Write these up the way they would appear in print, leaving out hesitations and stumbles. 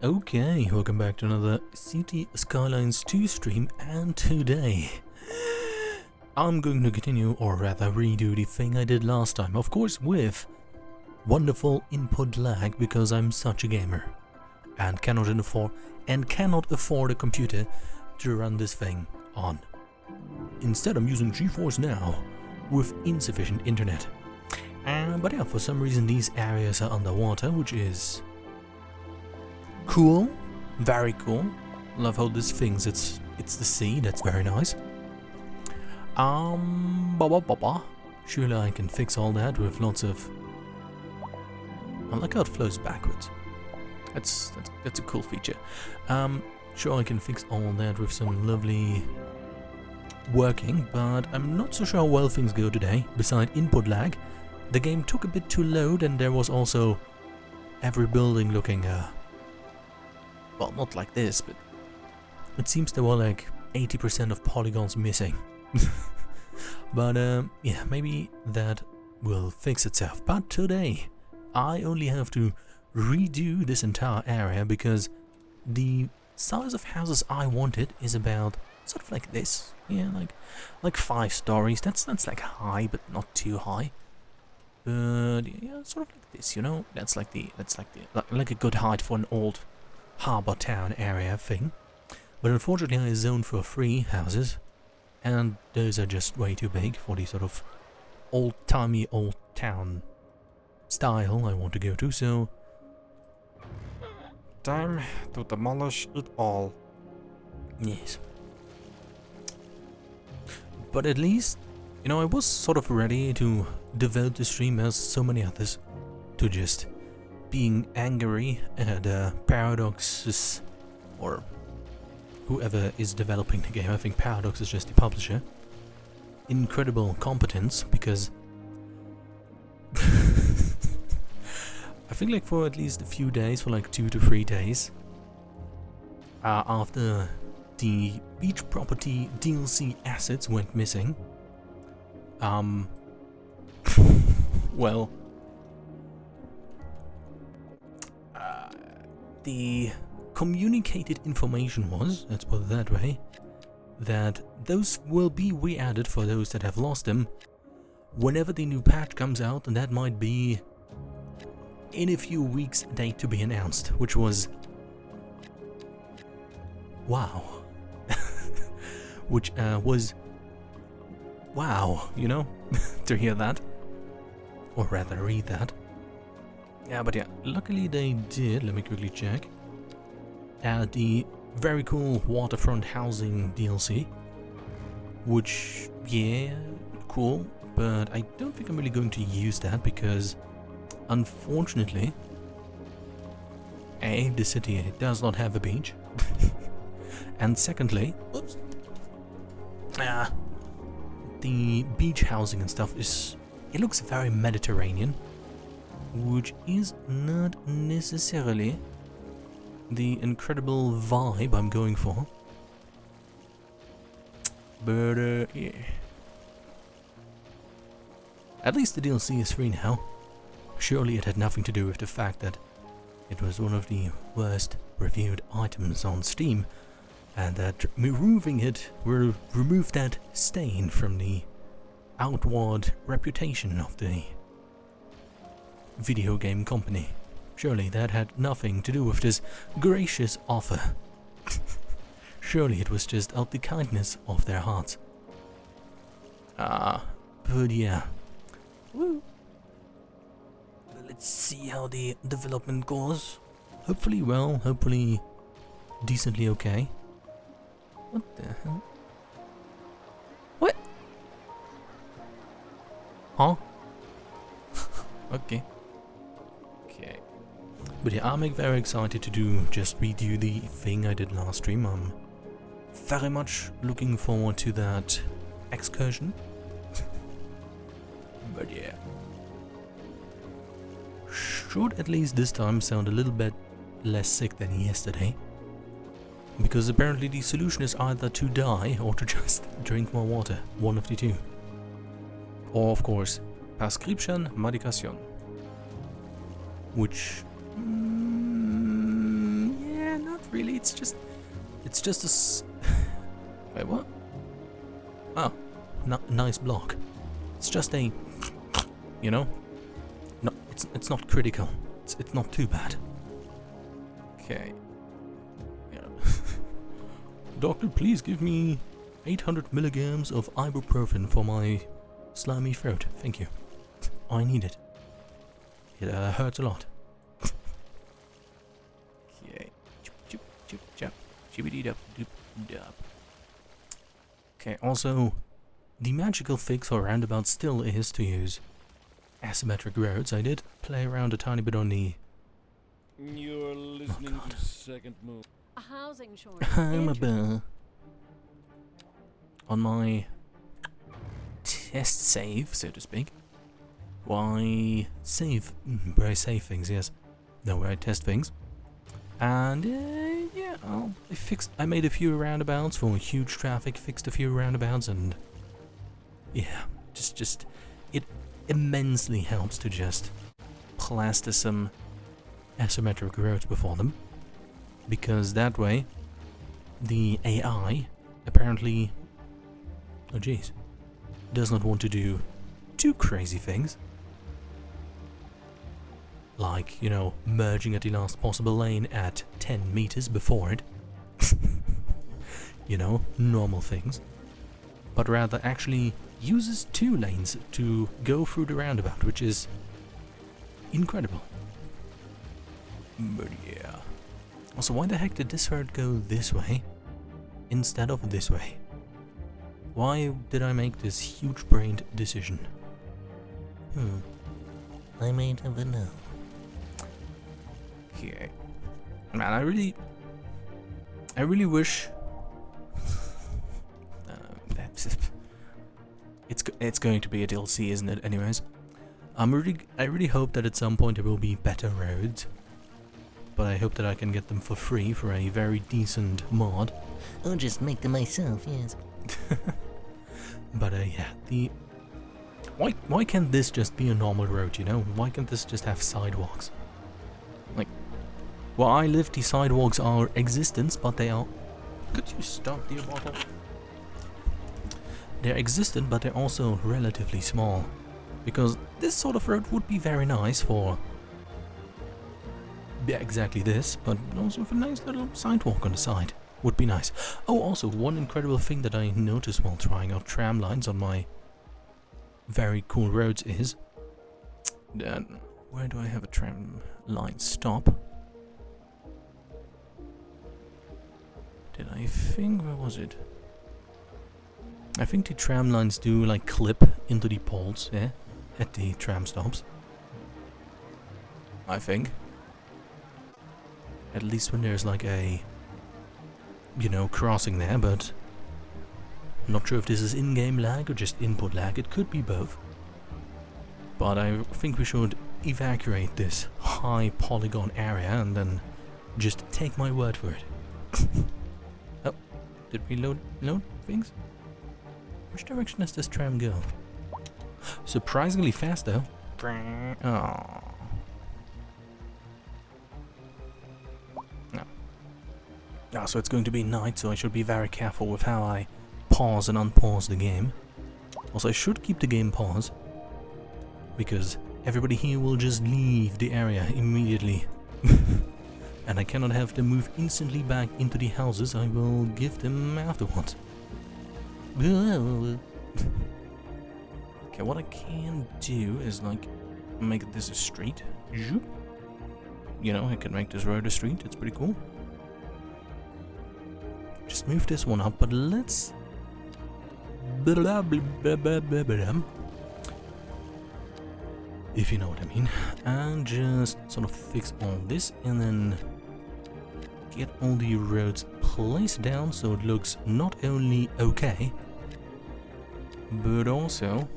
Okay, welcome back to another City Skylines 2 stream, and today I'm going to continue, or rather redo the thing I did last time, of course with wonderful input lag because I'm such a gamer and cannot afford a computer to run this thing on. Instead I'm using GeForce Now with insufficient internet. But yeah, for some reason these areas are underwater, which is cool, very cool. Love how this thinks it's the sea. That's very nice. Surely I can fix all that with lots of. I like how it flows backwards. That's a cool feature. Sure I can fix all that with some lovely working, but I'm not so sure how well things go today. Besides input lag, the game took a bit to load, and there was also every building looking well, not like this, but it seems there were like 80% of polygons missing. But yeah, maybe that will fix itself. But today, I only have to redo this entire area because the size of houses I wanted is about sort of like this. Yeah, like 5 stories. That's like high, but not too high. But yeah, sort of like this, you know. That's like a good height for an old harbour town area thing. But unfortunately I zoned for 3 houses, and those are just way too big for the sort of old-timey old town style I want to go to, so time to demolish it all. yes. But at least, you know, I was sort of ready to devote the stream, as so many others, to just being angry at Paradox's, or whoever is developing the game. I think Paradox is just the publisher. Incredible competence, because I think like for at least a few days, for like 2 to 3 days, after the beach property DLC assets went missing, well, the communicated information was, let's put it that way, that those will be re-added for those that have lost them whenever the new patch comes out, and that might be in a few weeks' date to be announced, which was wow. Which was wow, you know, to hear that, or rather read that. Yeah, but yeah, luckily they did. Let me quickly check. Add the very cool waterfront housing DLC, which, yeah, cool, but I don't think I'm really going to use that because, unfortunately, A, the city does not have a beach, and secondly, oops, the beach housing and stuff it looks very Mediterranean, which is not necessarily the incredible vibe I'm going for. But yeah. At least the DLC is free now. Surely it had nothing to do with the fact that it was one of the worst reviewed items on Steam, and that removing it will remove that stain from the outward reputation of the video game company. Surely that had nothing to do with this gracious offer. Surely it was just out the kindness of their hearts. But yeah. Woo. Let's see how the development goes. Hopefully well, hopefully decently okay. What the hell? What? Huh? Okay. Okay. But yeah, I'm very excited to just redo the thing I did last stream. I'm very much looking forward to that excursion. But yeah. Should at least this time sound a little bit less sick than yesterday. Because apparently the solution is either to die or to just drink more water. One of the two. Or of course, prescription medication. Which really, it's just a wait, what? Oh, nice block. It's just a, you know, no, it's not critical. It's not too bad. Okay. Yeah. Doctor, please give me 800 milligrams of ibuprofen for my slimy throat. Thank you. I need it. It hurts a lot. Okay. Chip, chip, chip. Chibbity-dub-doop-dub. Okay, also, the magical fix for roundabout still is to use asymmetric roads. I did play around a tiny bit on the... You're listening to second move. A housing shortage. I'm a bear. On my test save, so to speak. Why save? Where I save things, yes. No, where I test things. And yeah, I made a few roundabouts for huge traffic, fixed a few roundabouts, and yeah, just it immensely helps to just plaster some asymmetric roads before them, because that way the AI apparently, oh jeez, does not want to do too crazy things, like, you know, merging at the last possible lane at 10 meters before it. You know, normal things. But rather actually uses 2 lanes to go through the roundabout, which is incredible. But yeah. Also, why the heck did this road go this way instead of this way? Why did I make this huge-brained decision? I may never know. Okay. Man, I really wish... it's going to be a DLC, isn't it? Anyways, I really hope that at some point there will be better roads, but I hope that I can get them for free for a very decent mod. I'll just make them myself, yes. But yeah, why can't this just be a normal road? You know, why can't this just have sidewalks? Like, where I live, the sidewalks are existent, but they are. Could you stop, dear bottle? They're existent, but they're also relatively small. Because this sort of road would be very nice for... yeah, exactly this, but also with a nice little sidewalk on the side. Would be nice. Oh, also, one incredible thing that I noticed while trying out tram lines on my very cool roads is... where do I have a tram line stop? Did I think... where was it? I think the tram lines do like clip into the poles, yeah, at the tram stops. I think. At least when there's like a, you know, crossing there, but I'm not sure if this is in-game lag or just input lag. It could be both. But I think we should evacuate this high polygon area and then just take my word for it. Oh, did we load things? Which direction does this tram go? Surprisingly fast though. Oh. No. Ah, so it's going to be night, so I should be very careful with how I pause and unpause the game. Also, I should keep the game paused, because everybody here will just leave the area immediately. And I cannot have them move instantly back into the houses. I will give them afterwards. Okay, what I can do is like make this a street. You know, I can make this road a street. It's pretty cool. Just move this one up, but let's... if you know what I mean. And just sort of fix all this and then get all the roads placed down so it looks not only okay, but also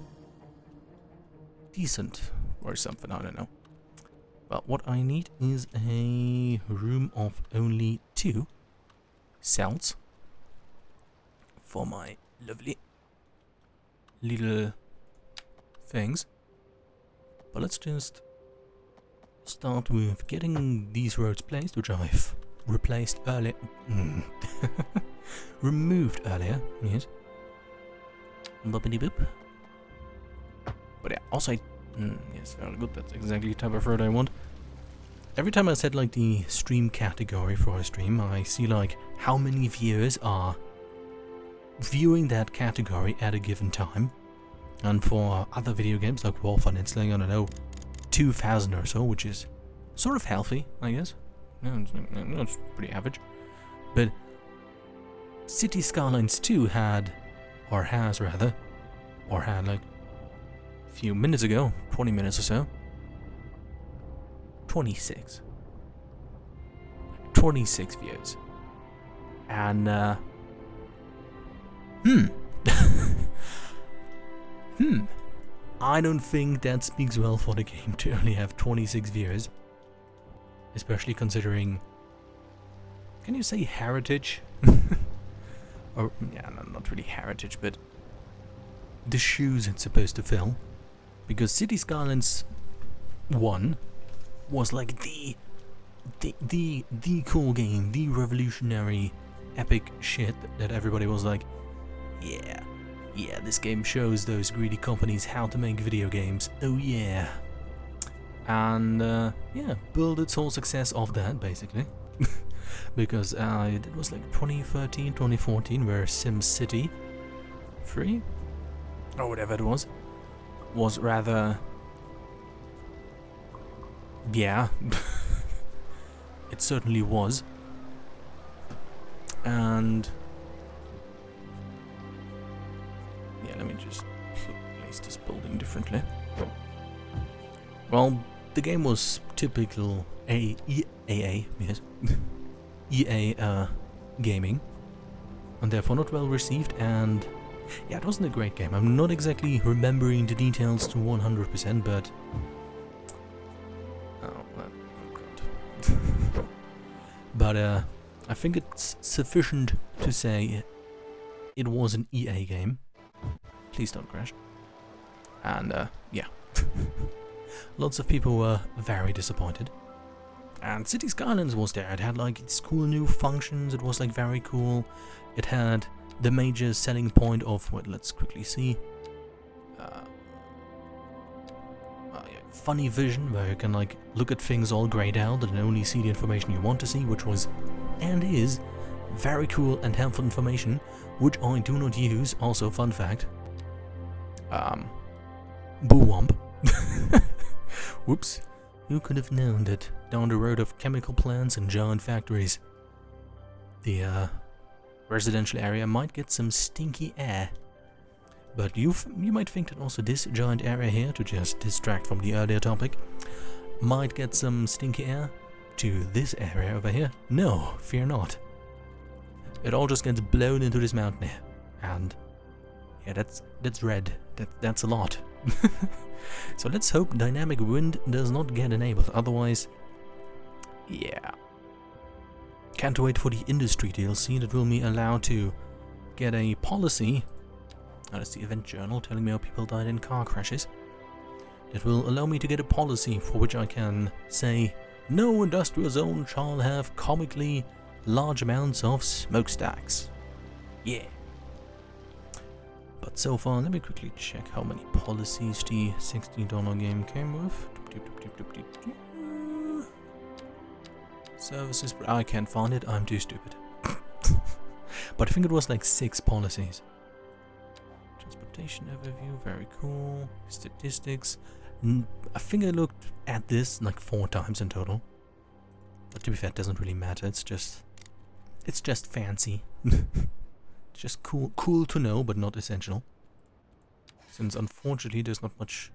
decent or something, I don't know. Well, what I need is a room of only 2 cells for my lovely little things. But let's just start with getting these roads placed, which I've replaced earlier. Removed earlier, yes. Boopity boop. But yeah, also, yes, very good. That's exactly the type of word I want. Every time I set like the stream category for a stream, I see like how many viewers are viewing that category at a given time. And for other video games like Warfare, it's like, I don't know, 2,000 or so, which is sort of healthy, I guess. Yeah, it's pretty average. But City Skylines 2 had, or has rather, or had like a few minutes ago, 20 minutes or so, 26 views. And, I don't think that speaks well for the game to only have 26 viewers. Especially considering... Can you say heritage? Or, yeah, no, not really heritage, but... the shoes it's supposed to fill. Because City Skylines 1 was like the cool game, the revolutionary epic shit that everybody was like, yeah, this game shows those greedy companies how to make video games, oh yeah. And yeah, build its whole success off that, basically. Because it was like 2013, 2014, where SimCity 3, or whatever it was rather... yeah. It certainly was. And... yeah, let me just place this building differently. Well, the game was typical EA, yes. EA gaming, and therefore not well received, and yeah, it wasn't a great game. I'm not exactly remembering the details to 100%, but... oh, God. But I think it's sufficient to say it was an EA game. Please don't crash. And yeah. Lots of people were very disappointed. And City Skylines was there. It had like its cool new functions. It was like very cool. It had the major selling point of, well, let's quickly see. Yeah, funny vision, where you can like look at things all grayed out and only see the information you want to see, which was and is very cool and helpful information, which I do not use. Also, fun fact. Boo womp. Whoops. Who could have known that down the road of chemical plants and giant factories, the residential area might get some stinky air. But you might think that also this giant area here, to just distract from the earlier topic, might get some stinky air to this area over here. No, fear not. It all just gets blown into this mountain here. And yeah, that's red. That's a lot. So let's hope dynamic wind does not get enabled, otherwise, yeah. Can't wait for the industry DLC that will be allowed to get a policy. That's the event journal telling me how people died in car crashes. That will allow me to get a policy for which I can say, no industrial zone shall have comically large amounts of smokestacks. Yeah. But so far, let me quickly check how many policies the $60 game came with. Services, I can't find it, I'm too stupid. But I think it was like 6 policies. Transportation overview, very cool. Statistics. I think I looked at this like 4 times in total. But to be fair, it doesn't really matter, it's just fancy. Just cool to know, but not essential. Since unfortunately there's not much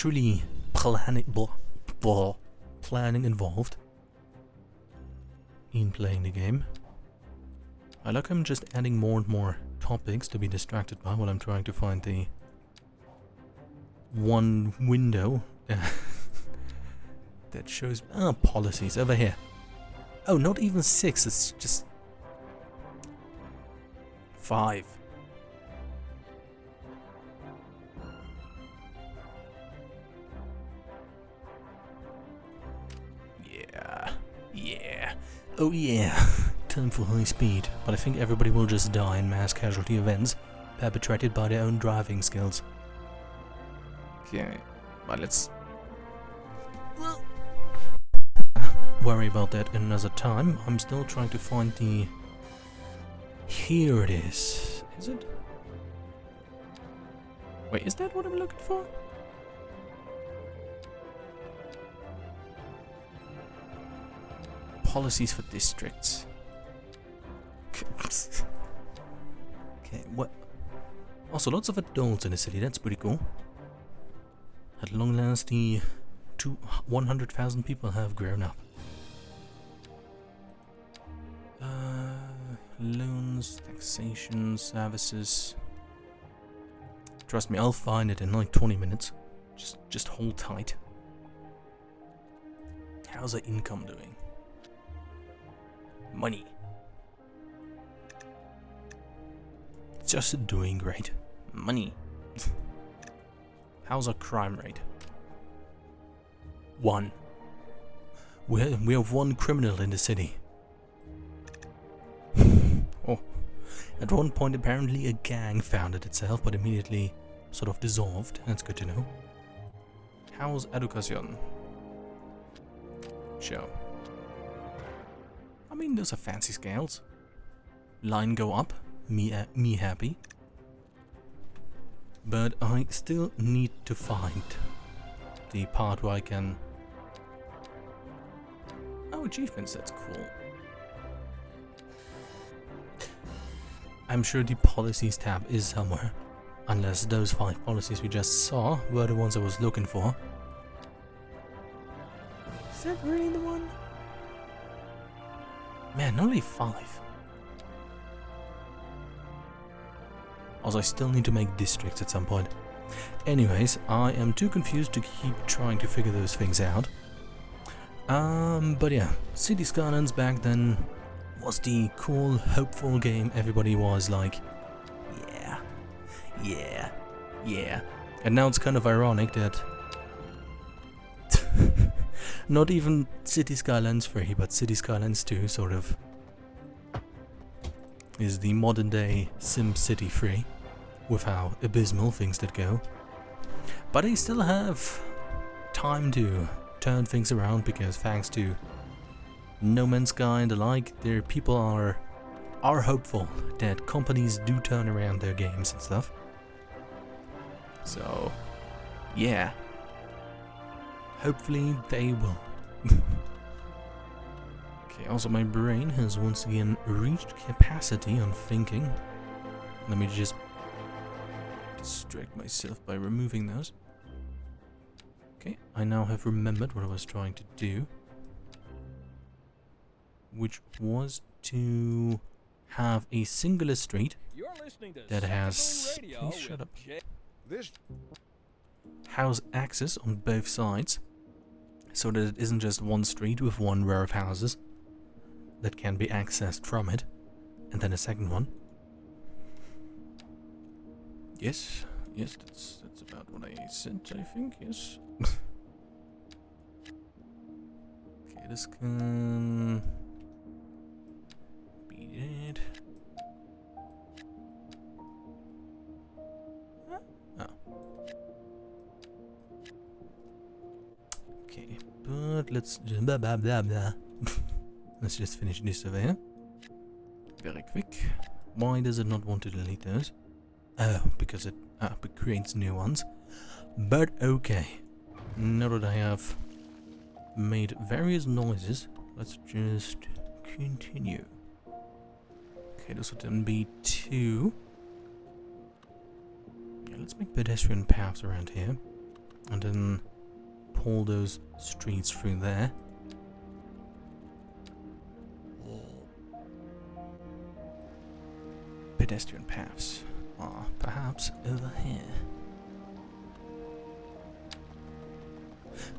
really planning involved in playing the game. I like I'm just adding more and more topics to be distracted by while I'm trying to find the one window that shows policies over here. Oh, not even 6, it's just 5. Yeah. Oh yeah, time for high speed, but I think everybody will just die in mass casualty events perpetrated by their own driving skills. Okay, but let's worry about that another time. I'm still trying to find the... Here it is. Is it? Wait, is that what I'm looking for? Policies for districts. Okay, what? Also, lots of adults in the city. That's pretty cool. At long last, the 100,000 people have grown up. Loans, taxation, services. Trust me, I'll find it in like 20 minutes. Just hold tight. How's the income doing? Money. Just doing great. Money. How's our crime rate? 1. We have 1 criminal in the city. Oh. At one point apparently a gang founded itself but immediately sort of dissolved. That's good to know. How's education? Show. I mean, those are fancy scales. Line go up. Me happy. But I still need to find the part where I can... Oh, achievements, that's cool. I'm sure the policies tab is somewhere. Unless those 5 policies we just saw were the ones I was looking for. Is that really the one? Man, only 5. Also, I still need to make districts at some point. Anyways, I am too confused to keep trying to figure those things out. But yeah, City Skylines back then was the cool, hopeful game everybody was like, yeah. And now it's kind of ironic that not even City Skylines 3, but City Skylines 2 sort of is the modern day Sim City 3, with how abysmal things did go. But I still have time to turn things around because thanks to No Man's Sky and the like, their people are hopeful that companies do turn around their games and stuff. So, yeah. Hopefully they will. Okay, also my brain has once again reached capacity on thinking. Let me just distract myself by removing those. Okay, I now have remembered what I was trying to do, which was to have a singular street that has... Please shut up. House access on both sides, so that it isn't just one street with one row of houses that can be accessed from it, and then a second one. Yes, that's about what I said, I think, yes. Okay, this can be it. Oh. Okay, but let's just blah blah blah blah. Let's just finish this over here. Very quick. Why does it not want to delete those? Oh, because it creates new ones. But okay. Now that I have made various noises, let's just continue. Okay, this would then be 2. Yeah, let's make pedestrian paths around here. And then pull those streets through there. Pedestrian paths. Perhaps over here.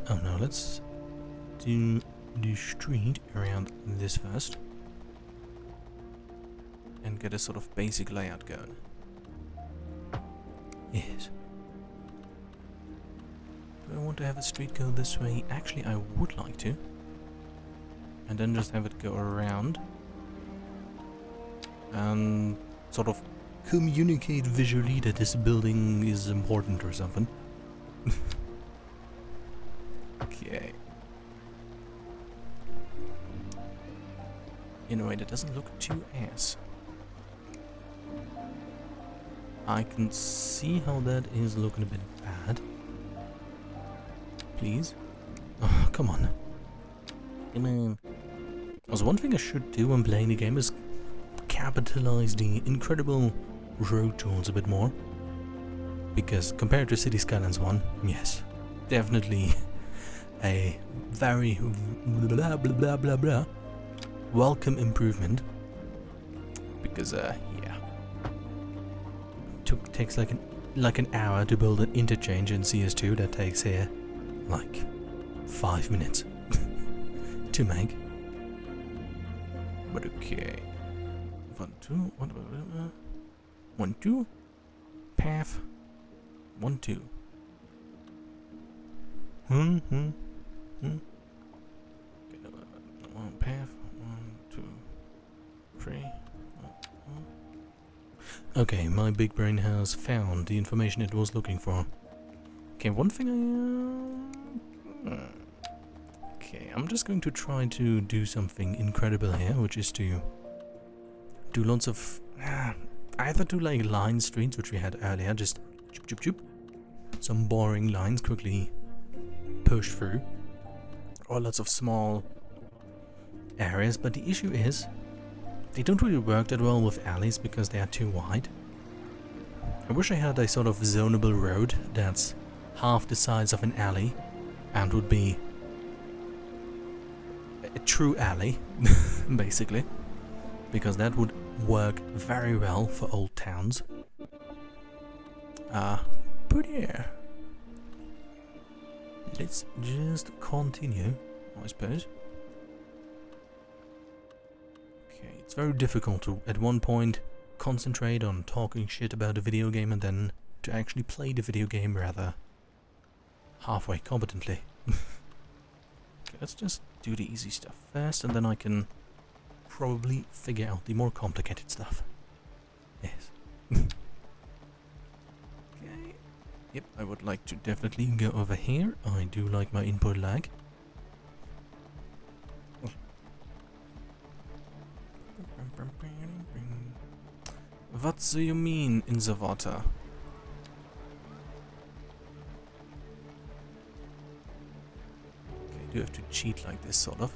Oh no, let's do the street around this first. And get a sort of basic layout going. Yes. Do I want to have a street go this way? Actually, I would like to. and then just have it go around and sort of communicate visually that this building is important or something. Okay. In a way that doesn't look too ass. I can see how that is looking a bit bad. Please? Oh, come on. Come on. Also, one thing I should do when playing the game is capitalize the incredible road tools a bit more. Because compared to City Skylines 1, yes, definitely a very blah blah blah blah blah welcome improvement. Because yeah, takes like an hour to build an interchange in CS2 that takes here like 5 minutes to make. But okay. 1, 2, 1, 2, path, 1, 2. Okay, one path, 1, 2, 3. Okay, my big brain has found the information it was looking for. Okay, one thing okay, I'm just going to try to do something incredible here, which is to do lots of either do like line streets, which we had earlier, just choop choop choop, some boring lines quickly push through, or lots of small areas. But the issue is they don't really work that well with alleys because they are too wide. I wish I had a sort of zonable road that's half the size of an alley and would be a true alley, basically, because that would work very well for old towns. But yeah, let's just continue, I suppose. Okay, it's very difficult to, at one point, concentrate on talking shit about a video game and then to actually play the video game rather halfway competently. Okay, let's just do the easy stuff first, and then I can probably figure out the more complicated stuff. Yes. Okay. Yep, I would like to definitely go over here. I do like my input lag. What do you mean in the water? Okay, I do have to cheat like this, sort of.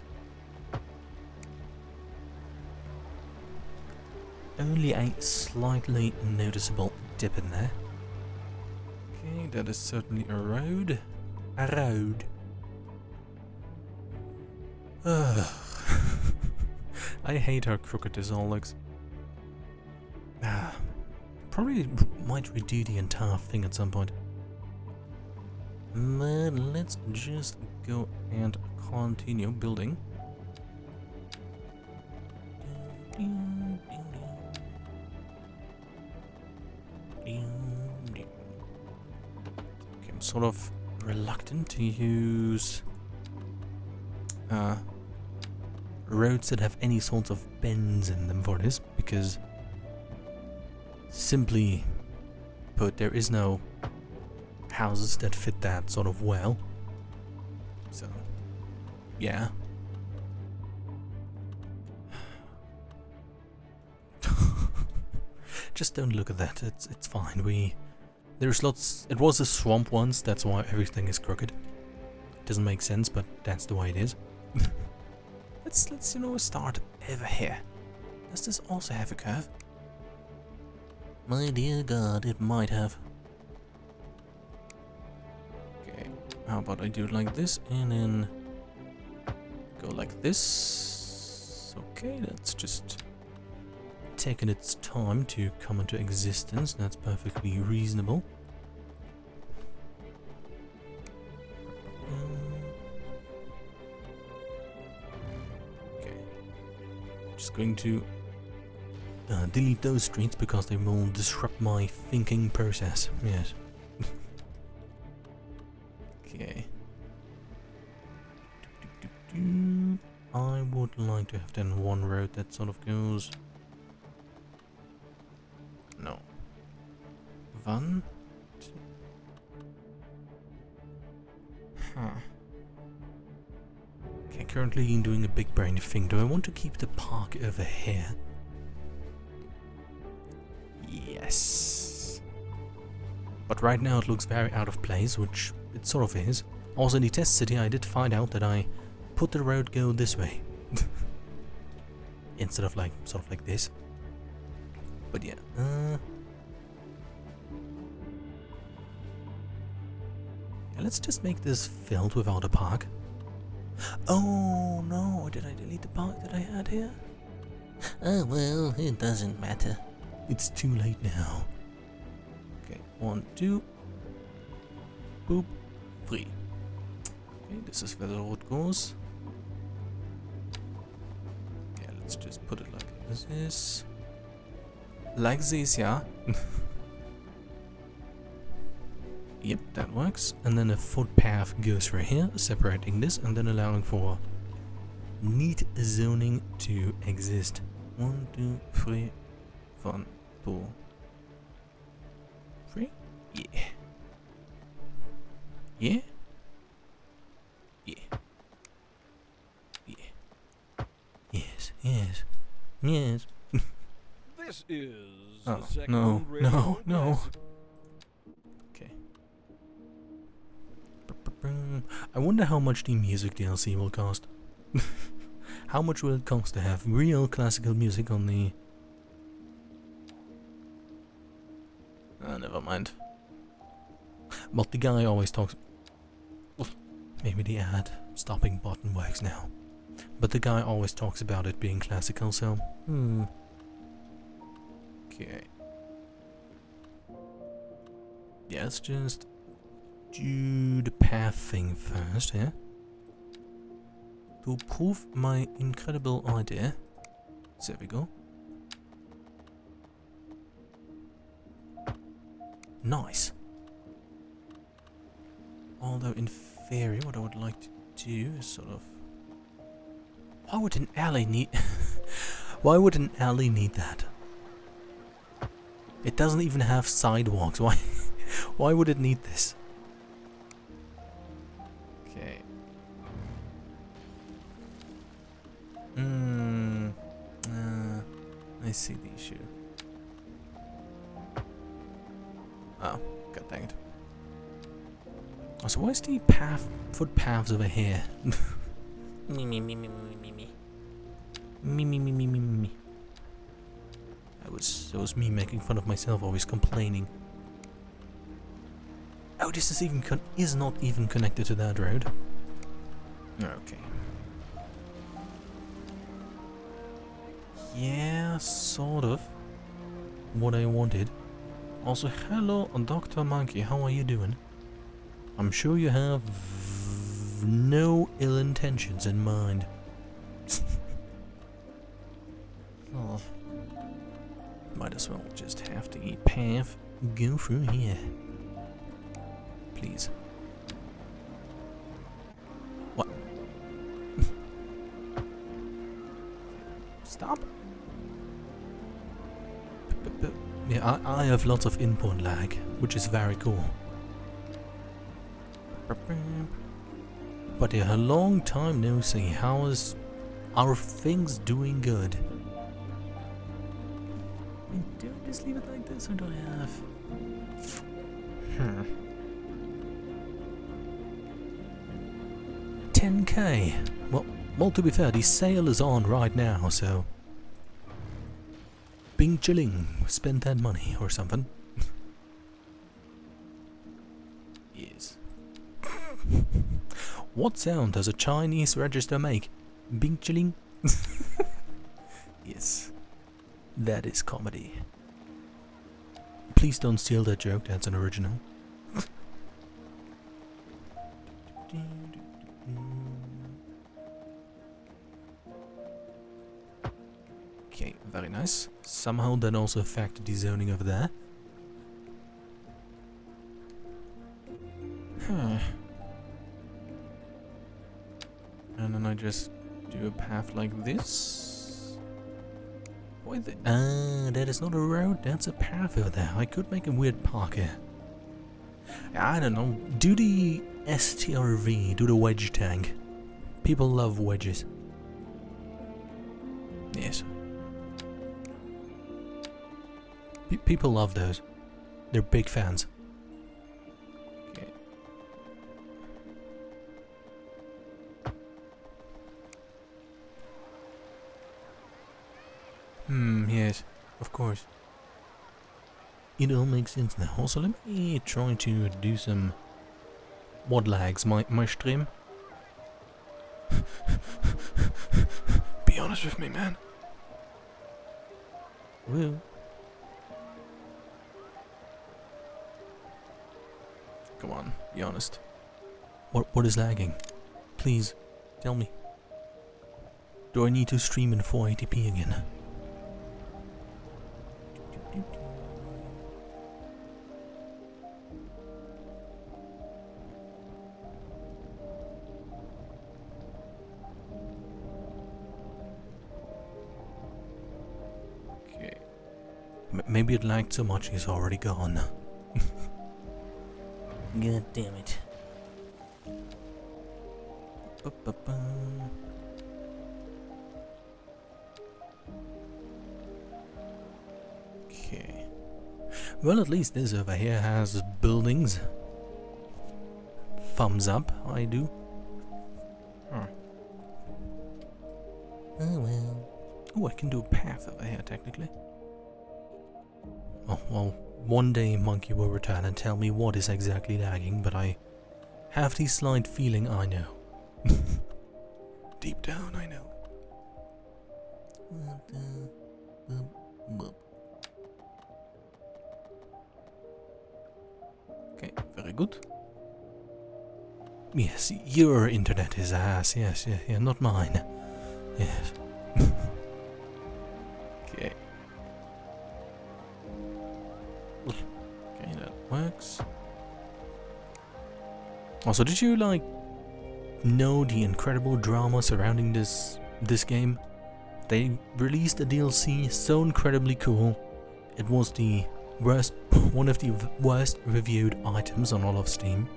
Only a slightly noticeable dip in there. Okay, that is certainly a road. A road. Ugh. I hate how crooked this all looks. Probably might redo the entire thing at some point. But let's just go and continue building. Okay, I'm sort of reluctant to use roads that have any sorts of bends in them for this, because simply put, there is no houses that fit that sort of well. So, yeah. Just don't look at that. It's fine. There's lots. It was a swamp once. That's why everything is crooked. Doesn't make sense, but that's the way it is. Let's start over here. Does this also have a curve? My dear God, it might have. Okay. How about I do it like this and then go like this? Okay, that's just taken its time to come into existence. That's perfectly reasonable. Okay. Just going to delete those streets because they will disrupt my thinking process. Yes. Okay. I would like to have then one road that sort of goes... No. One? Two. Huh. Okay, currently doing a big brain thing. Do I want to keep the park over here? Yes. But right now it looks very out of place, which it sort of is. Also in the test city I did find out that I put the road go this way. Instead of like, sort of like this. But yeah, yeah, let's just make this filled without a park. Oh no, did I delete the park that I had here? Oh well, it doesn't matter. It's too late now. Okay, 1, 2. Boop. 3. Okay, this is where the road goes. Yeah, let's just put it like this. Like this, yeah? Yep, that works. And then a footpath goes through here, separating this and then allowing for neat zoning to exist. 1, 2, 3. 1, 2, 3. Yeah. Yeah. Yeah. Yeah. Yes. Yes. Yes. This is Oh, the second no, radio no, no. classic. Okay. I wonder how much the music DLC will cost. How much will it cost to have real classical music on the... never mind. But the guy always talks... Maybe the ad stopping button works now. But the guy always talks about it being classical, so... Okay. Yeah, let's just do the path thing first, yeah? To prove my incredible idea. There we go. Nice. Although in theory, what I would like to do is sort of... Why would an alley need... Why would an alley need that? It doesn't even have sidewalks. Why? Why would it need this? Okay. I see the issue. Oh, god dang it. Oh, so why is the footpaths over here? Me, me, me, me, me, me, me. Me, me, me, me, me, me. That was me making fun of myself, always complaining. Oh, this is not even connected to that road. Okay. Yeah, sort of. What I wanted. Also, hello, Dr. Monkey, how are you doing? I'm sure you have no ill intentions in mind. Oh. Might as well just have the path go through here. Please. What? Stop. Yeah, I have lots of input lag, which is very cool. But yeah, a long time no see. How is our things doing good? Do I just leave it like this, or do I have... 10k. Well, to be fair, the sale is on right now, so... Bing chilling, spend that money or something. Yes. What sound does a Chinese register make? Bing chilling? Yes. That is comedy. Please don't steal that joke, that's an original. Okay, very nice. Somehow that also affected the zoning over there. Huh. And then I just do a path like this. Why the... Ah, that is not a road, that's a path over there. I could make a weird park here. I don't know. Do the STRV, do the wedge tank. People love wedges. Yes. People love those. They're big fans. Okay. Yes, of course. It all makes sense now. Also, let me try to do some WOD lags, my stream. Be honest with me, man. Woo. Come on, be honest. What is lagging? Please, tell me. Do I need to stream in 480p again? Okay. Maybe it lagged so much he's already gone. God damn it. Okay. Well, at least this over here has buildings. Thumbs up, I do. Huh. Oh well. Oh, I can do a path over here, technically. Oh, well, one day Monkey will return and tell me what is exactly lagging, but I have the slight feeling I know. Deep down, I know. Okay, very good. Yes, your internet is ass. Yes, yeah, not mine. Yes. Okay. Okay, that works. Also, did you know the incredible drama surrounding this game? They released a DLC so incredibly cool. It was one of the worst reviewed items on all of Steam.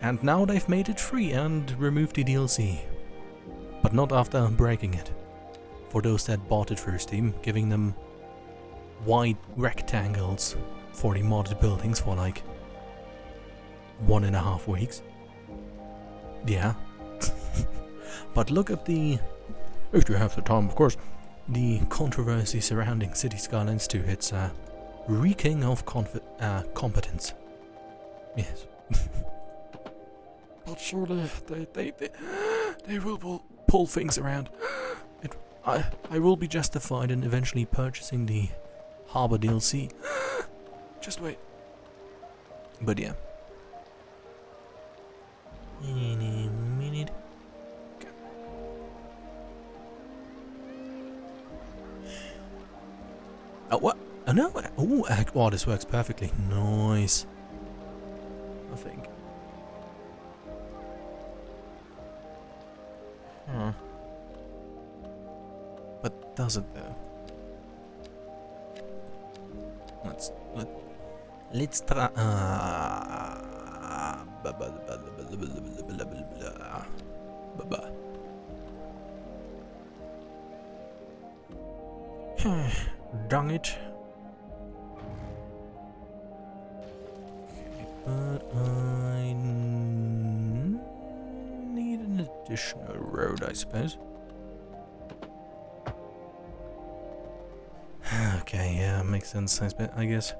And now they've made it free and removed the DLC. But not after breaking it. For those that bought it through Steam, giving them wide rectangles for the modded buildings for 1.5 weeks. Yeah. But look at the... If you have the time, of course. The controversy surrounding City Skylines 2. It's reeking of competence. Yes. But surely they will pull things around. I will be justified in eventually purchasing the Harbor DLC. Just wait. But yeah. In a minute. Okay. Oh, what? Oh, no. Oh, this works perfectly. Nice. I think. Huh. But does it though? Let's try. Dang it. Okay, but I need an additional road, I suppose. Okay, yeah, makes sense, I guess.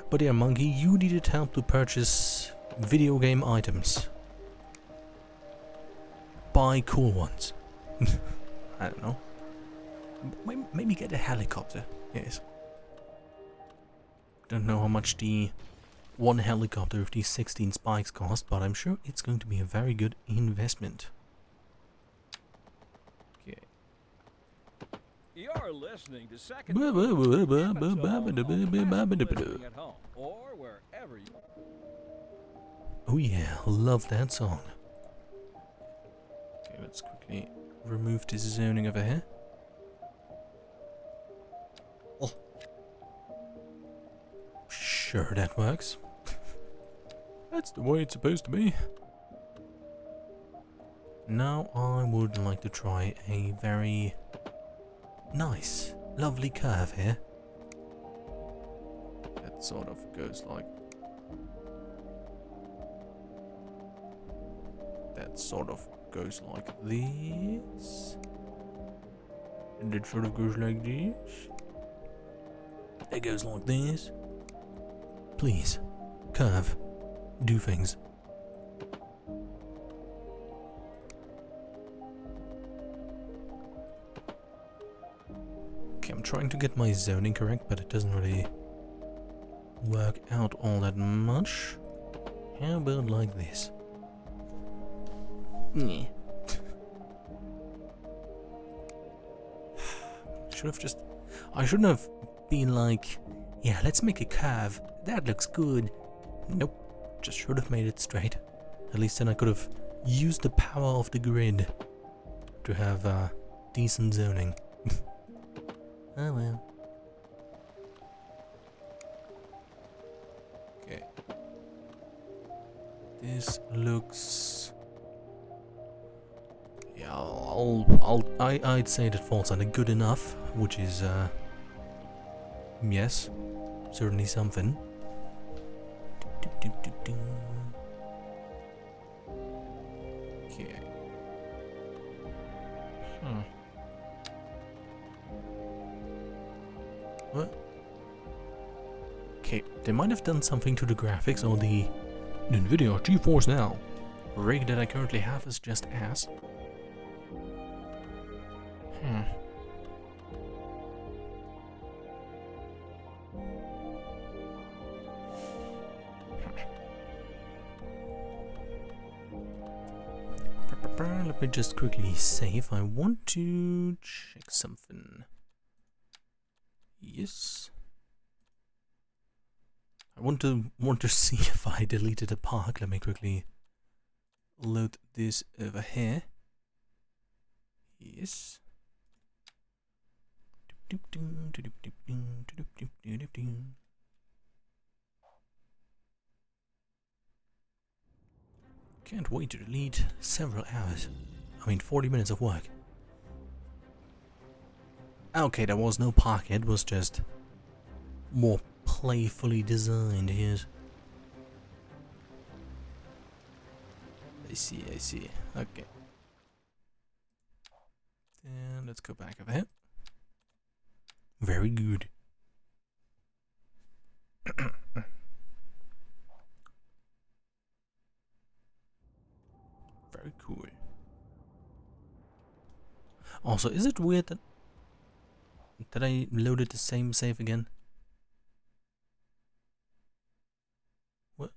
But yeah, Monkey, you needed help to purchase video game items. Buy cool ones. I don't know. Maybe get a helicopter. Yes. Don't know how much the one helicopter with these 16 spikes cost, but I'm sure it's going to be a very good investment. Okay. You're listening to Second Ba- ba- ba- ba- ba- ba- ba- ba- ba- ba- ba- ba- listening at home or wherever you. Oh yeah, love that song. Okay, let's quickly remove this zoning over here. Oh. Sure, that works. That's the way it's supposed to be. Now I would like to try a very nice, lovely curve here. That sort of goes like... That sort of goes like this. And it sort of goes like this. It goes like this. Please, curve. Do things. Okay, I'm trying to get my zoning correct, but it doesn't really work out all that much. How about like this? Yeah. I shouldn't have been like, yeah, let's make a curve. That looks good. Nope. Just should have made it straight. At least then I could have used the power of the grid to have decent zoning. Oh well. Okay. This looks... Yeah, I'd say that falls under good enough, which is yes, certainly something. Okay. What? Okay, they might have done something to the graphics, or the NVIDIA GeForce Now rig that I currently have is just ass. Let me just quickly save. I want to check something. Yes. I want to see if I deleted a park. Let me quickly load this over here. Yes. Can't wait to delete several hours. 40 minutes of work. Okay, there was no park, it was just more playfully designed, yes. I see. Okay. And let's go back over here. Very good. Very cool. Also, is it weird that I loaded the same save again? What?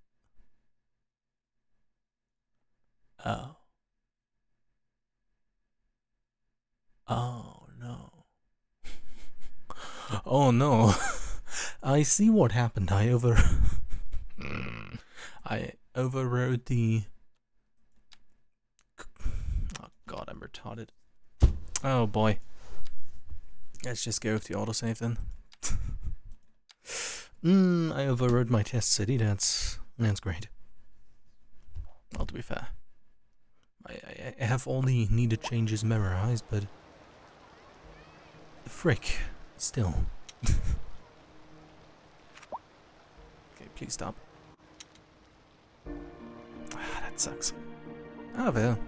Oh. Oh no. Oh no. I see what happened. I overrode the... Oh god, I'm retarded. Oh boy. Let's just go with the autosave then. I overrode my test city. That's great. Well, to be fair, I have all the needed changes memorized, but frick, still. Okay, please stop. Ah, that sucks. Ah, well,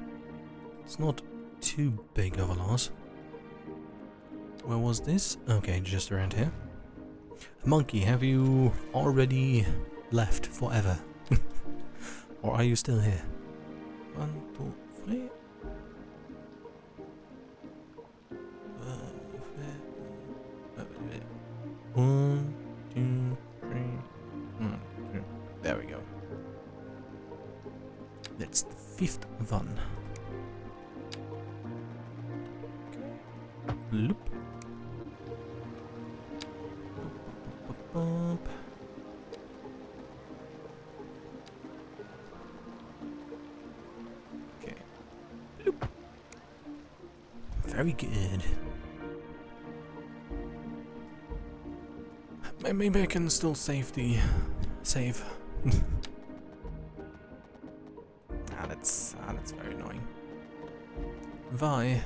it's not too big of a loss. Where was this? Okay, just around here. Monkey, have you already left forever? Or are you still here? 1, 2, 3. 1, 2, 3. 1, 2. There we go. That's the 5th one. Okay. Loop. Up. Okay. Loop. Very good. Maybe I can still save. That's very annoying. Why?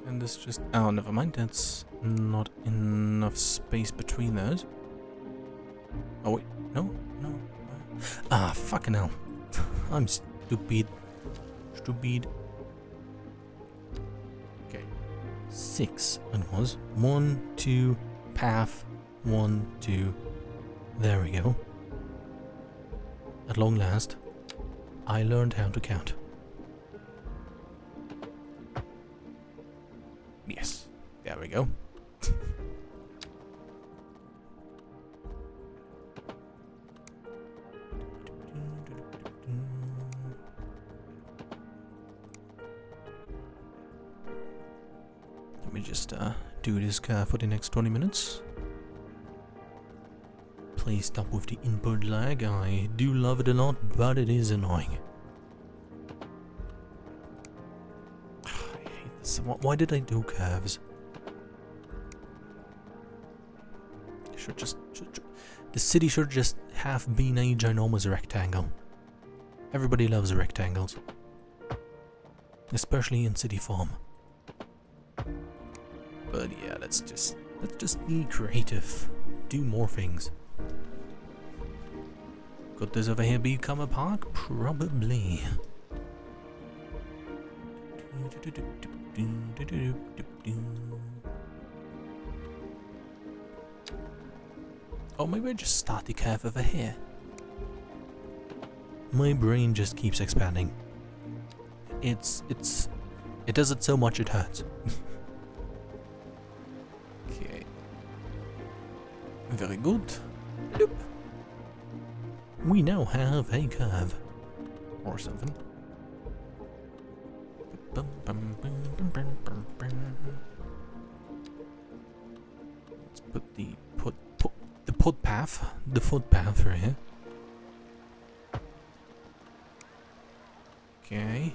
And this just... Oh, never mind. That's not enough space between those. Oh, wait. No. Ah, fucking hell. I'm stupid. Okay. 6 it was. 1, 2, path. 1, 2. There we go. At long last, I learned how to count. Yes, there we go. Let me just do this for the next 20 minutes. Please stop with the input lag. I do love it a lot, but it is annoying. I hate this. Why did I do curves? The city should just have been a ginormous rectangle. Everybody loves rectangles, especially in city form. But yeah, let's just be creative. Do more things. Could this over here become a park? Probably. Oh, maybe I just start the curve over here. My brain just keeps expanding. It does it so much it hurts. Okay. Very good. Bloop. We now have a curve. Or something. Let's put the footpath right here. Okay.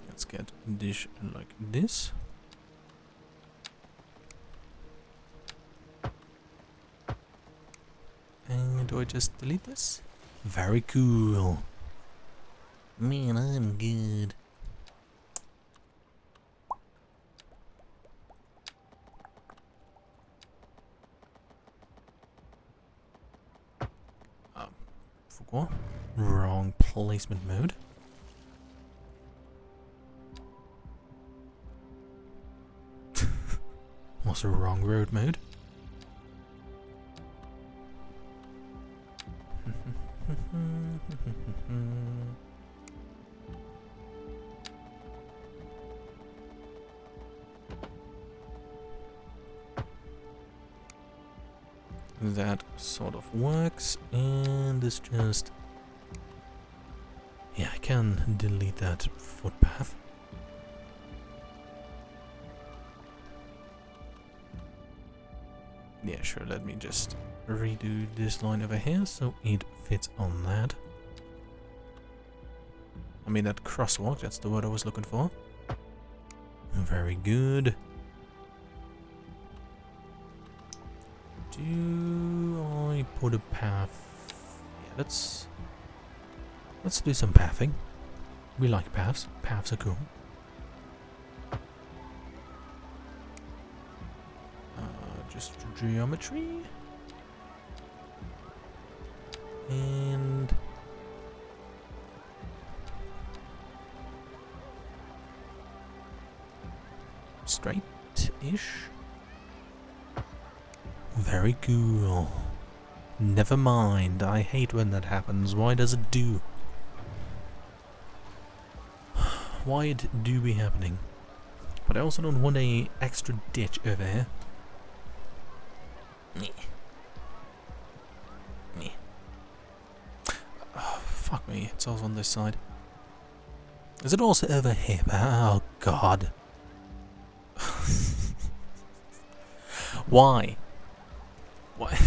Let's get a dish like this. And do I just delete this? Very cool. Man, I'm good. Forgot. Wrong placement mode. Also wrong road mode. That sort of works, and it's just... Yeah, I can delete that footpath. Yeah, sure, let me just redo this line over here so it fits on that. I mean that crosswalk, that's the word I was looking for. Very good. Do I put a path? Yeah, let's do some pathing. We like paths. Paths are cool. Just geometry. And straight-ish. Very cool. Never mind. I hate when that happens. Why does it do? Why it do be happening? But I also don't want a extra ditch over here. Oh, fuck me. It's also on this side. Is it also over here? Oh god. Why? Why?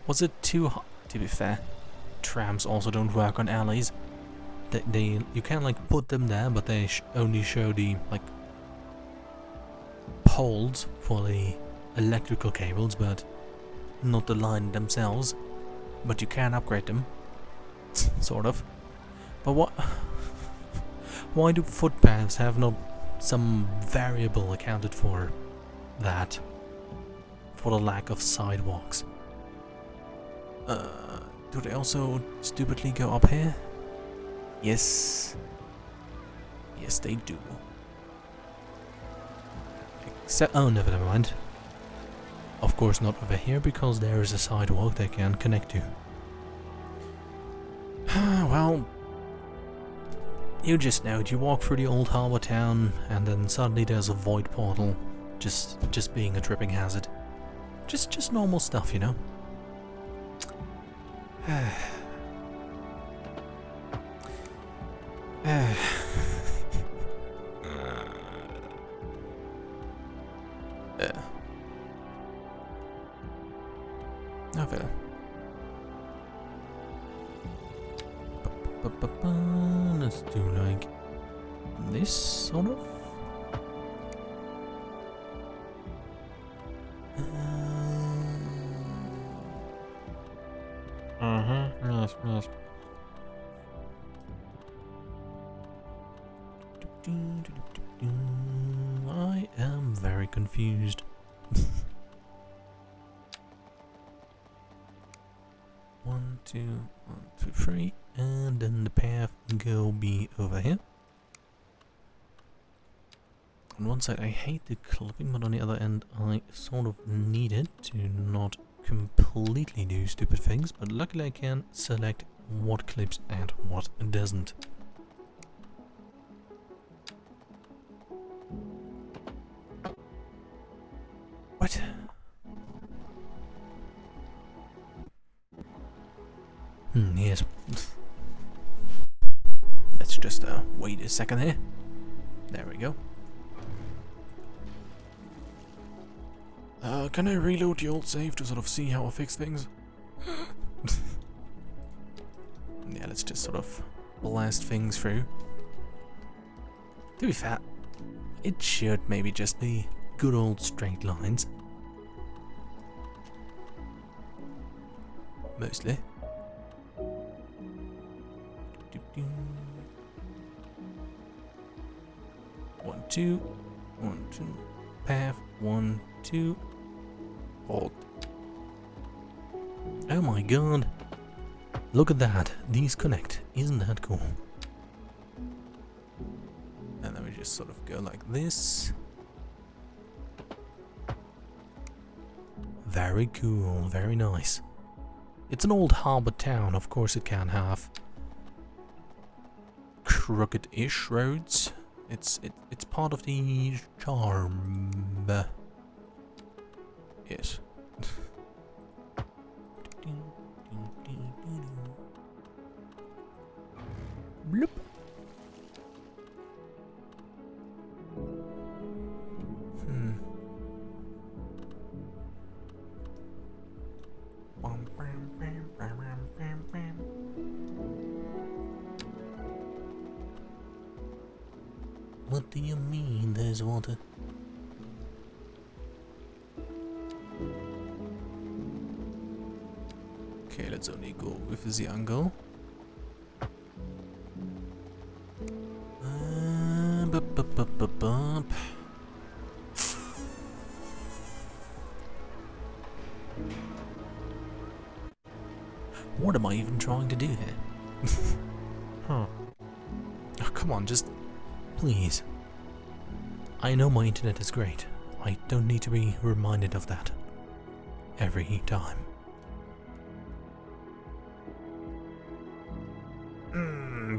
Was it too hot? To be fair, trams also don't work on alleys. You can like put them there, but they only show the like poles for the electrical cables, but not the line themselves. But you can upgrade them, sort of. But what? Why do footpaths have not some variable accounted for that? For the lack of sidewalks. Do they also stupidly go up here? Yes. Yes, they do. Except, oh, never mind. Of course not over here, because there is a sidewalk they can connect to. Well, you just know it. You walk through the old harbour town, and then suddenly there's a void portal, just being a tripping hazard. Just normal stuff, you know. Okay. Let's do like this sort of. Yes, yes. I am very confused. 1, 2, 1, 2, 3, and then the path will be over here. On one side I hate the clipping, but on the other end I sort of need it to not completely do stupid things, but luckily I can select what clips and what doesn't. What? Yes. Let's just wait a second here. There we go. Can I reload the old save to sort of see how I fix things? Yeah, let's just sort of blast things through. To be fair, it should maybe just be good old straight lines. Mostly. 1, 2, 1, 2, path, 1, 2, hold. Oh my god. Look at that. These connect. Isn't that cool? And then we just sort of go like this. Very cool. Very nice. It's an old harbour town. Of course it can have crooked-ish roads. It's part of the charm. Yes. Bloop. What do you mean there's water? Okay, let's only go with the angle. What am I even trying to do here? Huh. Oh, come on, just... Please. I know my internet is great. I don't need to be reminded of that every time.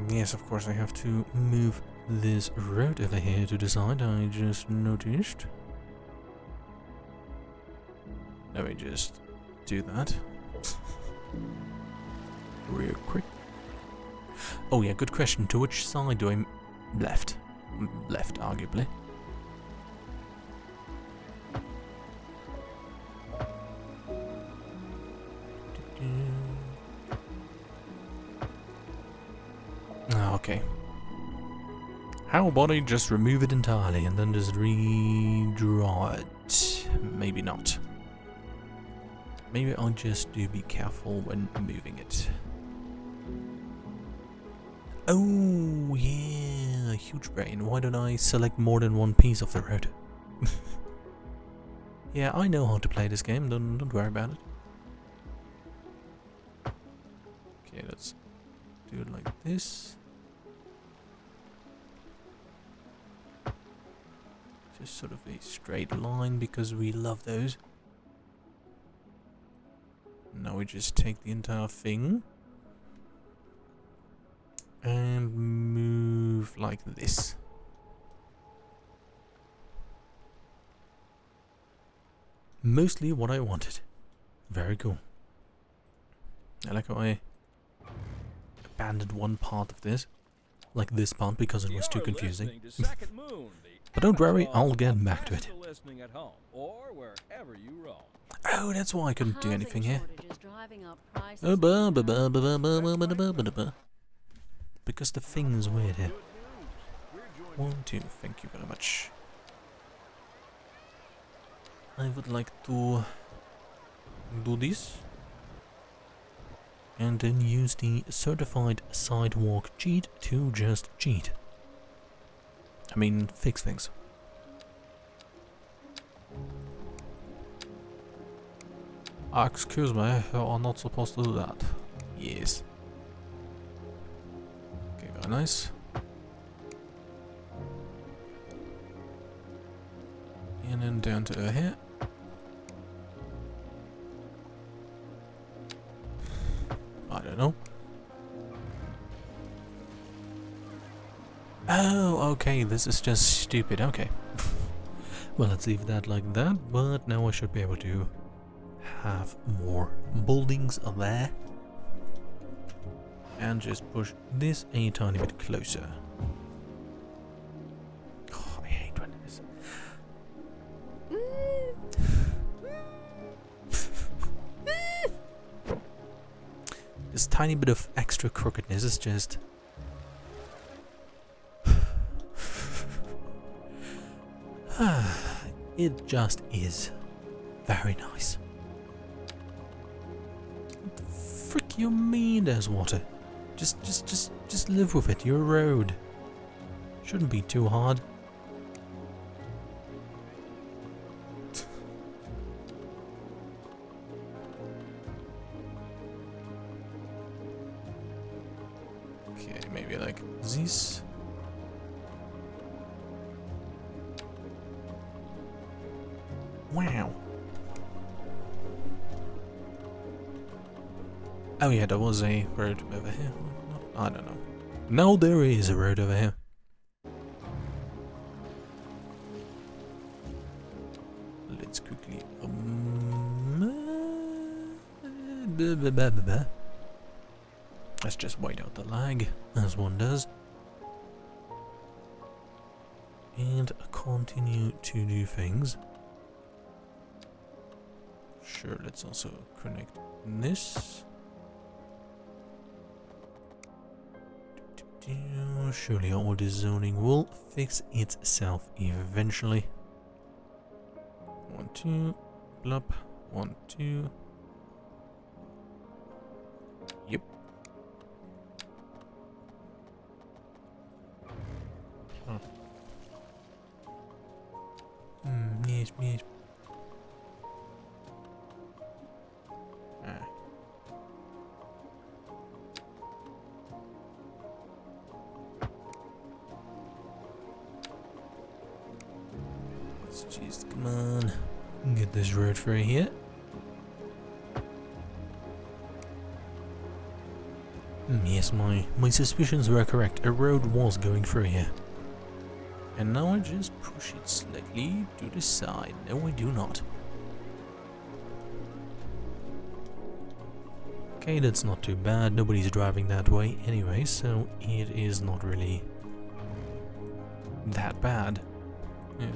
Yes, of course I have to move this road over here to the side, I just noticed. Let me just do that. Real quick. Oh yeah, good question. To which side do I... Left. Left, arguably. Ah, okay. How about I just remove it entirely and then just redraw it? Maybe not. Maybe I'll just do be careful when moving it. Oh, yeah, huge brain. Why don't I select more than one piece of the road? Yeah, I know how to play this game, don't worry about it. Okay, let's do it like this. Just sort of a straight line because we love those. Now we just take the entire thing and move like this. Mostly what I wanted. Very cool. I like how I abandoned one part of this, like this part, because it was too confusing. But don't worry, I'll get back to it. Oh, that's why I couldn't do anything here. Because the thing is weird here. 1, 2, thank you very much. I would like to do this. And then use the certified sidewalk cheat to just cheat. I mean, fix things. Excuse me, you are not supposed to do that. Yes. Okay, very nice. And then down to here. I don't know. Oh, okay, this is just stupid, okay. Well, let's leave that like that, but now I should be able to have more buildings there. And just push this a tiny bit closer. Oh, I hate when it is. This tiny bit of extra crookedness is just... it just is very nice. What the frick you mean there's water? Just live with it. You're a road. Shouldn't be too hard. Okay, maybe like this. Wow. Oh yeah, there was a road over here. I don't know. No, there is a road over here. Let's quickly... let's just wait out the lag, as one does. And continue to do things. Sure, let's also connect this. Surely all this zoning will fix itself eventually. 1, 2, blop, 1, 2. Yep. Huh. Yes, yes. Jeez, come on. Get this road through here. Yes, my suspicions were correct. A road was going through here. And now I just push it slightly to the side. No, I do not. Okay, that's not too bad. Nobody's driving that way anyway, so it is not really that bad. Yes.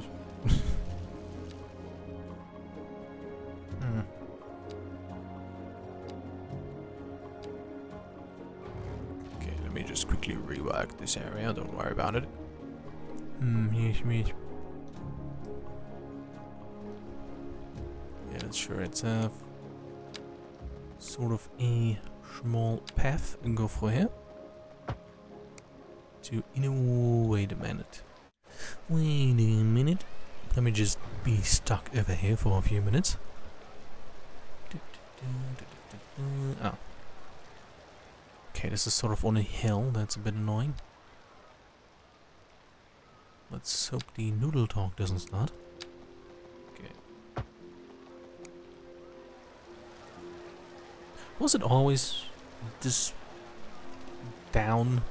Okay, let me just quickly rework this area, don't worry about it. Yes. Yeah, let's sure it's sort of a small path and go for here. Wait a minute. Let me just be stuck over here for a few minutes. Oh. Okay, this is sort of on a hill, that's a bit annoying. Let's hope the noodle talk doesn't start. Okay. Was it always this down?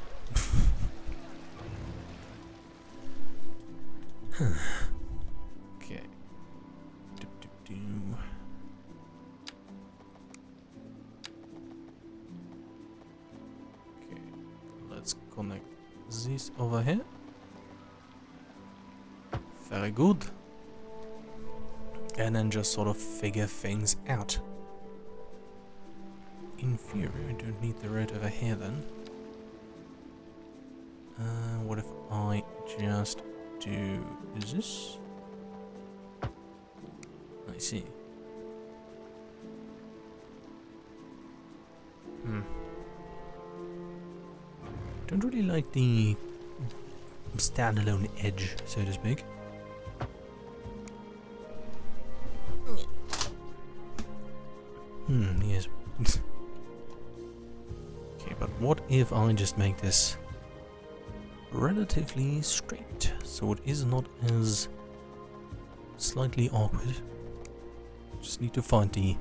Okay. Okay, let's connect this over here. Very good. And then just sort of figure things out. In theory, I don't need the road over here then. What if I just do this? I see. Don't really like the standalone edge, so to speak. Yes. Okay, but what if I just make this relatively straight, so it is not as slightly awkward. Just need to find the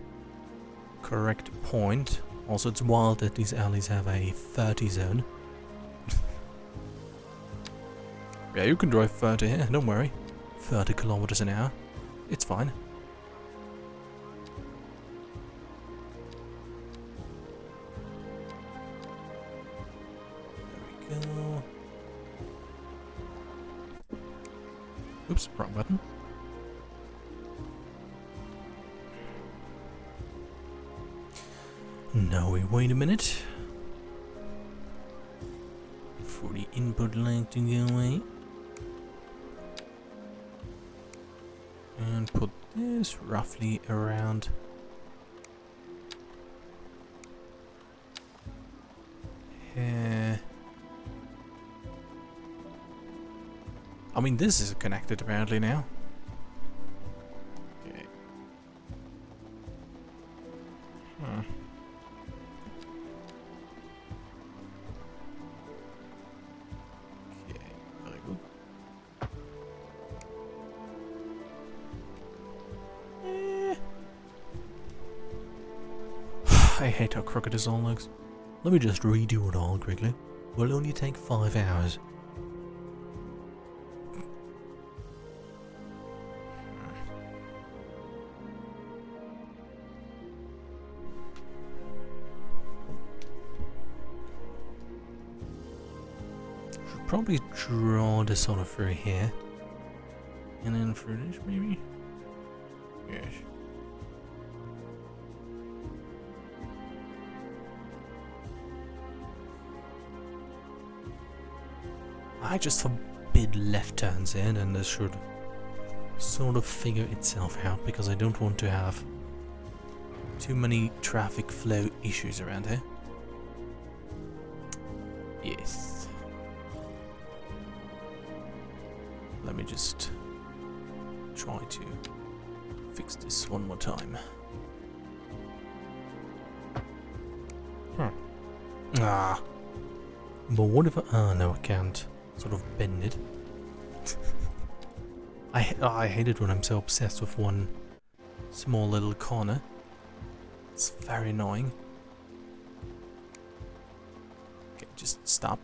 correct point. Also, it's wild that these alleys have a 30 zone. Yeah, you can drive 30 here, don't worry. 30 kilometers an hour. It's fine. There we go. Oops, wrong button. Now we wait a minute for the input line to go away. And put this roughly around here. I mean, this is connected apparently now. Okay. Okay, very good. I hate how crooked this all looks. Let me just redo it all quickly. Will only take 5 hours. Should probably draw this sort of through here. And then through this maybe? Yes. I just forbid left turns in, and this should sort of figure itself out because I don't want to have too many traffic flow issues around here. Yes. Let me just try to fix this one more time. Ah. But what if I... no, I can't. Sort of bend it. I hate it when I'm so obsessed with one small little corner. It's very annoying. Okay, just stop.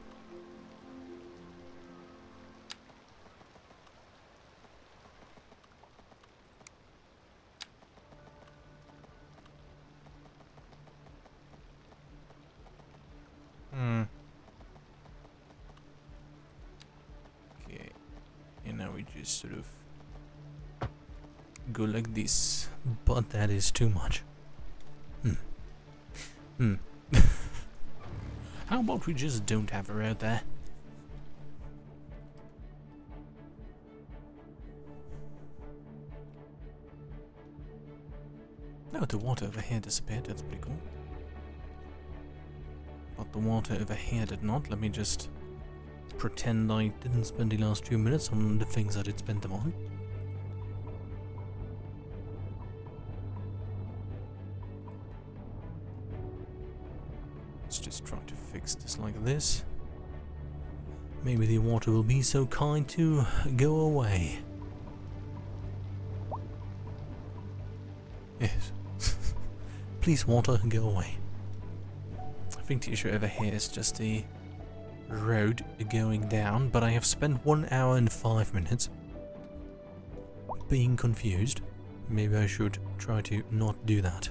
Okay, and now we just sort of go like this, but that is too much. How about we just don't have a road there? No, the water over here disappeared, that's pretty cool. But the water over here did not. Let me just pretend I didn't spend the last few minutes on the things I did spend them on. Let's just try to fix this like this. Maybe the water will be so kind to go away. Yes. Please, water, go away. I think the issue over here is just the road going down, but I have spent 1 hour and 5 minutes being confused. Maybe I should try to not do that.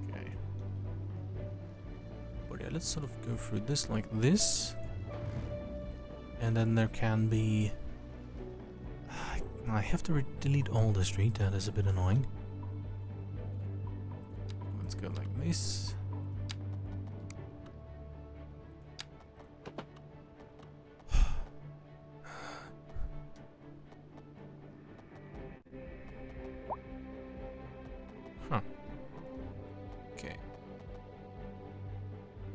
Okay. But yeah, let's sort of go through this like this. And then there can be... I have to delete all the street, that is a bit annoying. Let's go like this. Huh. Okay.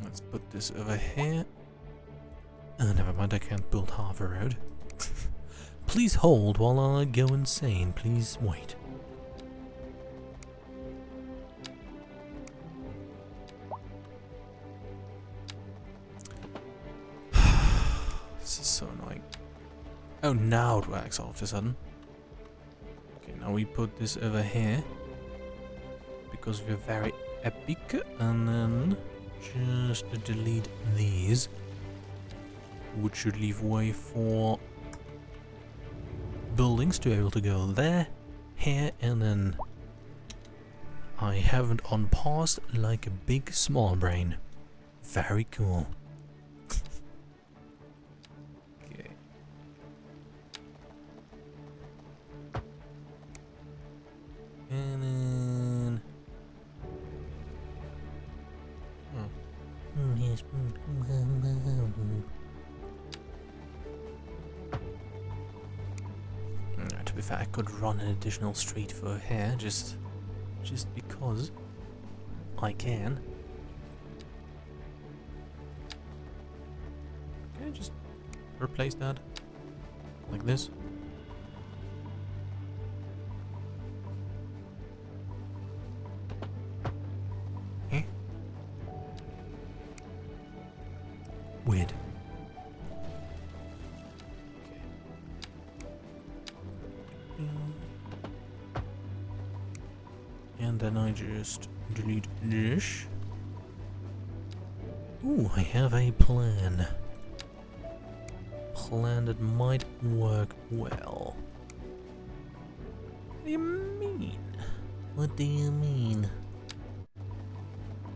Let's put this over here. Oh, never mind, I can't build half a road. Please hold while I go insane. Please wait. This is so annoying. Oh, now it works all of a sudden. Okay, now we put this over here. Because we're very epic. And then just delete these. Which should leave way for buildings to be able to go there, here, and then I haven't unpaused like a big small brain. Very cool. Okay. And then to be fair, I could run an additional street for here, just because I can. Can I just replace that like this? Eh? Weird. And then I just delete this. Ooh, I have a plan. Plan that might work well. What do you mean? What do you mean?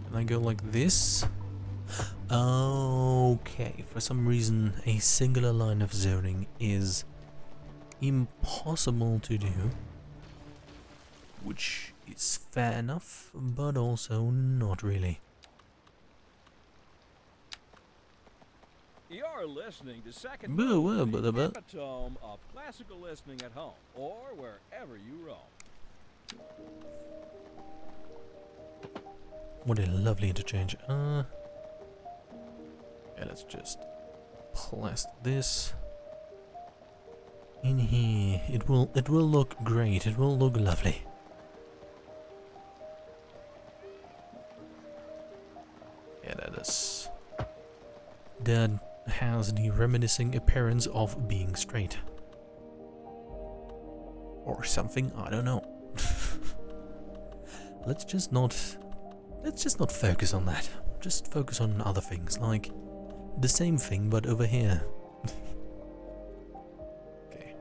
Can I go like this? Okay, for some reason a singular line of zoning is impossible to do. Which is fair enough, but also not really. You're listening to Second Boo, Mode, boo, the boo, boo. epitome of classical listening at home or wherever you roam. What a lovely interchange. Yeah, let's just place this in here. It will look great. It will look lovely. Yeah, that has the reminiscing appearance of being straight. Or something, I don't know. Let's just not focus on that. Just focus on other things, like the same thing but over here. Okay.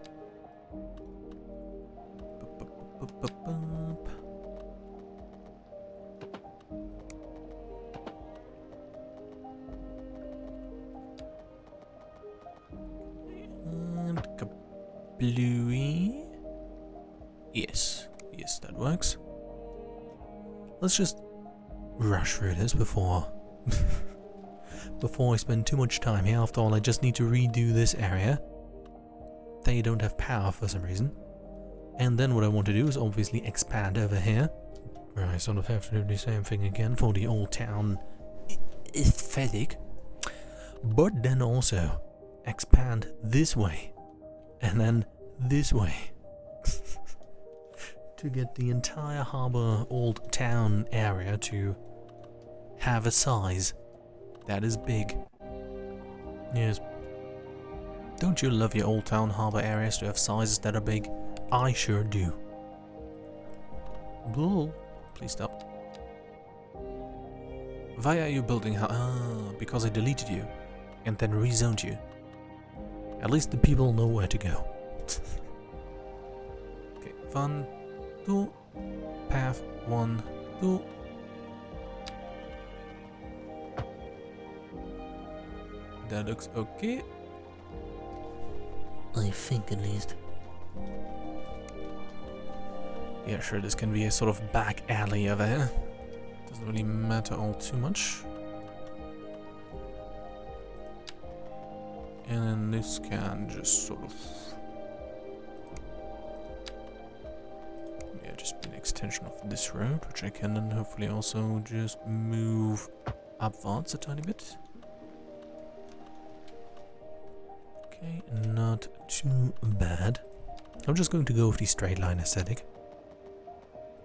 And kablooey. Yes, that works. Let's just rush through this before Before I spend too much time here. After all, I just need to redo this area. They don't have power for some reason. And then what I want to do is obviously expand over here. Where I sort of have to do the same thing again for the old town aesthetic. But then also expand this way. And then this way. To get the entire harbor old town area to have a size that is big. Yes. Don't you love your old town harbor areas to have sizes that are big? I sure do. Bull. Please stop. Why are you building? Because I deleted you and then rezoned you. At least the people know where to go. Okay, 1, 2, path 1, 2. That looks okay. I think at least. Yeah, sure, this can be a sort of back alley over here. Doesn't really matter all too much. And then this can just sort of... yeah, just be an extension of this road, which I can then hopefully also just move upwards a tiny bit. Okay, not too bad. I'm just going to go with the straight line aesthetic.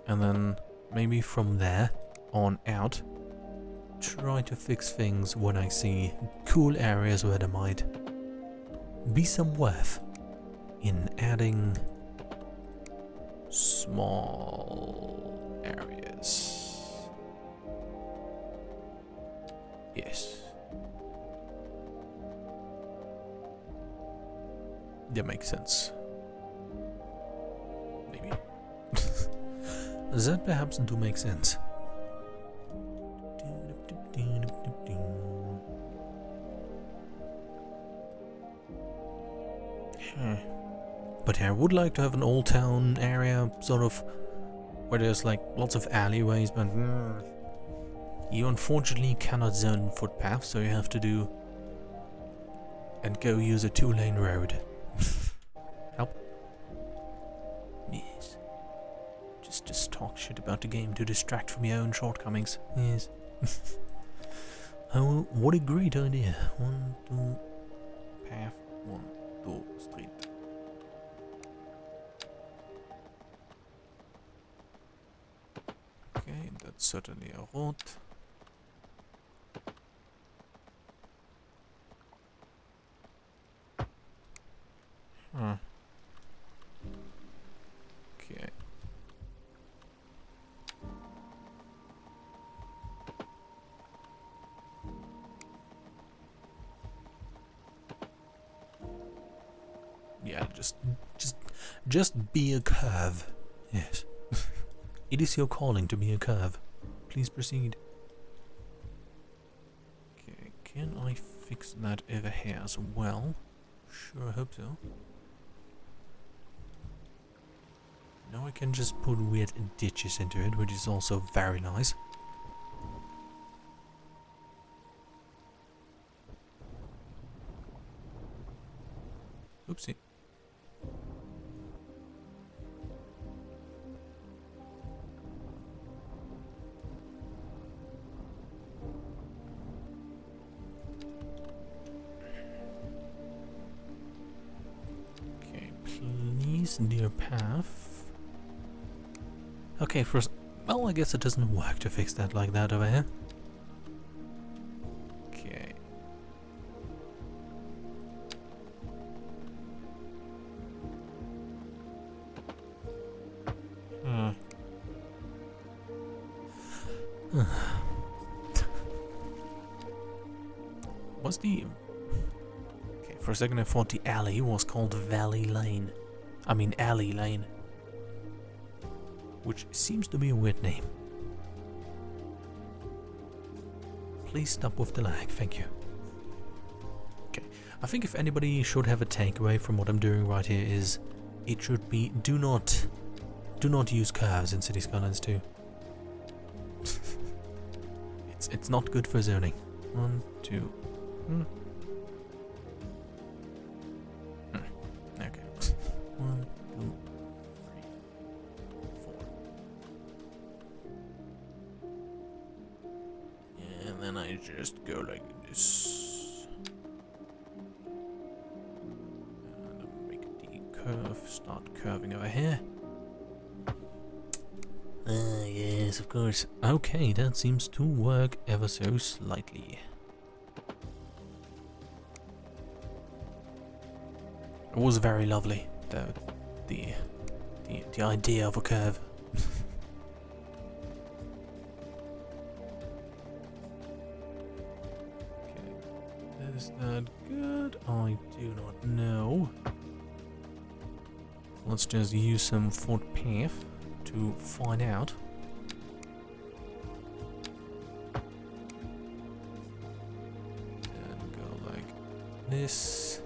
And then maybe from there on out, try to fix things when I see cool areas where there might be some worth in adding small areas. Yes. That makes sense. Maybe. That perhaps do make sense. But yeah, I would like to have an old town area, sort of, where there's like lots of alleyways, but you unfortunately cannot zone footpaths, so you have to do and go use a 2-lane road. Help. Yes. Just talk shit about the game to distract from your own shortcomings. Yes. Oh, what a great idea. 1, 2, path 1, 2, street. Okay, that's certainly a road. Huh. Okay. Yeah, just be a curve. Yes. It is your calling to be a curve. Please proceed. Okay, can I fix that over here as well? Sure, I hope so. Now I can just put weird ditches into it, which is also very nice. Oopsie. Okay, please, dear path. Okay, first, well, I guess it doesn't work to fix that like that over here. Okay. What's the... Okay, for a second I thought the alley was called Valley Lane. I mean Alley Lane. Which seems to be a weird name. Please stop with the lag, thank you. Okay, I think if anybody should have a takeaway from what I'm doing right here is, it should be do not use curves in City Skylines 2. It's not good for zoning. 1, 2. Okay. 1, 2, 3, 4. And then I just go like this. And I'll make the curve start curving over here. Yes, of course. Okay, that seems to work ever so slightly. It was very lovely, the idea of a curve. Okay, is that good? I do not know. Let's just use some footpath to find out. And go like this.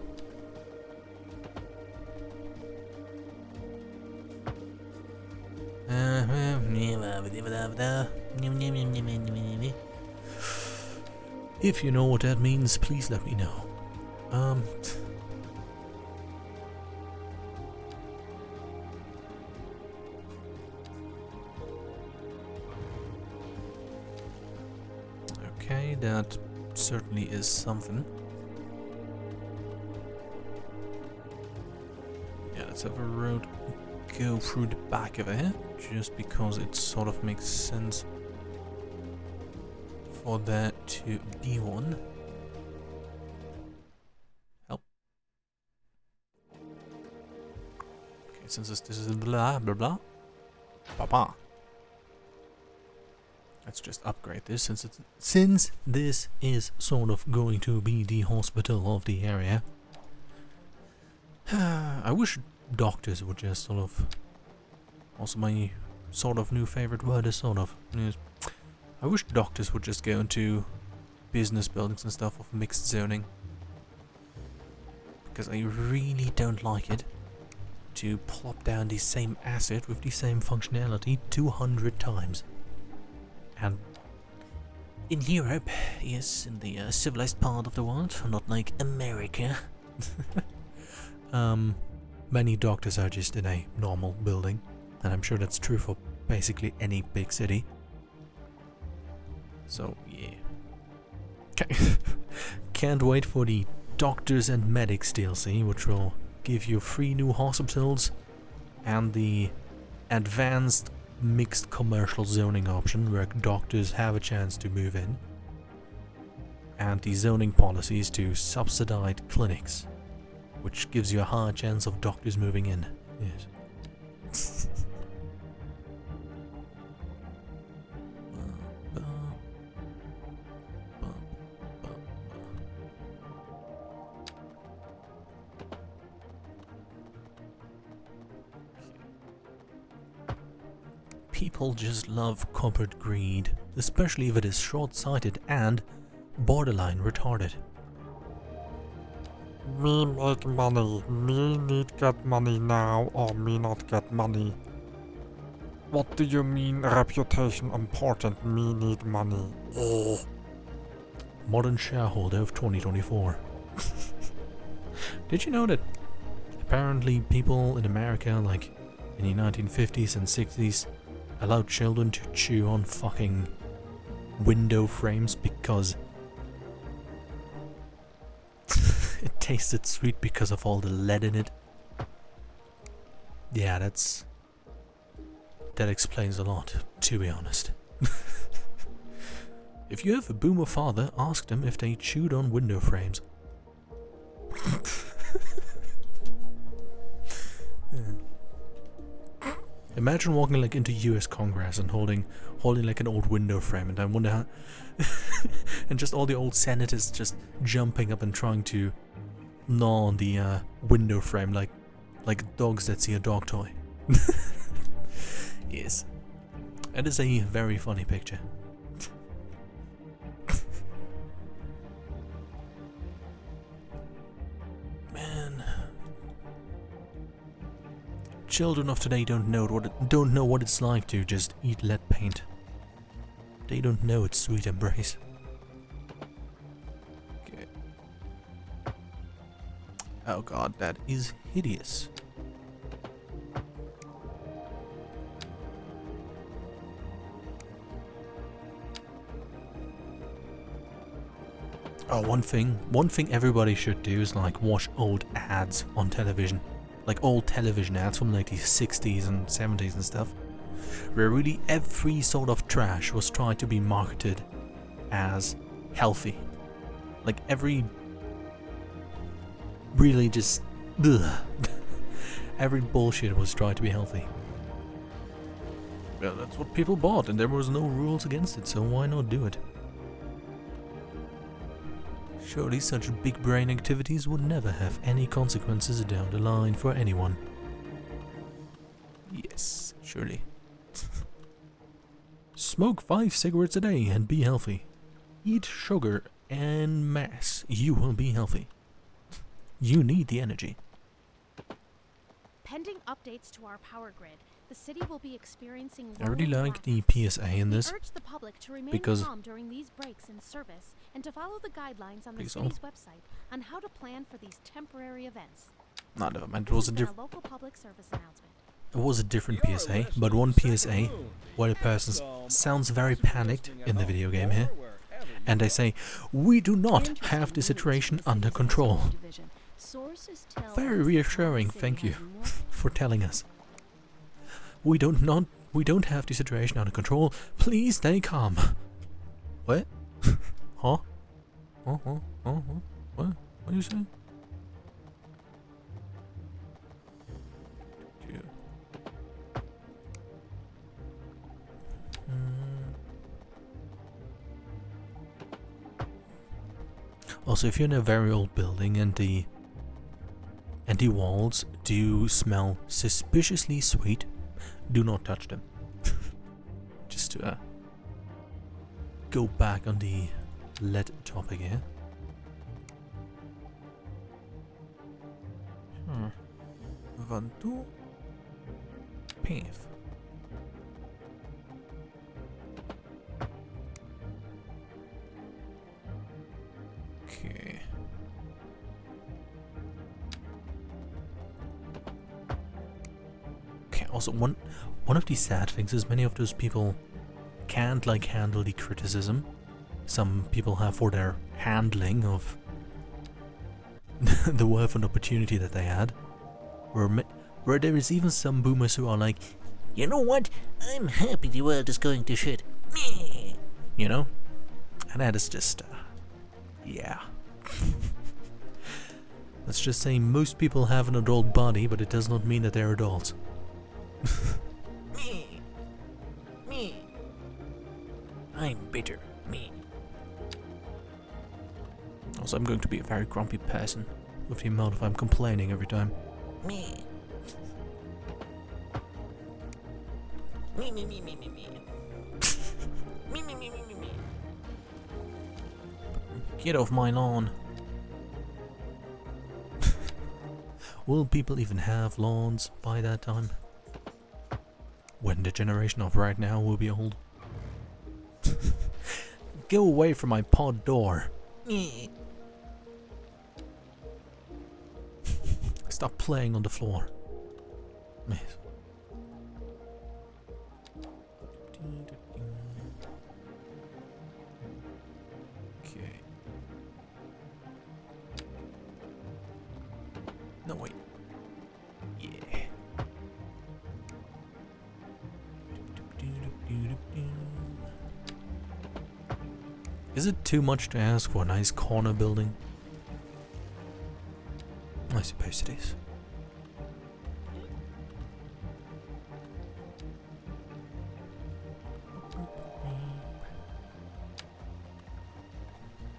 If you know what that means, please let me know. Okay, that certainly is something. Yeah, let's have a road go through the back of it, just because it sort of makes sense for that to be one. Help. Okay, since this is blah blah blah. Papa. Let's just upgrade this since this is sort of going to be the hospital of the area. I wish doctors would just sort of... Also my sort of new favorite word is sort of. I wish doctors would just go into business buildings and stuff of mixed zoning. Because I really don't like it to plop down the same asset with the same functionality 200 times. And in Europe, yes, in the civilized part of the world, not like America, many doctors are just in a normal building, and I'm sure that's true for basically any big city. So, yeah. Can't wait for the Doctors and Medics DLC, which will give you 3 new hospitals and the advanced mixed commercial zoning option where doctors have a chance to move in, and the zoning policies to subsidize clinics, which gives you a higher chance of doctors moving in. Yes. People just love corporate greed, especially if it is short-sighted and borderline retarded. Me make money, me need get money now or me not get money. What do you mean reputation important, me need money? Modern shareholder of 2024. Did you know that apparently people in America, like in the 1950s and 60s, allowed children to chew on fucking window frames because it tasted sweet because of all the lead in it? Yeah, that explains a lot, to be honest. If you have a boomer father, ask them if they chewed on window frames. Yeah. Imagine walking like into US Congress and holding like an old window frame, and I wonder how and just all the old senators just jumping up and trying to gnaw on the window frame like dogs that see a dog toy. Yes. That is a very funny picture. Man. Children of today don't know what it's like to just eat lead paint. They don't know its sweet embrace. Okay. Oh god, that is hideous. Oh, one thing everybody should do is like watch old ads on television. Like old television ads from like the 60s and 70s and stuff. Where really every sort of trash was tried to be marketed as healthy. Like every... really just... ugh. Every bullshit was tried to be healthy. Well, that's what people bought and there was no rules against it, so why not do it? Surely such big brain activities would never have any consequences down the line for anyone. Yes, surely. Smoke 5 cigarettes a day and be healthy. Eat sugar en masse. You will be healthy. You need the energy. Pending updates to our power grid, the city will be experiencing. I really like the PSA in this. We urge the public to remain because calm during these breaks in service and to follow the guidelines on the Please city's website on how to plan for these temporary events. No, never mind. It was a different. local public service announcement. It was a different PSA, but one PSA where the person sounds very panicked in the video game here, and they say, "We do not have the situation under control." Very reassuring. Thank you for telling us. We don't have the situation under control. Please stay calm. What? Huh? What? What are you saying? Also, if you're in a very old building and the walls do smell suspiciously sweet, do not touch them. Just to go back on the lead topic here. One, two, path. Okay. Okay, also one of the sad things is many of those people can't like handle the criticism some people have for their handling of the worth and opportunity that they had. Where there is even some boomers who are like, you know what? I'm happy the world is going to shit. You know? And that is just, yeah. Let's just say most people have an adult body, but it does not mean that they're adults. Me. I'm bitter. Me. Also, I'm going to be a very grumpy person with the amount of I'm complaining every time. Me. Me. Get off my lawn. Will people even have lawns by that time? When the generation of right now will be old? Go away from my pod door. Stop playing on the floor. Okay. No, wait. Yeah. Is it too much to ask for a nice corner building? I suppose it is.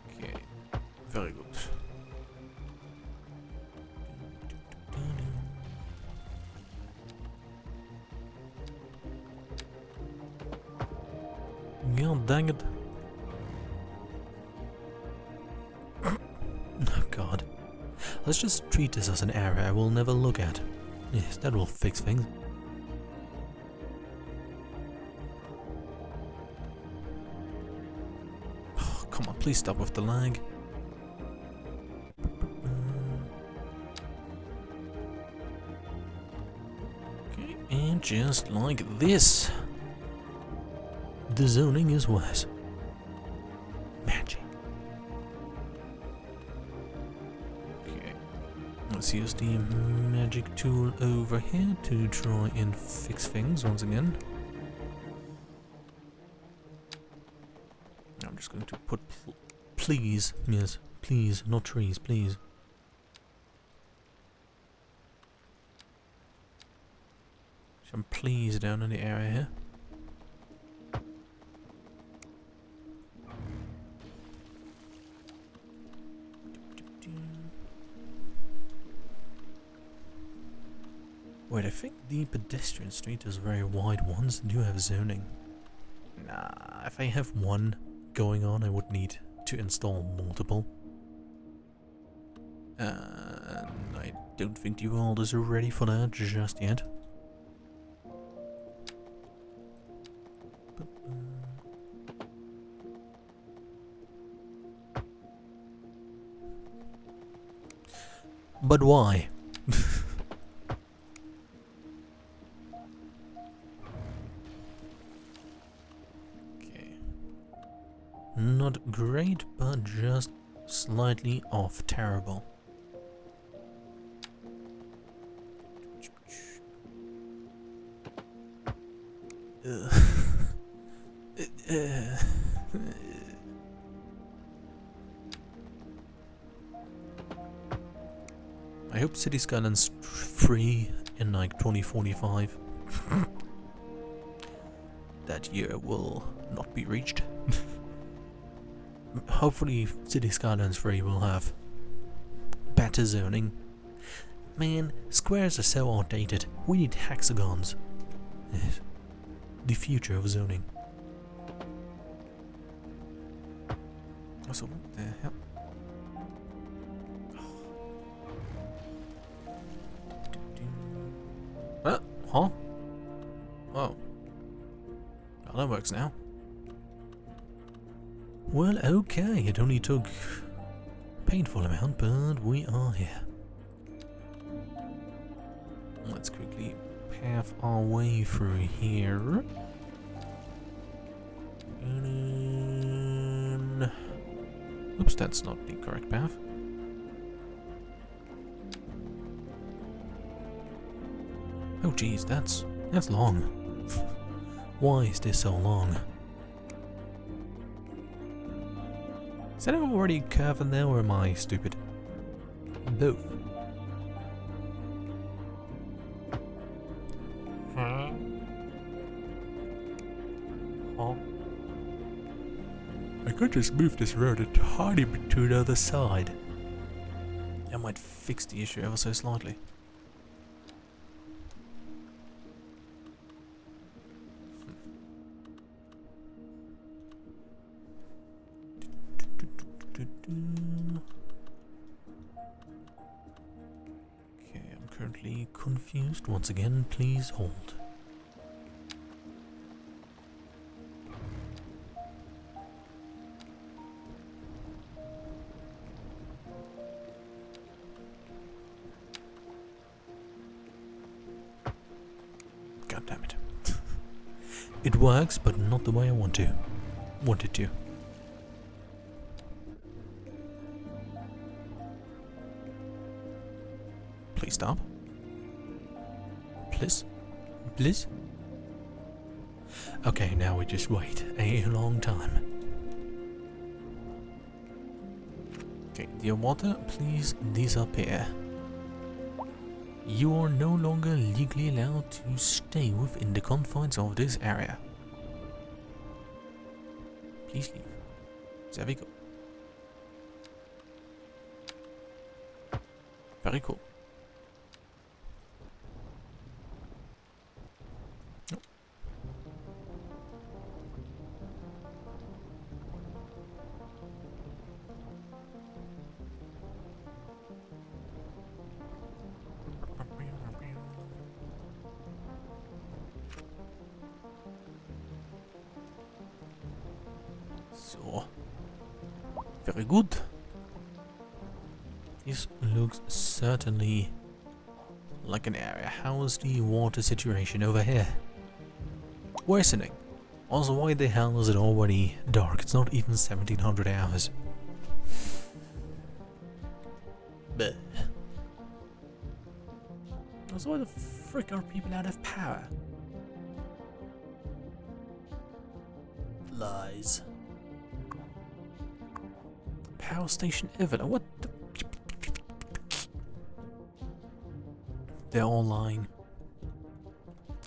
Okay, very good. God dang it. Oh god. Let's just treat this as an error I will never look at. Yes, that will fix things. Please stop with the lag. Okay, and just like this, the zoning is wise. Magic. Okay, let's use the magic tool over here to try and fix things once again. I'm just going to put please, yes, please, not trees, please. Some please down in the area here. Wait, I think the pedestrian street is very wide ones do have zoning. Nah, if I have one going on, I would need to install multiple. And I don't think the world is ready for that just yet. But why? Not great, but just slightly off terrible. I hope City Skylines 3 in like 2045. That year will not be reached. Hopefully City Skylines 3 will have better zoning. Man, squares are so outdated. We need hexagons. The future of zoning. Also, what the hell? Huh? Oh. Well, that works now. Well, okay, it only took a painful amount, but we are here. Let's quickly path our way through here. And oops, that's not the correct path. Oh geez, that's long. Why is this so long? Is that already curving there, or am I stupid? Both. Huh? Huh? I could just move this road a tiny bit to the other side. That might fix the issue ever so slightly. Okay, I'm currently confused. Once again, please hold. God damn it. It works, but not the way I want it to. Please stop. Please. Please. Okay, now we just wait a long time. Okay, dear water, please disappear. You are no longer legally allowed to stay within the confines of this area. Please leave. There we go. Very cool. So. Very good. This looks certainly like an area. How's the water situation over here? Worsening. Also, why the hell is it already dark? It's not even 1700 hours. Bleh. Also, why the frick are people out of power? Lies. Power station Evelyn. What the? They're all lying.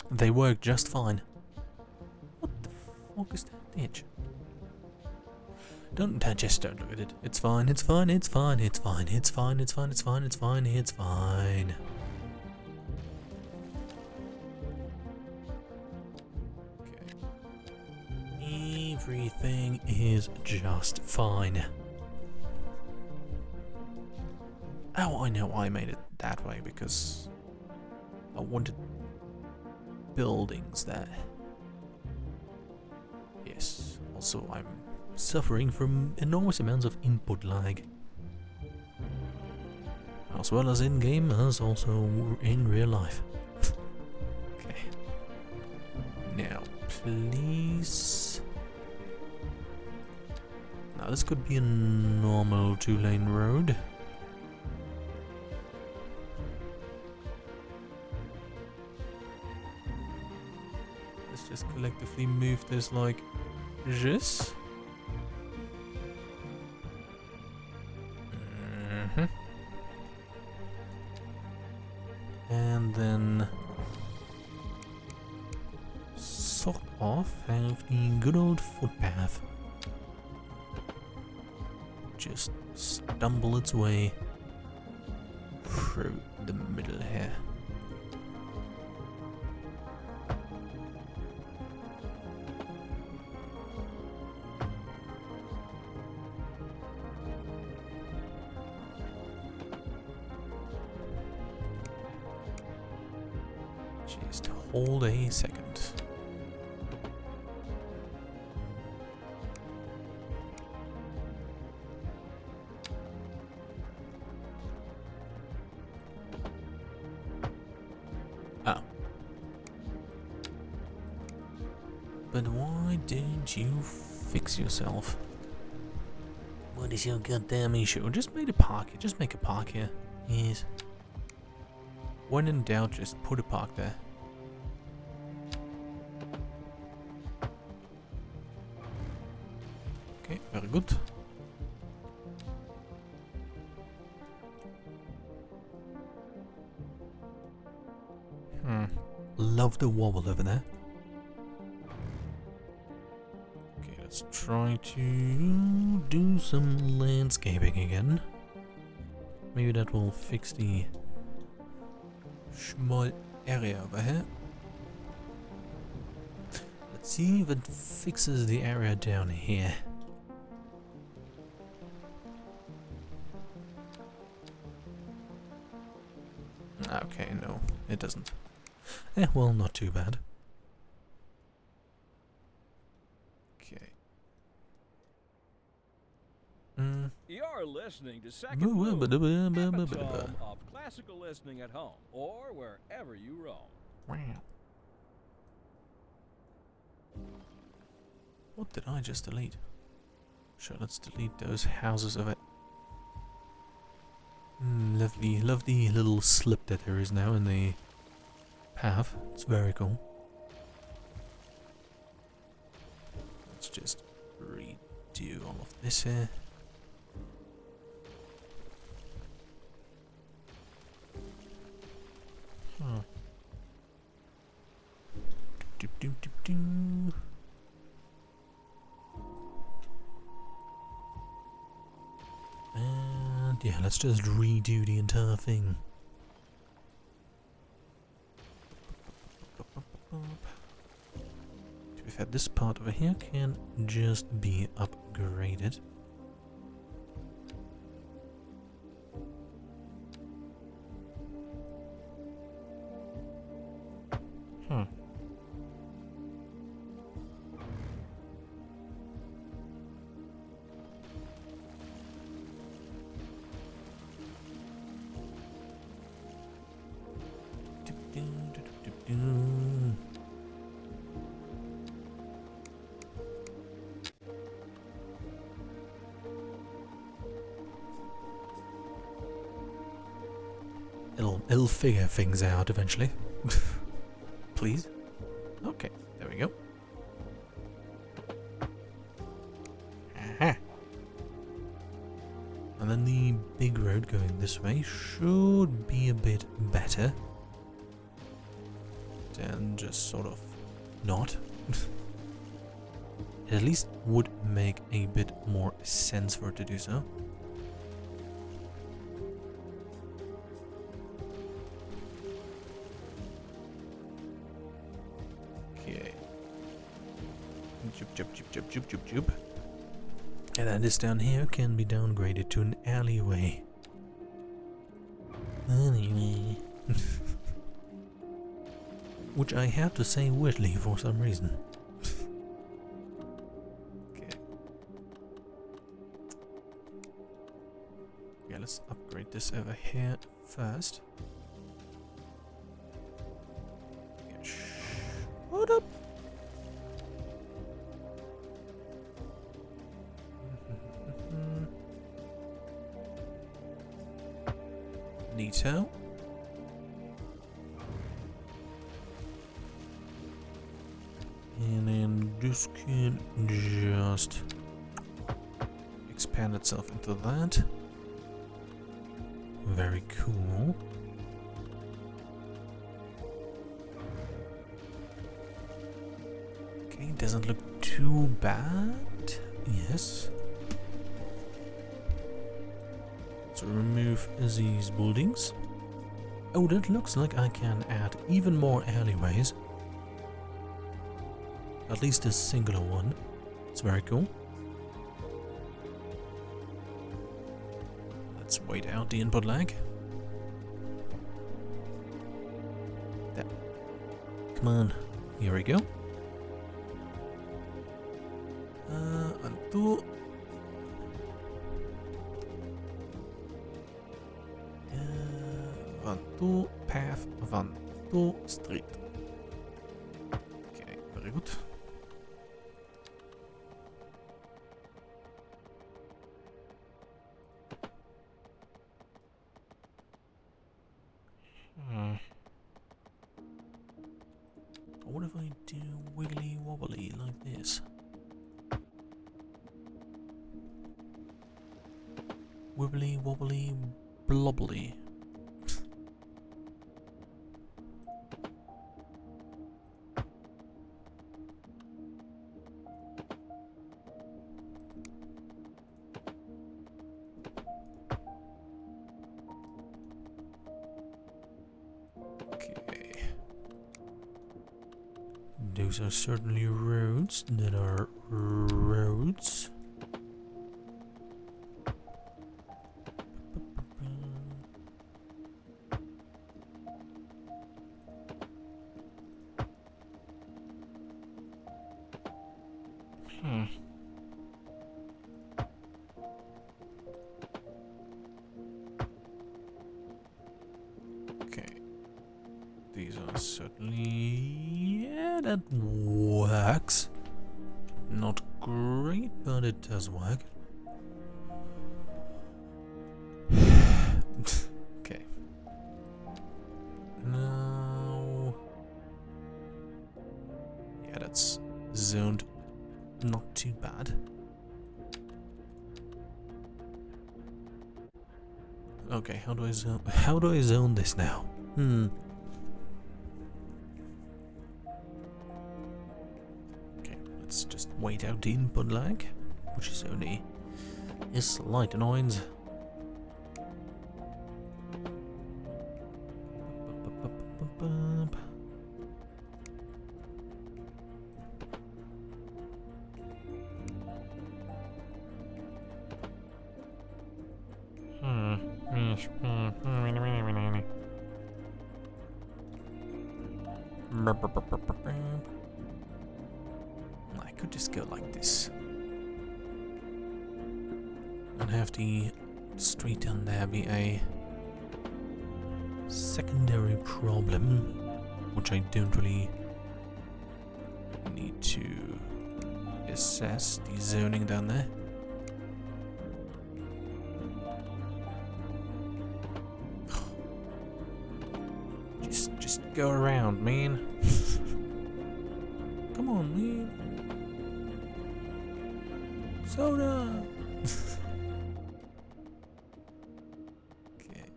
They work just fine. What the fuck is that bitch? Just don't look at it. It's fine, it's fine, it's fine, it's fine, it's fine, it's fine, it's fine, it's fine, it's fine. Okay. Everything is just fine. Oh, I know I made it that way because I wanted buildings there. Yes, also I'm suffering from enormous amounts of input lag. As well as in-game, as also in real life. Okay. Now, please... Now this could be a normal 2-lane road. Let's just collectively move this like this. And then sort of have the good old footpath just stumble its way through the middle here. Just hold a second. Oh. But why didn't you fix yourself? What is your goddamn issue? Just make a park here. Just make a park here. Yes. When in doubt, just put a park there. Okay, very good. Love the wobble over there. Okay, let's try to do some landscaping again. Maybe that will fix the small area over here. Let's see if it fixes the area down here. Okay, no, it doesn't. Well, not too bad. Okay. You're listening to Second Loop, epitome of classical listening at home or wherever you roam. Wow. What did I just delete? Sure, let's delete those houses of it. Lovely, lovely little slip that there is now in the path. It's very cool. Let's just redo all of this here. Huh. Do, do, do, do. And yeah, let's just redo the entire thing. To be fair, this part over here can just be upgraded. Huh. do. It'll figure things out eventually. Please. Okay, there we go. Aha. And then the big road going this way should be a bit better than just sort of not. It at least would make a bit more sense for it to do so. Okay. Jup, jup, jup, jup, jup, jup, jup. And then this down here can be downgraded to an alleyway. Anyway. Which I have to say weirdly for some reason. Okay. Yeah, let's upgrade this over here first. Yeah, shut up. Neato. And then this can just expand itself into that. Very cool. Okay, doesn't look too bad. Yes. Let's remove these buildings. Oh, that looks like I can add even more alleyways. At least a singular one. It's very cool. Let's wait out the input lag. There. Come on. Here we go. And two. Van toe path, van toe street. Okay, very good. What if I do wiggly wobbly like this? Wibbly wobbly blobbly. Those are certainly roads that are roads. Okay. These are certainly... yeah, that works. Not great, but it does work. Okay. Now... yeah, that's zoned not too bad. Okay, how do I zone this now? Okay, let's just wait out the input lag, which is only a slight annoyance. I could just go like this and have the street down there be a secondary problem which I don't really need to assess the zoning down there. Just go around, man. Come on, man. Soda. Okay.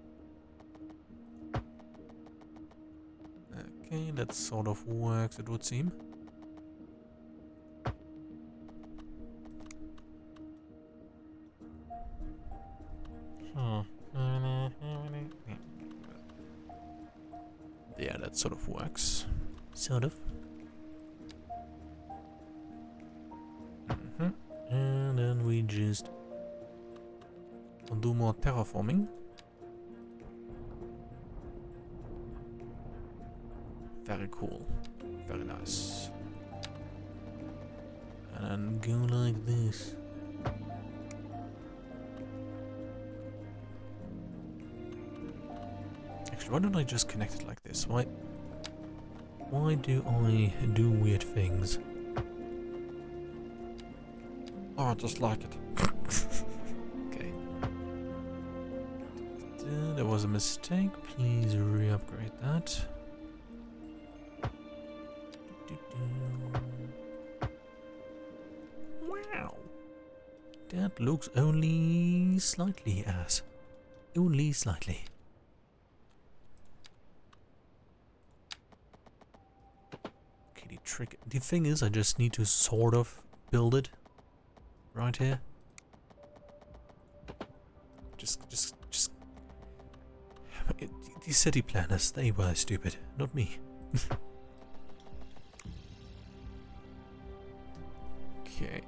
Okay, that sort of works, it would seem. Yeah, that sort of works. Sort of. And then we just do more terraforming. Very cool. Very nice. And then go like this. Actually, why don't I just connect it like this? Why do I do weird things? Oh, I just like it. Okay. There was a mistake. Please re-upgrade that. Wow. That looks only slightly ass. Only slightly. Okay, the thing is, I just need to sort of build it right here. Just the city planners, they were stupid, not me. Okay.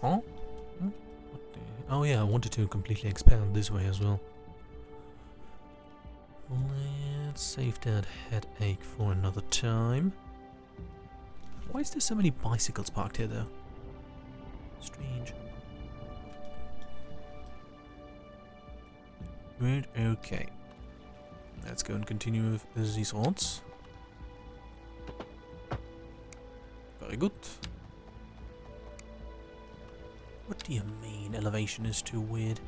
Huh? What the? Oh yeah, I wanted to completely expand this way as well. Let's save that headache for another time. Why is there so many bicycles parked here though? Strange. Right, okay. Let's go and continue with these odds. Very good. What do you mean elevation is too weird?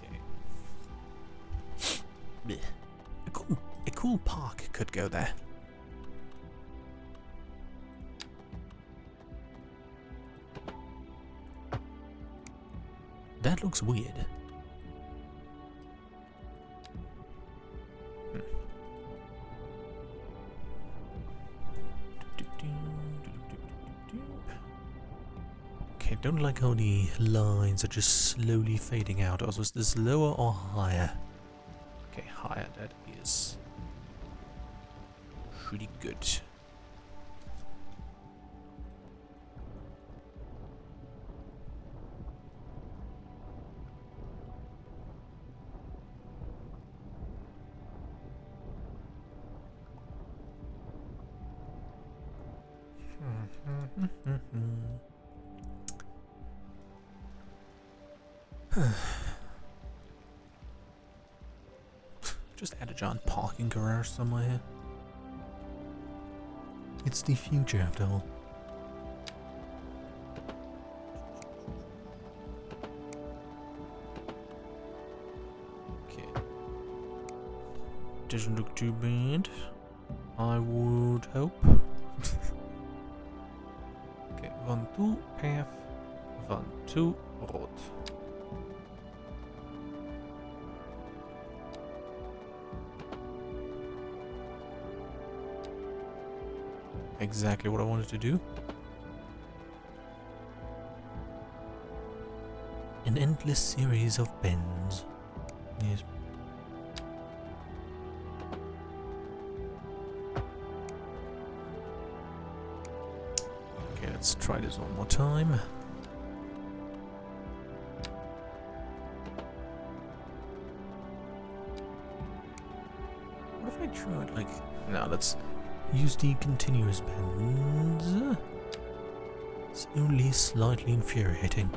Okay. Blech. A cool park could go there. That looks weird. Okay, don't like how the lines are just slowly fading out. Also, is this lower or higher? Okay, higher, that is pretty good. Just add a giant parking garage somewhere here. It's the future after all. Okay. Doesn't look too bad, I would hope. Okay, 1, 2 path, 1, 2 road. Exactly what I wanted to do. An endless series of bends. Yes. Okay, let's try this one more time. What if I tried like... No, let's use the continuous bends. It's only slightly infuriating.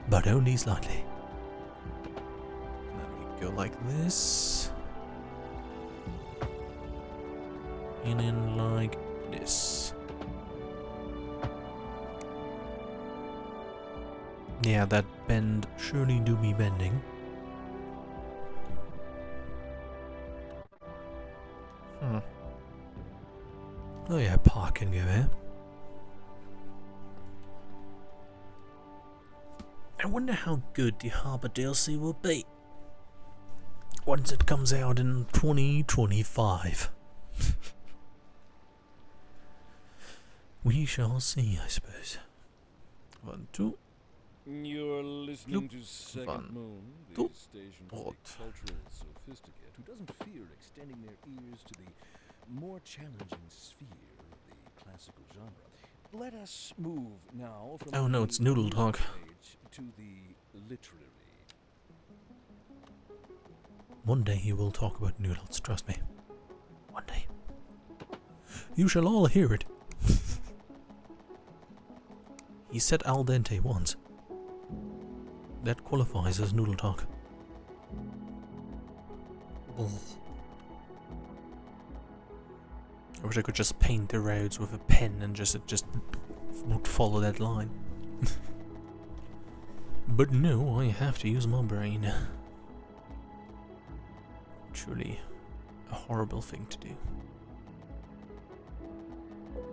but only slightly. And then we go like this. And then like this. Yeah, that bend surely do be bending. Oh yeah, park can go here. I wonder how good the Harbour DLC will be once it comes out in 2025. We shall see, I suppose. 1, 2. You're listening Loop. to Second One, Moon, the two, station for what? the cultural sophisticate who doesn't fear extending their ears to the more challenging sphere of the classical genre. Let us move now from Oh no, the it's Noodle music Talk. page to the literary. One day he will talk about noodles, trust me. One day. You shall all hear it. He said al dente once. That qualifies as noodle talk. I wish I could just paint the roads with a pen and it just would follow that line. But no, I have to use my brain. Truly a horrible thing to do.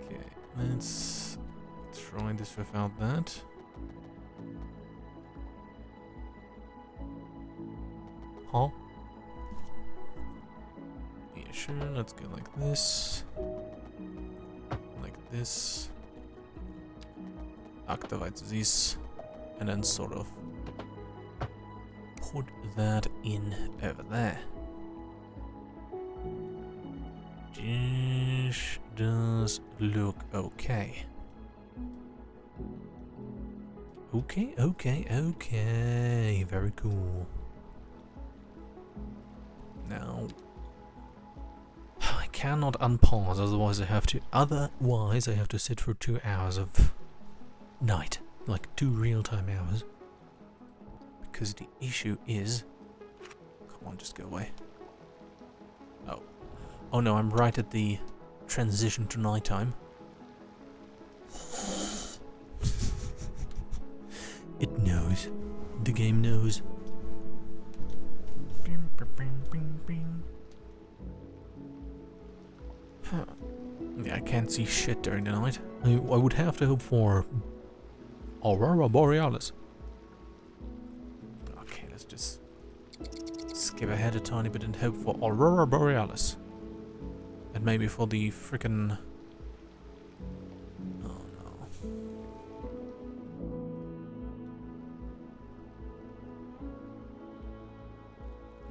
Okay, let's try this without that. Huh? Yeah, sure, let's go like this. Like this. Activate this. And then sort of put that in over there. This does look okay. Okay. Very cool. Now, I cannot unpause, otherwise I have to sit for 2 hours of night, like 2 real-time hours. Because the issue is, come on, just go away. Oh no, I'm right at the transition to nighttime. It knows. The game knows. Huh. Yeah, I can't see shit during the night. I would have to hope for Aurora Borealis. Okay, let's just skip ahead a tiny bit and hope for Aurora Borealis. And maybe for the frickin'... Oh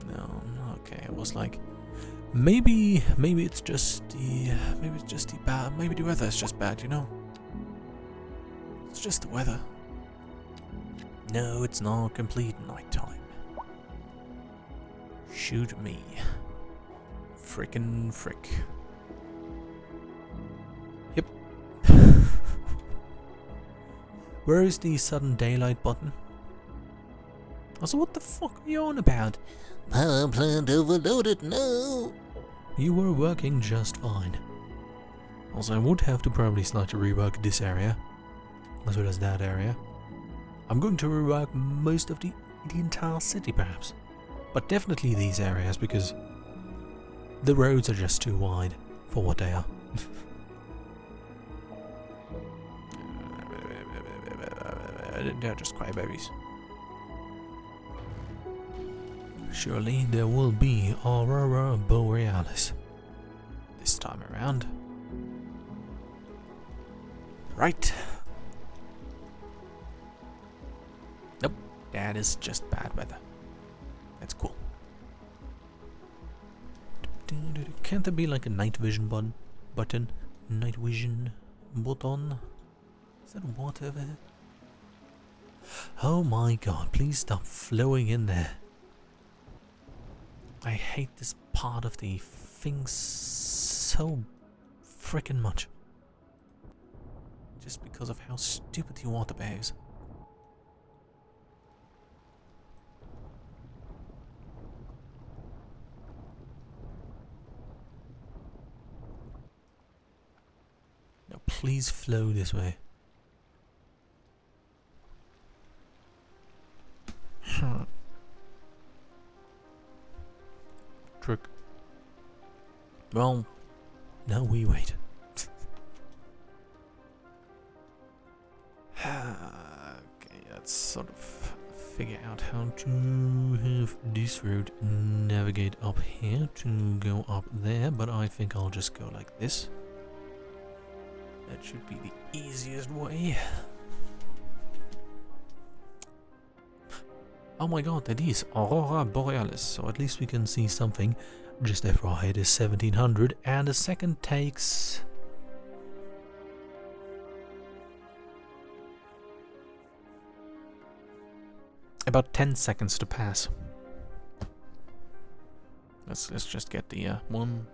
no. No, okay, it was like... Maybe it's just the... Maybe the weather is just bad, you know? It's just the weather. No, it's not complete nighttime. Shoot me. Frickin' frick. Yep. Where is the sudden daylight button? Also, what the fuck are you on about? Power plant overloaded, no! You were working just fine. Also, I would have to probably slightly rework this area, as well as that area. I'm going to rework most of the entire city, perhaps. But definitely these areas, because the roads are just too wide for what they are. They're just crybabies. Surely there will be Aurora Borealis this time around. Right. Nope, that is just bad weather. That's cool. Can't there be like a night vision button? Night vision button? Is that water over there? Oh my god, please stop flowing in there. I hate this part of the thing so freaking much. Just because of how stupid the water behaves. Now please flow this way. Trick. Well, now we wait. Okay, let's sort of figure out how to have this route navigate up here to go up there, but I think I'll just go like this. That should be the easiest way. Oh my god, that is Aurora Borealis, so at least we can see something. Just FYI, it is 1700 and a second takes... about 10 seconds to pass. Let's just get the one.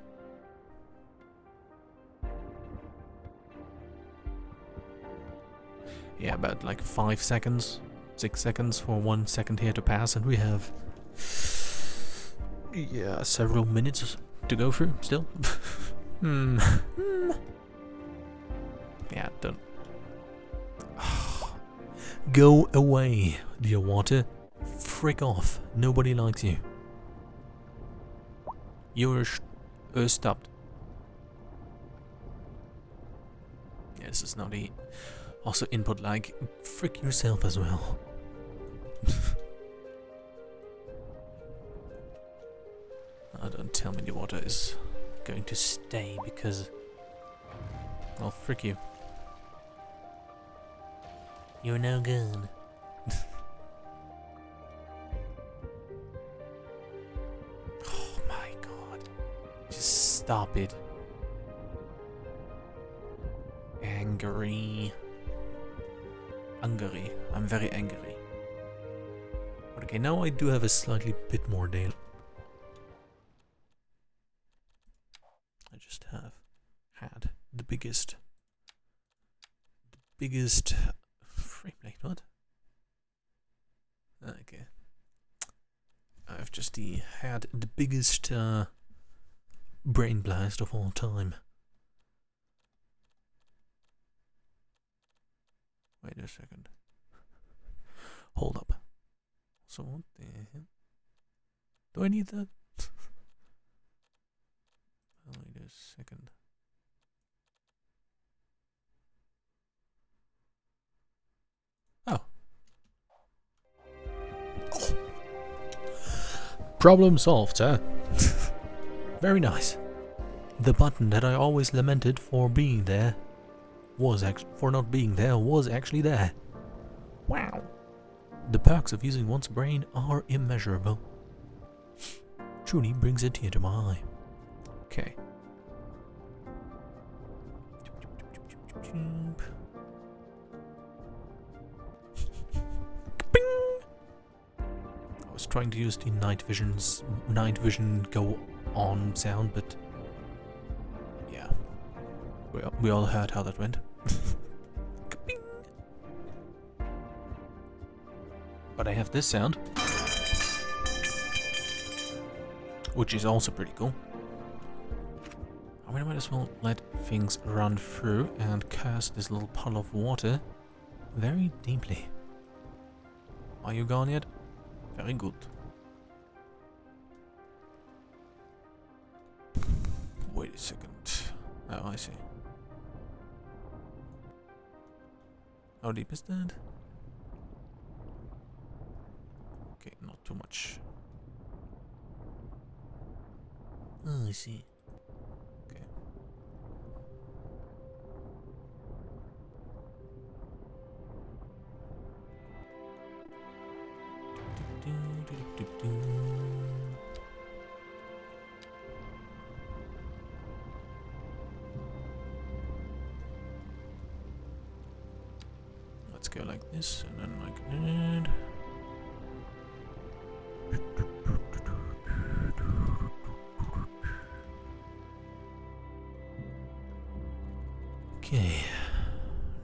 Yeah, about like 5 seconds, 6 seconds for 1 second here to pass, and we have several minutes to go through still. Yeah, don't. Go away, dear water. Frick off. Nobody likes you. You're stopped. Yeah, this is not a... Also input like, frick yourself as well. Oh, don't tell me the water is going to stay because... Well, frick you. You're no good. Oh my god. Just stop it. Angry. Angry. I'm very angry. But okay, now I do have a slightly bit more daylight. I just have had the biggest frame rate, what? Okay. I've just had the biggest brain blast of all time. Wait a second. Hold up. So what the hell? Do I need that? Wait a second. Oh. Problem solved, sir. Very nice. The button that I always lamented for being there was not being there was actually there. Wow. The perks of using one's brain are immeasurable. Truly brings a tear to my eye. Okay. I was trying to use the night vision go on sound, but yeah, we all heard how that went. But I have this sound, which is also pretty cool. I mean, I might as well let things run through and cast this little puddle of water very deeply. Are you gone yet? Very good. Wait a second. Oh, I see. How deep is that? Okay, not too much. Oh, I see. Okay. Let's go like this and then like that. Okay,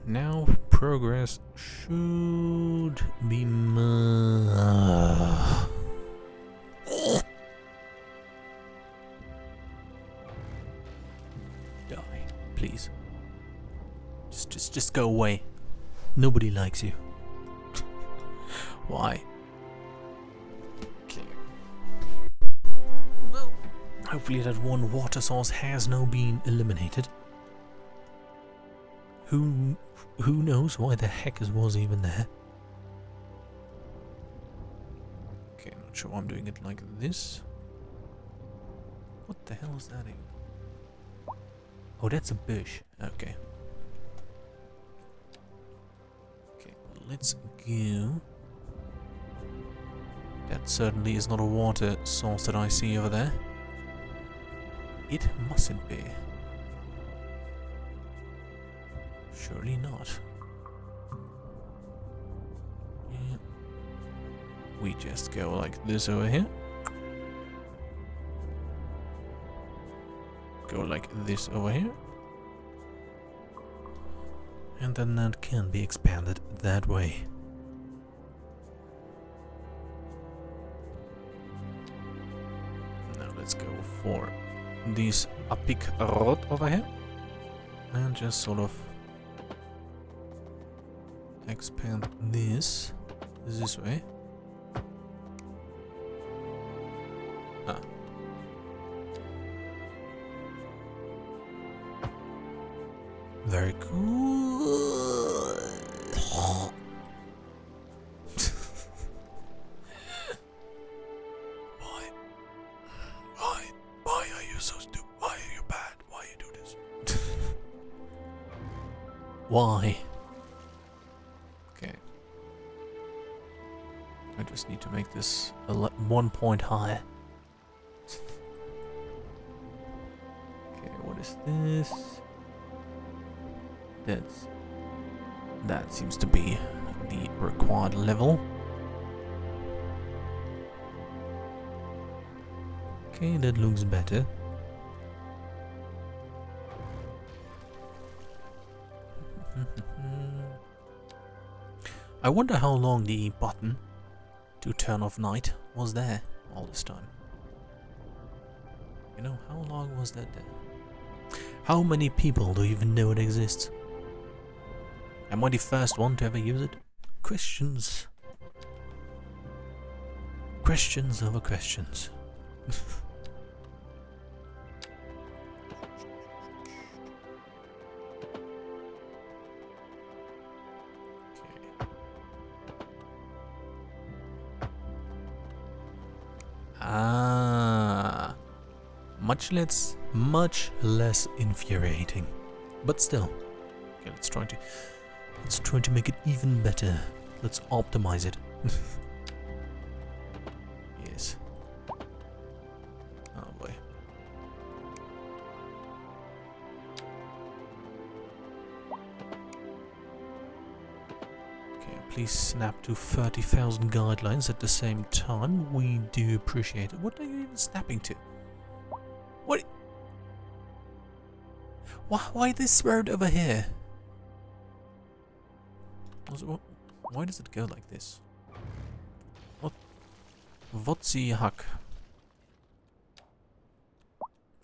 now progress should be die, please. Just go away. Nobody likes you. Why? Okay. Well, hopefully that one water source has now been eliminated. Who knows why the heck it was even there? Okay, not sure why I'm doing it like this. What the hell is that even? Oh, that's a bush. Okay. Okay, let's go. That certainly is not a water source that I see over there. It mustn't be. Surely not. Yeah. We just go like this over here. Go like this over here. And then that can be expanded that way. Now let's go for this epic rod over here. And just sort of expand this way. Ah. Very cool. Why are you so stupid? Why are you bad? Why you do this? Why? Okay. I just need to make this 1 point higher. Okay, what is this? That seems to be the required level. Okay, that looks better. I wonder how long the button to turn off night was there all this time. You know, how long was that there? How many people do even know it exists? Am I the first one to ever use it? Questions. Questions over questions. Ah, much less infuriating, but still. Okay, let's try to make it even better. Let's optimize it. Yes. Oh boy. Okay, please snap to 30,000 guidelines at the same time. We do appreciate it. What are you even snapping to? What? Why this road over here? Why does it go like this? What's the hack?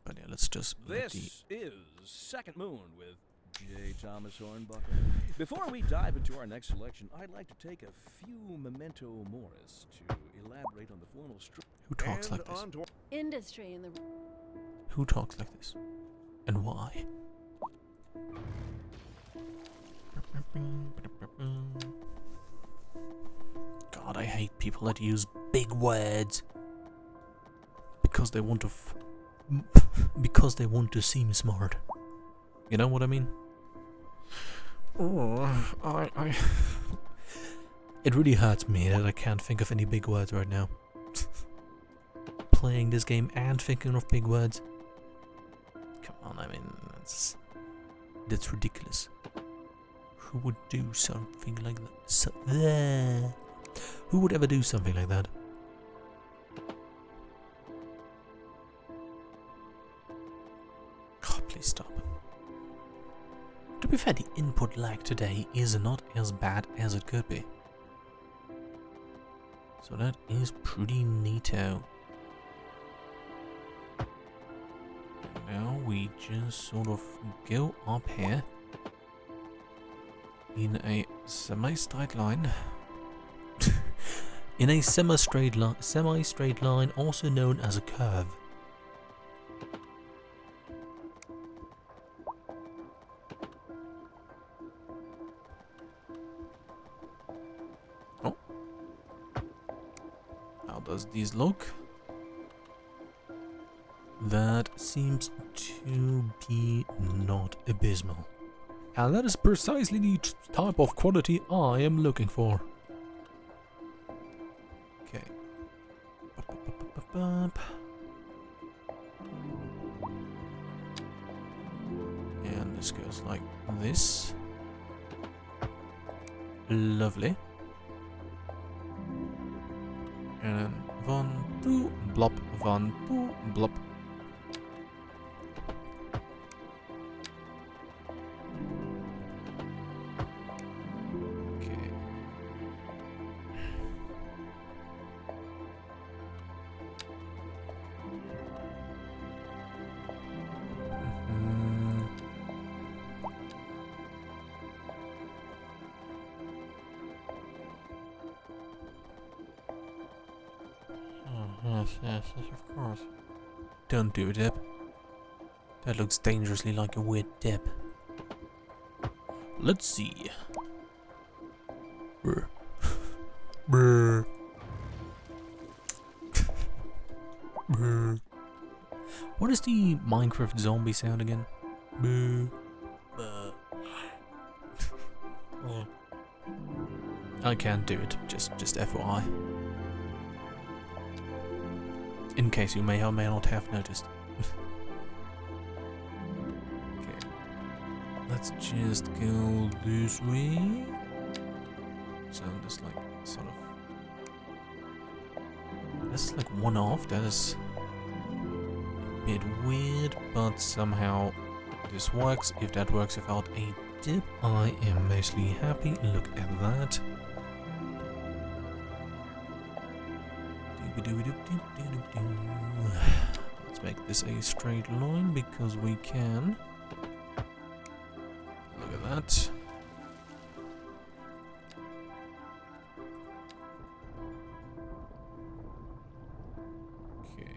But yeah, let's just This is Second Moon with J. Thomas Hornbuckle. Before we dive into our next selection, I'd like to take a few memento moris to elaborate on the formal structure. Who talks like this? Industry in the Who talks like this? And why? God, I hate people that use big words because they want to seem smart. You know what I mean? Oh, it really hurts me that I can't think of any big words right now. Playing this game and thinking of big words. Come on, I mean, that's ridiculous. Who would do something like that? Who would ever do something like that? God, please stop. To be fair, the input lag today is not as bad as it could be. So that is pretty neato. And now we just sort of go up here. in a semi-straight line. In a semi-straight line, also known as a curve. Oh. How does these look? That seems to be not abysmal. And that is precisely the type of quality I am looking for. Okay. And this goes like this. Lovely. And then 1, 2, blop, 1, 2, blop. Yes, of course. Don't do it, Deb. That looks dangerously like a weird Deb. Let's see. Brr. Brr. Brr. What is the Minecraft zombie sound again? Brr. Yeah. I can't do it, just FYI. In case you may or may not have noticed. Okay. Let's just go this way. So this like sort of... This is like one off, that is a bit weird, but somehow this works. If that works without a dip, I am mostly happy. Look at that. Let's make this a straight line because we can. Look at that. Okay.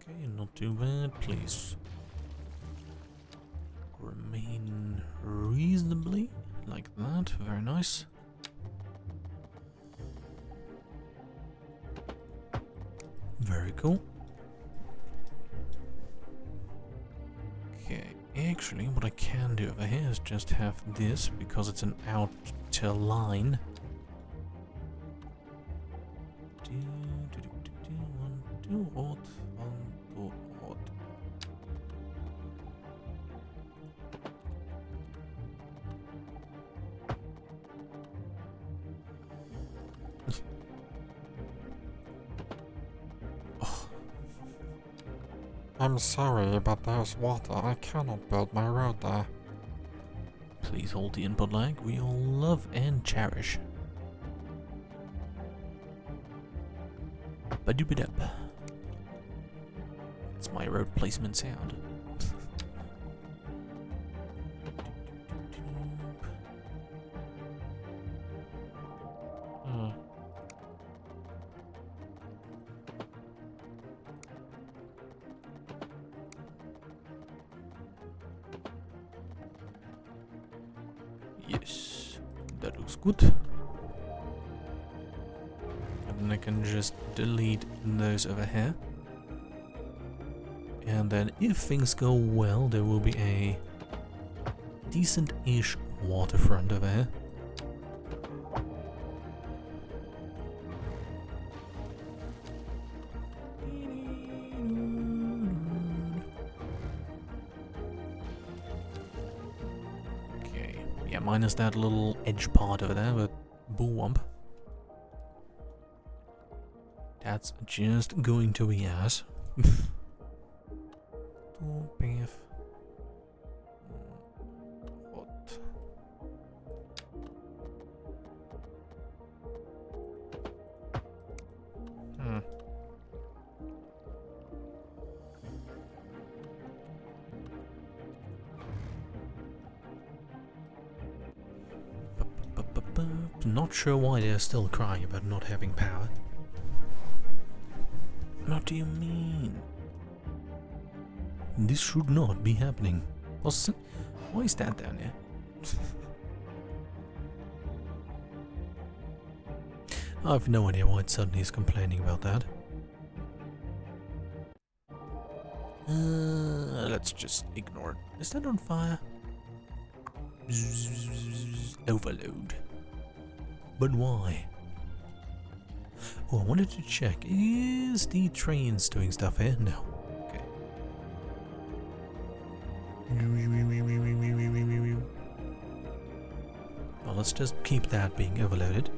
Okay, not too bad. Please remain reasonably like that. Very nice. Very cool. Okay, actually, what I can do over here is just have this because it's an outer line. One, two, odd. One, two, odd. I'm sorry, but there's water. I cannot build my road there. Please hold the input lag we all love and cherish. Ba-doop-a-dup. It's my road placement sound. Yes, that looks good. And then I can just delete those over here. And then if things go well, there will be a decent-ish waterfront over here. Okay, yeah, minus that little edge part over there, but boom. That's just going to be ass. Not sure why they're still crying about not having power. What do you mean? This should not be happening. Why is that down there? I have no idea why it suddenly is complaining about that. Let's just ignore it. Is that on fire? Overload. But why? Oh, I wanted to check. Is the trains doing stuff here? No. Okay. Well, let's just keep that being overloaded.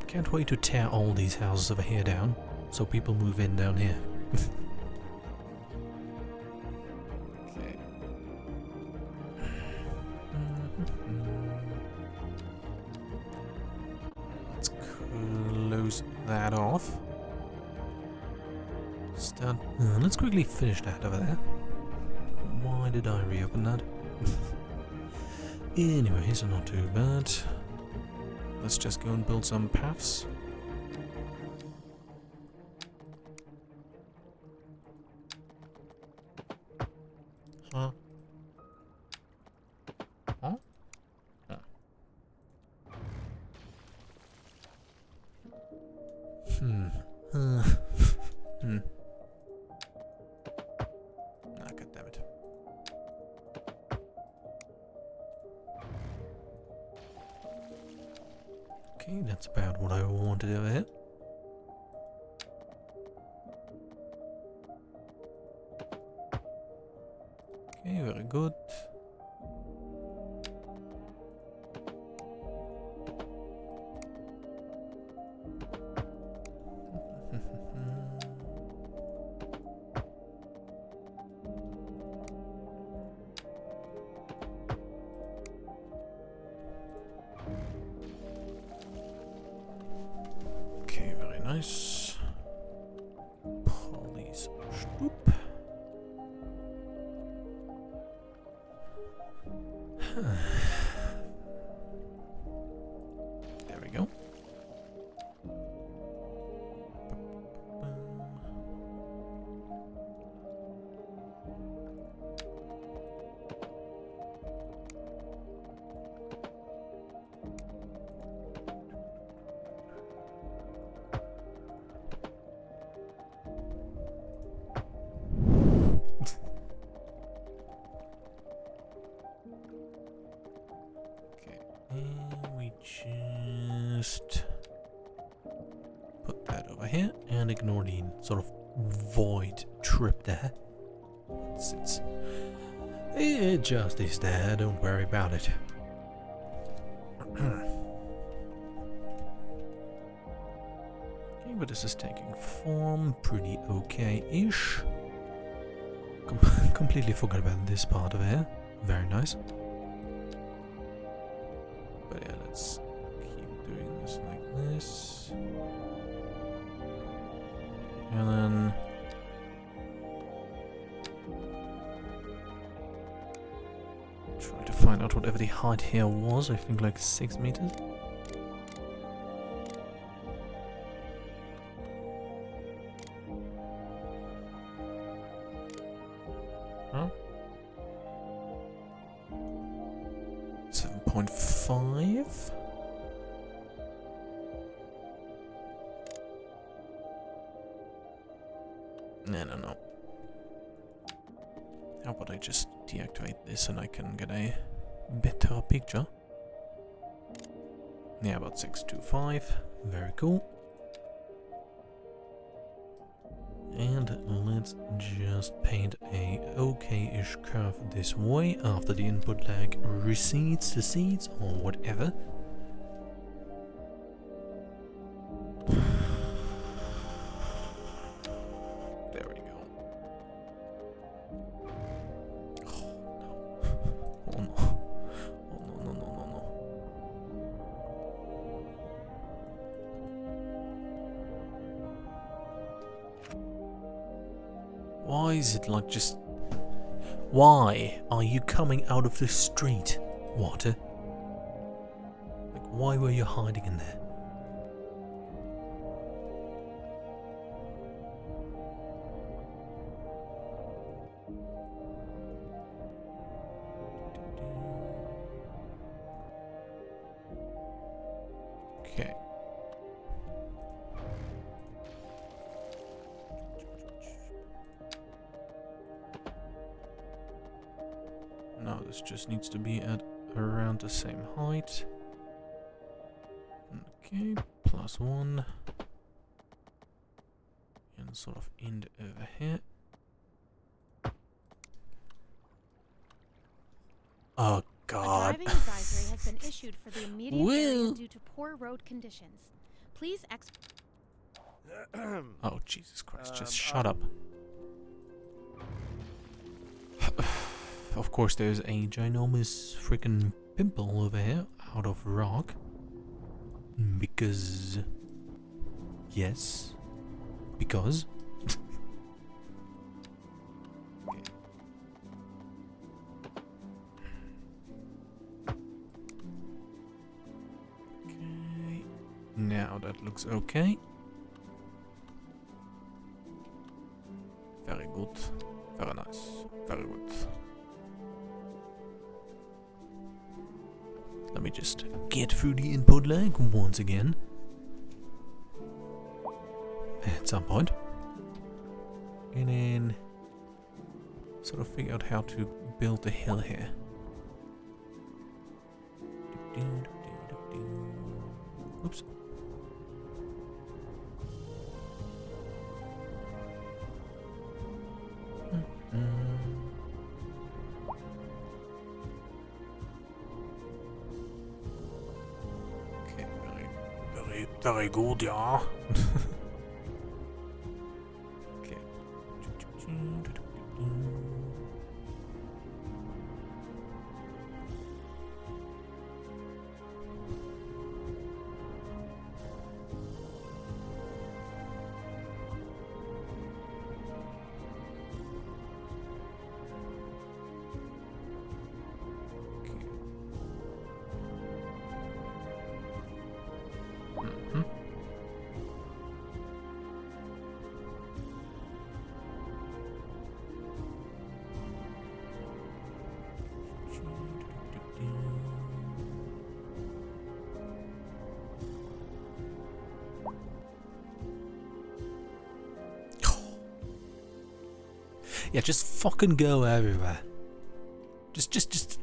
Can't wait to tear all these houses over here down, so people move in down here. Okay. Let's close that off. Let's quickly finish that over there. Why did I reopen that? Anyway, so not too bad. Let's just go and build some paths. Huh? Huh? Oh. Hmm. Ah, God damn it. Okay, that's about what I wanted over here. Okay, very good. Okay, very nice. Police stoop. There we go. We just put that over here and ignore the sort of void trip there. It just is there, don't worry about it. Okay, but this is taking form pretty okay-ish. Completely forgot about this part of it. Very nice. But yeah, let's keep doing this like this. And then try to find out whatever the height here was. I think like 6 meters. Huh? 7.5. No. How about I just deactivate this and I can get a better picture? Yeah, about 625. Very cool. And let's just paint a okay-ish curve this way after the input lag recedes or whatever. There we go. Oh no. Oh no. Why is it like just... Why are you coming out of the street? water? Like, why were you hiding in there? Okay. Now this just needs to be at around the same height. Okay, +1. And sort of end over here. Oh A god. driving advisory has been issued for the immediate area Woo. due to poor road conditions. Please Oh Jesus Christ, just shut up. Of course there's a ginormous freaking pimple over here out of rock. Because... Yes. Because... Okay. Now that looks okay. Very good. Very nice. Very good. Let me just get through the input lag once again. At some point. And then sort of figure out how to build the hill here. Oops. Okay, very good, yeah. Okay. Mhm. Yeah, just fucking go everywhere. Just.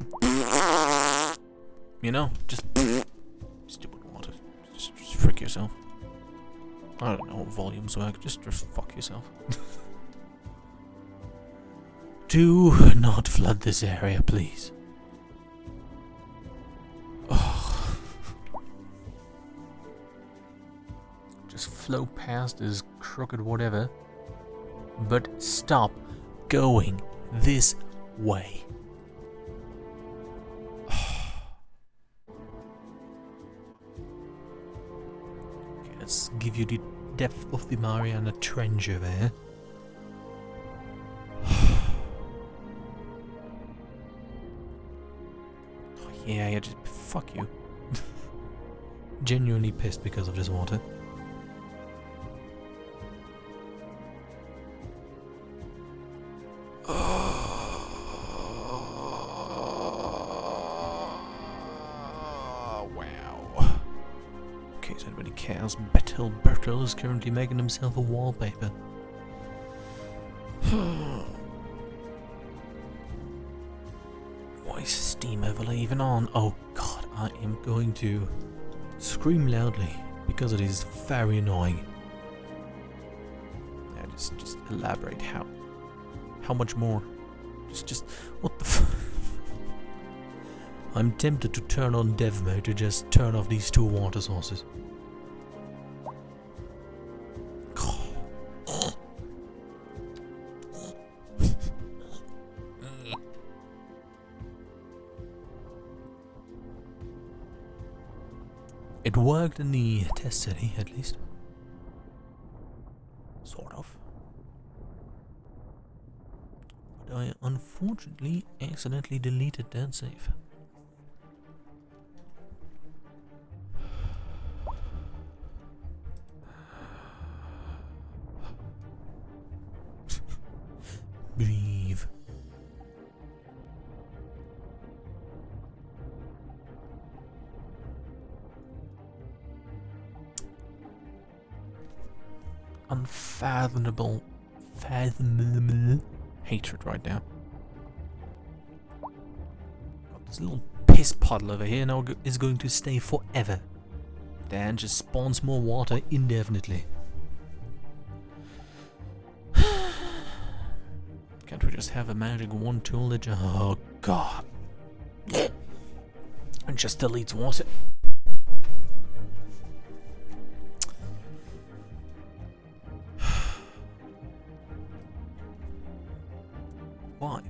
You know, just. Stupid water. Just frick yourself. I don't know how volumes work. Just fuck yourself. Do not flood this area, please. Oh. Just flow past this crooked whatever. But stop going this way. Okay, let's give you the depth of the Mariana Trench over here. Oh, yeah, just fuck you. Genuinely pissed because of this water. Wow. In case anybody cares, Bertil Bertil is currently making himself a wallpaper. Why is Steam overlay even on? Oh god, I am going to scream loudly because it is very annoying. Yeah, just elaborate how much more? Just what the I'm tempted to turn on dev mode to just turn off these two water sources. It worked in the test city, at least. Sort of. But I unfortunately accidentally deleted that save. breathe. Unfathomable, fathomable hatred right now. Got this little piss puddle over here now is going to stay forever. Dan just spawns more water indefinitely. Can't we just have a magic wand tool that just... Oh god. And just deletes water. Why?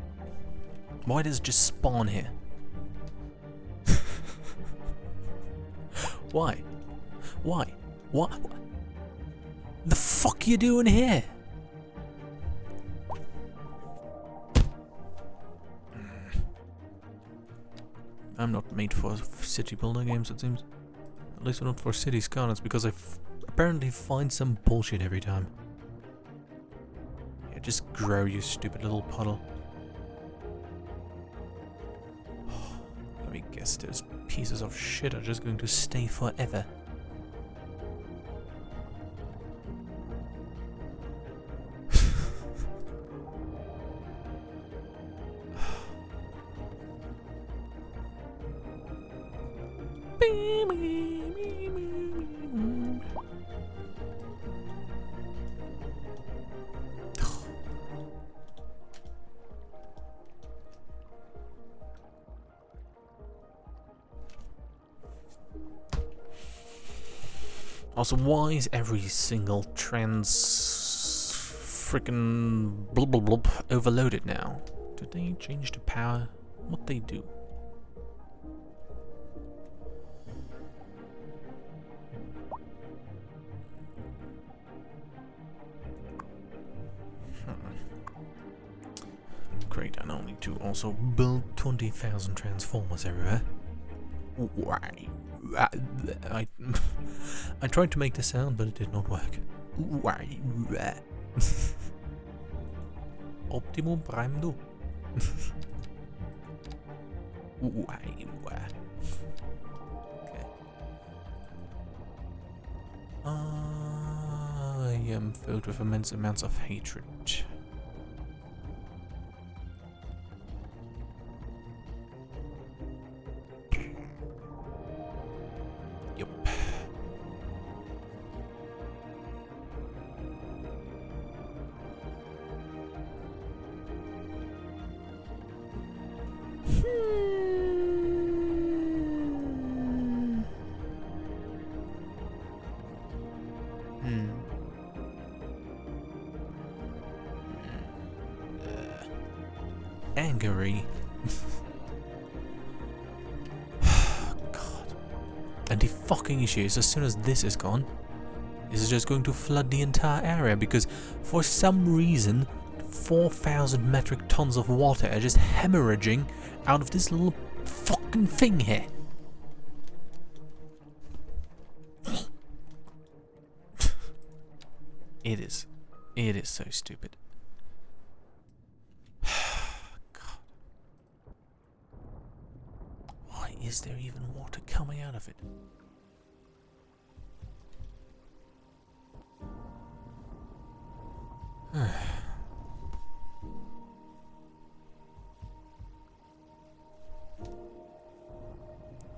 Why does it just spawn here? Why? Why? What? The fuck you doing here? I'm not made for city builder games, it seems. At least not for city skylines, because I apparently find some bullshit every time. Yeah, just grow, you stupid little puddle. Let me guess, those pieces of shit are just going to stay forever. Also, why is every single trans freaking blub blub blub overloaded now? Did they change the power? What they do? Great, I now need to also build 20,000 transformers everywhere. Why? I tried to make the sound, but it did not work. Why? Optimum Prime do. Why? Okay. I am filled with immense amounts of hatred. Yup. Angry. God. And the fucking issue is, as soon as this is gone, this is just going to flood the entire area, because for some reason 4,000 metric tons of water are just hemorrhaging out of this little fucking thing here. It is so stupid. God. Why is there even water coming out of it?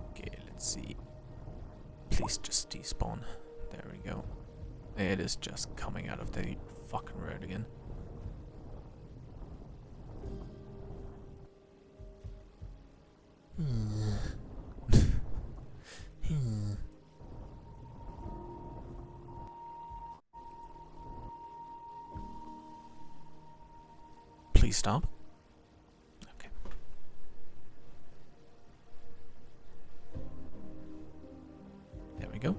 Okay, let's see. Please just despawn. There we go. It is just coming out of the fucking road again. Please stop. Okay. There we go.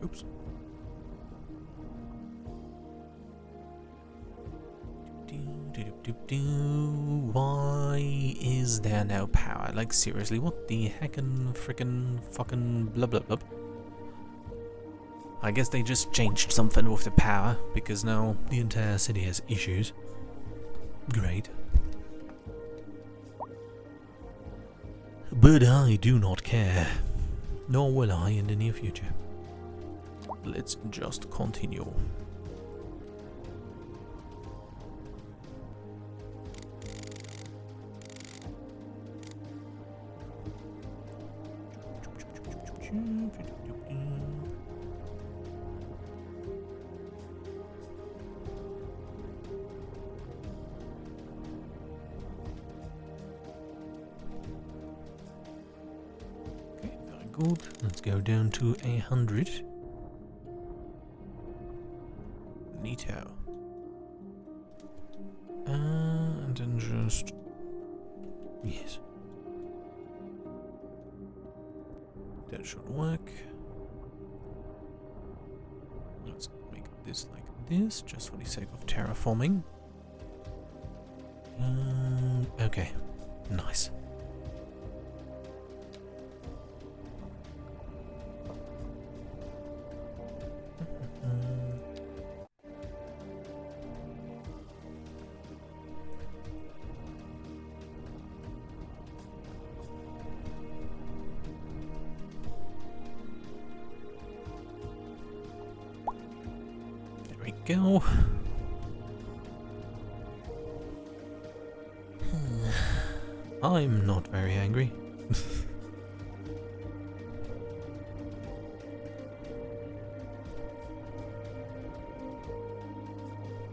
Oops. Why is there no power? Like, seriously, what the heckin' frickin' fucking blah blah blah? I guess they just changed something with the power, because now the entire city has issues. Great. But I do not care. Nor will I in the near future. Let's just continue. Okay, very good. Let's go down to 100. Neato. And then just... Yes. That should work. Let's make this like this, just for the sake of terraforming. Okay, nice. There we go. I'm not very angry.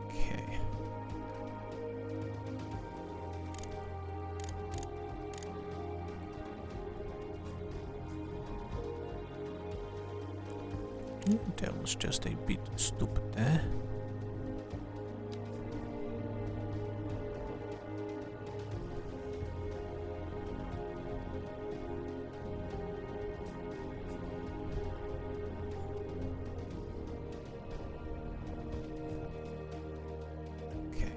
Okay. That was just a bit stupid there. Okay.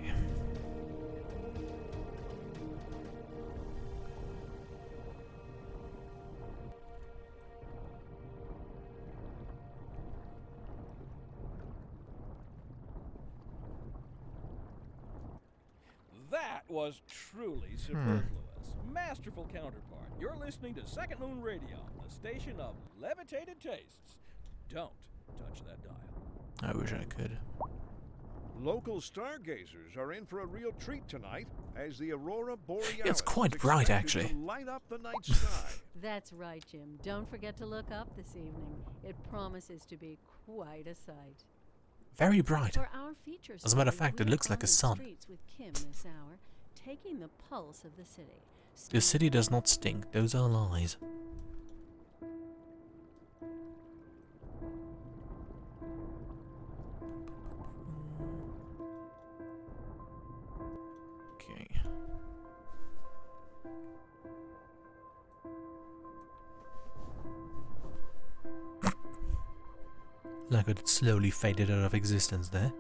That was truly superfluous. Masterful counterpart. You're listening to Second Moon Radio, the station of levitated tastes. Don't touch that dial. I wish I could. Local stargazers are in for a real treat tonight as the aurora borealis It's quite is bright, expected actually. to light up the night sky. That's right, Jim. Don't forget to look up this evening. It promises to be quite a sight. Very bright. For our feature As a matter of story, fact, it we're looks like on a the sun. streets with Kim this hour, taking the pulse of the city. The city does not stink. Those are lies. Okay. Like it slowly faded out of existence there.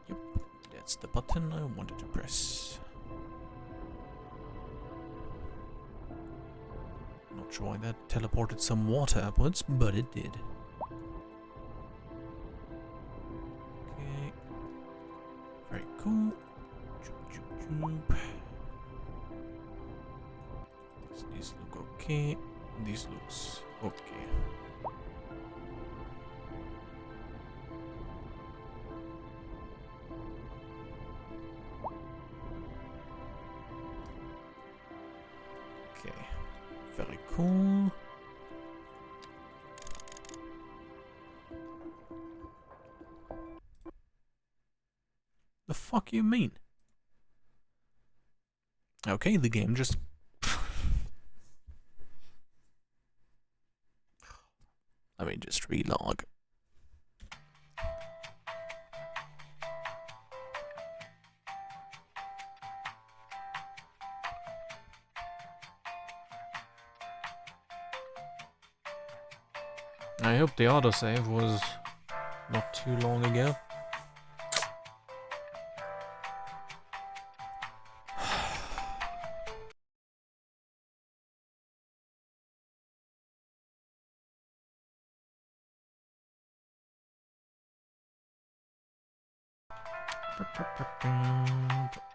Yep, that's the button I wanted to press. Not sure why that teleported some water upwards, but it did. Okay. Very cool. Choop, choop, choop. These look okay. This looks okay. Okay. Very cool. The fuck you mean? Okay, the game just... Let me just relog. I hope the autosave was not too long ago.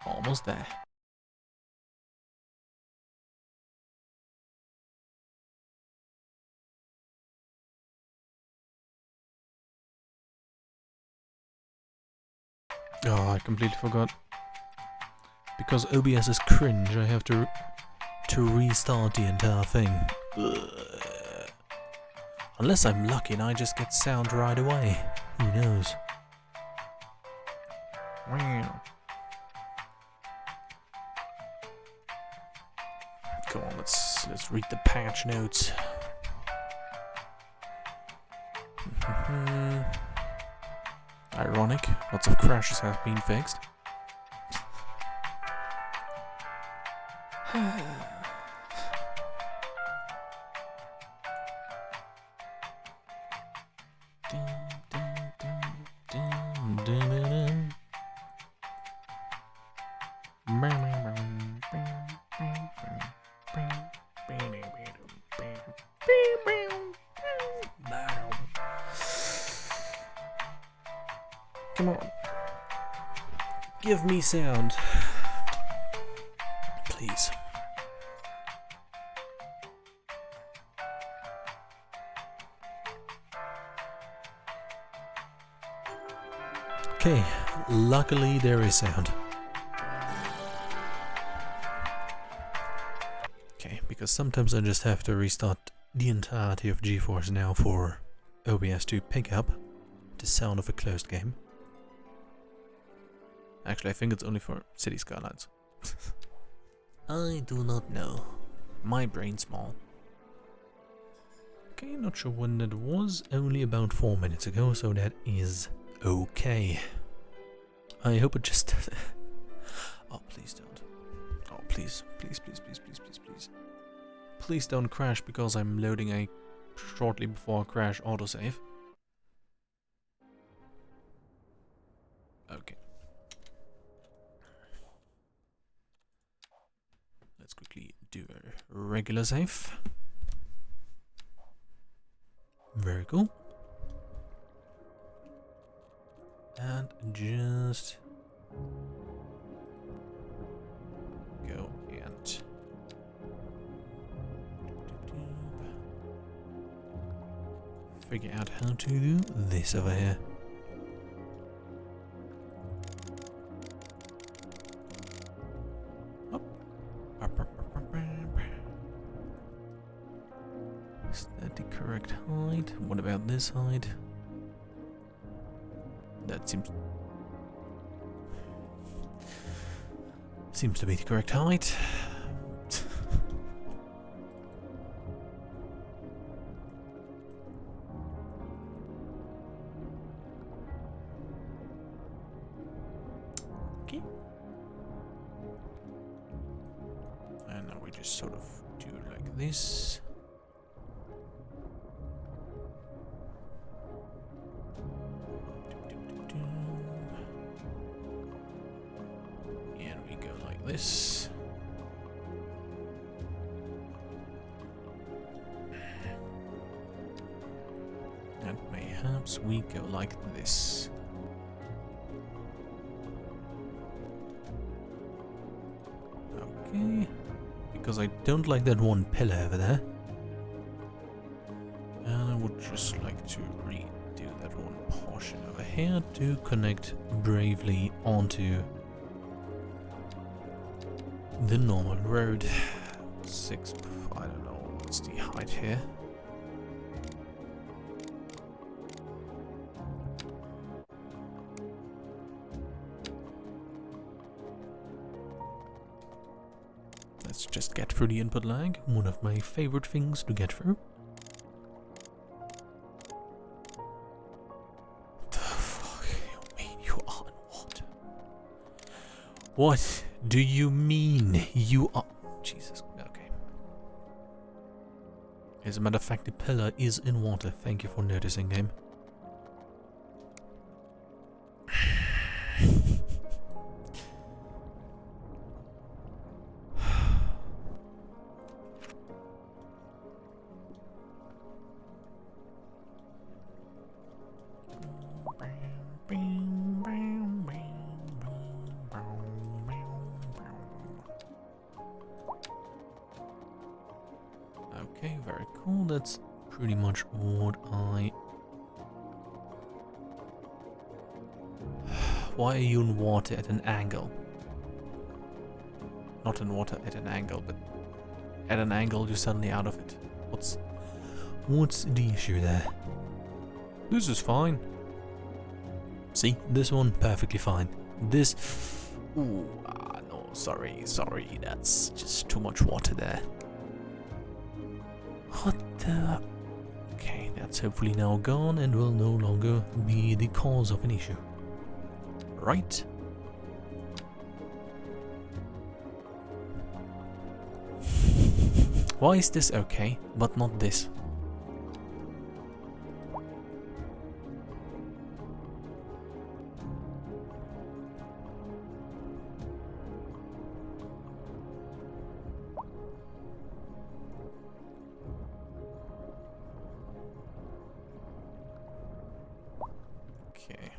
Almost there. Oh, I completely forgot. Because OBS is cringe, I have to restart the entire thing. Ugh. Unless I'm lucky and I just get sound right away. Who knows? Wow. Come on, let's read the patch notes. Ironic, lots of crashes have been fixed. Come on. Give me sound. Please. Okay, luckily there is sound. Okay, because sometimes I just have to restart the entirety of GeForce Now for OBS to pick up the sound of a closed game. Actually, I think it's only for City Skylines. I do not know. My brain's small. Okay, not sure when that was. Only about 4 minutes ago, so that is okay. I hope it just... Oh, please don't. Oh, please. Please, please, please, please, please, please. Please don't crash because I'm loading a shortly before crash autosave. Okay. Let's quickly do a regular save. Very cool. And just go and figure out how to do this over here. Is that the correct height? What about this height? That seems to be the correct height. Okay. And now we just sort of do it like this. This. And perhaps we go like this. Okay. Because I don't like that one pillar over there. And I would just like to redo that one portion over here to connect bravely onto the normal road. 6, I don't know, what's the height here? Let's just get through the input lag, one of my favorite things to get through. The fuck you mean you are on what? What do you mean you are? Jesus, okay. As a matter of fact, the pillar is in water. Thank you for noticing, game. Okay, very cool. That's pretty much what I... Why are you in water at an angle? Not in water at an angle, but at an angle you're suddenly out of it. What's the issue there? This is fine. See, this one perfectly fine. This... Ooh, no, sorry, that's just too much water there. What the... Okay, that's hopefully now gone and will no longer be the cause of an issue. Right? Why is this okay, but not this? Okay.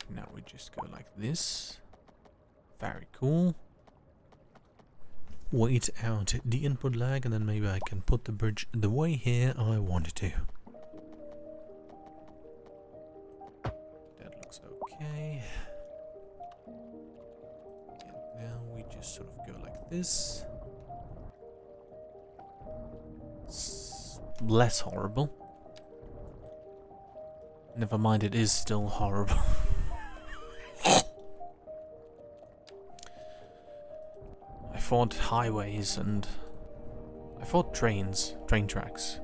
Now we just go like this. Very cool. Wait out the input lag and then maybe I can put the bridge the way here I want it to. That looks okay. And now we just sort of go like this. Less horrible. Never mind, it is still horrible. I thought highways and I thought train tracks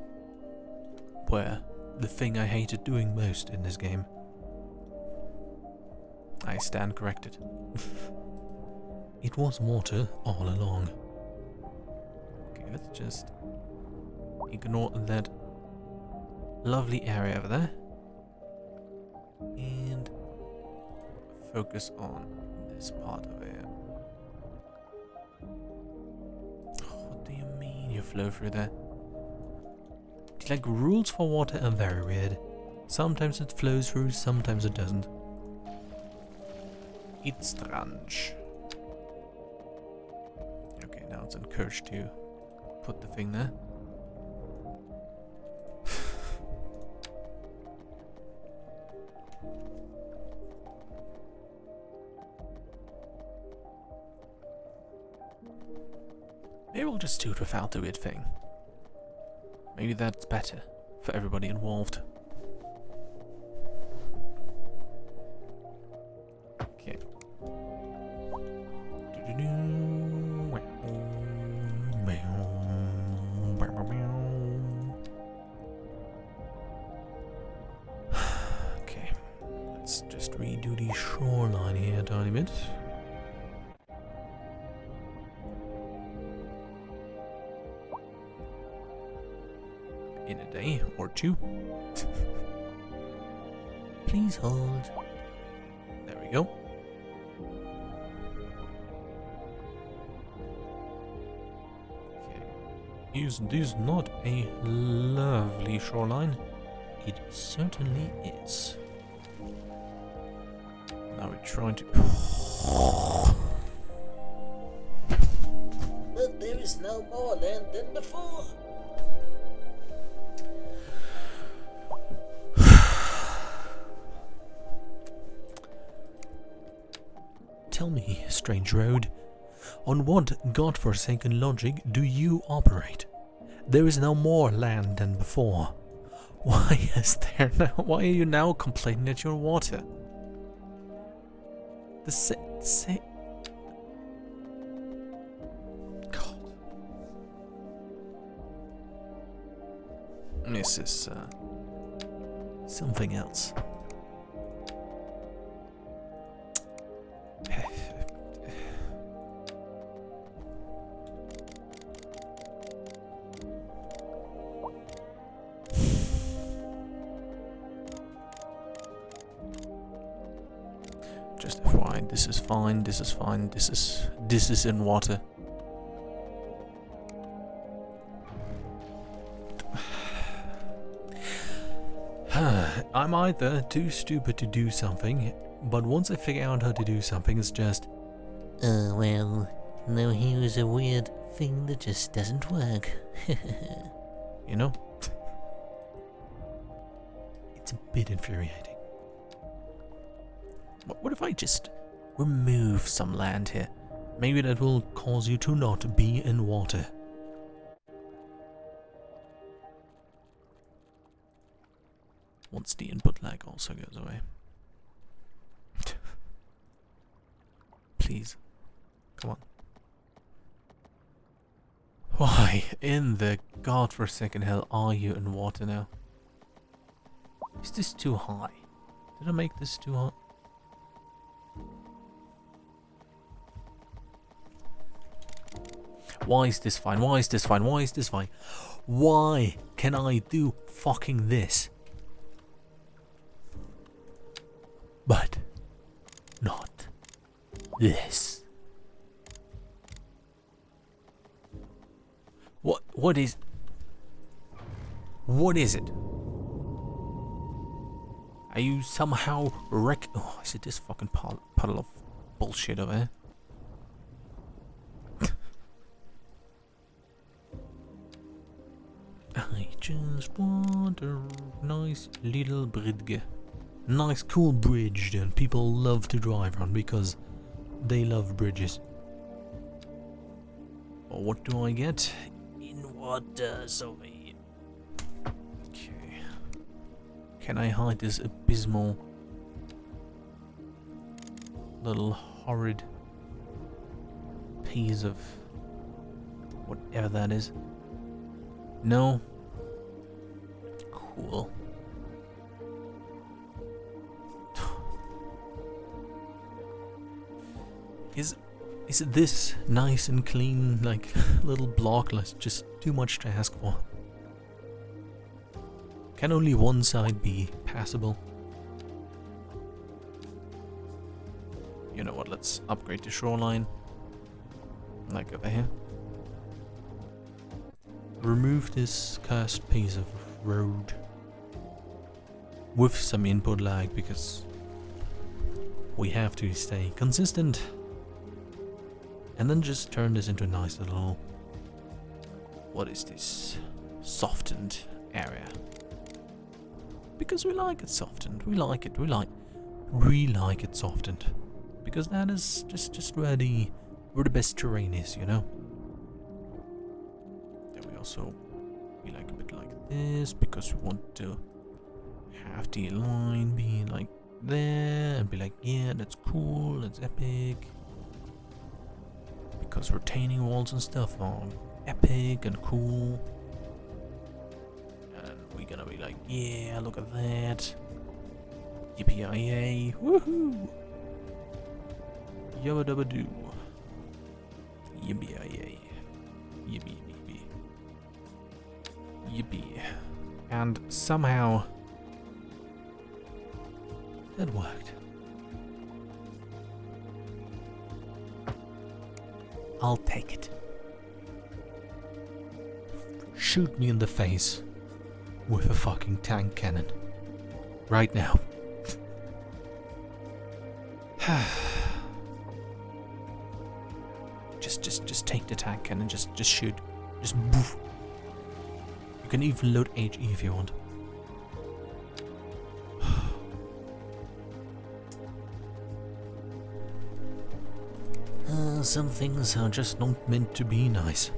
were the thing I hated doing most in this game. I stand corrected. It was water all along. Okay, let's just ignore that lovely area over there and focus on this part of it. What do you mean you flow through there? Like, rules for water are very weird. Sometimes it flows through, sometimes it doesn't. It's strange. Okay, now it's encouraged to put the thing there. Maybe we'll just do it without the weird thing. Maybe that's better for everybody involved. Okay. Okay. Let's just redo the shoreline here a tiny bit. In a day or two. Please hold. There we go. Okay. Is this not a lovely shoreline? It certainly is. Now we're trying to... But there is no more land than before. Tell me, strange road, on what godforsaken logic do you operate? There is now more land than before. Why is there now? Why are you now complaining at your water? God. This is something else. Just FYI, this is fine, this is fine, this is in water. I'm either too stupid to do something, but once I figure out how to do something, it's just... well, now here's a weird thing that just doesn't work. You know? It's a bit infuriating. What if I just remove some land here? Maybe that will cause you to not be in water. Once the input lag also goes away. Please. Come on. Why in the godforsaken hell are you in water now? Is this too high? Did I make this too high? Why is this fine? Why is this fine? Why is this fine? Why can I do fucking this? But not this. What is it? Are you somehow oh, is it this fucking puddle of bullshit over here? I just want a nice little bridge. Nice cool bridge that people love to drive on because they love bridges. Well, what do I get? In water, so okay. Can I hide this abysmal little horrid piece of whatever that is? No? Cool. Is it this nice and clean, like, little block? Like, just too much to ask for. Can only one side be passable? You know what, let's upgrade the shoreline. Like over here. Remove this cursed piece of road. With some input lag, because we have to stay consistent. And then just turn this into a nice little... what is this? Softened area. Because we like it softened. We like it softened. Because that is just where the best terrain is, you know? Then we also... we like a bit like this, because we want to have the line be like there, and be like, yeah, that's cool, that's epic. Because retaining walls and stuff are epic and cool. And we're gonna be like, yeah, look at that. Yippee-yi-yay, woohoo! Yabba dabba doo. Yippee-yi-yay. Yippee yippee. Yippee. And somehow it worked. I'll take it. Shoot me in the face with a fucking tank cannon. Right now. just take the tank cannon, just shoot. Just boof. You can even load HE if you want. Some things are just not meant to be nice.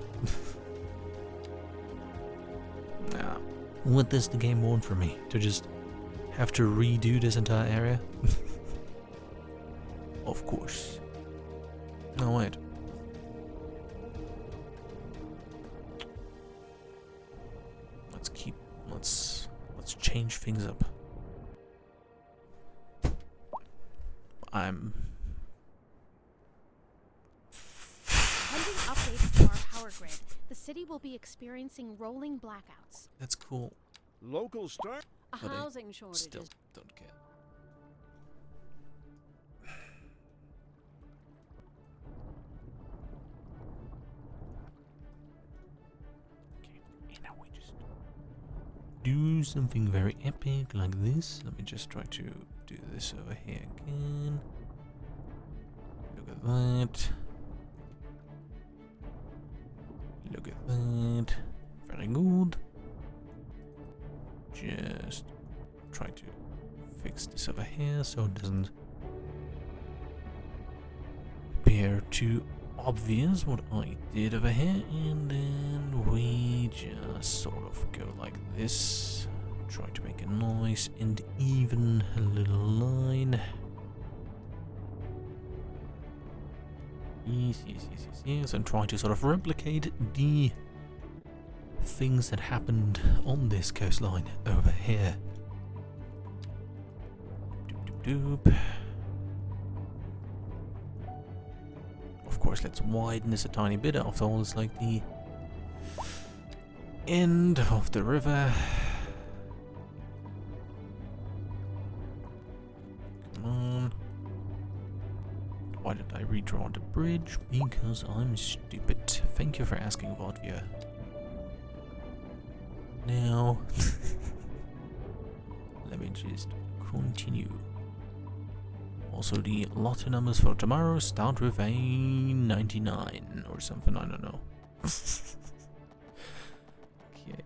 Nah. What does the game want from me? To just have to redo this entire area? Of course. No, wait. Let's change things up. Pending updates to our power grid, the city will be experiencing rolling blackouts. That's cool. Local star. A But I housing shortage Still is don't care. do something very epic like this. Let me just try to do this over here again. Look at that. Look at that. Very good. Just try to fix this over here so it doesn't appear too obvious what I did over here, and then we just sort of go like this. Try to make a nice and even little line. Yes, and try to sort of replicate the things that happened on this coastline over here. Doop, doop, doop. Of course, let's widen this a tiny bit. After all, it's like the end of the river. Come on. Why did I redraw the bridge? Because I'm stupid. Thank you for asking, VOD viewer. Now, let me just continue. Also, the lottery numbers for tomorrow start with a 99 or something, I don't know. Okay.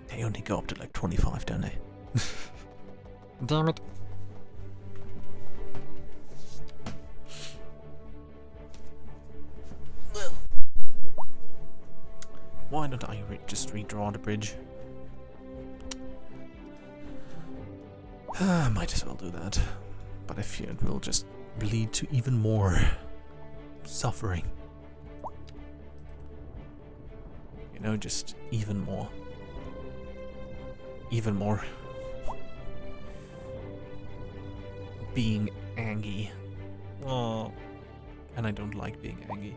They only go up to like 25, don't they? Damn it. Why don't I just redraw the bridge? Might as well do that. But I fear it will just lead to even more suffering. You know, just even more. Even more. Being angry. Oh. And I don't like being angry.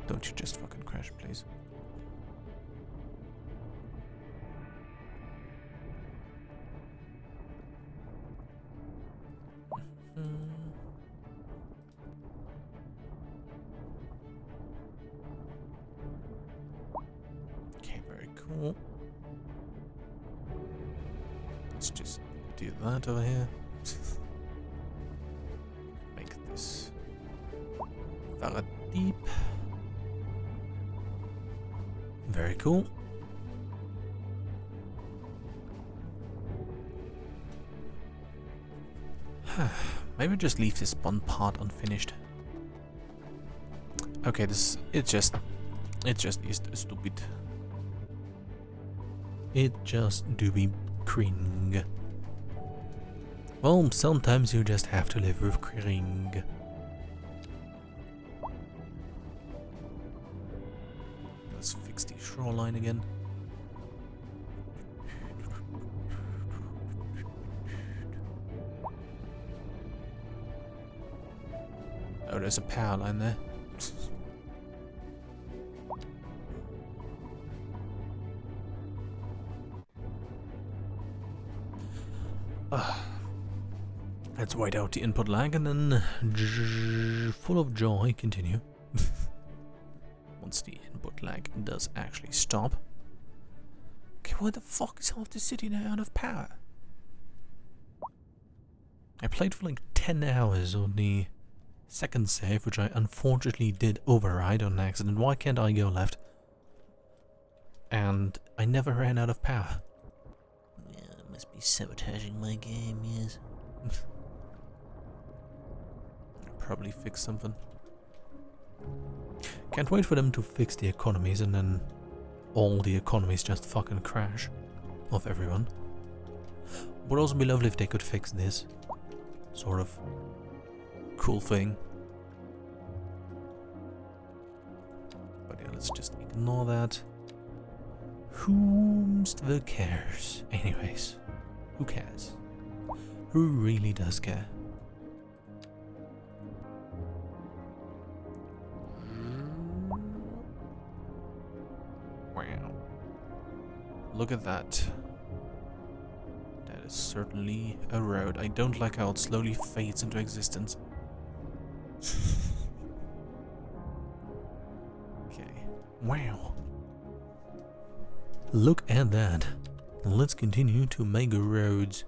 Don't you just fucking crash, please. Okay, very cool. Let's just do that over here. Make this very deep. Very cool. Maybe just leave this one part unfinished. Okay, it just is stupid. It just do be cring. Well, sometimes you just have to live with cring. Let's fix the shoreline again. Oh, there's a power line there. Let's wait out the input lag and then, full of joy, continue. Once the input lag does actually stop. Okay, why the fuck is half the city now out of power? I played for like 10 hours on the second save, which I unfortunately did override on accident. Why can't I go left? And I never ran out of power. Yeah, I must be sabotaging my game, yes. Probably fix something. Can't wait for them to fix the economies and then all the economies just fucking crash of everyone. Would also be lovely if they could fix this sort of cool thing. But yeah, let's just ignore that. Whomst cares? Anyways, who cares? Who really does care? Wow. Look at that. That is certainly a road. I don't like how it slowly fades into existence. Wow. Look at that. Let's continue to make roads.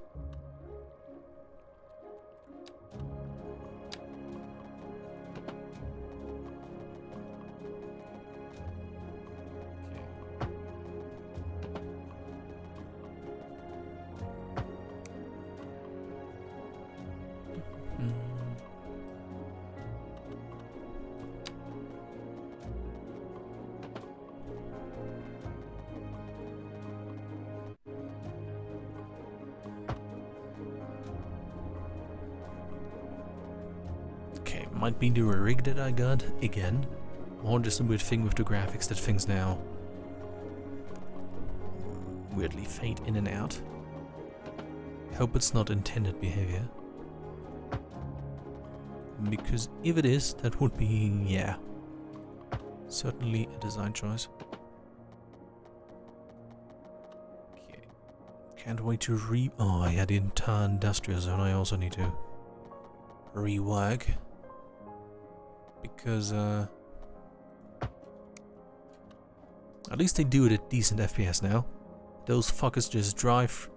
Okay, might be the rig that I got again, or just a weird thing with the graphics that things now weirdly fade in and out. Hope it's not intended behavior. Because if it is, that would be, yeah, certainly a design choice. Okay. Can't wait to oh yeah, the entire industrial zone I also need to rework. Because, at least they do it at decent FPS now. Those fuckers just drive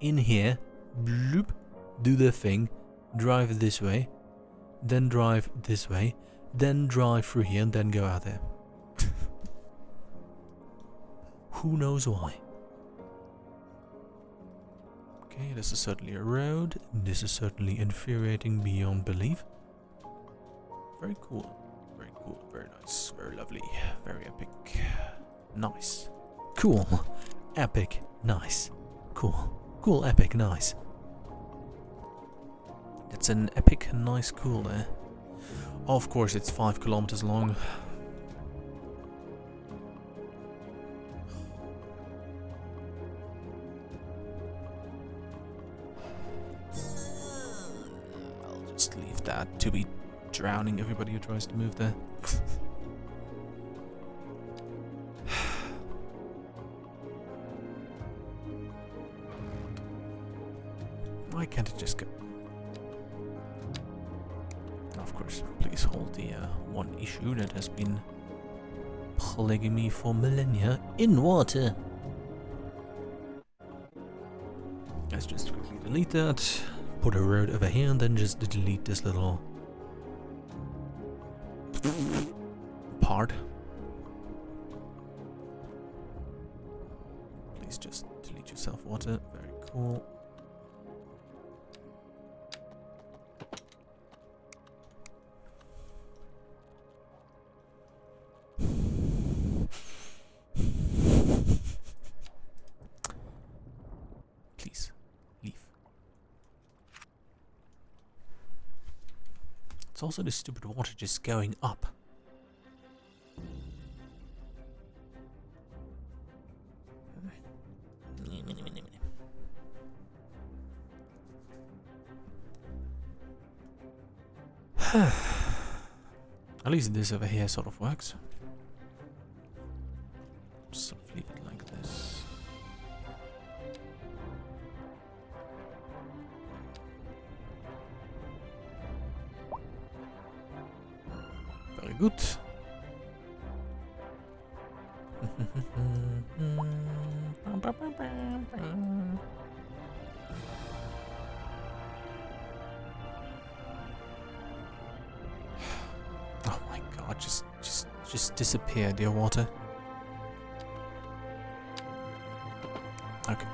in here, bloop, do their thing, drive this way, then drive this way, then drive through here and then go out there. Who knows why? Okay, this is certainly a road. This is certainly infuriating beyond belief. Very cool, very nice, very lovely, very epic. Nice. Cool. Epic. Nice. Cool. Cool, epic, nice. That's an epic, nice, cool there. Of course, it's 5 kilometers long. I'll just leave that to be drowning everybody who tries to move there. Why can't it just go? Of course, please hold the one issue that has been plaguing me for millennia in water. Let's just quickly delete that, put a road over here, and then just delete this little part. Please just delete yourself, water. Very cool. Please, leave. It's also the stupid water just going up. At least this over here sort of works. Just sort of leave it like this. Very good. Oh my god, just disappear, dear water. Okay.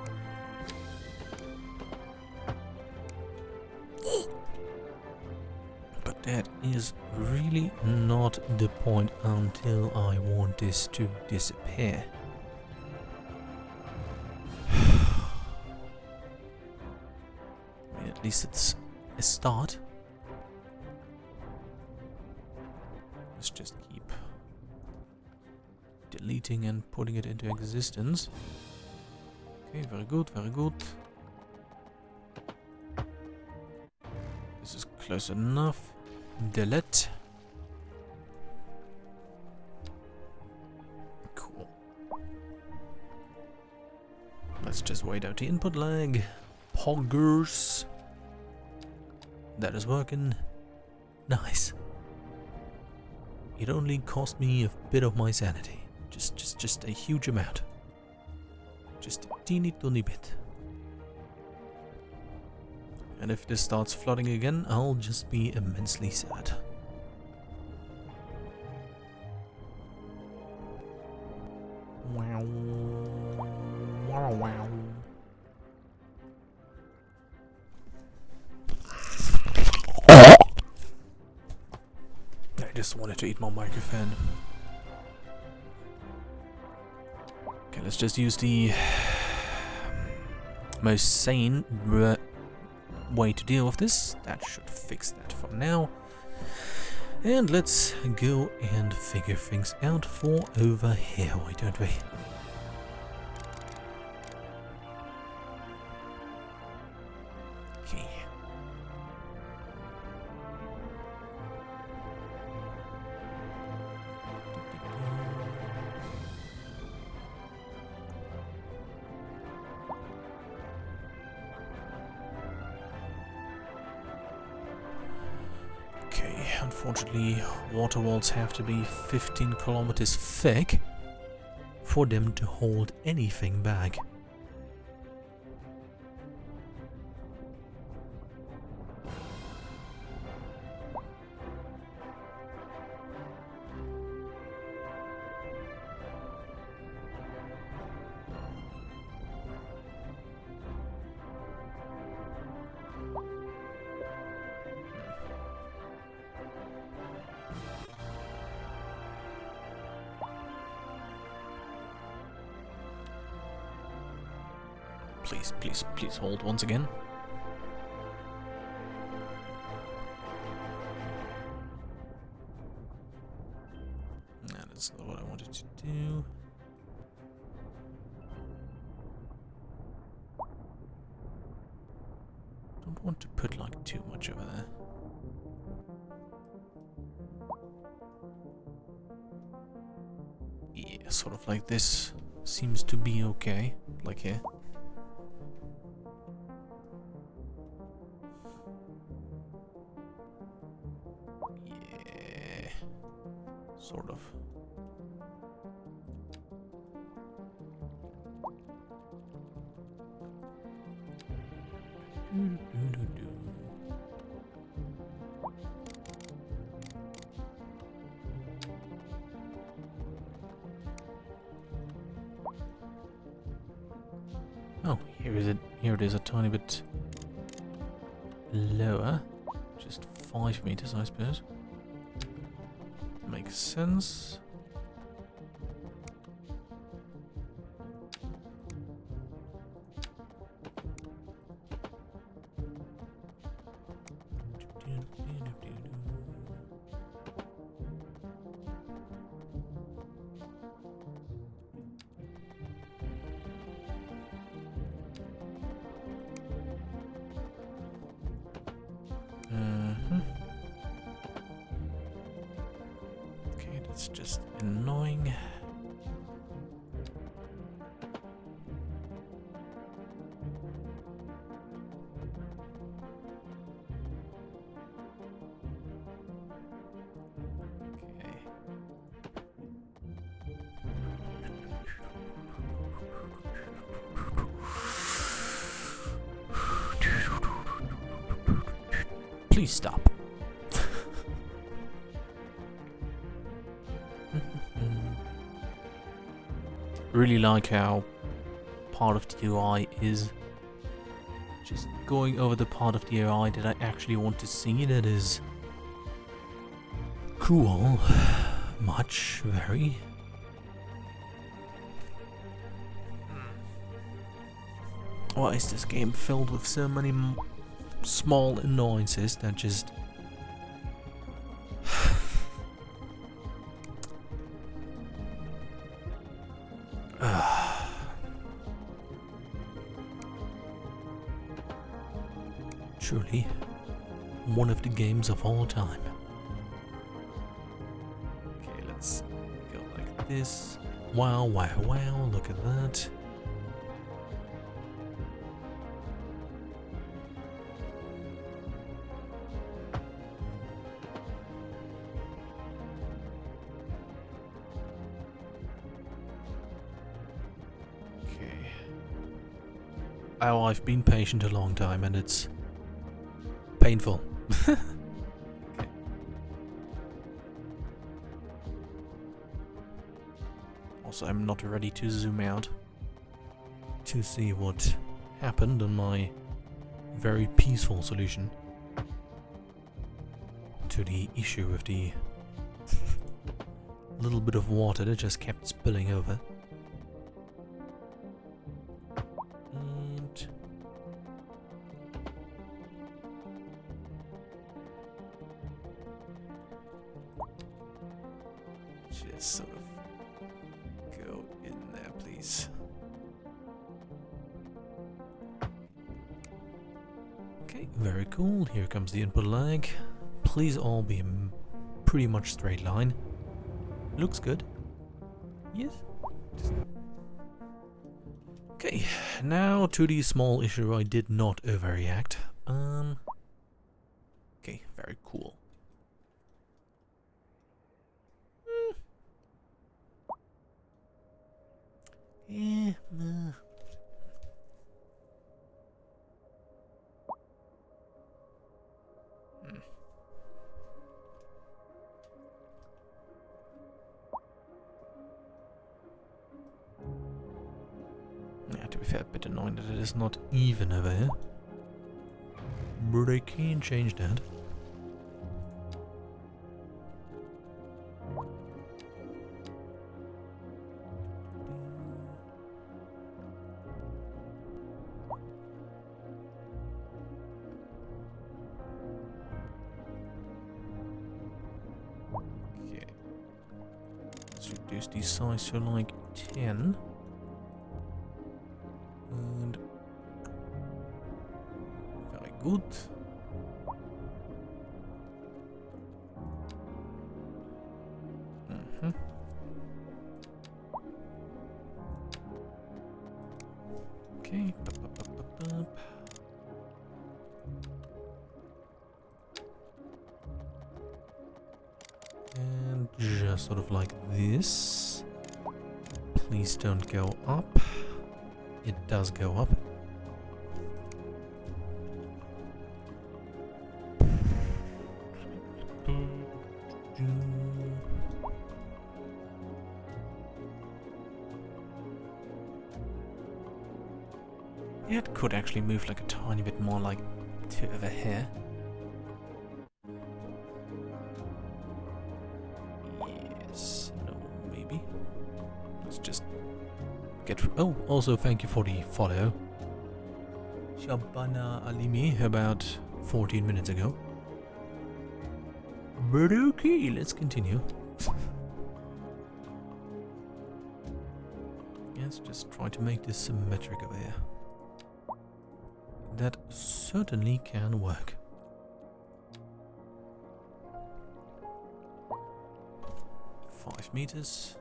But that is really not the point until I want this to disappear. I mean, at least it's a start. Let's just keep deleting and putting it into existence. Okay, very good, very good. This is close enough. Delete. Cool. Let's just wait out the input lag. Poggers. That is working. Nice. It only cost me a bit of my sanity. Just a huge amount. Just a teeny tiny bit. And if this starts flooding again, I'll just be immensely sad. Wow. Wow, wow. I just wanted to eat my microphone. Okay, let's just use the most sane way to deal with this. That should fix that for now. And let's go and figure things out for over here, why don't we? Okay. Okay, unfortunately, water walls have to be 15 kilometers thick for them to hold anything back. Please hold once again. Nah, that's not what I wanted to do. Don't want to put like too much over there. Yeah, sort of like this seems to be okay. Like here. Yeah, sort of. Oh, here is it. Here it is a tiny bit lower. Just 5 meters, I suppose. Makes sense. Okay, that's just annoying. Okay. Please stop. Really like how part of the UI is just going over the part of the UI that I actually want to see. That is cool. Much, very. Why is this game filled with so many small annoyances that just... Truly, one of the games of all time. Okay, let's go like this. Wow, wow, wow, look at that. I've been patient a long time and it's painful. Okay. Also, I'm not ready to zoom out to see what happened on my very peaceful solution to the issue with the little bit of water that just kept spilling over. And just sort of go in there, please. Okay, very cool. Here comes the input lag. Please all be a pretty much straight line. Looks good. Yes. Okay, now to the small issue I did not overreact. Okay, very cool. Yeah, to be fair, a bit annoying that it is not even over here. But I can change that. Okay. Let's reduce the size to like 10. And very good. Okay. And just sort of like this. Please don't go up. It does go up. Yeah, it could actually move like a tiny bit more like to over here. Yes, no, maybe. Let's just get through. Oh, also thank you for the follow. Shabana Alimi about 14 minutes ago. But okay, let's continue. Let's just try to make this symmetric over here. That certainly can work. Five meters.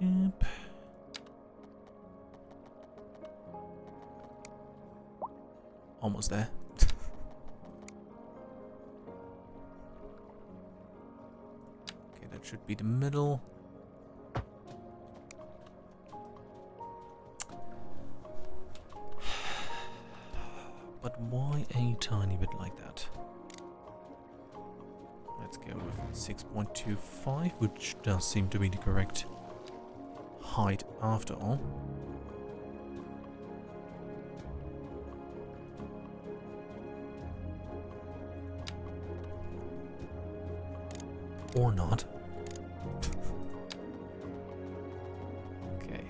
Yep. Almost there. Okay, that should be the middle. But why a tiny bit like that? Let's go with 6.25, which does seem to be the correct height after all. Or not. Okay.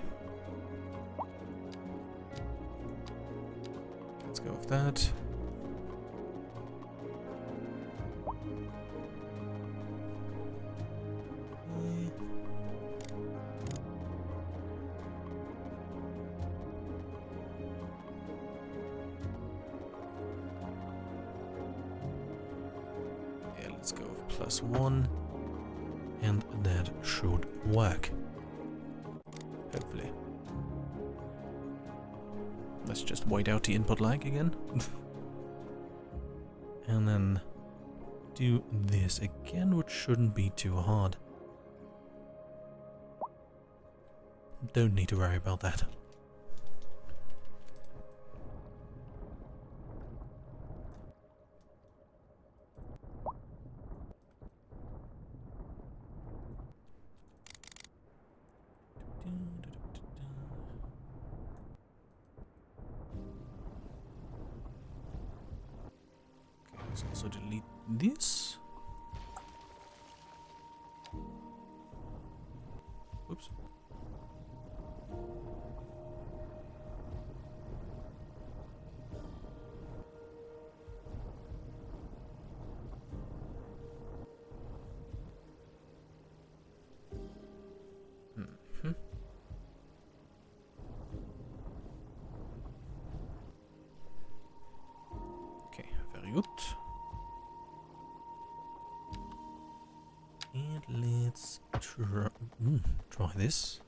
Let's go with that. Yeah, let's go with +1. And that should work. Hopefully. Let's just wait out the input lag again. and then do this again, which shouldn't be too hard. Don't need to worry about that. Okay, let's also delete this. Oops. Mhm. Okay, very good. And let's try this.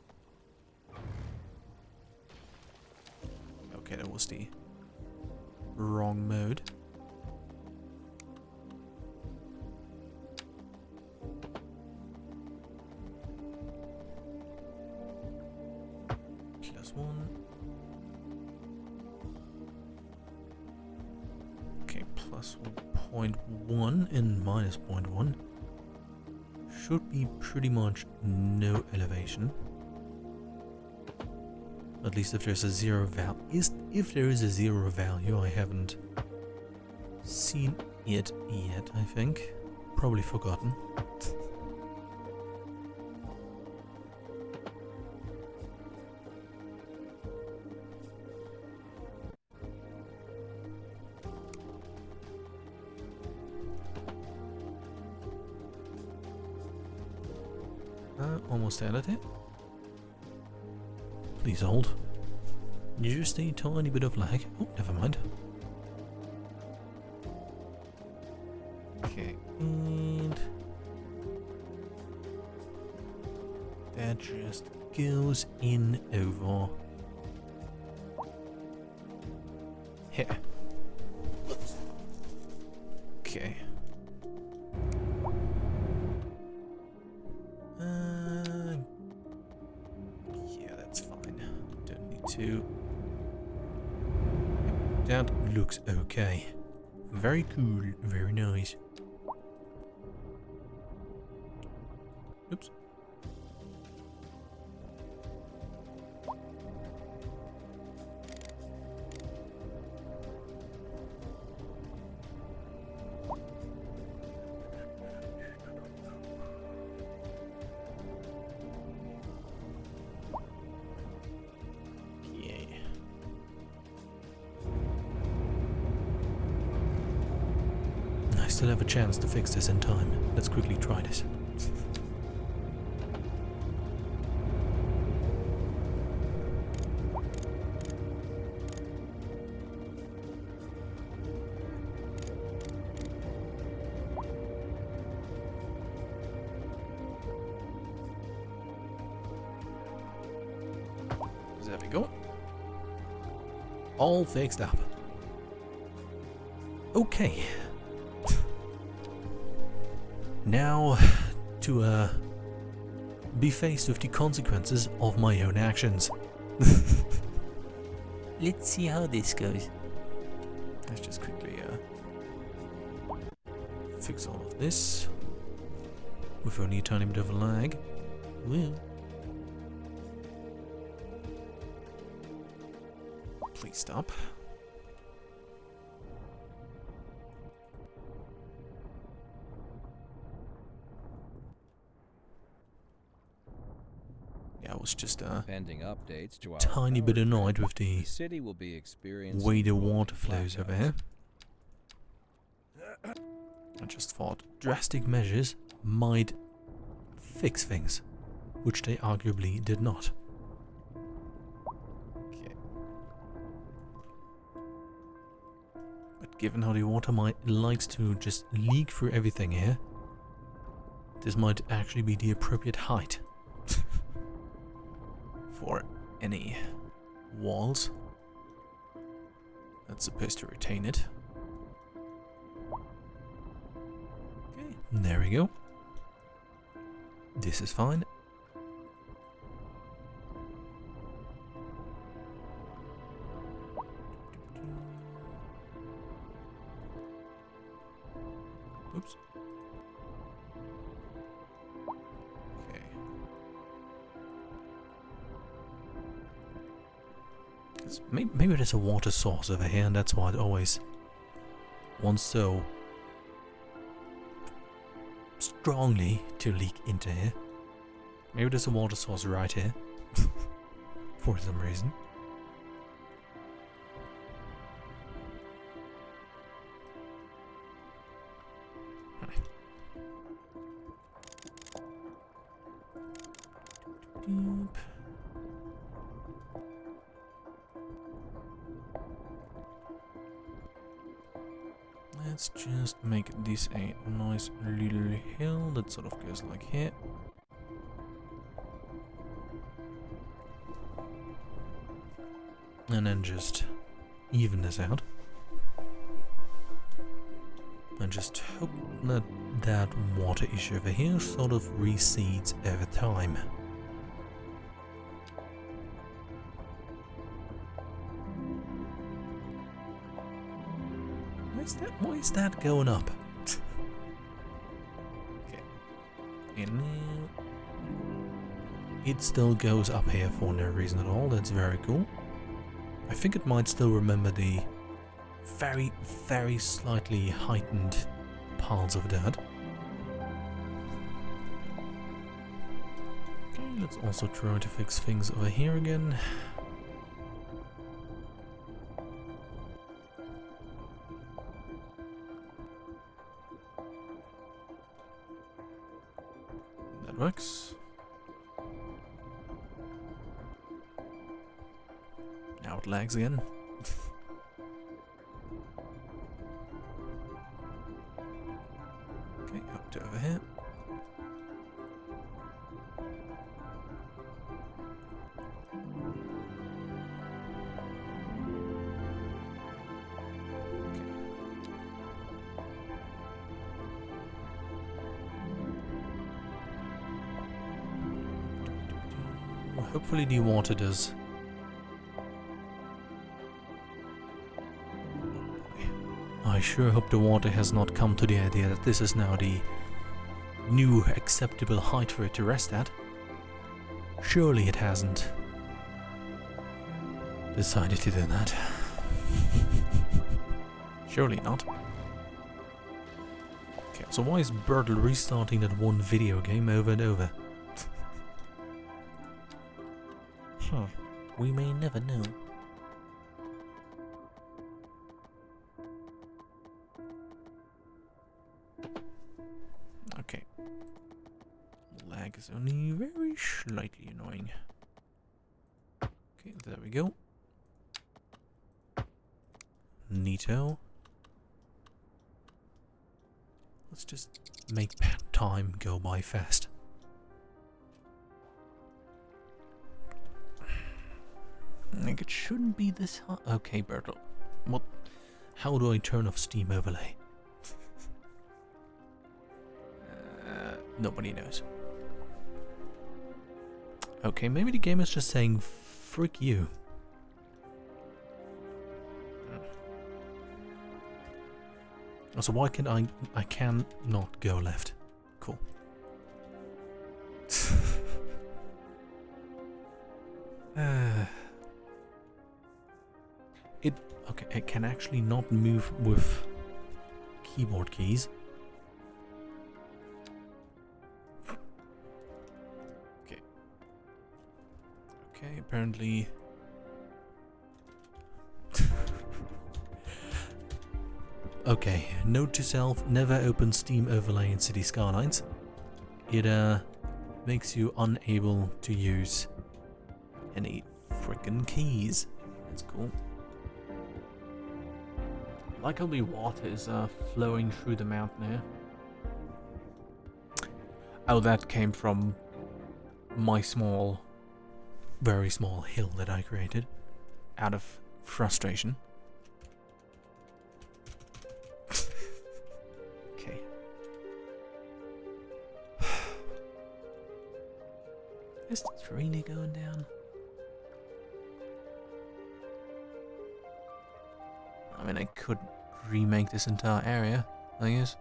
Okay, that was the wrong mode. +1. Okay, +0.1 and -0.1. Should be pretty much no elevation. At least if there's a zero if there is a zero value, I haven't seen it yet, I think. Probably forgotten. Almost added it. Please hold. Just a tiny bit of lag. Oh, never mind. Okay, and that just goes in over here. Okay. Yeah, that's fine. Don't need to. That looks okay. Very cool. Very nice. Oops. I still have a chance to fix this in time. Let's quickly try this. There we go. All fixed up. Okay. Now to be faced with the consequences of my own actions. Let's see how this goes. Let's just quickly fix all of this with only a tiny bit of a lag. Woo. Please stop. Yeah, I was just Pending updates to our tiny bit power annoyed grid, with the city will be experiencing way the rolling water flows over here. I just thought drastic measures might fix things, which they arguably did not. Okay. But given how the water likes to just leak through everything here, this might actually be the appropriate height for any walls that's supposed to retain it. There we go. This is fine. Oops. Okay. Maybe there's a water source over here, and that's why it always wants so strongly to leak into here. Maybe there's a water source right here. For some reason. Deep. Let's just make this a nice little hill that sort of goes like here. And then just even this out. And just hope that that water issue over here sort of recedes over time. Why is that going up? Okay. And it still goes up here for no reason at all. That's very cool. I think it might still remember the very, very slightly heightened parts of that. Okay, let's also try to fix things over here again. That works. Now it lags again. Okay, up to over here. Well, hopefully the water does. I sure hope the water has not come to the idea that this is now the new acceptable height for it to rest at. Surely it hasn't decided to do that. Surely not. Okay, so why is Bertle restarting that one video game over and over? Huh, we may never know. Okay. Lag is only very slightly annoying. Okay, there we go. Neato. Let's just make time go by fast. Like it shouldn't be this hard. Okay, Bertle. What? How do I turn off Steam Overlay? Nobody knows. Okay, maybe the game is just saying, frick you. So why can I can not go left? Cool. It can actually not move with keyboard keys. Okay, apparently. Okay, note to self, never open Steam Overlay in City Skylines. It makes you unable to use any frickin' keys. That's cool. Like how the water is flowing through the mountain here. Oh, that came from my very small hill that I created out of frustration. Okay. Is this really going down? I mean, I could remake this entire area, I guess.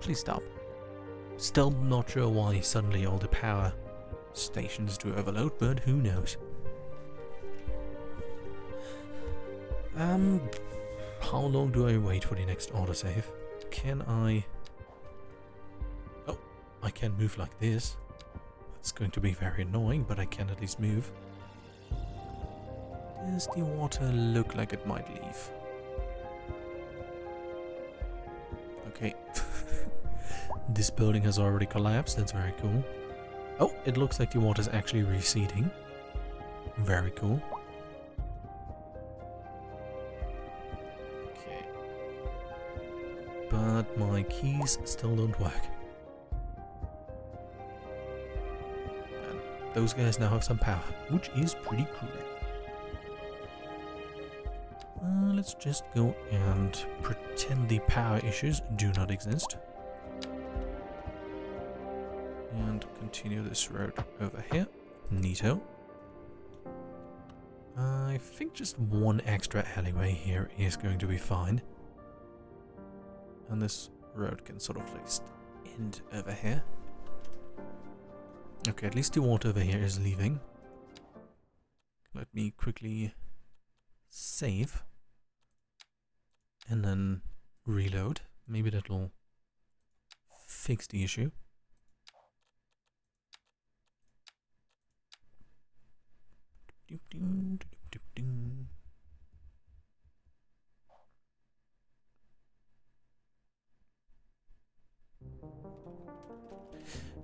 Please stop. Still not sure why suddenly all the power stations do overload, but who knows. How long do I wait for the next autosave? Can I... Oh, I can move like this. It's going to be very annoying, but I can at least move. Does the water look like it might leave? Okay. This building has already collapsed, that's very cool. Oh, it looks like the water is actually receding. Very cool. Okay. But my keys still don't work. And those guys now have some power, which is pretty cool. Let's just go and pretend the power issues do not exist. And continue this road over here. Neato. I think just one extra alleyway here is going to be fine. And this road can sort of just end over here. Okay, at least the water over here is leaving. Let me quickly save. And then reload. Maybe that'll fix the issue.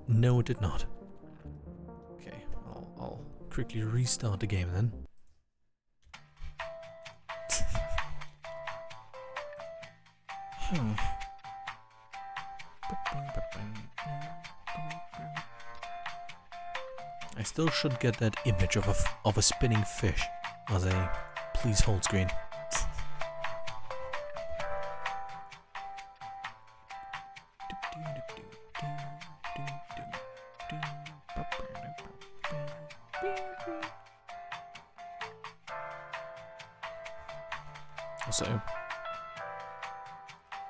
No, it did not. Okay, I'll quickly restart the game then. I still should get that image of a spinning fish as a please hold screen.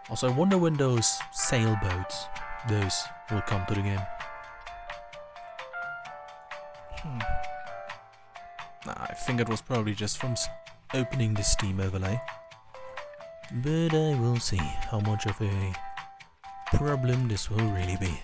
Also, I wonder when those sailboats, those will come to the game. Nah, I think it was probably just from opening the Steam overlay. But I will see how much of a problem this will really be.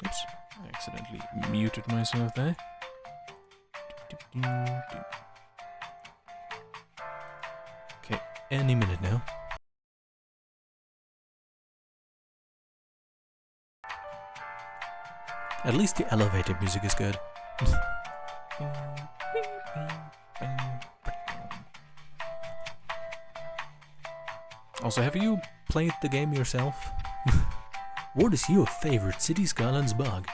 Oops, I accidentally muted myself there. Okay, any minute now. At least the elevator music is good. Also, have you played the game yourself? What is your favorite City Skylines bug?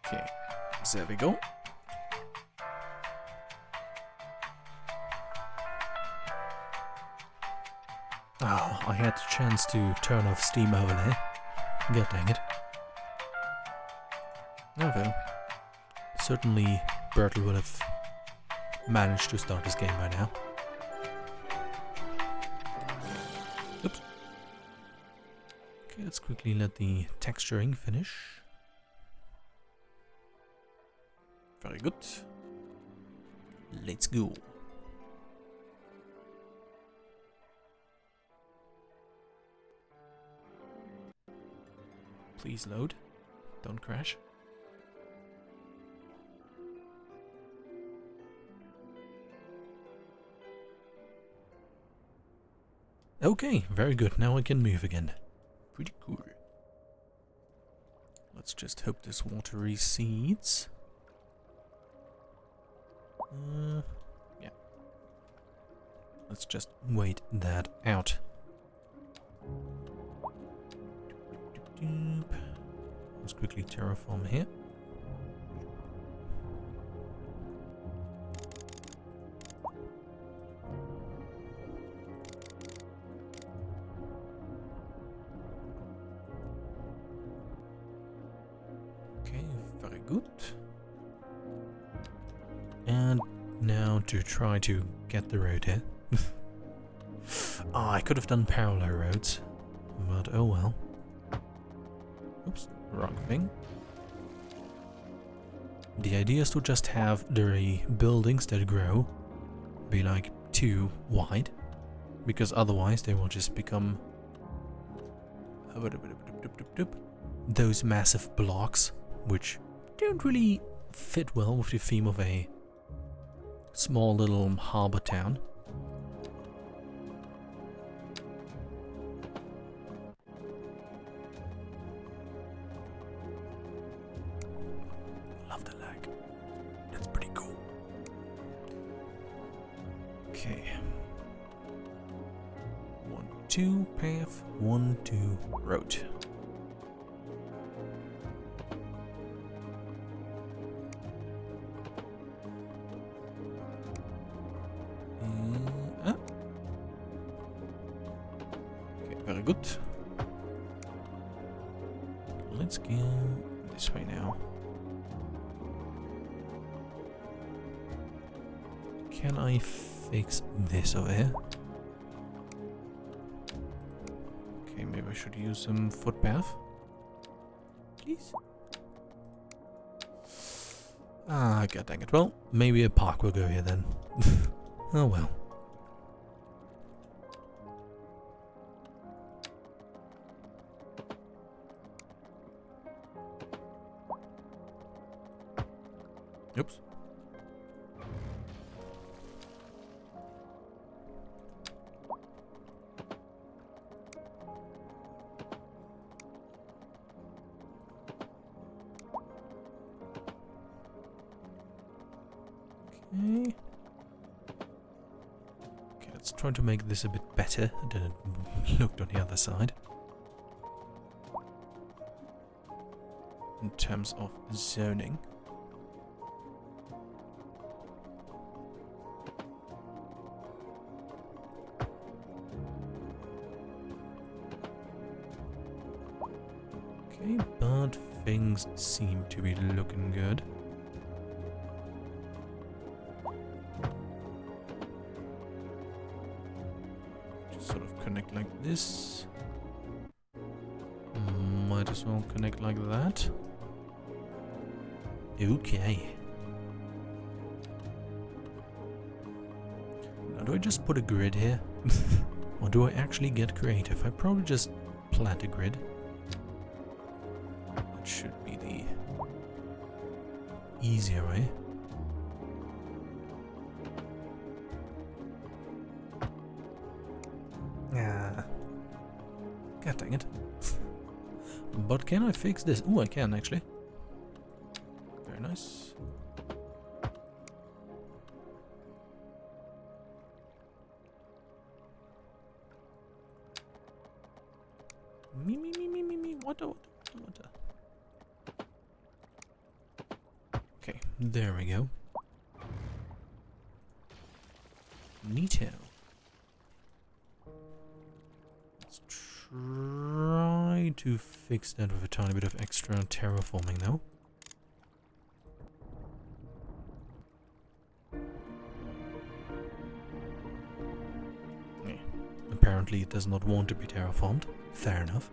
Okay, so there we go. Oh, I had the chance to turn off Steam overlay. God dang it. Oh well. Certainly Bertel would have managed to start this game by now. Oops. Okay, let's quickly let the texturing finish. Very good. Let's go. Please load. Don't crash. Okay, very good. Now I can move again. pretty cool. Let's just hope this water recedes. Yeah. Let's just wait that out. Let's quickly terraform here. Okay, very good. And now to try to get the road here. I could have done parallel roads, but oh well. Oops, wrong thing. The idea is to just have the buildings that grow be like too wide, because otherwise they will just become those massive blocks, which don't really fit well with the theme of a small little harbor town. Love the lag. That's pretty cool. Okay. 1, 2 path, 1, 2 road. Okay, very good. Let's go this way now. Can I fix this over here? Okay, maybe I should use some footpath. Please. Ah, god dang it. Well, maybe a park will go here then. Oh well. Oops. Okay. Okay, let's try to make this a bit better than it looked on the other side. In terms of zoning. Okay, but things seem to be looking good. Just sort of connect like this. Might as well connect like that. Okay. Now do I just put a grid here? Or do I actually get creative? I probably just plant a grid. That should be the easier way. Ah. God dang it. But can I fix this? Oh, I can actually. Very nice. Me. What? Okay, there we go. Neato. Let's try to fix that with a tiny bit of extra terraforming though. Yeah. Apparently it does not want to be terraformed. Fair enough.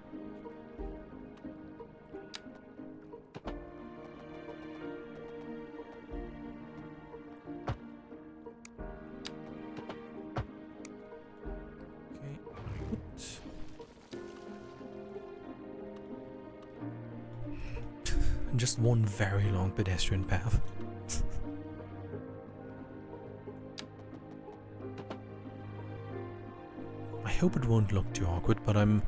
Okay, very good. Just one very long pedestrian path. I hope it won't look too awkward, but I'm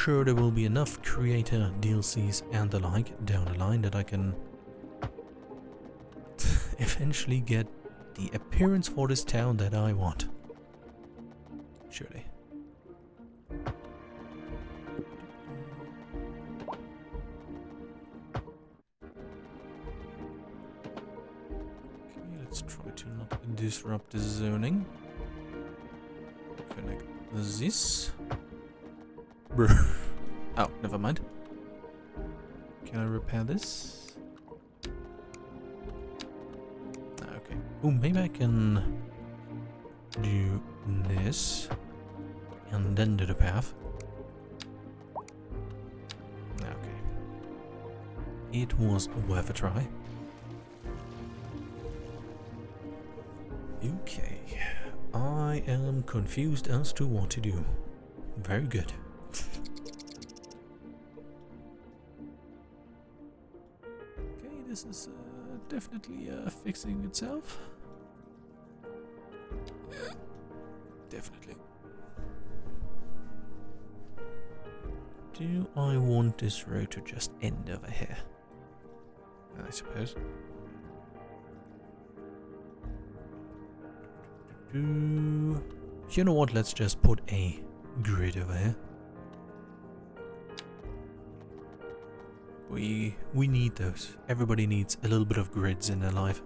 sure there will be enough creator DLCs and the like down the line that I can eventually get the appearance for this town that I want. Surely. Okay, let's try to not disrupt the zoning. Connect this. Brr. Oh, never mind. Can I repair this? Okay. Oh, maybe I can do this and then do the path. Okay. It was worth a try. Okay. I am confused as to what to do. Very good. Okay, this is definitely fixing itself. Definitely. Do I want this road to just end over here? I suppose. You know what? Let's just put a grid over here. We need those. Everybody needs a little bit of grids in their life.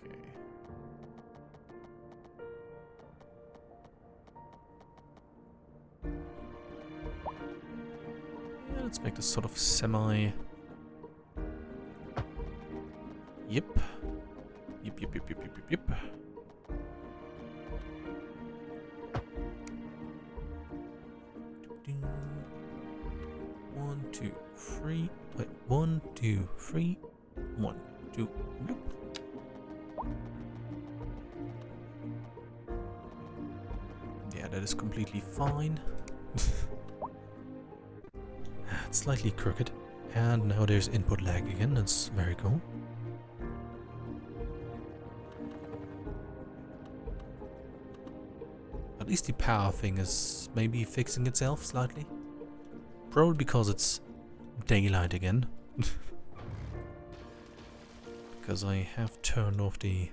Okay. Yeah, let's make this sort of semi. Yep. Yep. 1, 2, 3. Wait, 1, 2, 3. 1, 2. Bloop. Yeah, that is completely fine. It's slightly crooked. And now there's input lag again. That's very cool. At least the power thing is maybe fixing itself slightly. Probably because it's daylight again. Because I have turned off the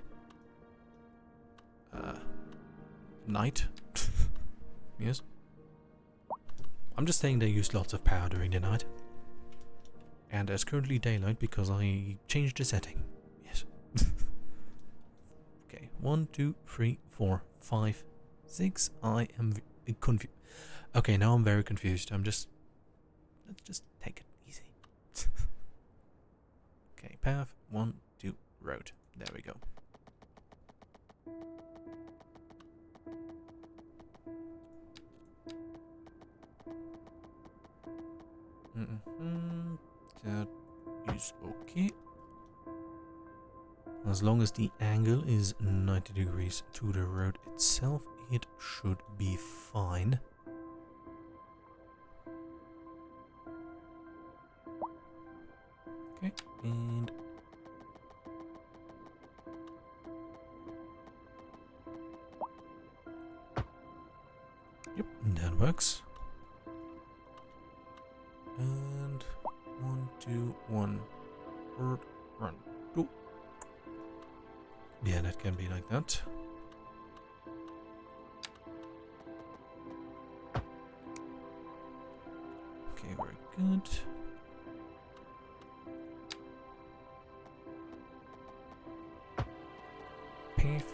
night. Yes. I'm just saying they use lots of power during the night. And there's currently daylight because I changed the setting. Yes. Okay, 1, 2, 3, 4, 5, 6. I am confused. Okay, now I'm very confused. Let's just take it easy. Okay, path, 1, 2, road. There we go. That is okay. As long as the angle is 90 degrees to the road itself, it should be fine. Okay, and yep, that works. And 1, 2, 1, run, 2. Yeah, that can be like that. Okay, very good. Path.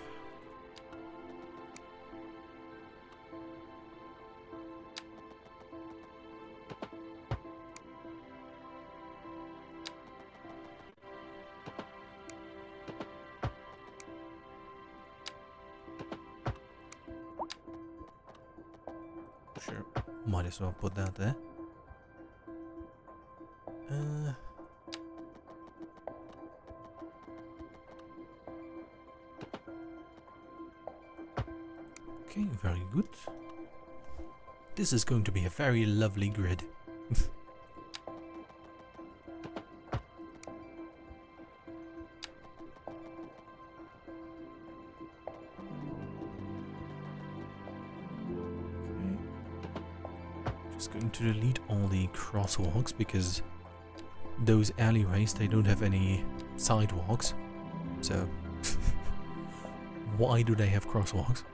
Sure, might as well put that there. Okay, very good. This is going to be a very lovely grid. Just going to delete all the crosswalks because those alleyways, they don't have any sidewalks. So why do they have crosswalks?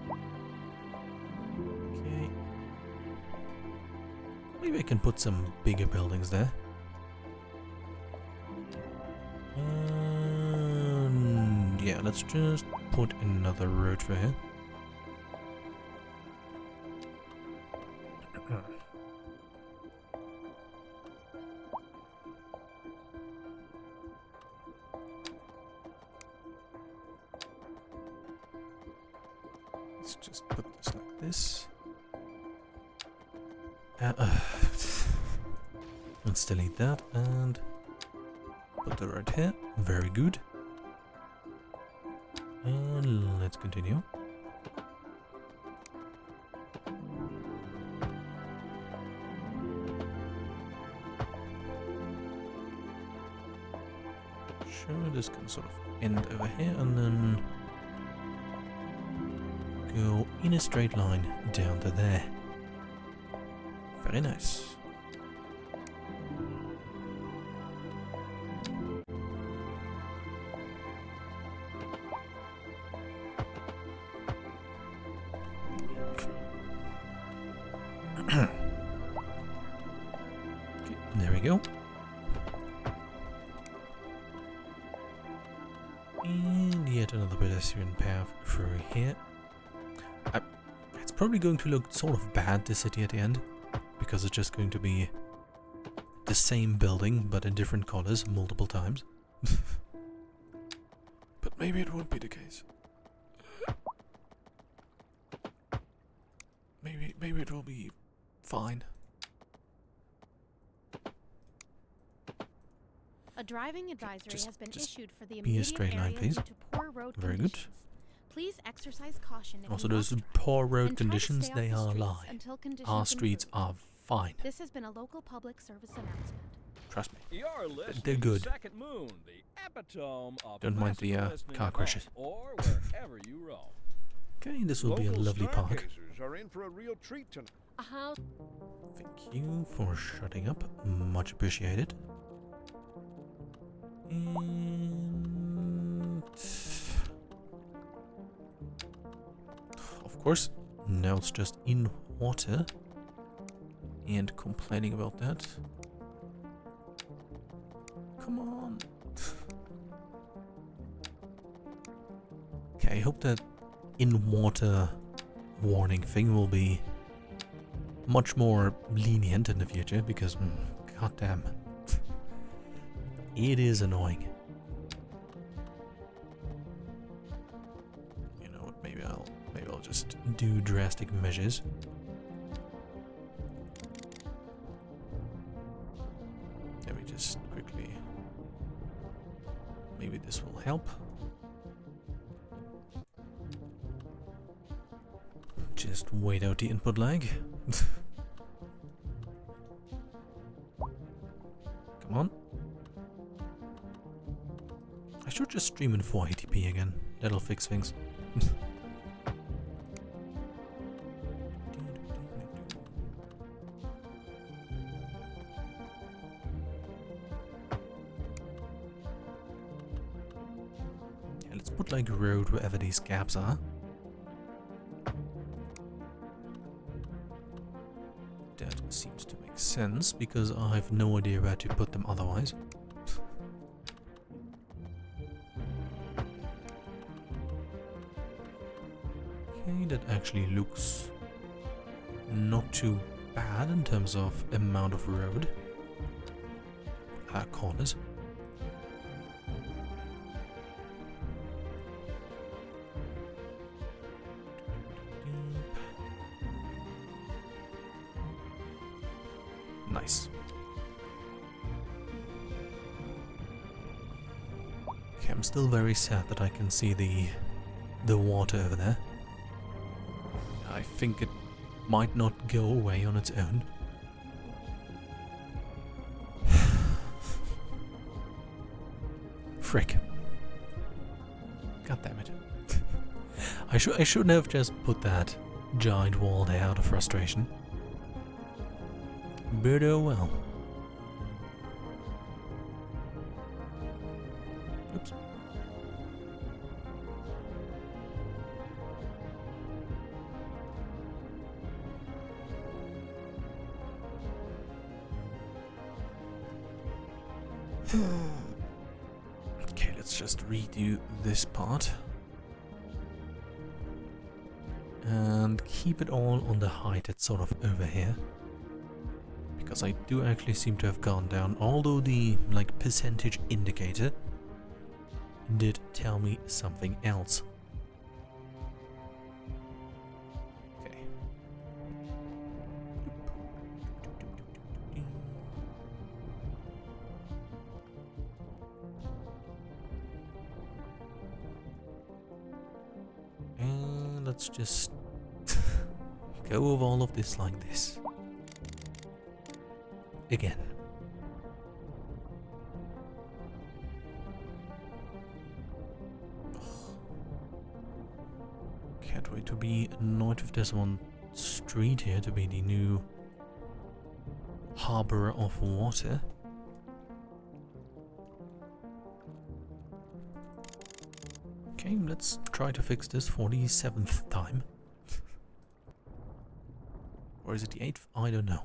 Okay. Maybe I can put some bigger buildings there. Yeah, let's just put another road for here. Let's just put this like this. Let's delete that and put the road here. Very good. And let's continue. Sure, this can sort of end over here and then go in a straight line down to there. Very nice. Okay, there we go. And yet another pedestrian path through here. It's probably going to look sort of bad, this city at the end, because it's just going to be the same building but in different colors multiple times. But maybe it won't be the case. Maybe it will be fine. A driving advisory Just- has been just issued for the be a immediate straight line, area please. due to poor road Very good. conditions. Please exercise caution if Also, you those must drive, poor road and try to conditions, stay off they the are a streets lie. until conditions Our streets improve. are fine. This has been a local public service announcement. Trust me. You're listening They're good. to Second Moon, the epitome of Don't mind the, classical listening car at crashes. home or wherever you roam. Okay, this will be a Local lovely park. stargazers are in for a real treat tonight. A house. Thank you for shutting up. Much appreciated. And of course, now it's just in water. And complaining about that. Come on. Okay, I hope that in water warning thing will be much more lenient in the future because goddamn, it is annoying. You know what? Maybe I'll just do drastic measures. Let me just quickly. Maybe this will help. Just wait out the input lag. Come on. I should just stream in 480p again. That'll fix things. Yeah, let's put like road wherever these gaps are. That seems to make sense because I have no idea where to put them otherwise. Okay, that actually looks not too bad in terms of amount of road. Corners. Nice. Okay, I'm still very sad that I can see the water over there. I think it might not go away on its own. Frick. God damn it. I should have just put that giant wall there out of frustration. But oh well. Oops. Okay, let's just redo this part. And keep it all on the height that's sort of over here. Because I do actually seem to have gone down, although the like percentage indicator did tell me something else. Okay. And let's just go over all of this like this. Again. Can't wait to be annoyed if there's one street here to be the new harbor of water. Okay, let's try to fix this for the 7th time. Or is it the 8th? I don't know.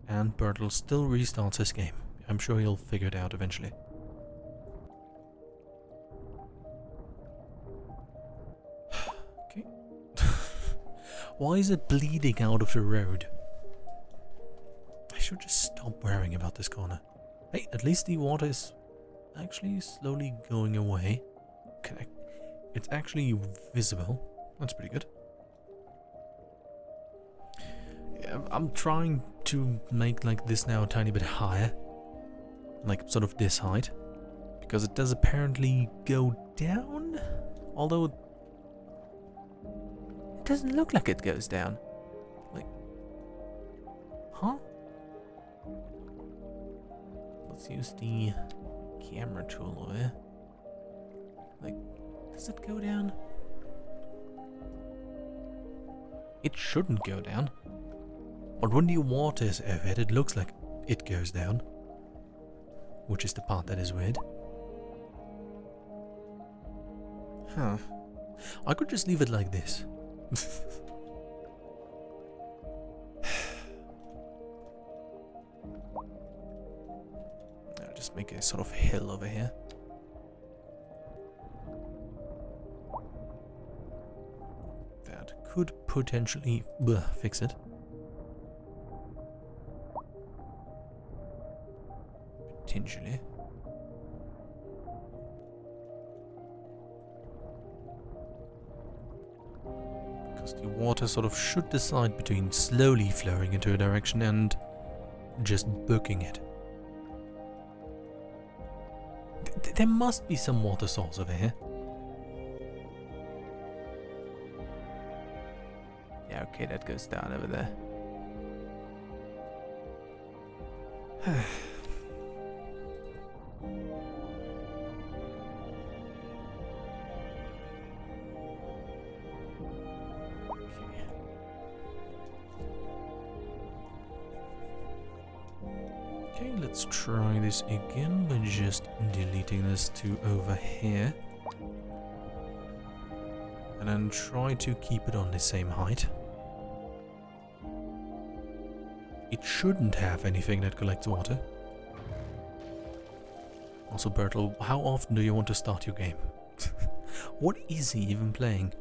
And Bertel still restarts his game. I'm sure he'll figure it out eventually. Okay. Why is it bleeding out of the road? I should just stop worrying about this corner. Hey, at least the water is actually slowly going away. Okay. It's actually visible. That's pretty good. Yeah, I'm trying to make like this now a tiny bit higher. Like sort of this height. Because it does apparently go down. Although it doesn't look like it goes down. Like, huh? Let's use the camera tool over here. Like, does it go down? It shouldn't go down. But when the water is over it, it looks like it goes down. Which is the part that is weird. Huh. I could just leave it like this. I'll just make a sort of hill over here. That could potentially fix it. Potentially. Because the water sort of should decide between slowly flowing into a direction and just booking it. There must be some water source over here. Yeah, okay, that goes down over there. Okay, let's try this again by just deleting this to over here. And then try to keep it on the same height. It shouldn't have anything that collects water. Also, Bertel, how often do you want to start your game? What is he even playing?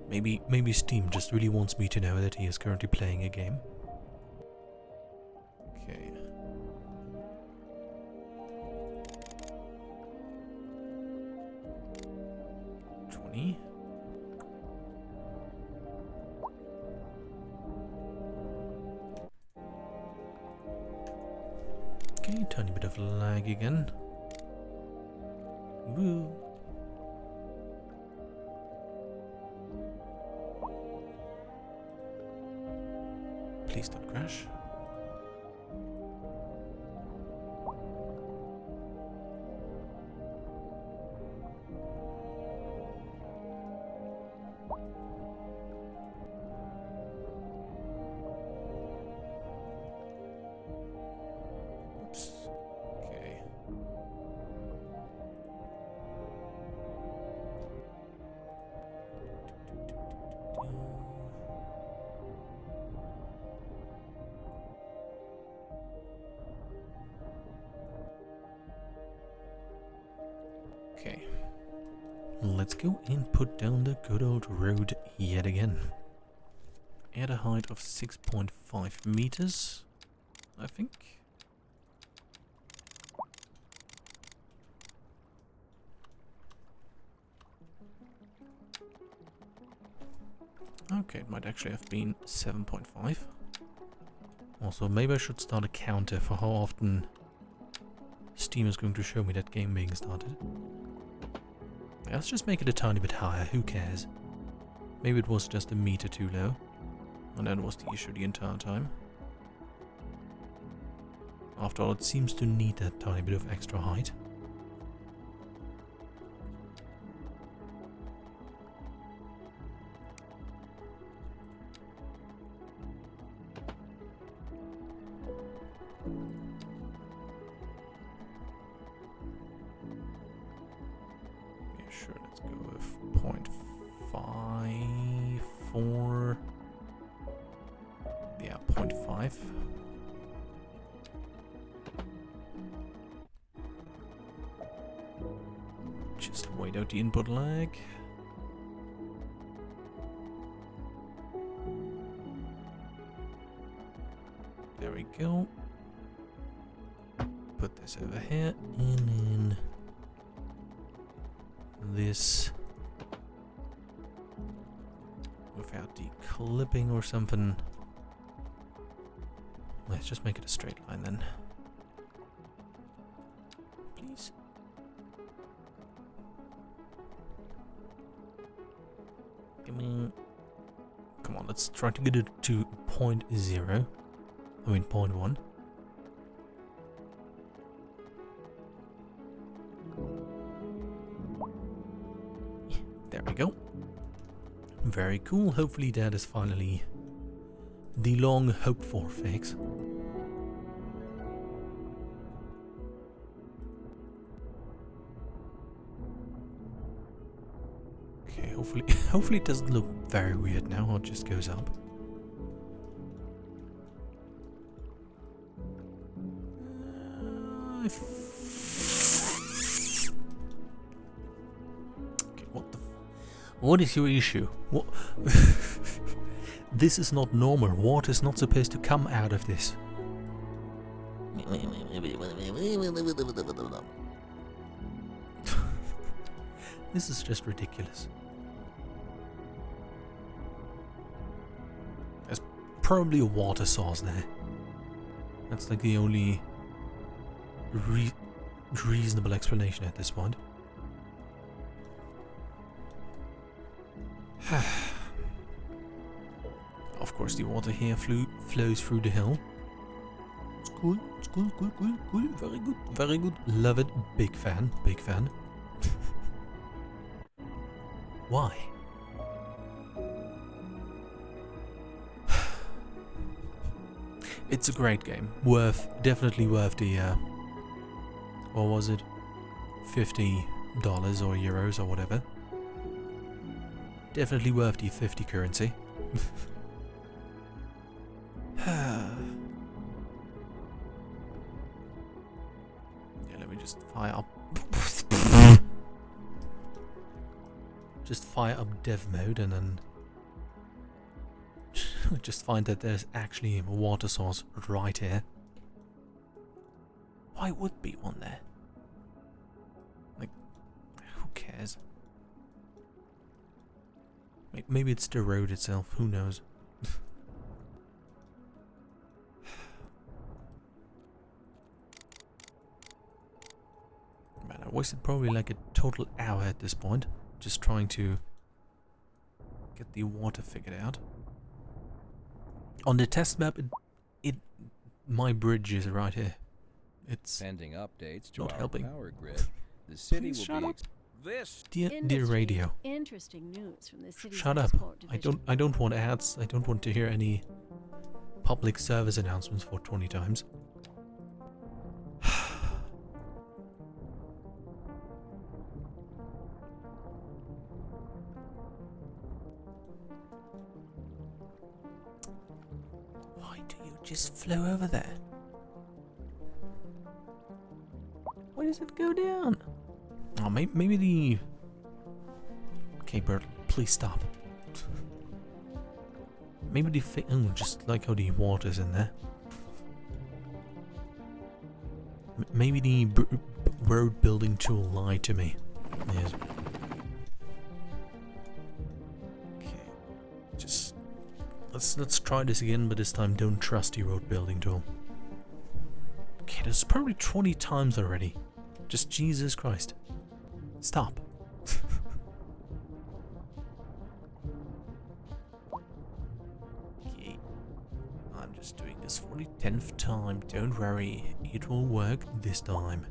Maybe Steam just really wants me to know that he is currently playing a game. Okay. Okay, tiny bit of lag again. Woo. Please don't crash. Okay. Let's go and put down the good old road yet again. At a height of 6.5 meters, I think. Okay, it might actually have been 7.5. Also, maybe I should start a counter for how often Steam is going to show me that game being started. Yeah, let's just make it a tiny bit higher, who cares? Maybe it was just a meter too low. And that was the issue the entire time. After all, it seems to need that tiny bit of extra height. Yeah, sure, let's go with 0.54. Yeah, 0.5. Just wait out the input lag. There we go. Put this over here, and then this without the clipping or something. Let's just make it a straight line then. Please. Come on, let's try to get it to 0.0. I mean 0.1. There we go. Very cool. Hopefully that is finally the long hoped for fix. Okay, hopefully it doesn't look very weird now, or it just goes up. Okay, what is your issue? What? This is not normal. Water is not supposed to come out of this. This is just ridiculous. There's probably a water source there. That's like the only reasonable explanation at this point. Of course, the water here flows through the hill. It's cool. It's cool. Cool. Cool. Cool. Very good. Very good. Love it. Big fan. Big fan. Why? It's a great game. Definitely worth the, what was it? $50 or euros or whatever. Definitely worth the 50 currency. Yeah, let me just fire up. Just fire up dev mode and then just find that there's actually a water source right here. Why would be one there? Like, who cares? Maybe it's the road itself, who knows? Man, I wasted probably like a total hour at this point, just trying to get the water figured out. On the test map, my bridge is right here. It's Pending updates to not our helping. power grid, the city Please will shut be up. this. Dear radio. Interesting news from the city's Shut up. export I division. don't want ads. I don't want to hear any public service announcements for 20 times. Why do you just flow over there? Why does it go down? Oh, maybe the... Okay, Bert, please stop. Maybe the oh, just like how the water's in there. Maybe the road building tool lied to me. Yes. Okay. Just... Let's try this again, but this time don't trust the road building tool. Okay, that's probably 20 times already. Just Jesus Christ. Stop. Okay. I'm just doing this for the 10th time. Don't worry. It will work this time.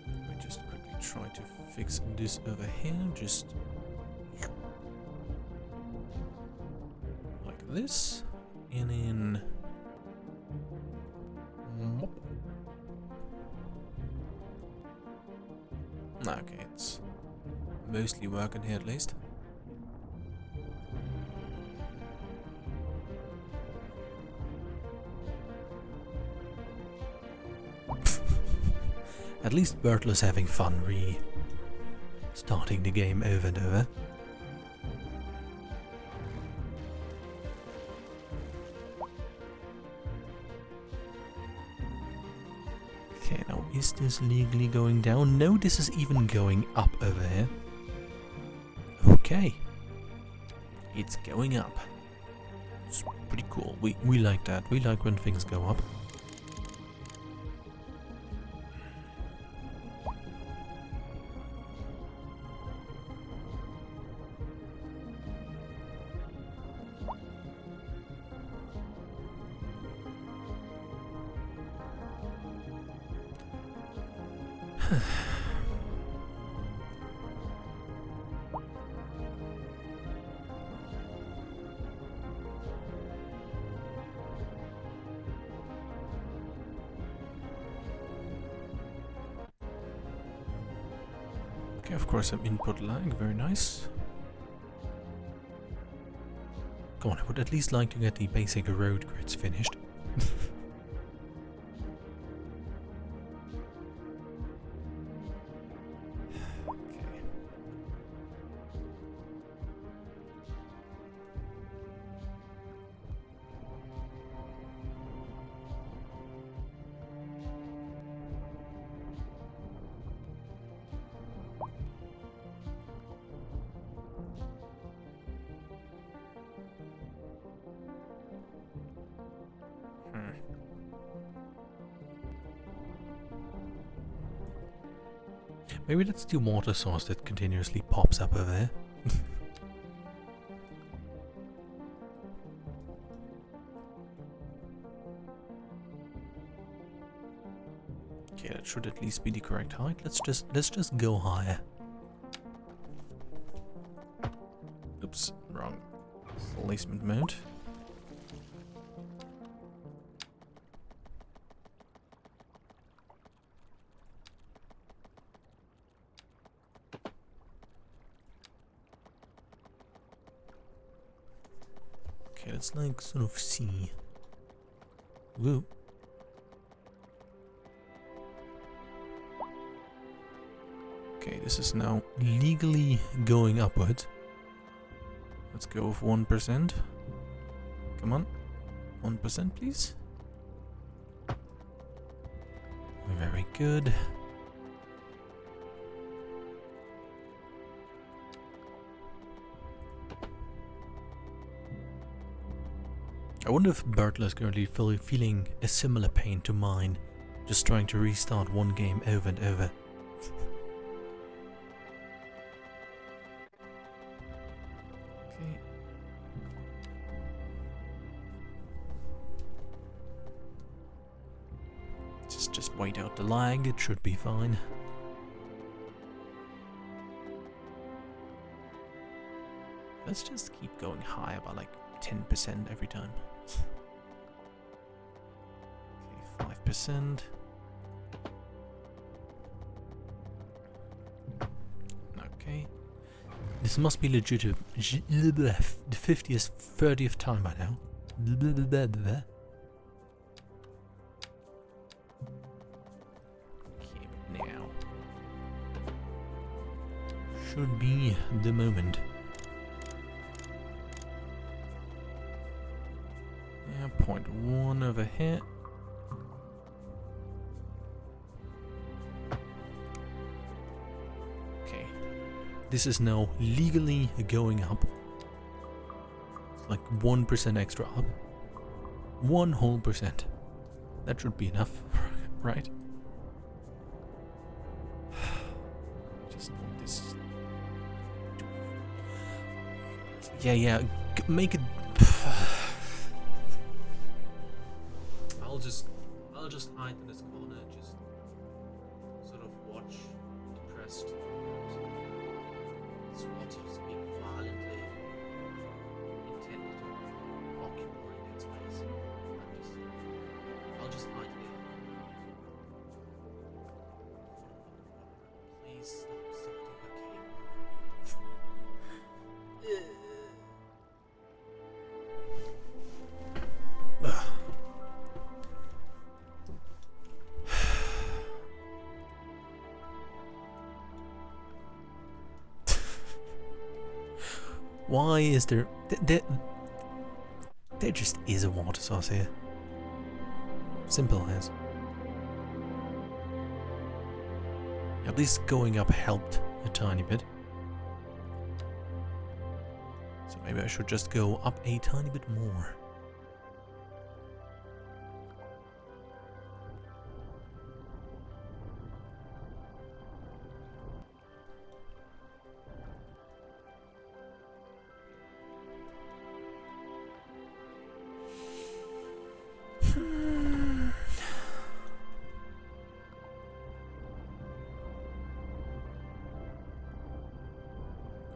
Let me just quickly try to fix this over here. Just... like this. And then... okay, it's mostly working here at least. At least Bertler's having fun starting the game over and over. Okay, now is this legally going down? No, this is even going up over here. Okay. It's going up. It's pretty cool. We like that. We like when things go up. Okay, of course some input lag, very nice. Come on, I would at least like to get the basic road grids finished. Maybe that's the water source that continuously pops up over there. Okay, that should at least be the correct height. Let's just go higher. Oops, wrong placement mode. Okay, let's like sort of see. Woo. Okay, this is now legally going upwards. Let's go with 1%. Come on. 1% please. Very good. I wonder if Bertler is currently feeling a similar pain to mine, just trying to restart one game over and over. Okay. Just wait out the lag, it should be fine. Let's just keep going higher by like 10% every time. Okay, 5%. Okay. This must be legit the 50th, 30th time by now. Blah, blah, blah, blah. Okay, but now should be the moment. Yeah, 0.1 over here. Okay, this is now legally going up. It's like 1% extra up. 1 whole percent. That should be enough, right? Just want this. Yeah. Make it. I'll just hide in this corner and just sort of watch depressed sweaties being violently intent to occupy that space. I'll just hide here. Please stop sweating, okay? Why is there... There just is a water source here. Simple as. At least going up helped a tiny bit. So maybe I should just go up a tiny bit more.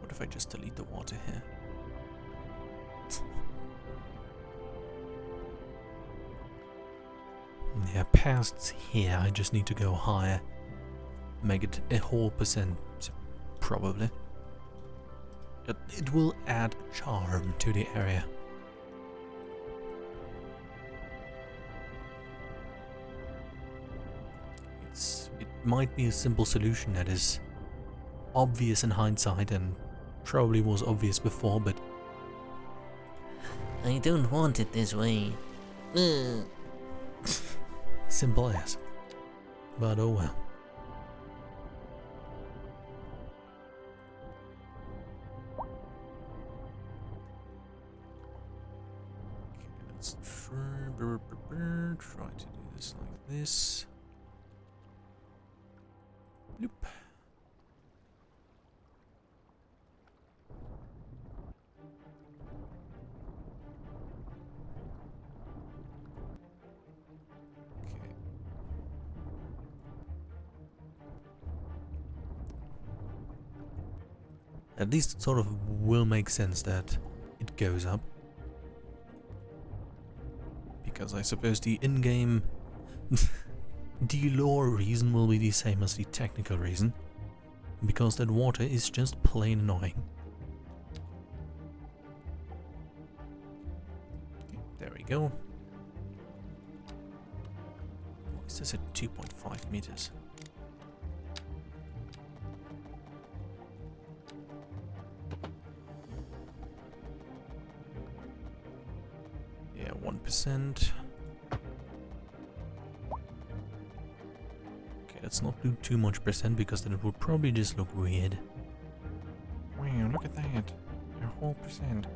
What if I just delete the water here? Yeah, past here, I just need to go higher. Make it a whole percent, probably. It will add charm to the area. It might be a simple solution that is obvious in hindsight and probably was obvious before, but I don't want it this way. simple as. But oh well. Okay, let's try to do this like this. Nope. At least it sort of will make sense that it goes up. Because I suppose the in-game the lore reason will be the same as the technical reason. Because that water is just plain annoying. Okay, there we go. Why is this at 2.5 meters? Yeah, 1%. Okay, let's not do too much percent because then it will probably just look weird. Wow, look at that. A whole percent.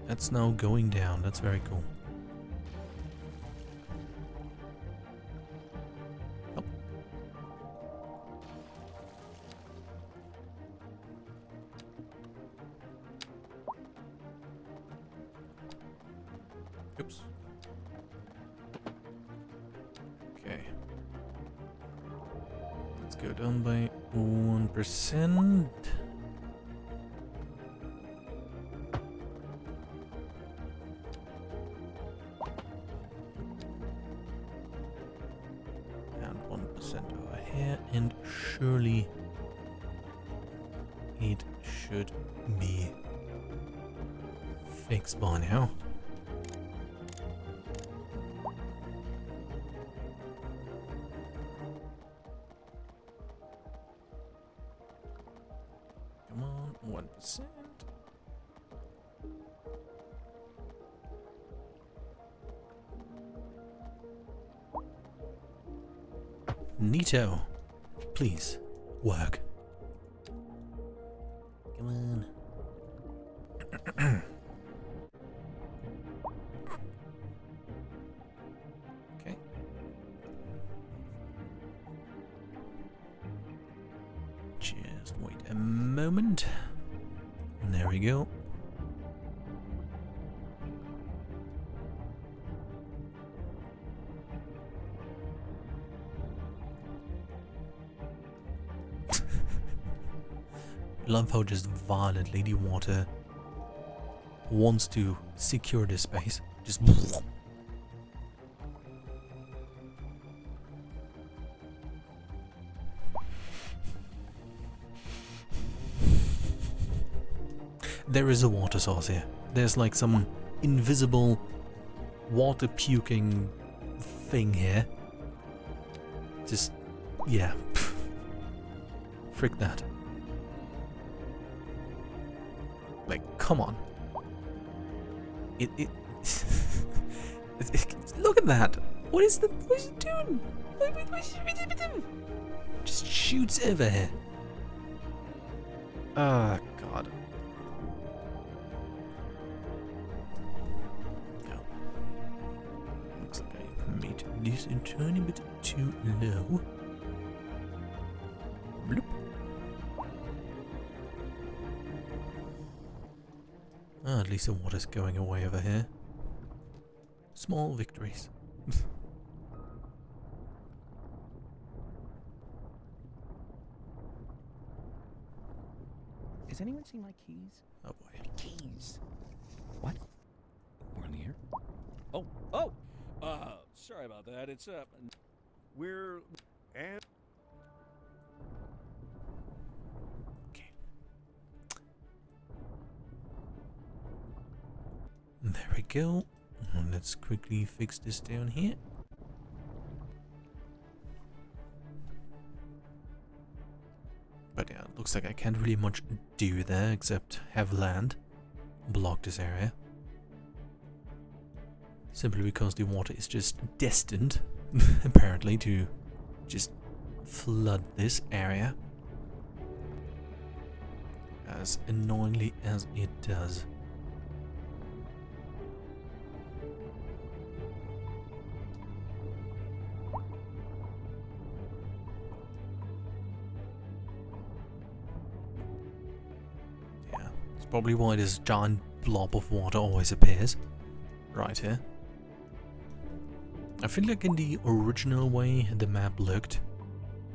That's now going down. That's very cool. Oh. Oops. Okay. Let's go down by 1%. And 1% over here, and surely it should be fixed by now. Come on, 1%. Neato, please work. Come on. Okay. Just wait a moment. There we go. Love how just violently the water wants to secure this space. Just there is a water source here. There's like some invisible water puking thing here. Just, yeah. Frick that. Like, come on. Look at that. What is it doing? Just shoots over here. Ah, God. No. Looks like I made this a tiny bit too low. Bloop. Ah, at least the water's going away over here. Small victories. Has anyone seen my keys? Oh boy. Keys. What? We're in the air? Oh, sorry about that. It's We're and Okay. There we go. And let's quickly fix this down here. But yeah, it looks like I can't really much do there except have land block this area. Simply because the water is just destined, apparently, to just flood this area. As annoyingly as it does. Probably why this giant blob of water always appears. Right here. I feel like in the original way the map looked,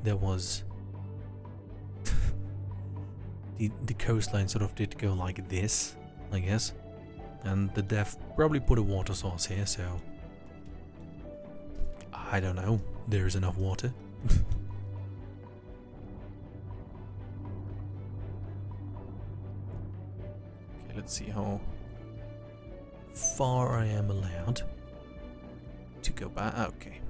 there was... the coastline sort of did go like this, I guess. And the dev probably put a water source here, so... I don't know. There's enough water. Let's see how far I am allowed to go back. Okay.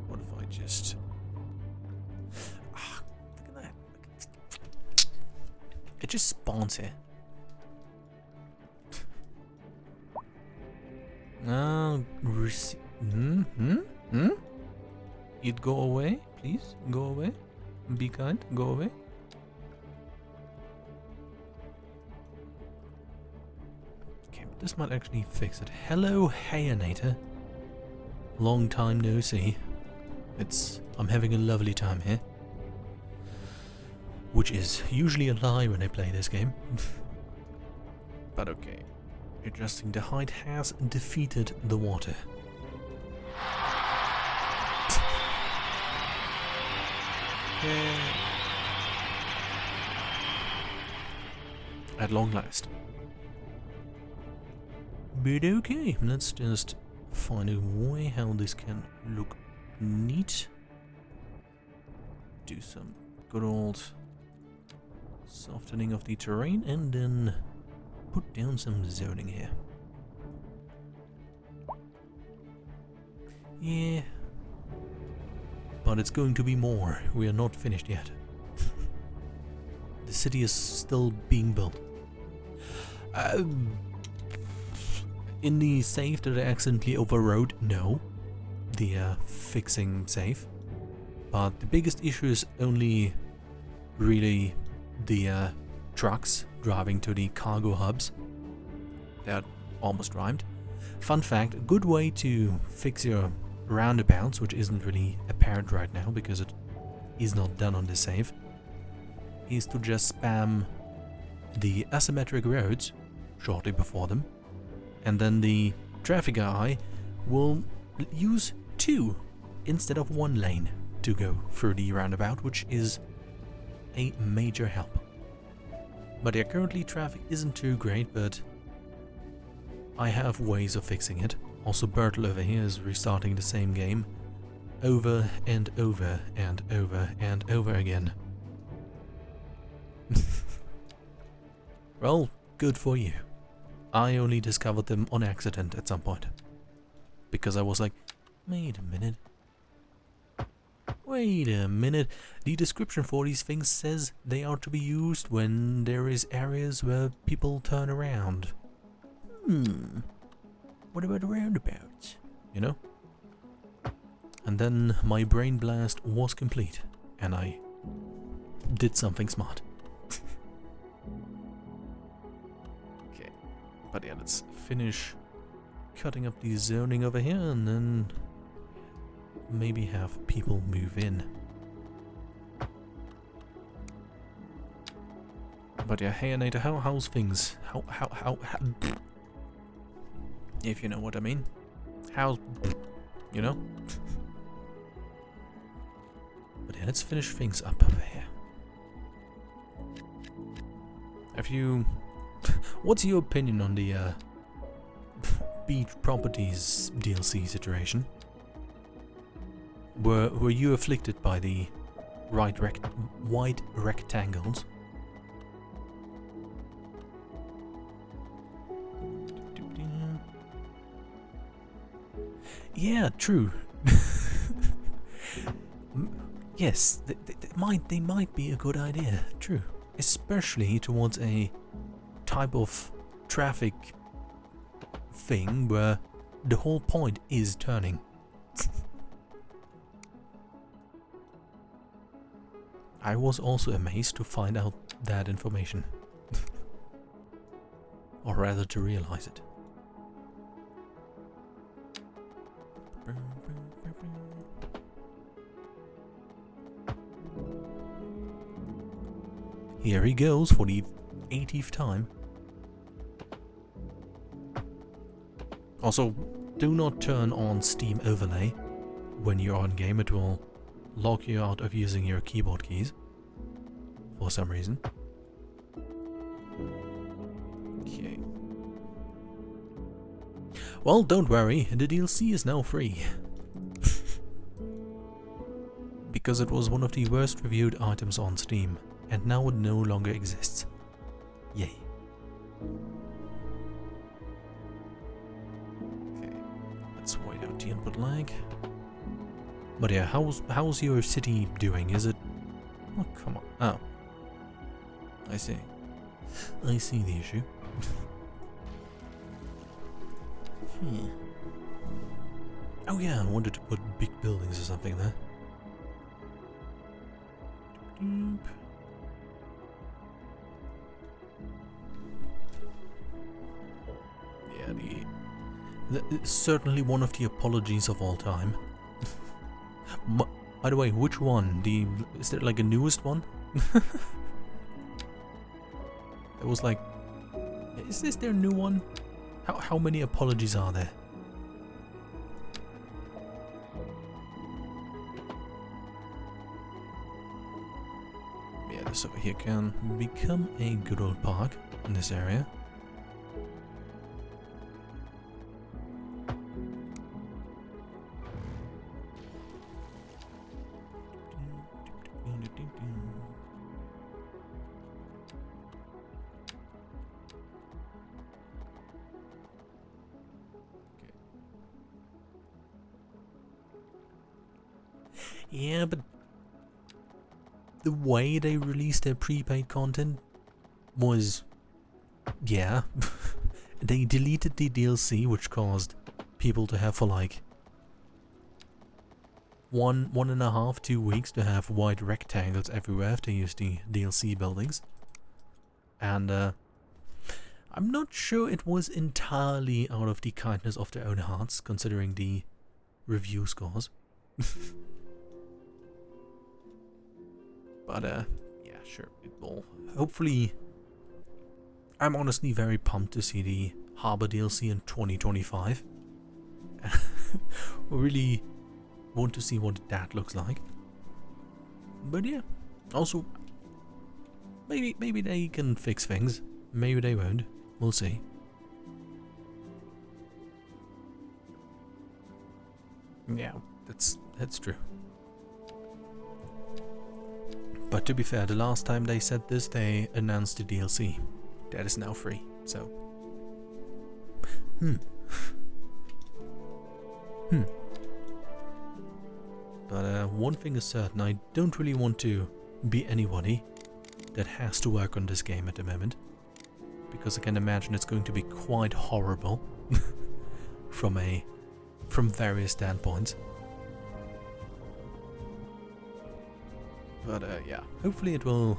What if I just... look at that. It just spawns here. You'd go away? Please, go away. Be kind, go away. Okay, but this might actually fix it. Hello, Hayanator. Long time no see. I'm having a lovely time here. Which is usually a lie when I play this game. But okay. Adjusting the height has defeated the water. At long last. But okay, let's just find a way how this can look neat. do some good old softening of the terrain and then put down some zoning here. Yeah. But it's going to be more. We are not finished yet. The city is still being built. In the save that I accidentally overrode, no. The fixing save. But the biggest issue is only really the trucks driving to the cargo hubs. That almost rhymed. Fun fact, a good way to fix your roundabouts, which isn't really apparent right now because it is not done on the save, is to just spam the asymmetric roads shortly before them, and then the traffic eye will use 2 instead of 1 lane to go through the roundabout, which is a major help. But yeah, currently traffic isn't too great, but I have ways of fixing it. Also, Bertel over here is restarting the same game over and over and over and over again. Well, good for you. I only discovered them on accident at some point. Because I was like, wait a minute. Wait a minute. The description for these things says they are to be used when there is areas where people turn around. What about roundabouts? You know? And then my brain blast was complete, and I did something smart. Okay, but yeah, let's finish cutting up the zoning over here, and then maybe have people move in. But yeah, hey Anita, how's things? How if you know what I mean. How's, you know? But yeah, let's finish things up over here. Have you... What's your opinion on the Beach Properties DLC situation? Were you afflicted by the wide rectangles? Yeah, true. Yes, they might be a good idea, true. Especially towards a type of traffic thing where the whole point is turning. I was also amazed to find out that information. Or rather to realize it. Here he goes for the 80th time. Also, do not turn on Steam Overlay when you're on game. It will lock you out of using your keyboard keys for some reason. Okay. Well, don't worry, the DLC is now free. Because it was one of the worst reviewed items on Steam, and now it no longer exists. Yay. Okay, let's wait out the input lag. But yeah, how's your city doing? Is it... Oh, come on. Oh. I see. I see the issue. Oh yeah, I wanted to put big buildings or something there. Yeah, certainly one of the apologies of all time. By the way, which one? Is there like a newest one? It was like, is this their new one? How many apologies are there? Yeah, this over here can become a good old park in this area. Yeah, but the way they released their prepaid content was, yeah, they deleted the DLC, which caused people to have for like 1.5, 2 weeks to have white rectangles everywhere if they used the DLC buildings. And I'm not sure it was entirely out of the kindness of their own hearts, considering the review scores. But yeah, sure, it will. Hopefully, I'm honestly very pumped to see the Harbor DLC in 2025. Really want to see what that looks like. But yeah, also, maybe they can fix things. Maybe they won't. We'll see. Yeah, that's true. But to be fair, the last time they said this, they announced the DLC. That is now free, so... But one thing is certain, I don't really want to be anybody that has to work on this game at the moment. Because I can imagine it's going to be quite horrible from various standpoints. But yeah, hopefully it will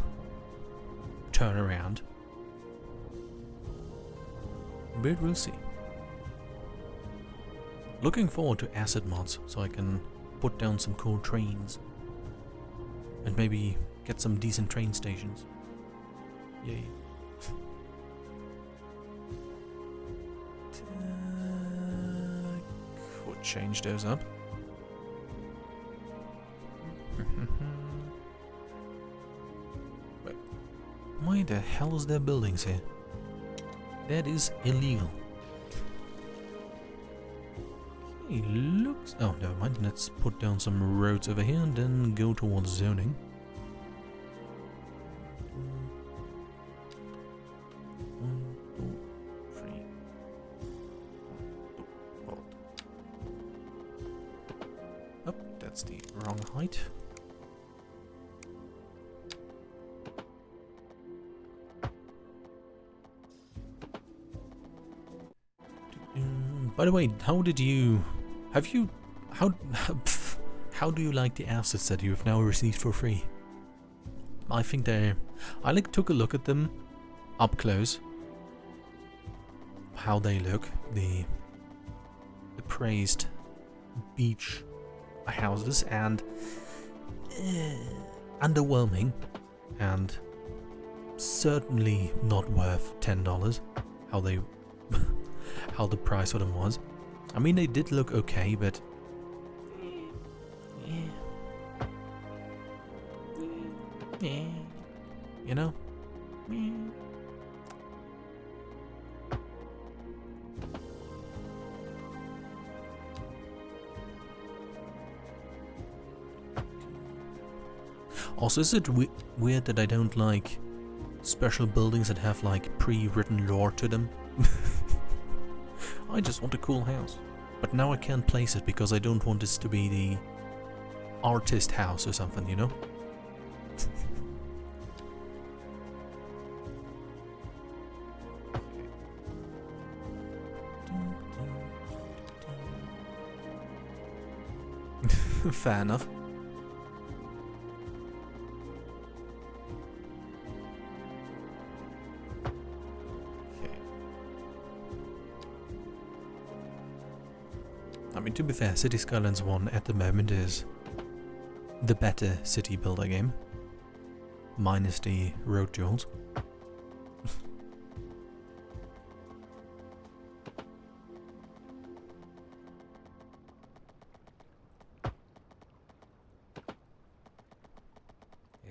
turn around. But we'll see. Looking forward to asset mods so I can put down some cool trains. And maybe get some decent train stations. Yay. Could change those up. But why the hell is there buildings here? That is illegal. Okay, looks... Oh, never mind. Let's put down some roads over here and then go towards zoning. Oh, that's the wrong height. By the way, how do you like the assets that you've now received for free? I think I took a look at them up close. How they look, the praised beach houses, and underwhelming, and certainly not worth $10. How the price for them was. I mean, they did look okay, but you know. Also, is it weird that I don't like special buildings that have like pre-written lore to them? I just want a cool house. But now I can't place it because I don't want this to be the artist house or something, you know? Fair enough. I mean, to be fair, City Skylines 1 at the moment is the better city builder game, minus the road duels.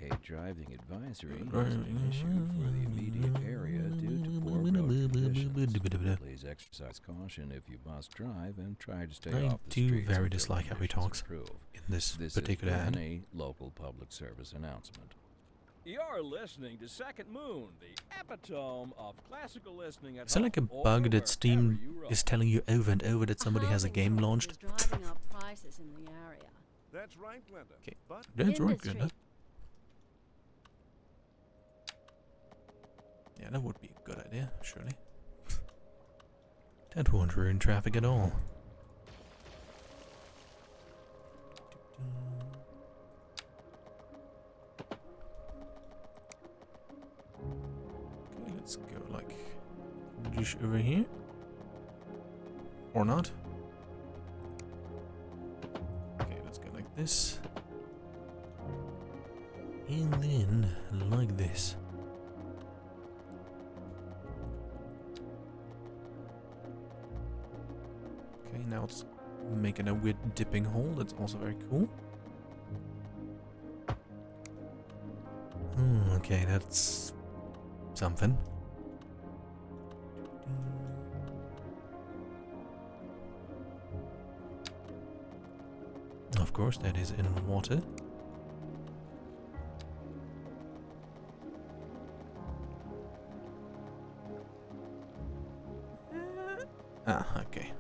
A driving advisory has been issued for the immediate area due to poor road conditions. Please exercise caution if you must drive and try to stay off the streets. I do very until dislike how he conditions talks improve. in this This particular has ad. been a local public service announcement. You're listening to Second Moon, the epitome of classical listening at Is that like a home or bug that Steam wherever you roam. is telling you over and over that somebody has a housing game shortage launched? is driving up prices in the area. That's right, Glenda. Okay. But That's right, Industry. Glenda. Yeah, that would be a good idea, surely. That won't ruin traffic at all. Okay, let's go like just over here. Or not. Okay, let's go like this. And then like this. Okay, now it's making a weird dipping hole. That's also very cool. Okay, that's something. Of course, that is in water. Okay.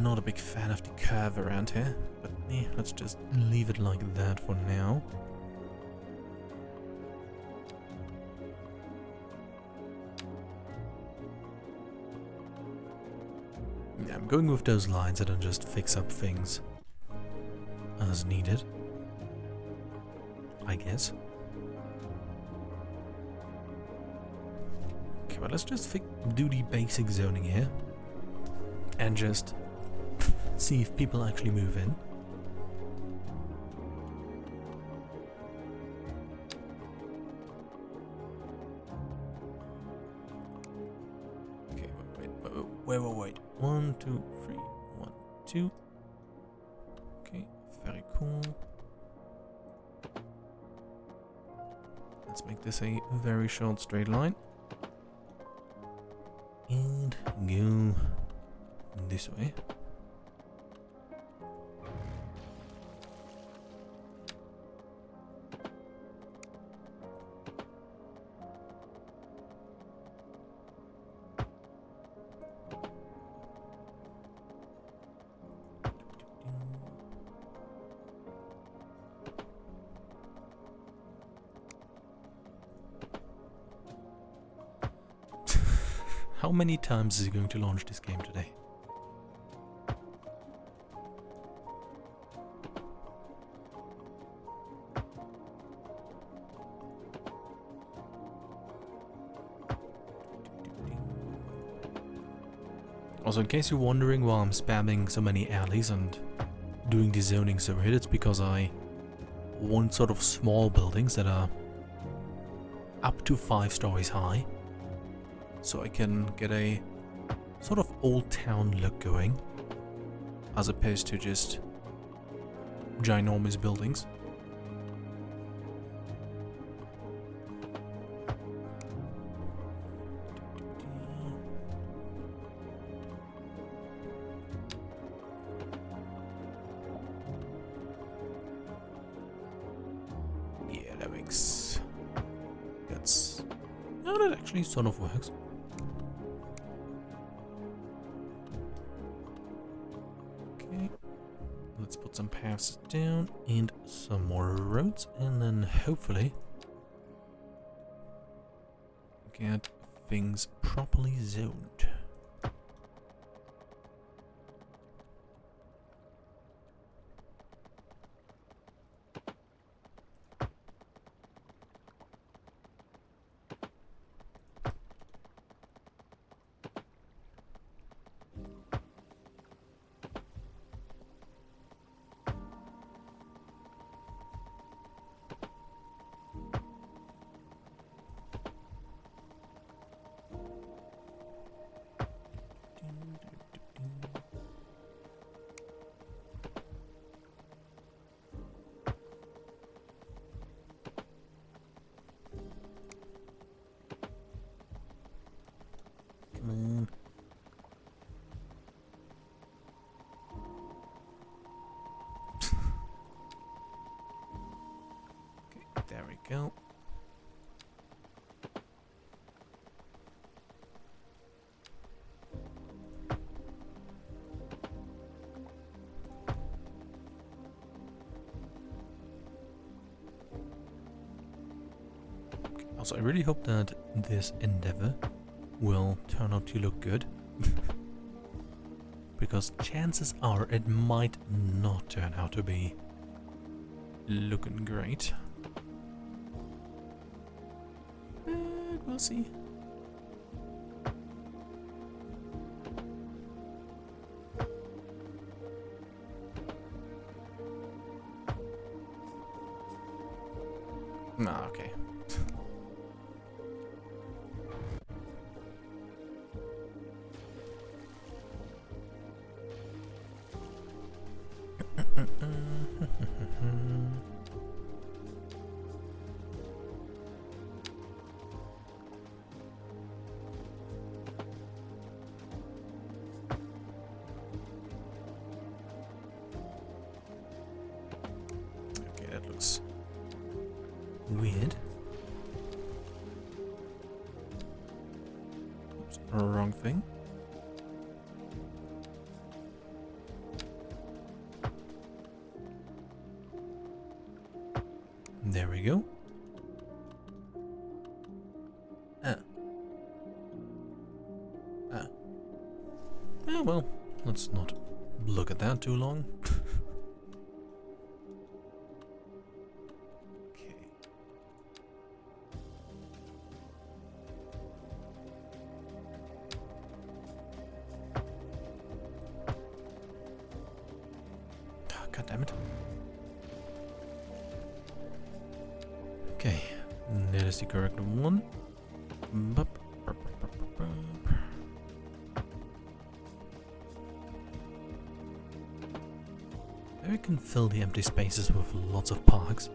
Not a big fan of the curve around here, but let's just leave it like that for now. Yeah, I'm going with those lines and then just fix up things as needed, I guess. Okay, but let's just do the basic zoning here and just see if people actually move in. Okay, wait. 1, 2, 3. 1, 2. Okay, very cool. Let's make this a very short straight line. And go this way. How many times is he going to launch this game today? Also, in case you're wondering why I'm spamming so many alleys and doing the zoning so here, it's because I want sort of small buildings that are up to 5 stories high, so I can get a sort of old town look going, as opposed to just ginormous buildings. Yeah, that makes... that's... no, that actually sort of works. Okay, let's put some paths down and some more roads, and then hopefully get things properly zoned. Also, I really hope that this endeavor will turn out to look good. Because chances are it might not turn out to be looking great. But we'll see. Ah, okay. Okay, that looks weird. Oops, wrong thing. There we go. Oh well, let's not look at that too long. Okay. Oh, God damn it. Okay, that is the correct one. Bup, bup, bup, bup, bup, bup. Maybe we can fill the empty spaces with lots of parks.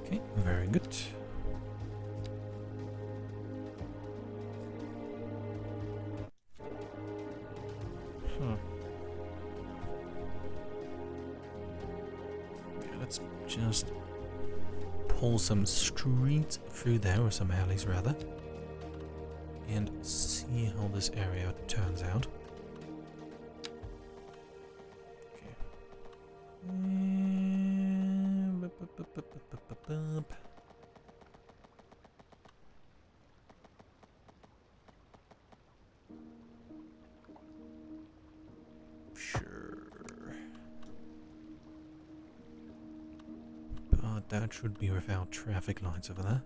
Okay, very good. Okay, let's just pull some streets through there, or some alleys rather, and see how this area turns out. Okay. Bup. Sure. But that should be without traffic lights over there.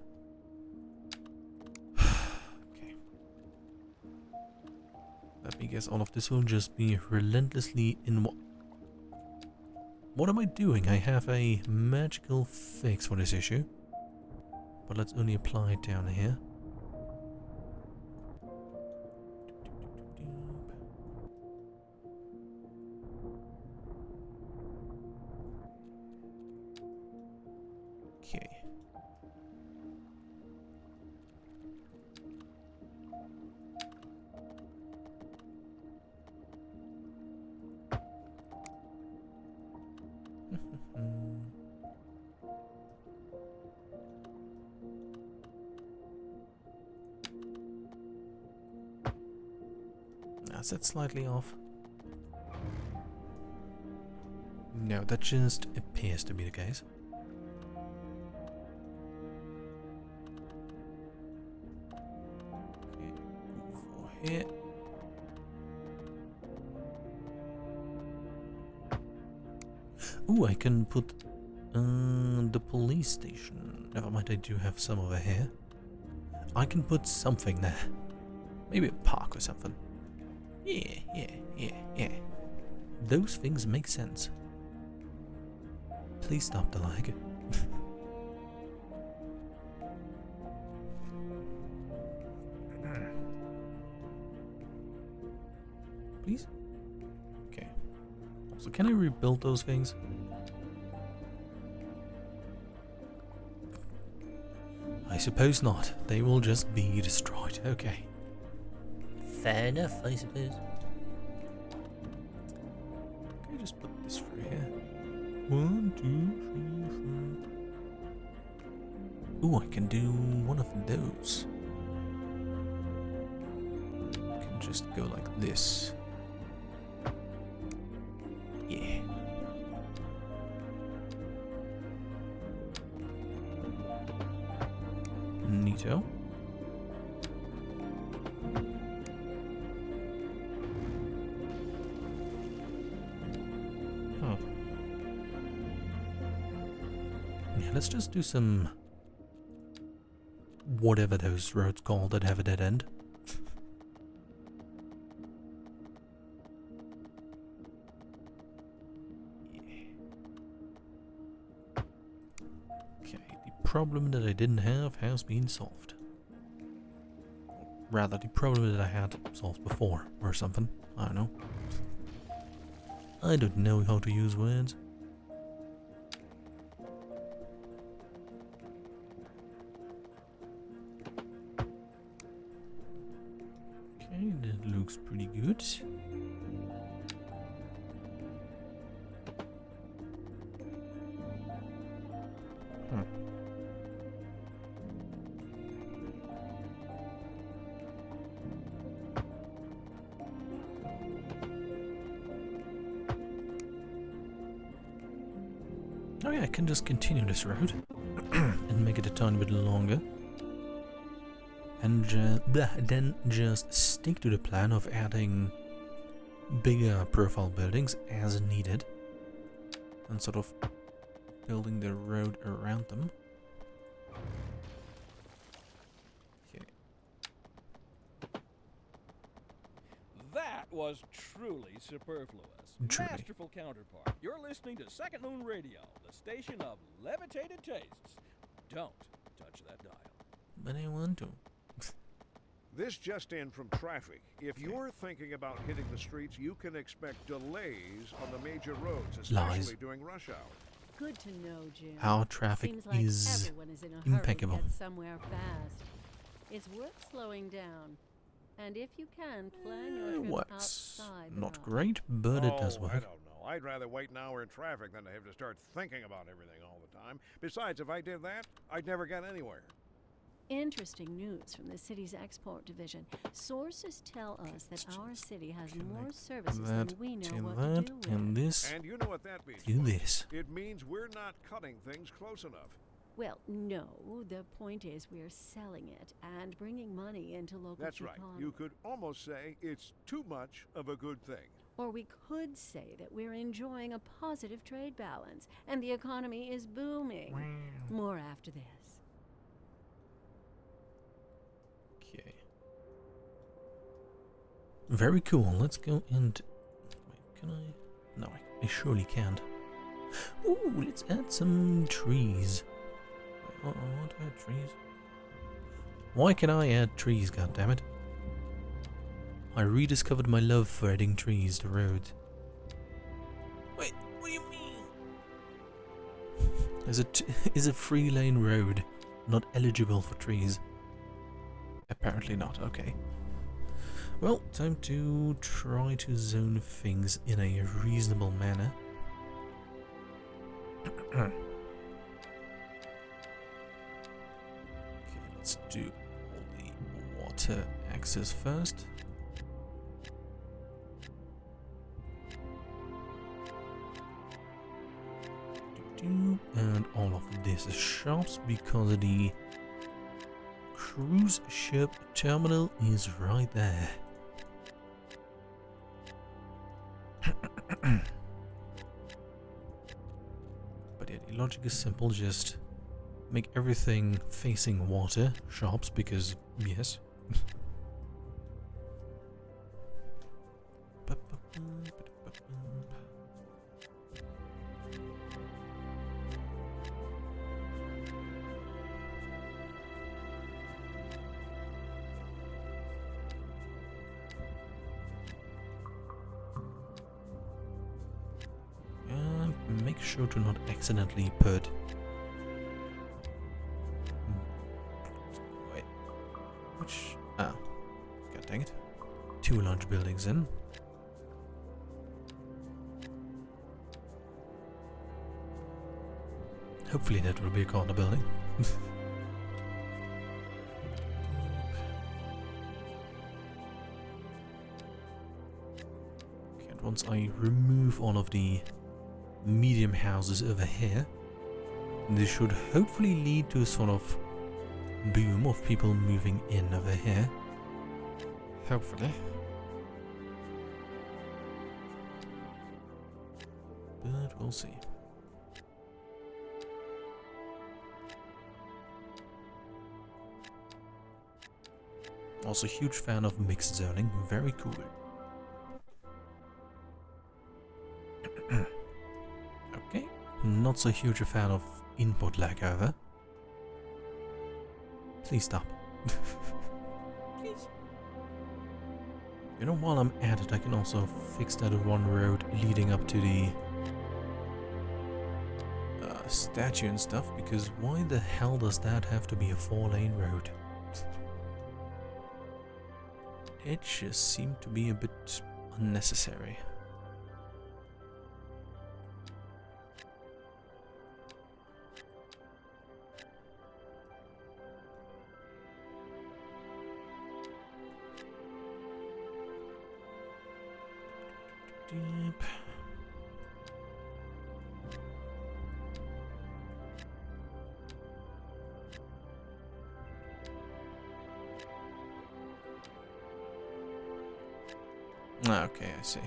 Okay. Let me guess, all of this will just be relentlessly in What am I doing? I have a magical fix for this issue. But let's only apply it down here. Okay. Is that slightly off? No, that just appears to be the case. Okay, over here. Ooh, I can put the police station. Never mind, I do have some over here. I can put something there. Maybe a park or something. Yeah. Those things make sense. Please stop the lag. Please? Okay. So can I rebuild those things? I I suppose not. They will just be destroyed. Okay. Fair enough, I suppose. Okay, just put this through here. 1, 2, 3, 4. Ooh, I can do one of those. I can just go like this. Yeah. Neato. Huh. Yeah, let's just do some... whatever those roads called that have a dead end. Okay, the problem that I didn't have has been solved. Rather, the problem that I had solved before, or something. I don't know. I don't know how to use words. Okay, that looks pretty good. Huh. Oh yeah, I can just continue this road and make it a tiny bit longer. And then just stick to the plan of adding bigger profile buildings as needed. And sort of building the road around them. Okay. That was truly superfluous. Truly. Masterful counterpart. You're listening to Second Moon Radio, the station of levitated tastes. Don't touch that dial. But I want to. This just in from traffic. If you're thinking about hitting the streets, you can expect delays on the major roads, especially Lies. during rush hour. Good to know, Jim. Our traffic Seems like is everyone is in a hurry impeccable. to get somewhere fast. It's worth slowing down. And if you can, plan your trip works. outside the Not rush. great, but it does I work. don't know. I'd rather wait an hour in traffic than to have to start thinking about everything all the time. Besides, if I did that, I'd never get anywhere. Interesting news from the city's export division. Sources tell us that our city has more services That, than we know to what that, to do with. and this, And you know what that means. do Mike. this. It means we're not cutting things close enough. Well, no. The point is we're selling it and bringing money into local That's right. economy. You could almost say it's too much of a good thing. Or we could say that we're enjoying a positive trade balance and the economy is booming. More after this. Okay. Very cool. Let's go and... Wait, can I? No, I surely can't. Ooh, let's add some trees. Wait, I want to add trees. Why can I add trees, goddammit? I rediscovered my love for adding trees to roads. Wait, what do you mean? Is a 3-lane road not eligible for trees? Apparently not, okay. Well, time to try to zone things in a reasonable manner. Okay, let's do all the water access first. And all of this is shops because the cruise ship terminal is right there. But yeah, the logic is simple, just make everything facing water shops because yes. Make sure to not accidentally put of buildings in. Hopefully that will be a corner building. Okay, and once I remove all of the medium houses over here, this should hopefully lead to a sort of boom of people moving in over here. Hopefully. But we'll see. Also huge fan of mixed zoning, very cool. Okay, not so huge a fan of input lag however. Please stop. Please. You know, while I'm at it, I can also fix that one road leading up to the statue and stuff, because why the hell does that have to be a 4-lane road? It just seemed to be a bit unnecessary. Deep. Okay, I see.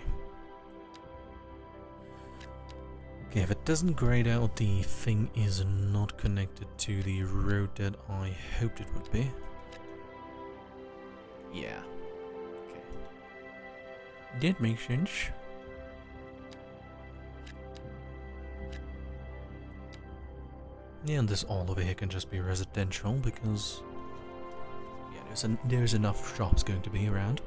Okay, if it doesn't grayed out, the thing is not connected to the road that I hoped it would be. Yeah. Okay. That makes sense. Yeah, and this all over here can just be residential because yeah, there's enough shops going to be around.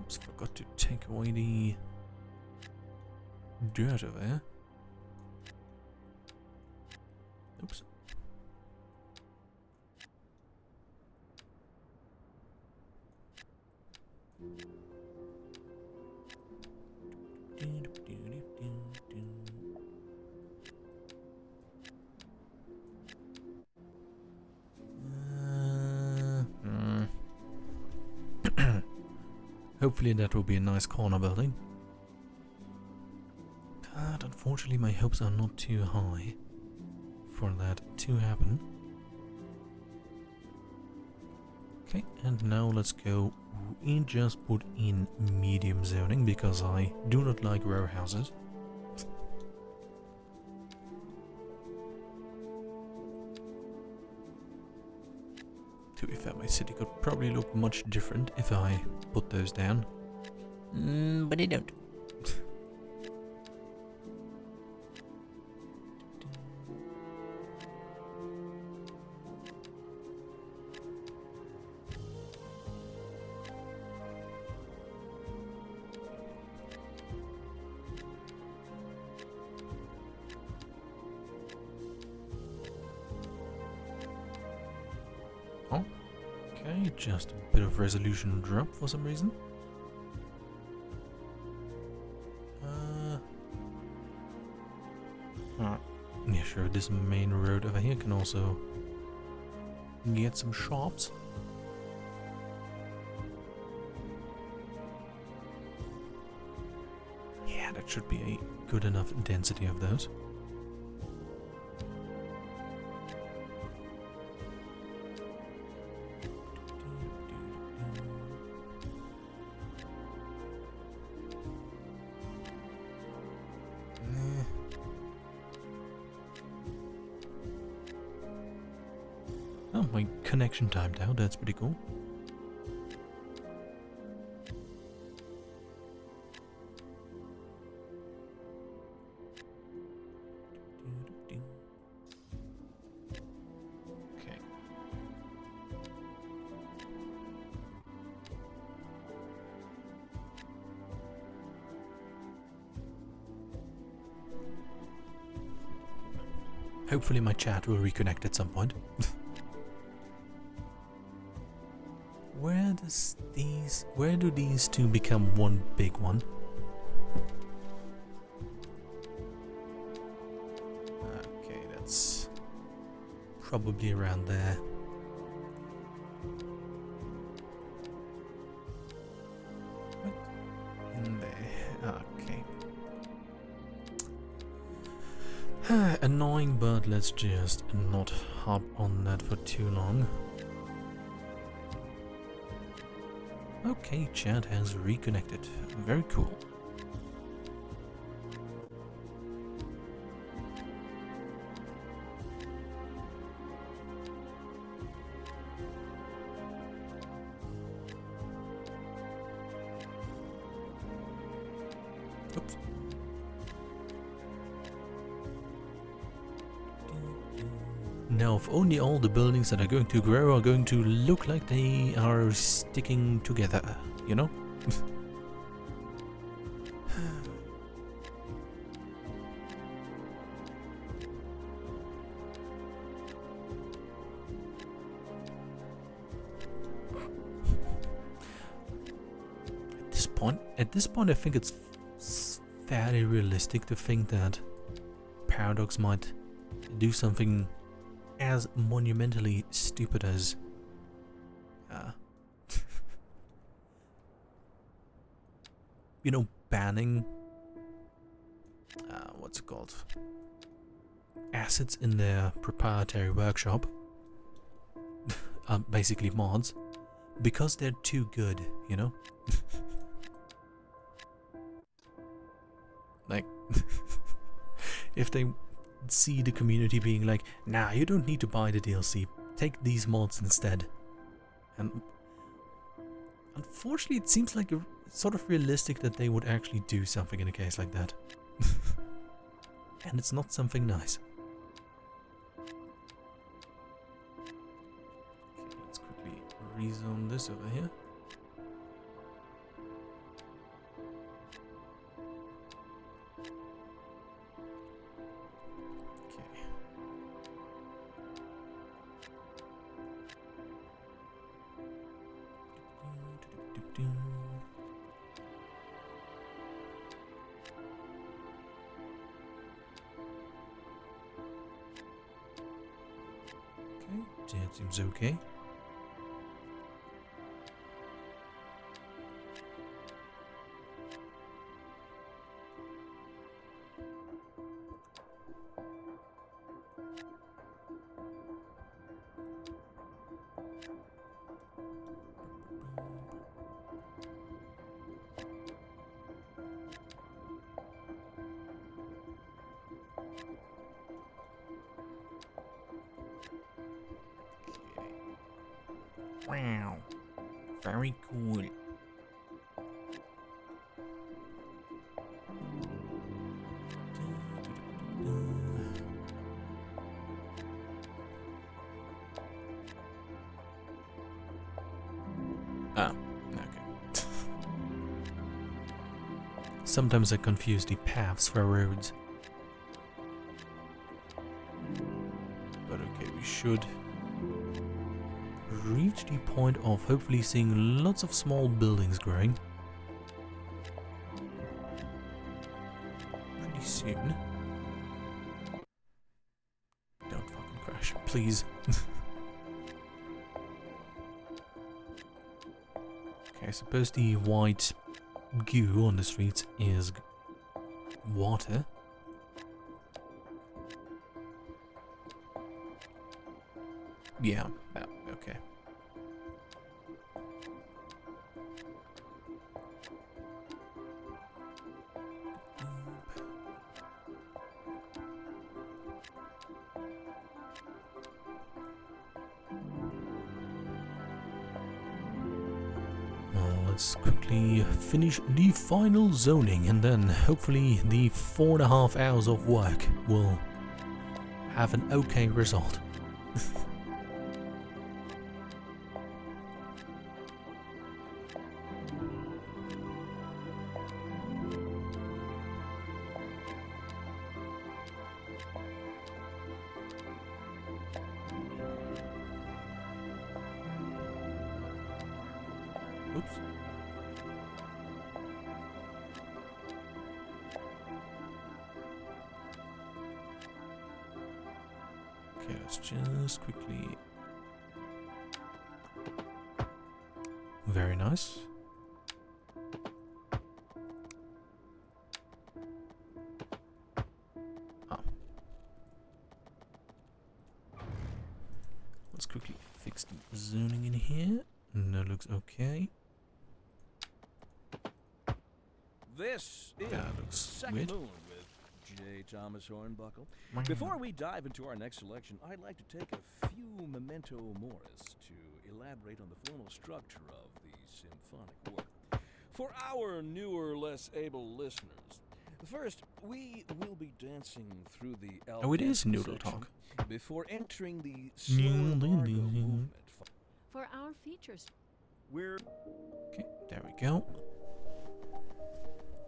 Oops, forgot to take away the dirt over there. Oops. Hopefully that will be a nice corner building. But unfortunately my hopes are not too high for that to happen. Okay, and now let's go and just put in medium zoning because I do not like row houses. To be fair, my city could probably look much different if I put those down. But they don't. Okay, just a bit of resolution drop for some reason. Yeah, sure, this main road over here can also get some shops. Yeah, that should be a good enough density of those. Oh, my connection timed out, that's pretty cool. Okay. Hopefully my chat will reconnect at some point. Where do these two become one big one? Okay, that's probably around there. What? In there. Okay. Annoying, but let's just not hop on that for too long. Okay, chat has reconnected. Very cool. Oops. Now, if only all the buildings that are going to grow are going to look like they are sticking together, you know? At this point, I think it's fairly realistic to think that Paradox might do something as monumentally stupid as you know, banning what's it called, assets in their proprietary workshop, basically mods, because they're too good, you know. Like if they see the community being like, nah, you don't need to buy the DLC, take these mods instead. And unfortunately, it seems like sort of realistic that they would actually do something in a case like that. And it's not something nice. Okay, let's quickly rezone this over here. That seems okay. Wow, very cool. Ah, okay. Sometimes I confuse the paths for roads. But okay, we should reach the point of hopefully seeing lots of small buildings growing pretty soon. Don't fucking crash, please. Okay, I suppose the white goo on the streets is water. Yeah, okay. Well, let's quickly finish the final zoning, and then hopefully the 4.5 hours of work will have an okay result. Oops. Okay, let's just quickly... Very nice. Let's quickly fix the zoning in here. That looks okay. This is That looks Second weird. Moon with J. Thomas Hornbuckle. Before we dive into our next selection, I'd like to take a few memento moris to elaborate on the formal structure of the symphonic work. For our newer, less able listeners, first, we will be dancing through the Oh, it is Alpine noodle section talk. before entering the slower largo movement. For our features, We're Okay, there we go.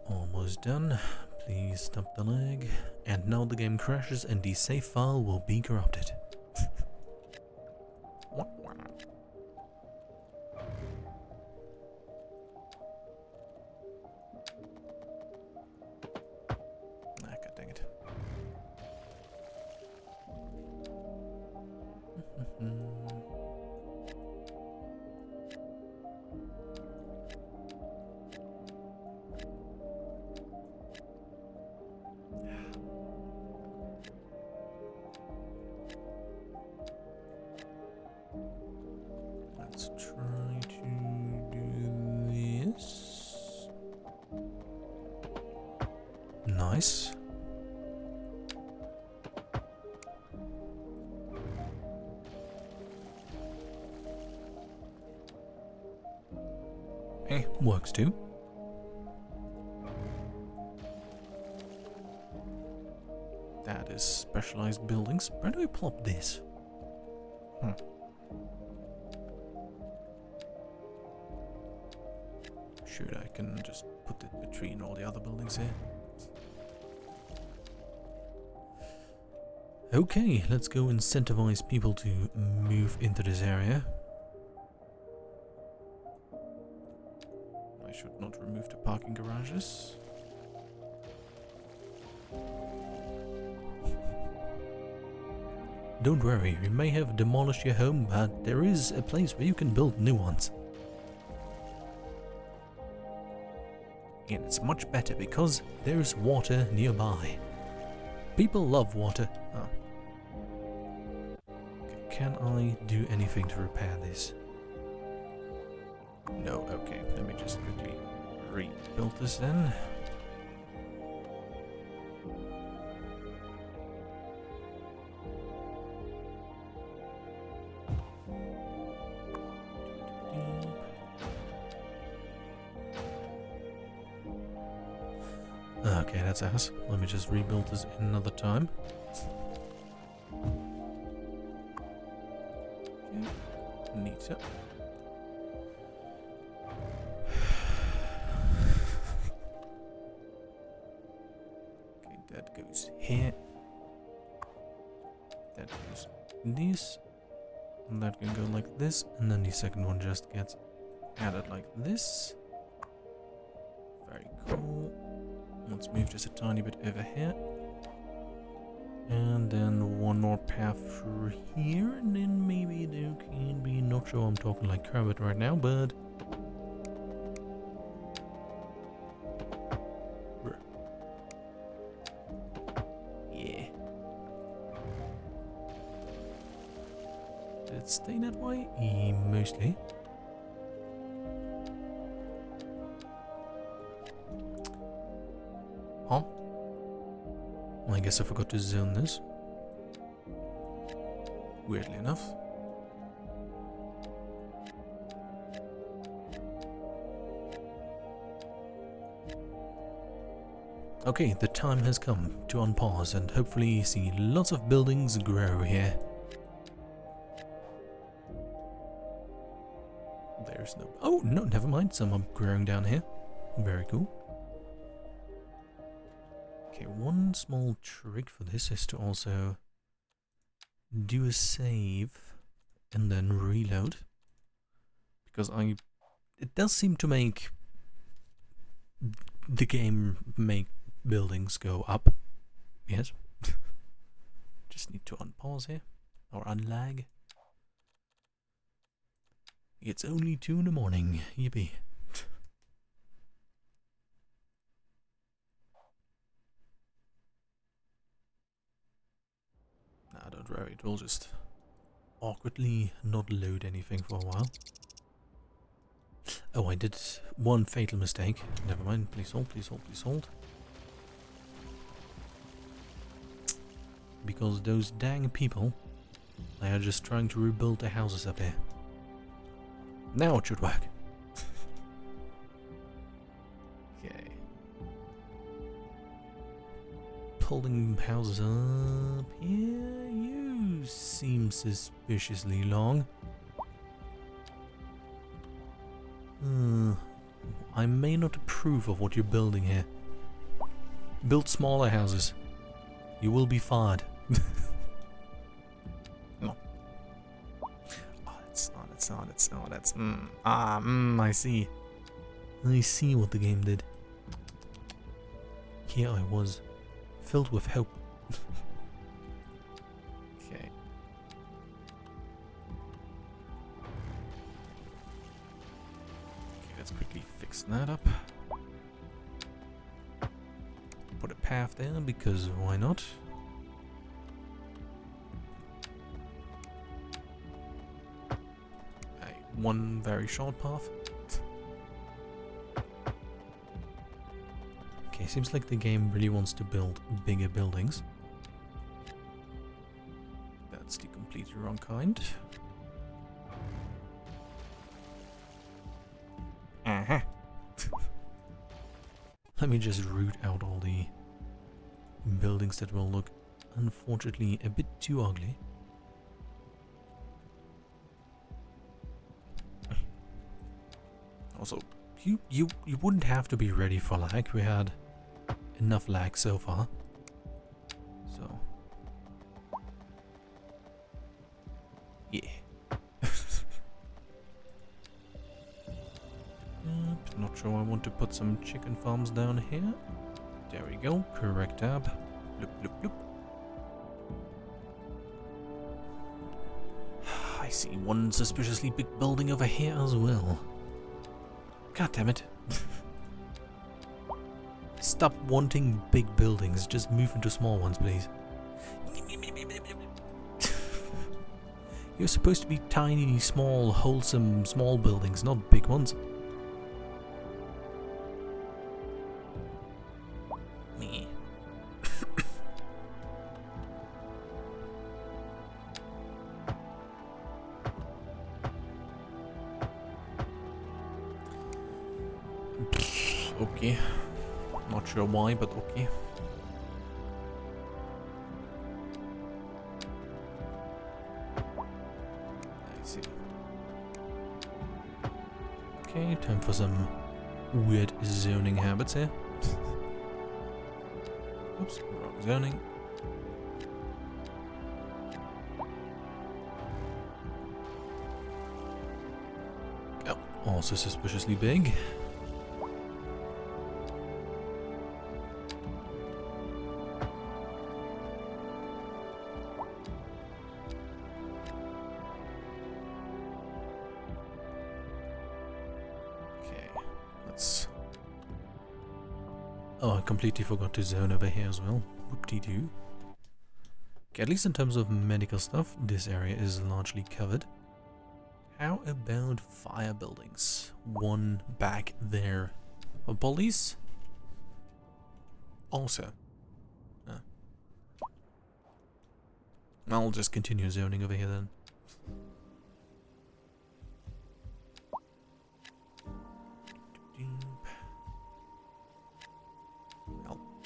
Almost done. Please stop the lag. And now the game crashes and the save file will be corrupted. Wah, wah. Ah, god dang it. Let's try to do this. Nice. Works too. That is specialized buildings. Where do I plop this? Shoot, I can just put it between all the other buildings here. Okay, let's go incentivize people to move into this area. I should not remove the parking garages. Don't worry, you may have demolished your home, but there is a place where you can build new ones. And it's much better because there's water nearby. People love water. Oh. Okay, can I do anything to repair this? No, okay. Let me just quickly rebuild this then. Okay, that's ass. Let me just rebuild this another time. Okay, neat. Okay, that goes here. That goes this. And that can go like this. And then the second one just gets added like this. Very cool. Let's move this a tiny bit over here. And then one more path through here. And then maybe there can be... Not sure I'm talking like Kermit right now, but... Yeah. Did it stay that way? Mostly. Huh? Well, I guess I forgot to zone this. Weirdly enough. Okay, the time has come to unpause and hopefully see lots of buildings grow here. There's no... Oh, no, never mind. Some are growing down here. Very cool. Okay, one small trick for this is to also do a save and then reload. Because I it does seem to make the game make buildings go up. Yes. Just need to unpause here. Or unlag. It's only 2 in the morning. Yippee. Nah, don't worry. It will just awkwardly not load anything for a while. Oh, I did one fatal mistake. Never mind. Please hold, please hold, please hold. Because those dang people, they are just trying to rebuild their houses up here. Now it should work. Okay. Pulling houses up here. You seem suspiciously long. I may not approve of what you're building here. Build smaller houses. You will be fired. No. Oh, it's not. I see. I see what the game did. Here I was, filled with hope. Okay. Let's quickly fix that up. Put a path there, because why not? One very short path. Okay, seems like the game really wants to build bigger buildings. That's the completely wrong kind. Uh-huh. Let me just root out all the buildings that will look, unfortunately, a bit too ugly. Also, you wouldn't have to be ready for lag. We had enough lag so far. So yeah. Not sure I want to put some chicken farms down here. There we go. Correct tab. Bloop bloop bloop. I see one suspiciously big building over here as well. God damn it. Stop wanting big buildings, just move into small ones, please. You're supposed to be tiny, small, wholesome, small buildings, not big ones. Me. Okay. Not sure why, but okay. I see. Okay, time for some weird zoning habits here. Oops, wrong zoning. Oh, also suspiciously big. Oh, I completely forgot to zone over here as well. Whoop-de-doo. Okay, at least in terms of medical stuff, this area is largely covered. How about fire buildings? One back there. A police? Also. I'll just continue zoning over here then.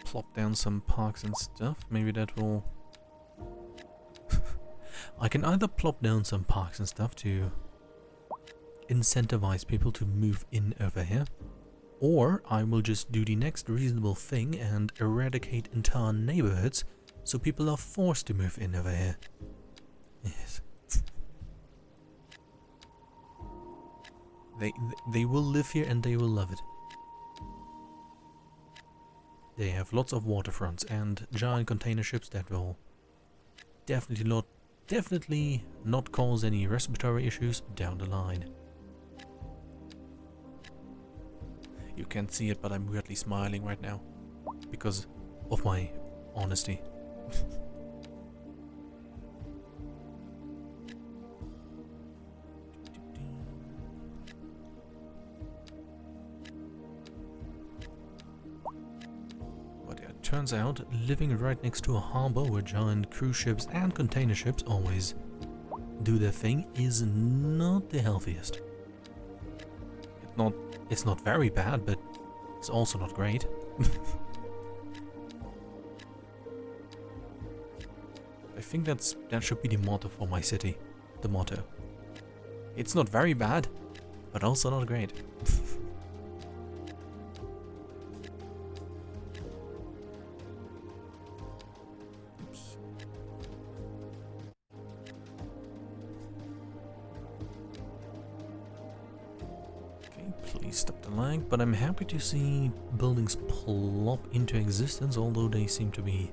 Plop down some parks and stuff. Maybe that will... I can either plop down some parks and stuff to incentivize people to move in over here, or I will just do the next reasonable thing and eradicate entire neighborhoods so people are forced to move in over here. Yes. They will live here and they will love it. They have lots of waterfronts and giant container ships that will definitely not cause any respiratory issues down the line. You can't see it, but I'm weirdly smiling right now because of my honesty. But yeah, it turns out living right next to a harbor where giant cruise ships and container ships always do their thing is not the healthiest. It's not very bad, but it's also not great. I think that should be the motto for my city. The motto. It's not very bad, but also not great. Oops. Okay, please stop the lag, but I'm happy to see buildings plop into existence, although they seem to be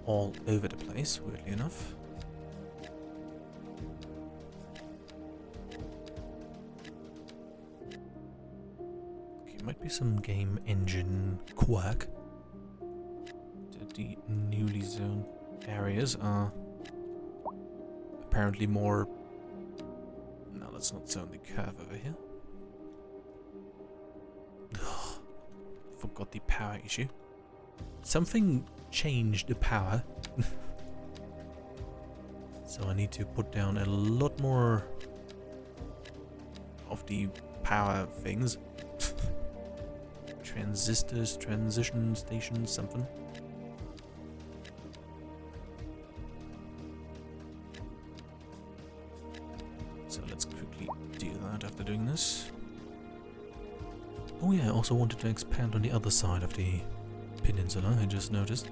all over the place, weirdly enough. Okay, might be some game engine quirk. The newly zoned areas are apparently more... No, let's not zone the curve over here. Forgot the power issue. Something changed the power. So I need to put down a lot more of the power things. Transistors, transition stations, something. So let's quickly do that after doing this. Oh yeah, I also wanted to expand on the other side of the peninsula, I just noticed.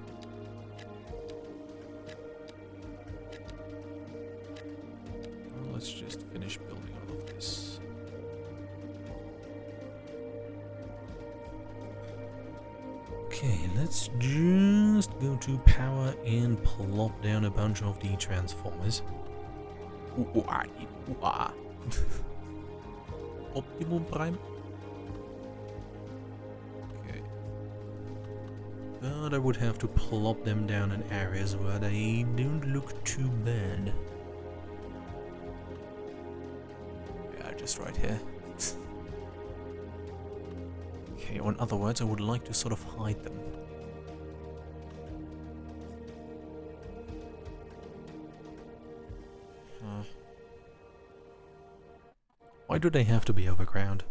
Well, let's just finish building all of this. Okay, let's just go to power and plop down a bunch of the transformers. Optimum Prime. But I would have to plop them down in areas where they don't look too bad. Yeah, just right here. Okay, or in other words, I would like to sort of hide them. Why do they have to be overground?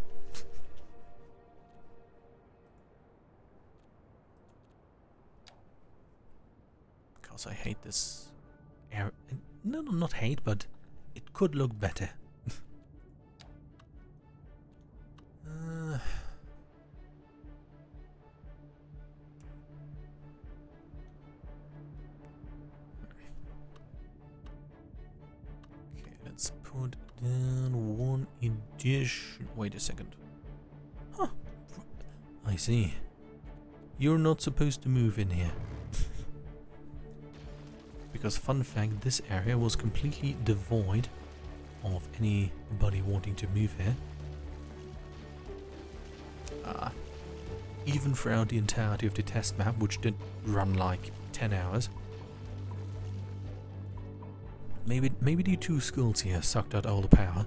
I hate this area. No, not hate, but it could look better. Okay, let's put down one addition. Wait a second. Huh. I see. You're not supposed to move in here. Because fun fact, this area was completely devoid of anybody wanting to move here. Even throughout the entirety of the test map, which did run like 10 hours. Maybe the two schools here sucked out all the power.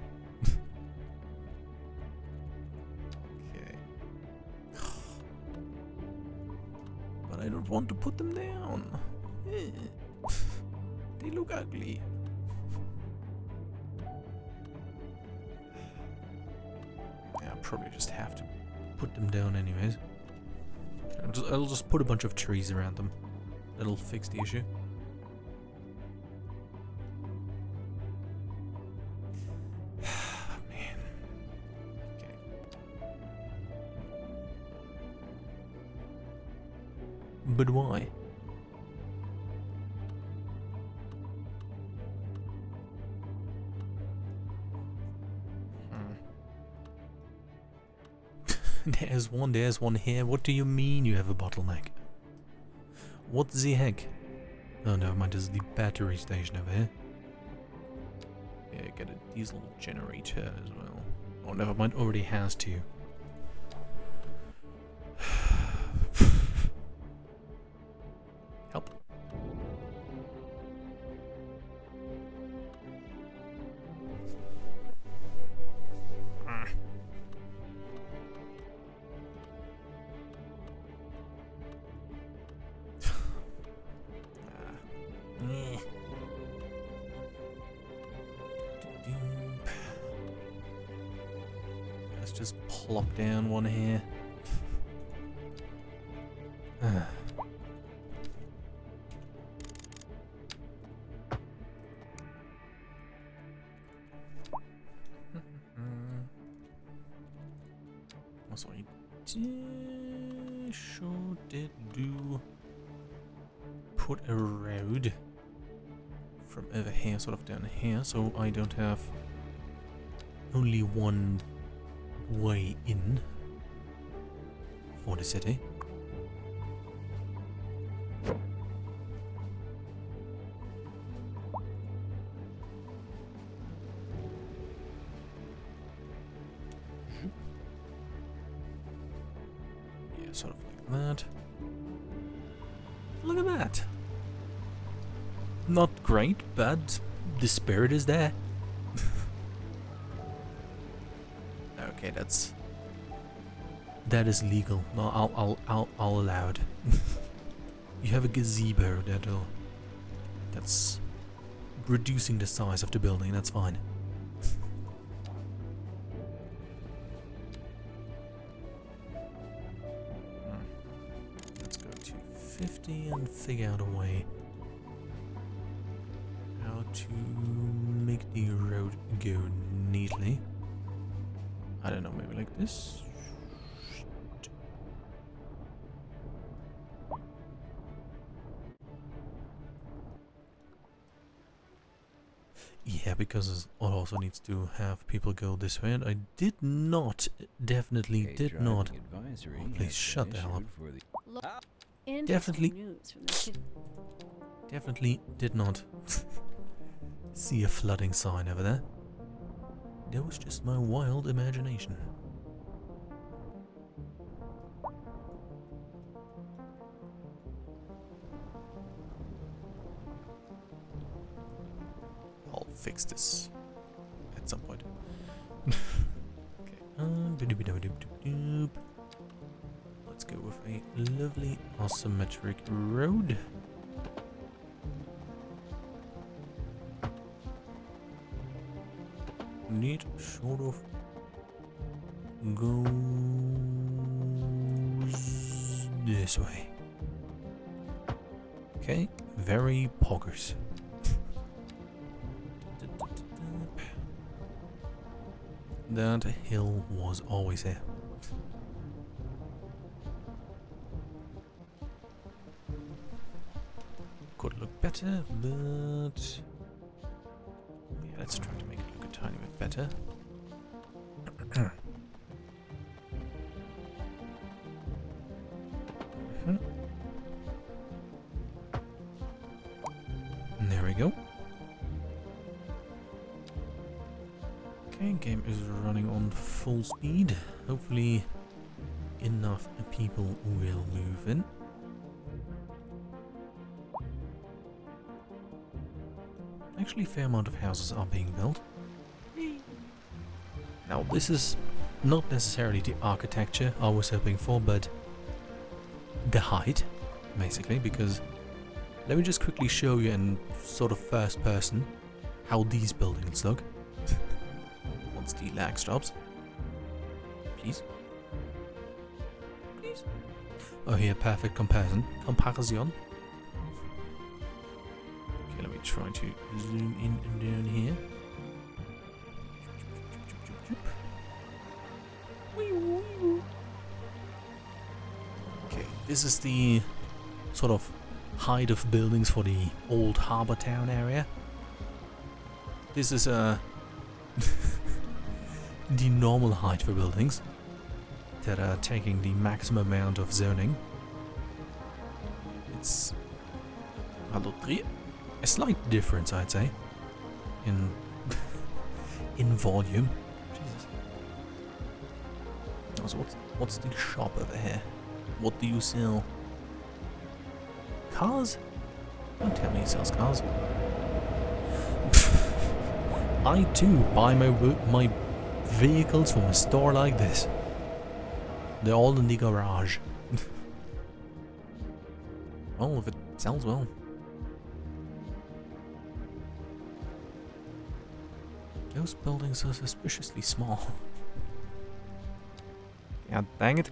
Okay. But I don't want to put them down. They look ugly. Yeah, I'll probably just have to put them down anyways. I'll just put a bunch of trees around them. That'll fix the issue. Man. Okay. But why? There's one here. What do you mean you have a bottleneck? What the heck? Oh, never mind, this is the battery station over here. Yeah, get a diesel generator as well. Oh, never mind, already has two. Help. Let's just plop down one here. Also, I sure did do put a road from over here, sort of down here, so I don't have only one way in for the city. Yeah, sort of like that. Look at that. Not great, but the spirit is there. Okay, that is legal. No, I'll allow it. You have a gazebo that's reducing the size of the building. That's fine. Let's go to 50 and figure out a way how to make the road go neatly. I don't know, maybe like this? Yeah, because it also needs to have people go this way, and I did not, definitely did not. Oh, please shut the hell up. Definitely, News from the city. definitely did not see a flooding sign over there. That was just my wild imagination. I'll fix this at some point. Okay. Let's go with a lovely asymmetric road. Neat, sort of goes this way. Okay, very poggers. That hill was always here. Could look better, but yeah, let's try to make it look a tiny bit better. There we go. Okay, game is running on full speed. Hopefully enough people will move in. Actually, a fair amount of houses are being built. Now, this is not necessarily the architecture I was hoping for, but the height, basically, because let me just quickly show you in sort of first person how these buildings look. Once the lag stops. Please. Please. Oh, here, perfect comparison. Comparison. Okay, let me try to zoom in and down here. Okay, this is the sort of height of buildings for the old Harbour Town area. This is the normal height for buildings. that are taking the maximum amount of zoning. It's a slight difference, I'd say, in in volume. Jesus. Also, what's the shop over here? What do you sell? Cars? Don't tell me he sells cars. I too buy my vehicles from a store like this. They're all in the garage. Well, if it sells well. Those buildings are suspiciously small. God dang it.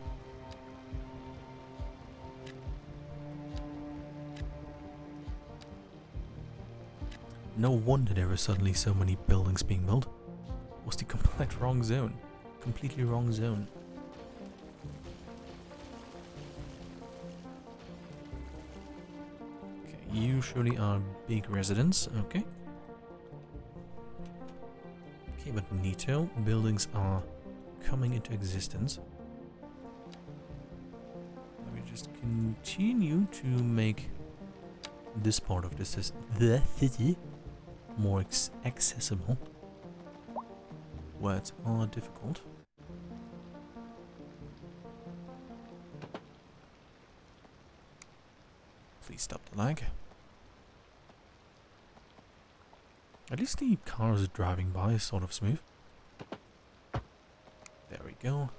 No wonder there were suddenly so many buildings being built. It was the complete wrong zone. Completely wrong zone. Okay, you surely are big residents, okay. Okay, but neato, buildings are coming into existence. Let me just continue to make this part of the city more accessible. Words are difficult. Please stop the lag. At least the cars driving by is sort of smooth. There we go.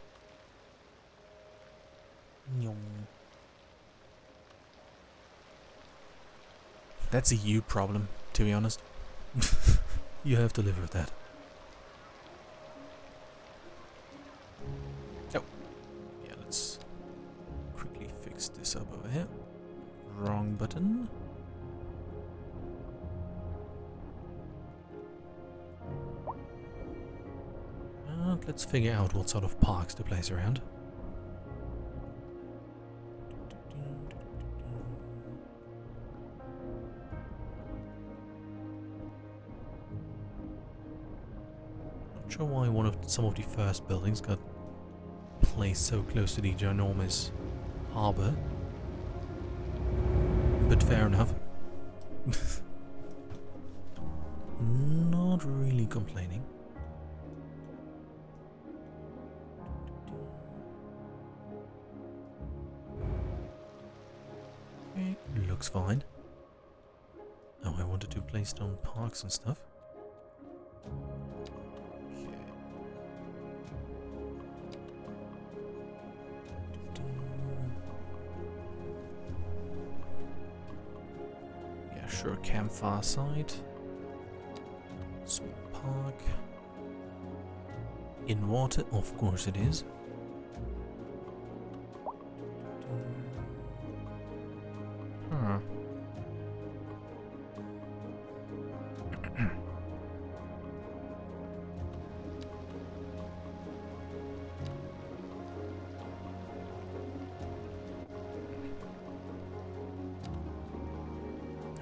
That's a you problem, to be honest. You have to live with that. Oh. Yeah, let's quickly fix this up over here. Wrong button. And let's figure out what sort of parks to place around. Not sure why some of the first buildings got placed so close to the ginormous harbour. But fair enough. Not really complaining. Okay, looks fine. Oh, I wanted to place down parks and stuff. Sure, campfire site. Small park. In water, of course it is. Huh.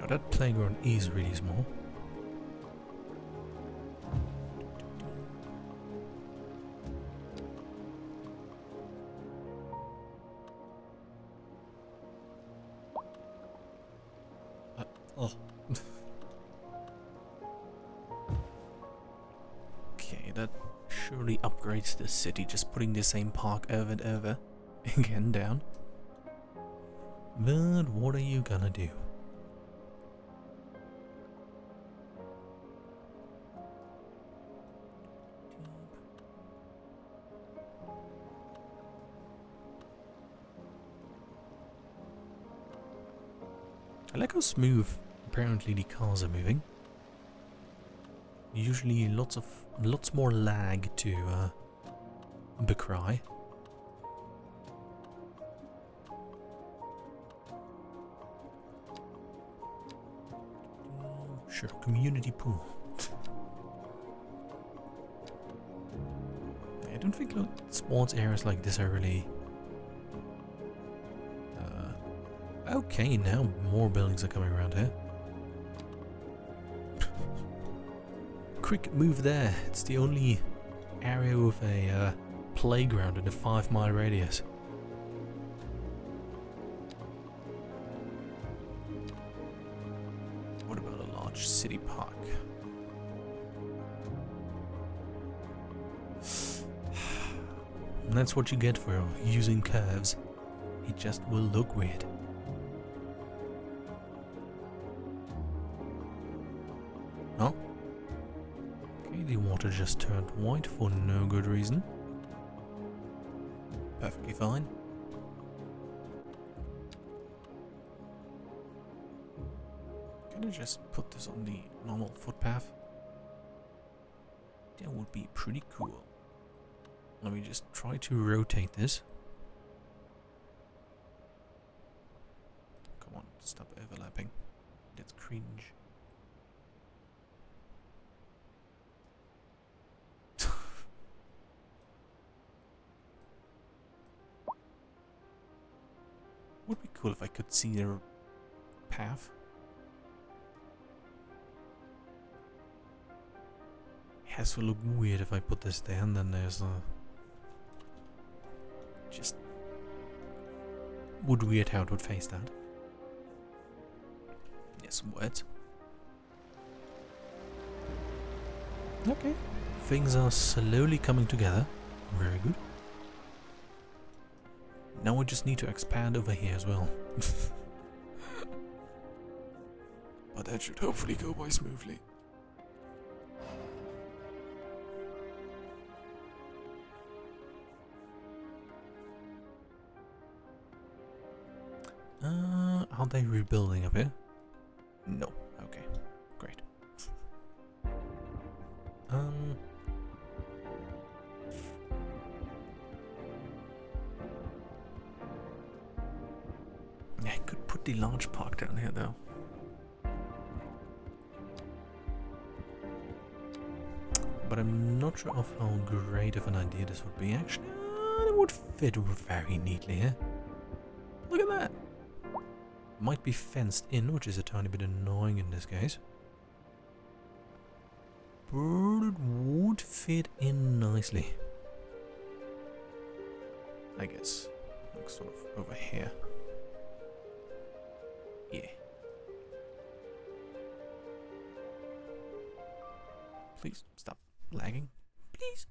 That playground is really small. Oh. Okay, that surely upgrades the city, just putting the same park over and over again down. But what are you gonna do? I like how smooth apparently the cars are moving. Usually lots more lag to decry. Sure, community pool. I don't think sports areas like this are really... Okay, now more buildings are coming around here. Quick move there. It's the only area with a playground in a 5-mile radius. What about a large city park? And that's what you get for using curves. It just will look weird. Oh? Okay, the water just turned white for no good reason. Perfectly fine. Can I just put this on the normal footpath? That would be pretty cool. Let me just try to rotate this. Come on, stop overlapping. That's cringe. Would be cool if I could see their path. It has to look weird if I put this there and then there's a... Just... would weird how it would face that. Yes, what? Okay. Things are slowly coming together. Very good. Now we just need to expand over here as well. But that should hopefully go by smoothly. Are they rebuilding up here? No. Okay. Great. I could put the large park down here though. But I'm not sure of how great of an idea this would be. Actually, it would fit very neatly here. Look at that! Might be fenced in, which is a tiny bit annoying in this case. But it would fit in nicely. I guess. Like sort of over here. Yeah. Please stop lagging. Please.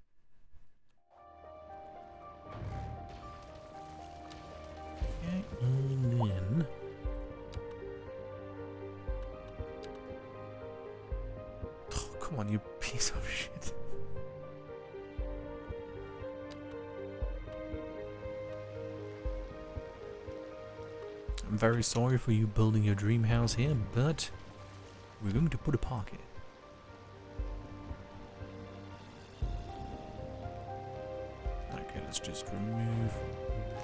Okay, and then... Oh, come on, you piece of shit. I'm very sorry for you building your dream house here, but we're going to put a park here. Okay, let's just remove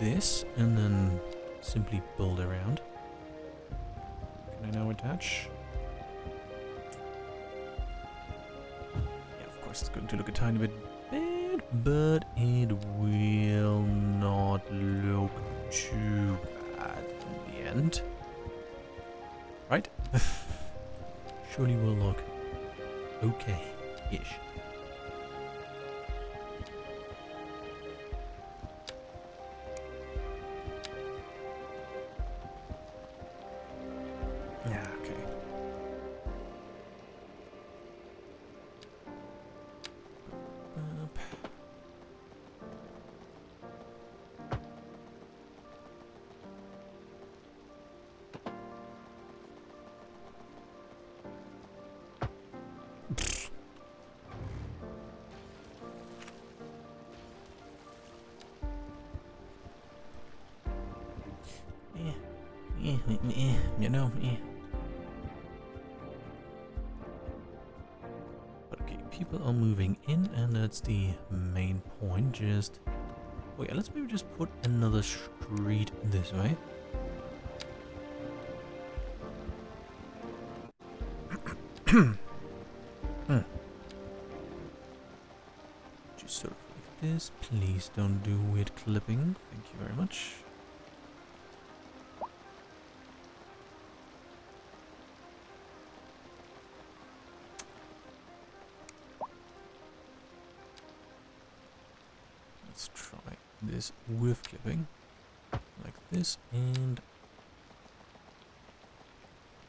this and then simply build around. Can I now attach? Yeah, of course it's going to look a tiny bit bad, but it will not look too bad in the end. Right? Surely will look okay-ish. Yeah, okay. You know, But okay, people are moving in, and that's the main point. Just... oh yeah, let's maybe just put another street this way. Just sort of like this. Please don't do weird clipping. Thank you very much. Let's try this with clipping. Like this, and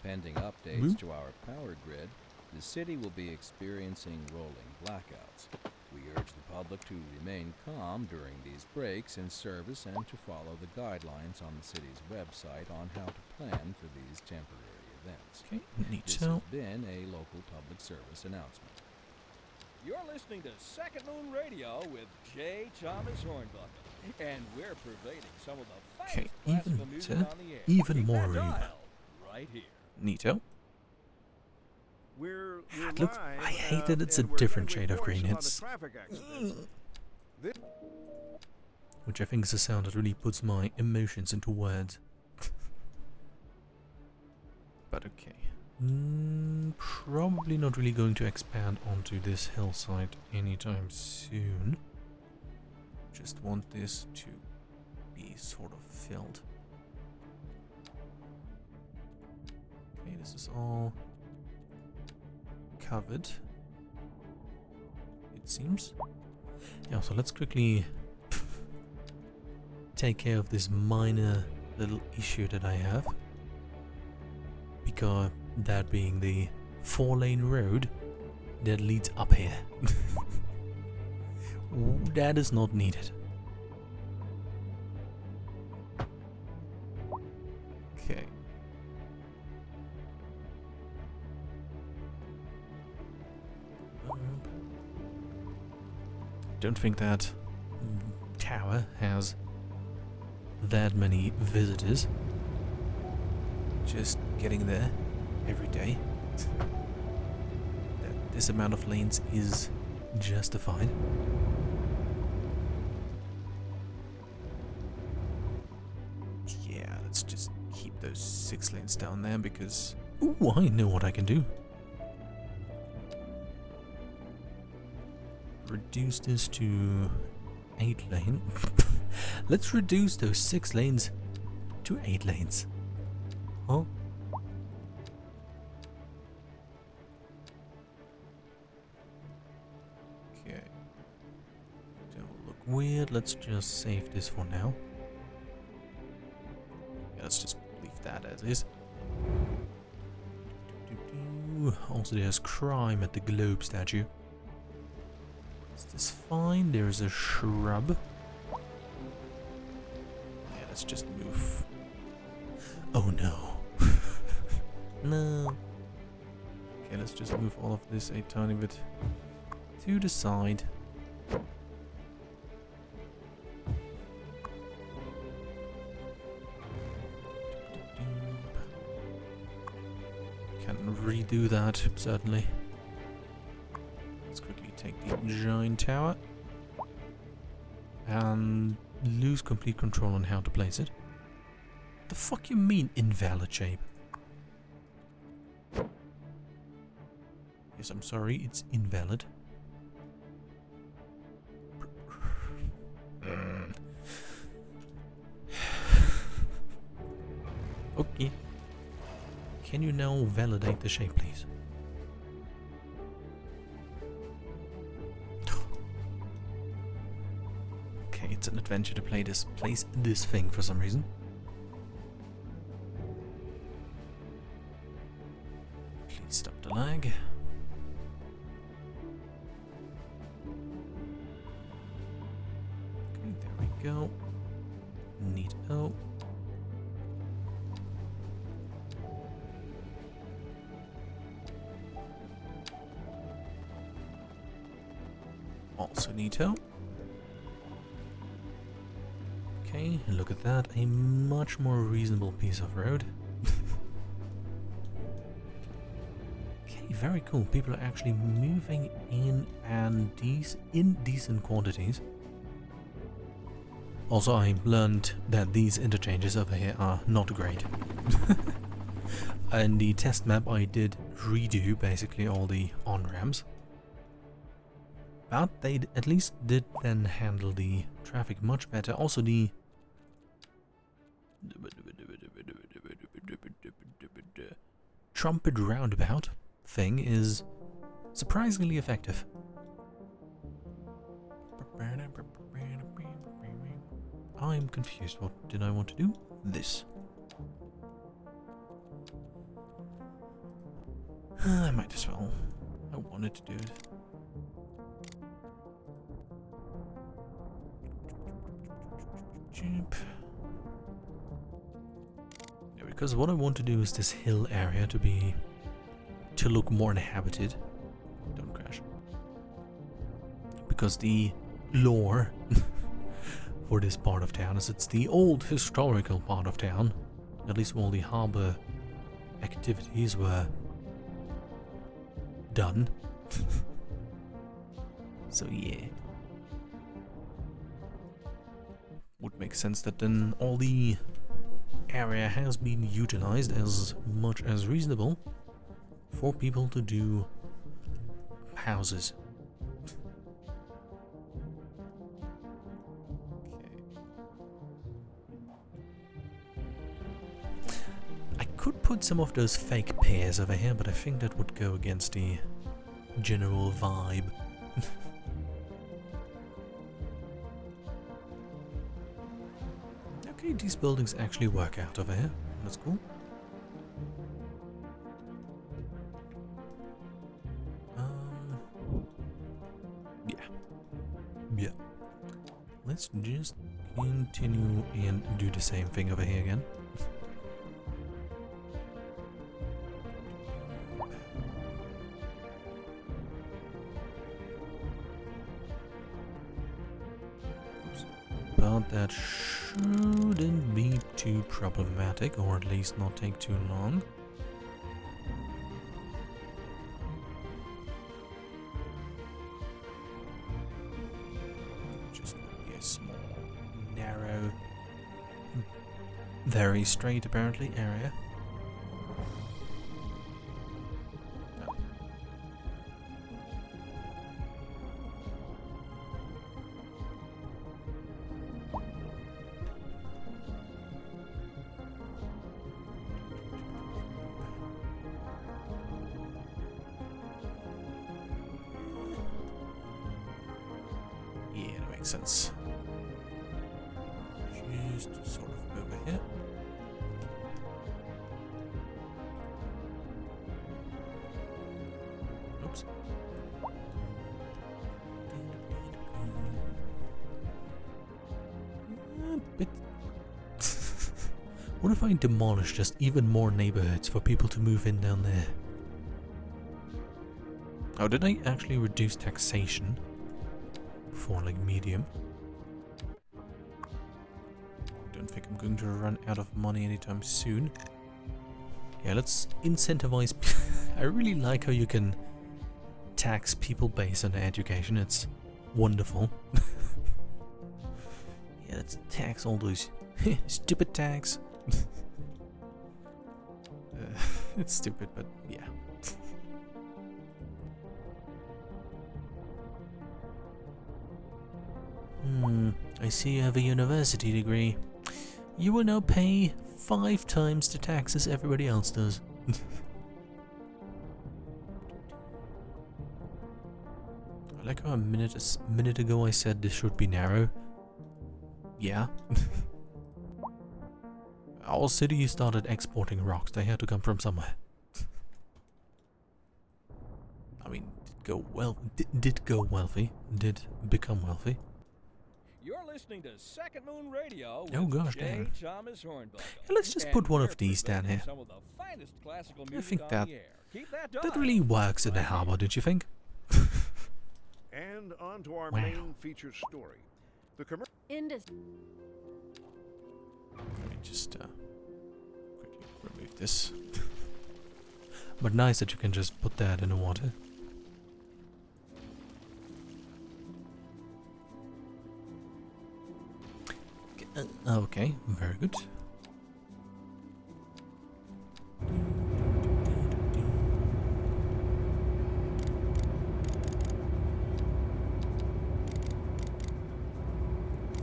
Pending updates to our power grid, the city will be experiencing rolling blackouts. We urge the public to remain calm during these breaks in service and to follow the guidelines on the city's website on how to plan for these temporary events. okay, neat. This has been a local public service announcement. You're listening to Second Moon Radio with J. Thomas Hornbuckle, and we're pervading some of the Okay, finest classical even music better, on the air. even Keep more that reverb. dial right here. Neato. We're It looks- live, I hate that it's a and we're different gonna shade of report green. some the It's traffic accidents. which I think is a sound that really puts my emotions into words. But okay. Probably not really going to expand onto this hillside anytime soon. Just want this to be sort of filled. Okay, this is all covered, it seems. Yeah, so let's quickly take care of this minor little issue that I have. Because that being the 4-lane road that leads up here. That is not needed. Okay. Don't think that tower has that many visitors. Just getting there every day. That this amount of lanes is justified. Yeah, let's just keep those 6 lanes down there because ooh, I know what I can do. Reduce this to 8 lane. Let's reduce those 6 lanes to 8 lanes. Huh? Okay. Don't look weird. Let's just save this for now. Yeah, let's just leave that as is. Also, there's crime at the globe statue. Is this fine? There's a shrub. Yeah, let's just move. Oh no. No. Okay, let's just move all of this a tiny bit to the side. Can redo that, certainly. Let's quickly take the giant tower and lose complete control on how to place it. The fuck you mean invalid shape? Yes, I'm sorry, it's invalid. Okay. Can you now validate the shape, please? Okay, it's an adventure to place this thing for some reason. Please stop the lag. Okay, there we go. Neato. Also neato. Okay, look at that. A much more reasonable piece of road. Okay, very cool. People are actually moving in and in decent quantities. Also, I learned that these interchanges over here are not great. In the test map, I did redo basically all the on-ramps. But they at least did then handle the traffic much better. Also, the trumpet roundabout thing is surprisingly effective. I'm confused. What did I want to do? This. I might as well. I wanted to do it. Jump. Yeah, because what I want to do is this hill area to look more inhabited. Don't crash. Because the lore for this part of town is it's the old historical part of town. At least all the harbor activities were done. So yeah. Would make sense that then all the area has been utilized as much as reasonable for people to do houses. I could put some of those fake pears over here, but I think that would go against the general vibe. Okay, these buildings actually work out over here. That's cool. Yeah. Let's just continue and do the same thing over here again. But that shouldn't be too problematic, or at least not take too long. Just be a small, narrow, very straight apparently area. Sense. Just sort of over here. Oops. Bit. What if I demolish just even more neighborhoods for people to move in down there? Oh, did I actually reduce taxation? For like medium. Don't think I'm going to run out of money anytime soon. Yeah, let's incentivize. I really like how you can tax people based on their education. It's wonderful. Yeah, let's tax all those stupid tax. It's stupid, but yeah. I see you have a university degree. You will now pay 5 times the taxes everybody else does. I like how a minute ago I said this should be narrow. Yeah. Our city started exporting rocks. They had to come from somewhere. I mean, did become wealthy. You're listening to Second Moon Radio with Oh gosh, J. damn. Thomas Hornbuckle. Yeah, let's just put one of these down here. Some of the finest classical I music think on that the air. Keep that that dial. really works in the harbor, don't you think? And on to our Wow. main feature story. The commercial. Industry. Let me just quickly remove this. But nice that you can just put that in the water. Okay, very good.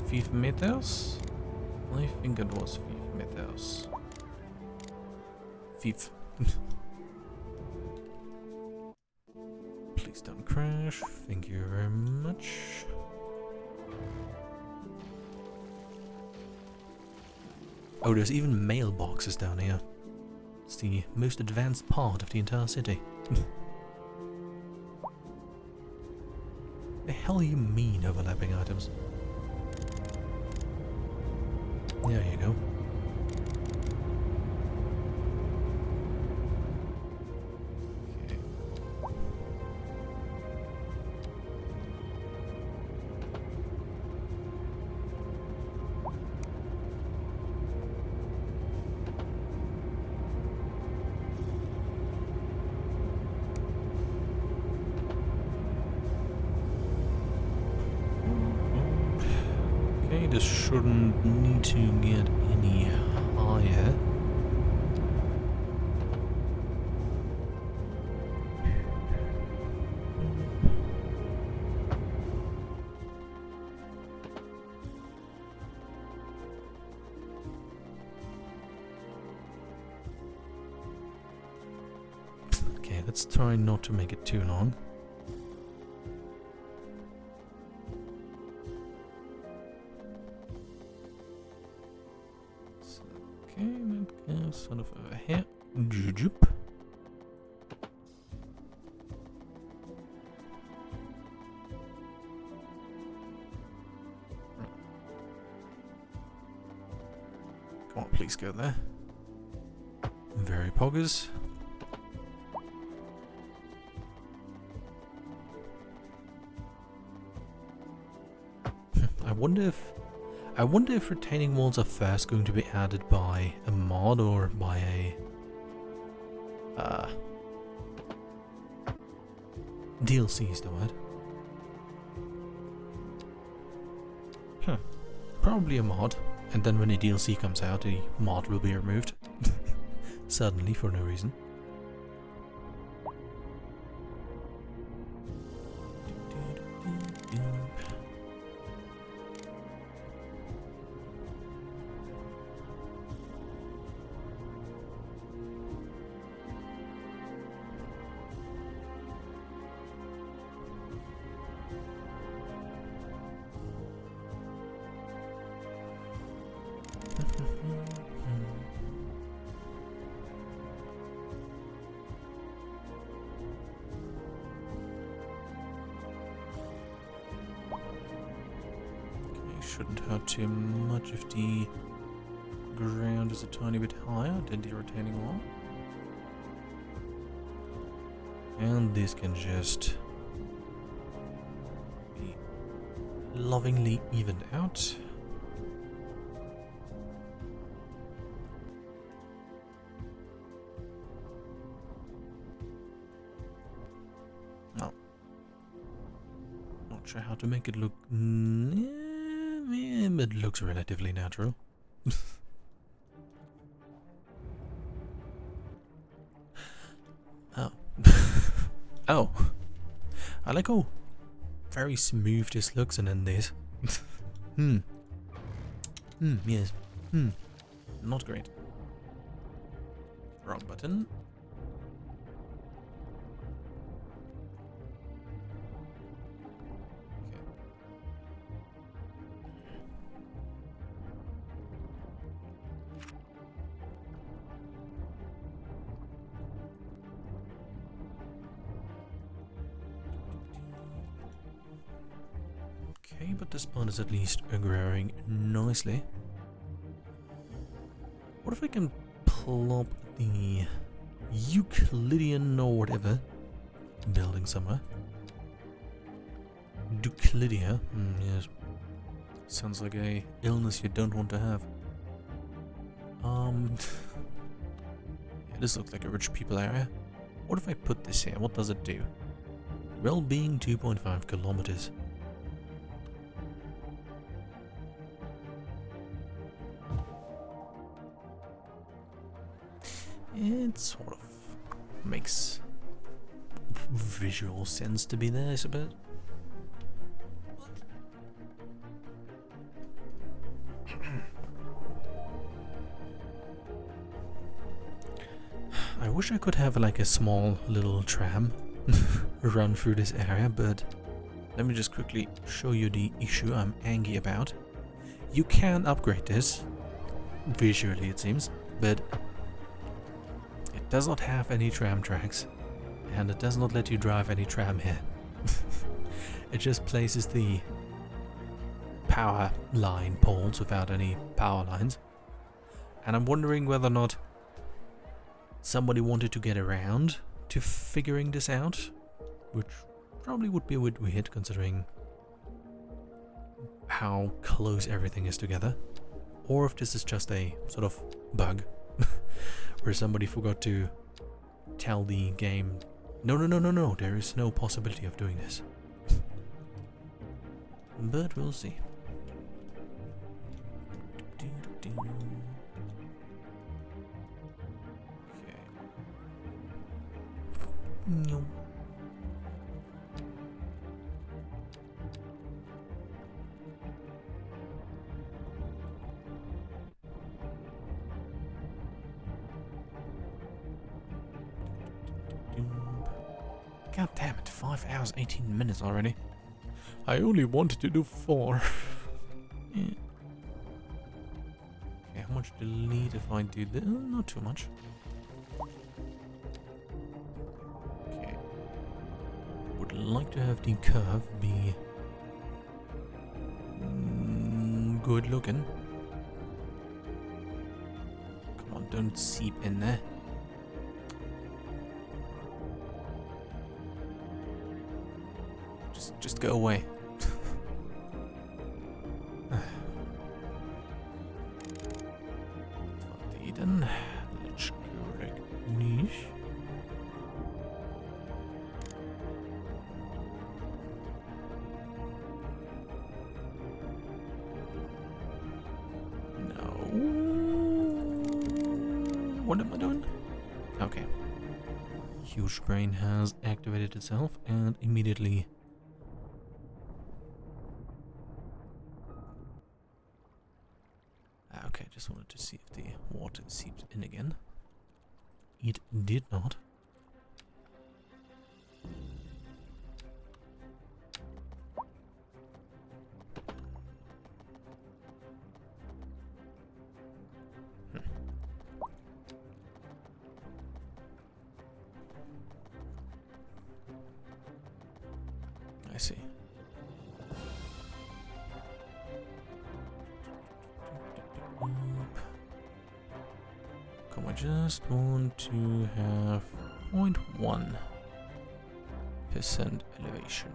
$5 meters? I think it was 5 meters. 5. Please don't crash. Thank you very much. Oh, there's even mailboxes down here. It's the most advanced part of the entire city. The hell you mean overlapping items? There you go. Okay. Okay, this shouldn't need to get any higher. Okay, let's try not to make it too long. Okay, that goes sort of over here. Joop. Come on, please go there. Very poggers. I wonder if retaining walls are first going to be added by a mod or by a DLC is the word. Probably a mod, and then when the DLC comes out, the mod will be removed. Suddenly, for no reason. Shouldn't hurt too much if the ground is a tiny bit higher than the retaining wall. And this can just be lovingly evened out. No. Not sure how to make it look. It looks relatively natural. Oh. Oh. I like how very smooth this looks and then this. Yes. Not great. Wrong button. Okay, but this part is at least growing nicely. What if I can plop the Euclidean or whatever building somewhere? Euclidia? Yes. Sounds like a illness you don't want to have. Yeah, this looks like a rich people area. What if I put this here? What does it do? Well-being 2.5 kilometers. It sort of makes visual sense to be there, I suppose. I wish I could have like a small little tram run through this area, but let me just quickly show you the issue I'm angry about. You can upgrade this, visually it seems, but it does not have any tram tracks, and it does not let you drive any tram here. It just places the power line poles without any power lines, and I'm wondering whether or not somebody wanted to get around to figuring this out, which probably would be a bit weird considering how close everything is together, or if this is just a sort of bug where somebody forgot to tell the game, no, there is no possibility of doing this. But we'll see. Okay. God damn it, 5 hours, 18 minutes already. I only wanted to do 4. Yeah. Okay, how much delete if I do this? Not too much. Okay. Would like to have the curve be good looking. Come on, don't seep in there. Just go away. Verdienen. Let's correct niche. No. What am I doing? Okay. Huge brain has activated itself and immediately. Okay, just wanted to see if the water seeped in again. It did not. I see. I just want to have 0.1% elevation.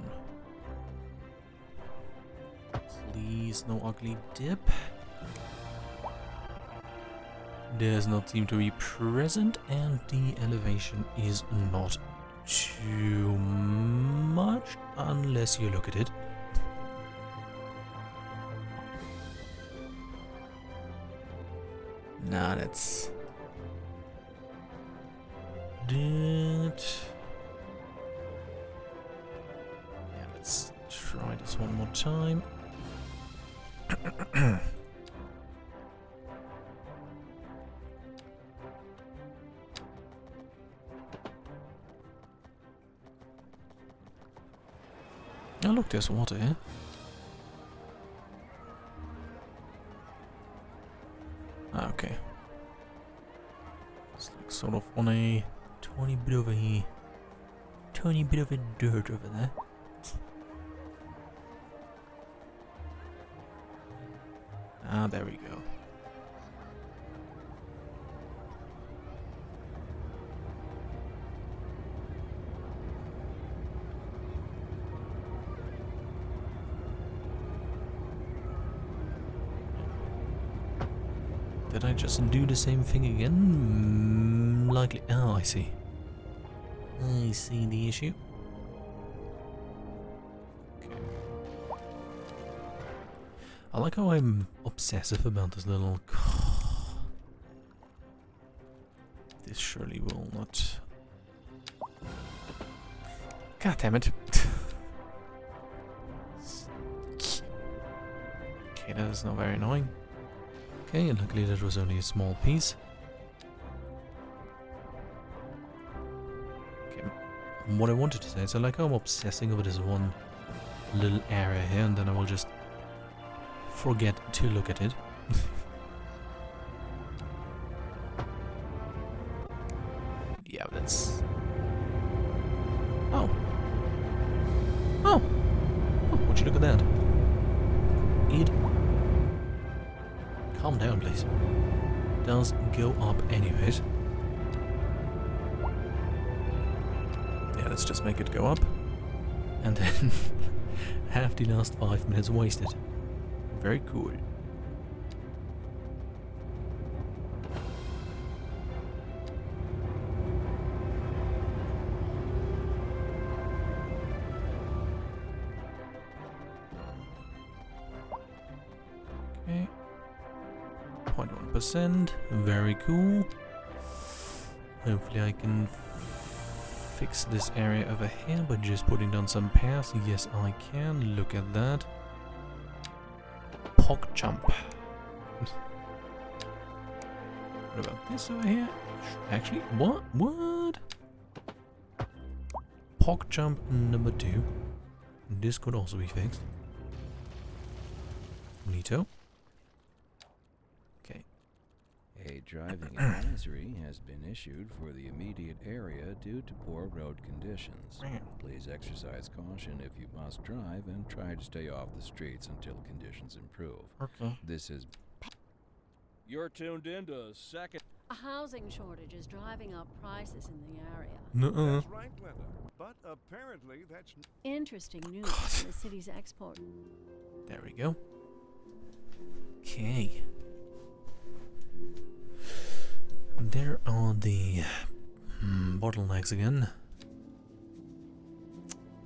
Please, no ugly dip. Does not seem to be present, and the elevation is not too much unless you look at it. Nah, that's... Yeah, let's try this one more time. Oh look, there's water here. Okay. It's like sort of on a tiny bit of a dirt over there. Ah, there we go. Did I just do the same thing again? Likely. Oh, I see. I see the issue. Okay. I like how I'm obsessive about this little... This surely will not... God damn it. Okay, that is not very annoying. Okay, and luckily that was only a small piece. Okay, what I wanted to say, so like I'm obsessing over this one little area here, and then I will just forget to look at it. gosh, look at that. It... Calm down, please. Does go up anyways. Yeah, let's just make it go up. And then have the last 5 minutes wasted. Very cool. Okay. 0.1%. Very cool. Hopefully I can fix this area over here by just putting down some paths. Yes, I can. Look at that. Pog jump. What about this over here? Actually, what? What? Pog jump number 2. This could also be fixed. Neato. Okay. A driving advisory has been issued for the immediate area due to poor road conditions. Please exercise caution if you must drive and try to stay off the streets until conditions improve. Okay. This is... You're tuned into second... A housing shortage is driving up prices in the area. Nuh-uh. That's right, Glenda. But apparently that's... Interesting news from the city's export. There we go. Okay. There are the bottlenecks again.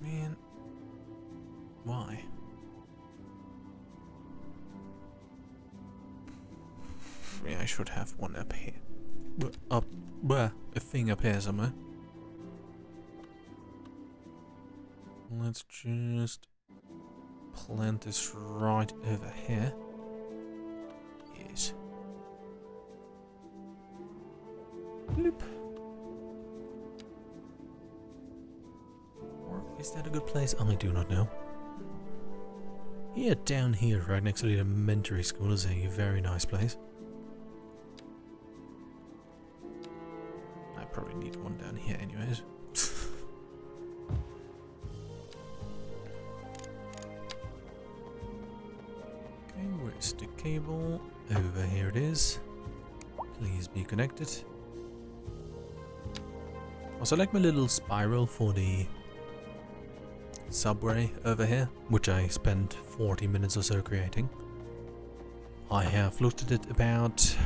Man. Why? Yeah, I should have one up here. A thing up here somewhere. Let's just plant this right over here. Yes. Bloop. Or is that a good place? I do not know. Yeah, down here, right next to the elementary school, is a very nice place. I probably need one down here anyways. Okay, where's the cable? Over here it is. Please be connected. Also, I like my little spiral for the subway over here, which I spent 40 minutes or so creating. I have looked at it about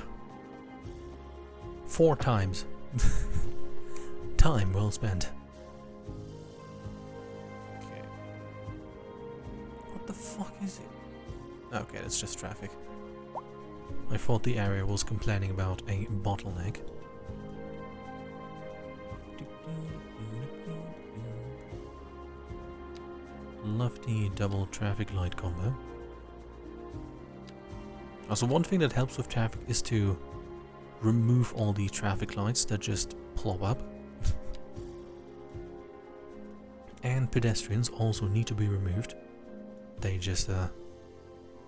4 times. Time well spent. Okay. What the fuck is it? Okay, that's just traffic. I thought the area was complaining about a bottleneck. Love the double traffic light combo. Also, one thing that helps with traffic is to remove all the traffic lights that just plop up. And pedestrians also need to be removed. They just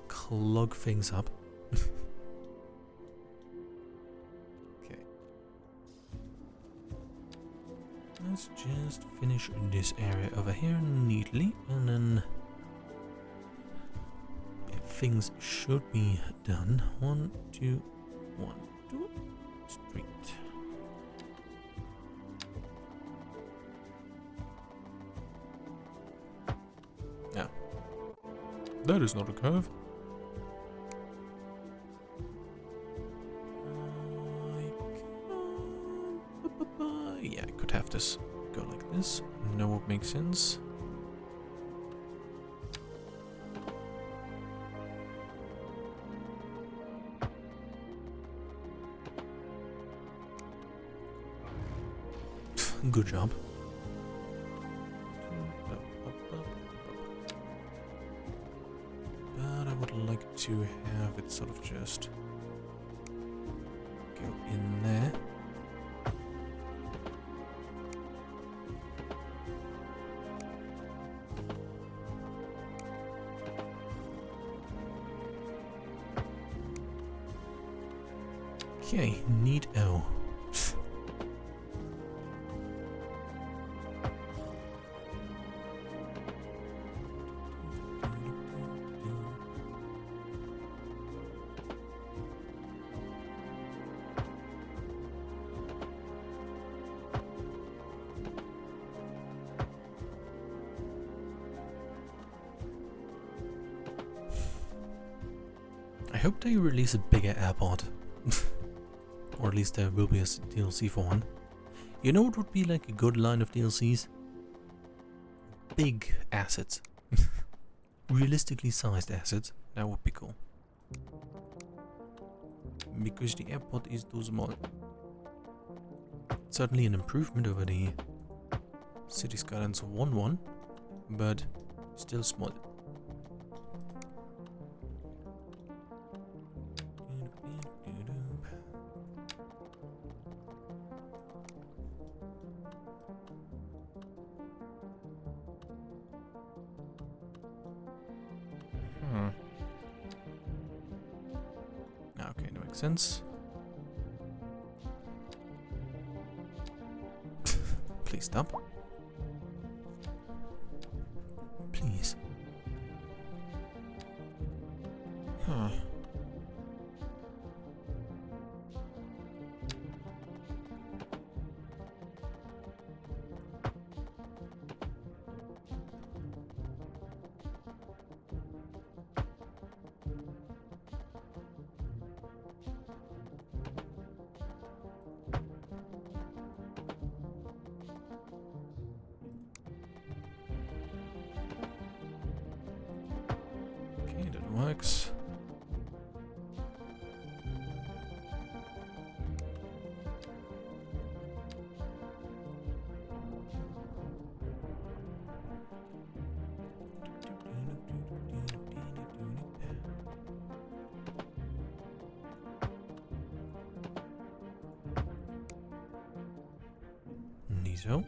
clog things up. Okay. Let's just finish this area over here neatly, and then things should be done. 1, 2, 1, 2, straight. Yeah. That is not a curve. Yeah, I could have this go like this. No, it makes sense. Good job. But I would like to have it sort of just go in there. Okay, neato. hope they release a bigger airport. Or at least there will be a DLC for one. You know what would be like a good line of DLCs? Big assets. Realistically sized assets. That would be cool. Because the airport is too small. Certainly an improvement over the City Skylines 1.1, but still small. Okay, that makes sense. Please stop. Please. Huh. Okay, that works. Neato.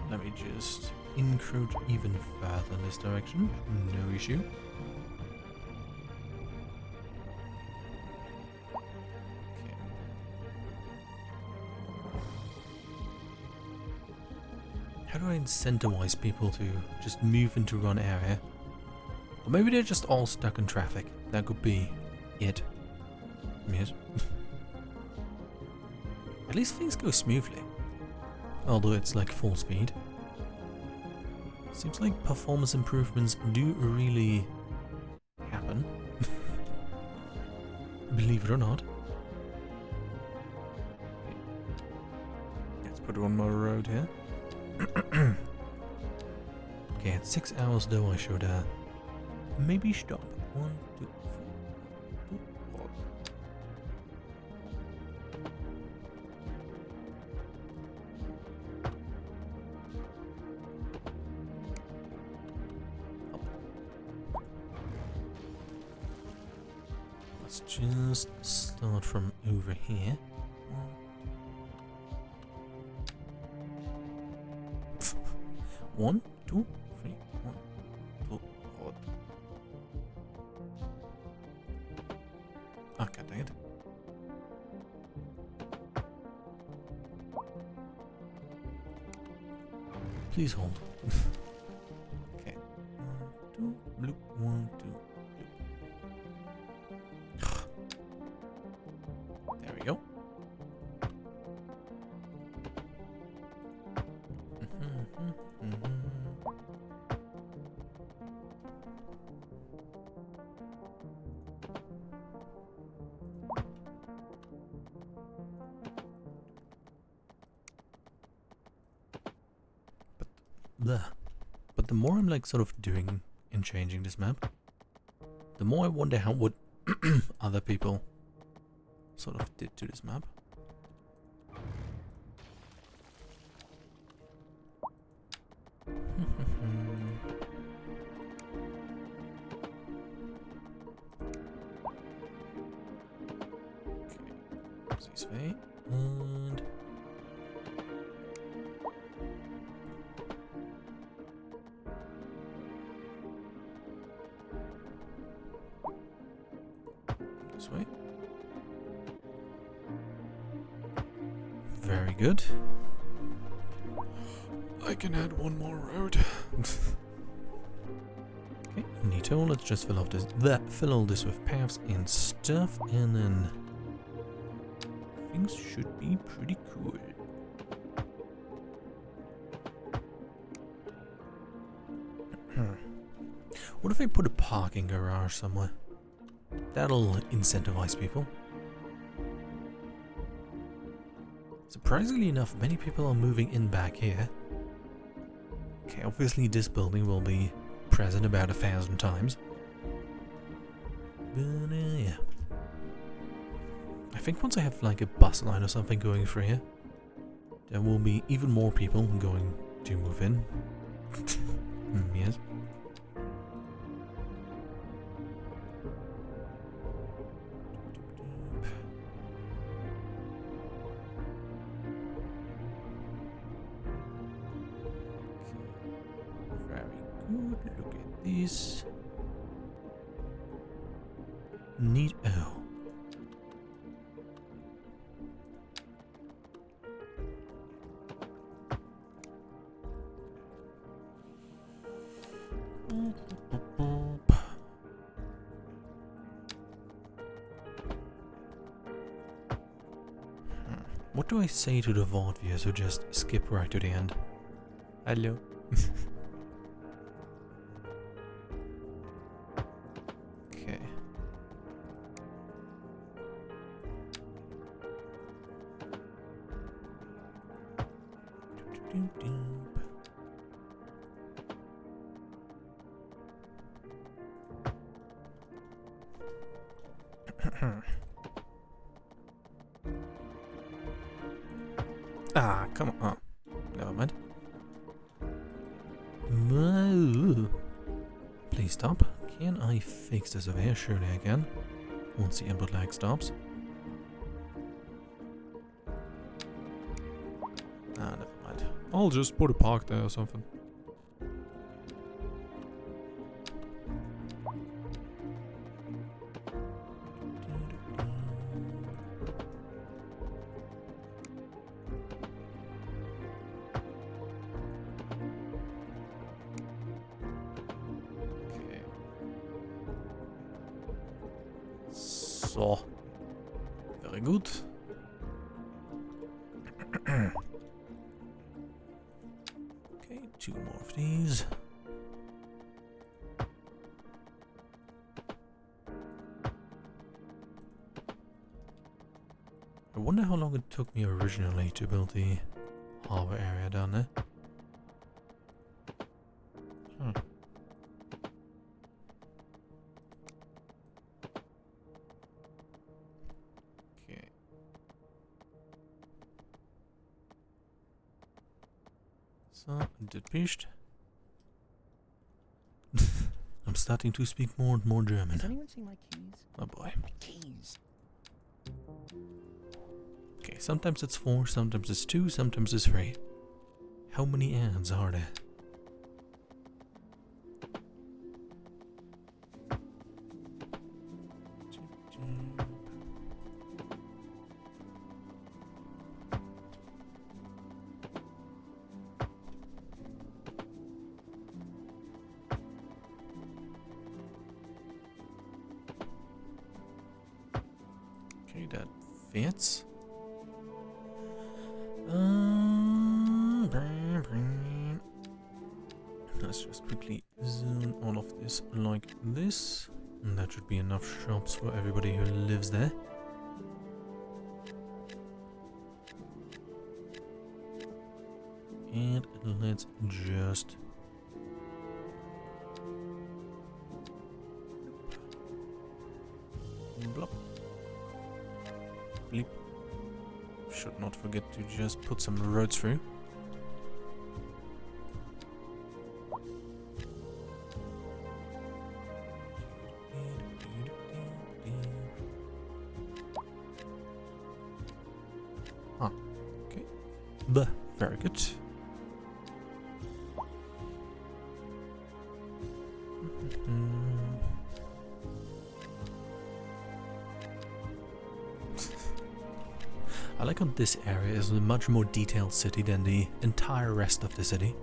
Let me just encroach even further in this direction. No issue. Okay. How do I incentivize people to just move into one area? Or maybe they're just all stuck in traffic. That could be it. Yes. At least things go smoothly. Although it's like full speed. Seems like performance improvements do really happen. Believe it or not. Okay. Let's put one more road here. Okay, at 6 hours though I should maybe stop. 1, 2, 3, 4. Let's just start from over here. 1, 2, 3, 1, 2, 4. Okay, dang it. Please hold. Okay. 1, 2, blue, 1, 2. There we go. But the more I'm like sort of doing and changing this map, the more I wonder how what other people sort of did to this map. Okay, this way, and this way. Very good. I can add one more road. Okay, neato. Let's just fill all this with paths and stuff, and then things should be pretty cool. What if I put a parking garage somewhere? That'll incentivize people. Surprisingly enough, many people are moving in back here. Okay, obviously this building will be present about 1,000 times. But yeah. I think once I have like a bus line or something going through here, there will be even more people going to move in. Yes. Good, look at this. Neat. Oh. What do I say to the VOD viewers who just skip right to the end? Hello. Okay. Ah, come on. Oh, never mind. No. Please stop. Can I fix this over here? Surely I can. Once the input lag stops. Ah, never mind. I'll just put a park there or something. So, very good. Okay, 2 more of these. I wonder how long it took me originally to build the harbor area down there. Okay. So, did pished. I'm starting to speak more and more German. Has anyone seen my keys? Oh boy. My keys. Okay, sometimes it's 4, sometimes it's 2, sometimes it's 3. How many ads are there? Okay, that fits. Let's just quickly zone all of this like this. And that should be enough shops for everybody who lives there. And let's just... Blop. Bleep. Should not forget to just put some roads through. Ah, okay. Very good. I like how this area is a much more detailed city than the entire rest of the city.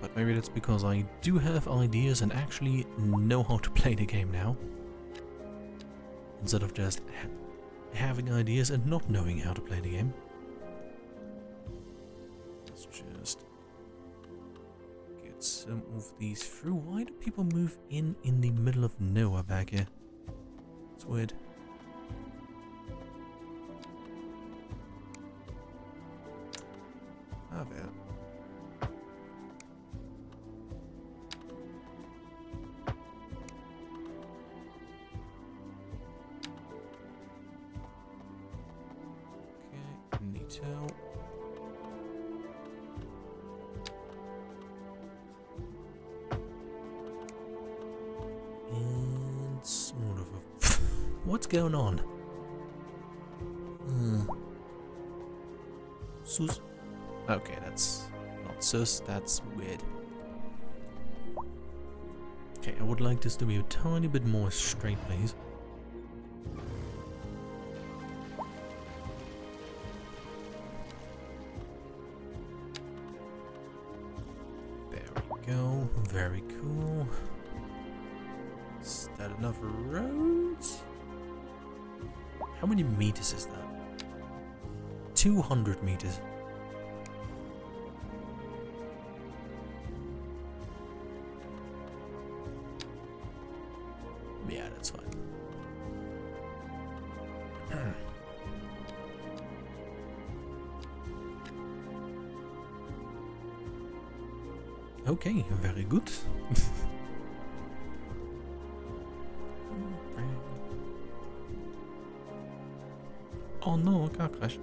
But maybe that's because I do have ideas and actually know how to play the game now. Instead of just having ideas and not knowing how to play the game. Let's just get some of these through. Why do people move in the middle of nowhere back here? It's weird. Ah, there. Neato. And sort of a what's going on? Sus. Okay, that's not sus, that's weird. Okay, I would like this to be a tiny bit more straight, please. Go, very cool. Is that enough roads? How many meters is that? 200 meters. Yeah, that's fine. Okay, very good. Oh no, car crash.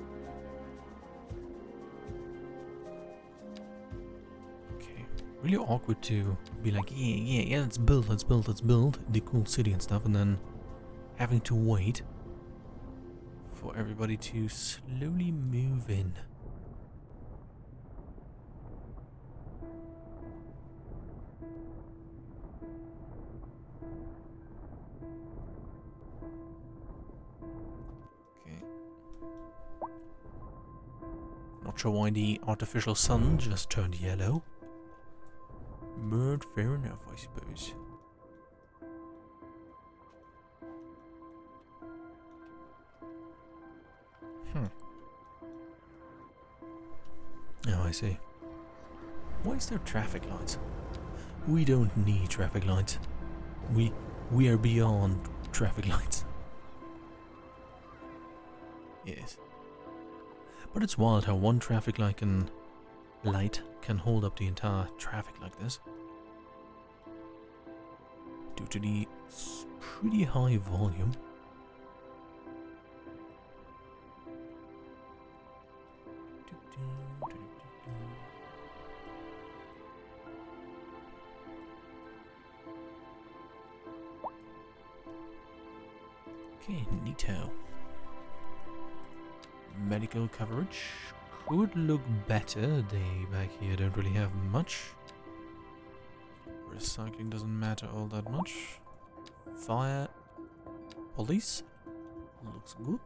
Okay, really awkward to be like, yeah, let's build the cool city and stuff, and then having to wait for everybody to slowly move in. Not sure why the artificial sun just turned yellow. But fair enough, I suppose. Oh, I see. Why is there traffic lights? We don't need traffic lights. We are beyond traffic lights. Yes. But it's wild how one traffic light can hold up the entire traffic like this. Due to the pretty high volume. Okay, neato. Medical coverage could look better. They back here don't really have much. Recycling doesn't matter all that much. Fire. Police. Looks good.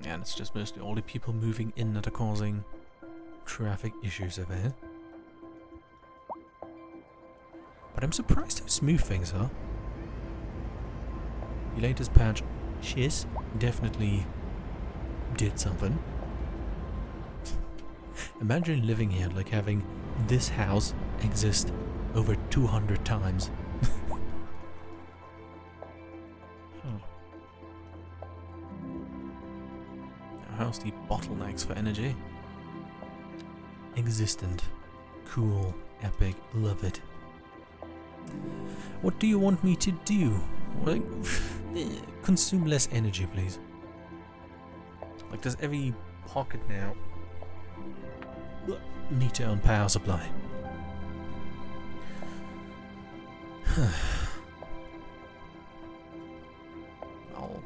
Yeah, and it's just mostly all the people moving in that are causing traffic issues over here. But I'm surprised how smooth things are. The latest patch, Shiz, definitely did something. Imagine living here, like having this house exist over 200 times. Now, how's the bottlenecks for energy? Existent. Cool. Epic. Love it. What do you want me to do? Like, consume less energy, please. Like, does every pocket now need to own power supply? I'll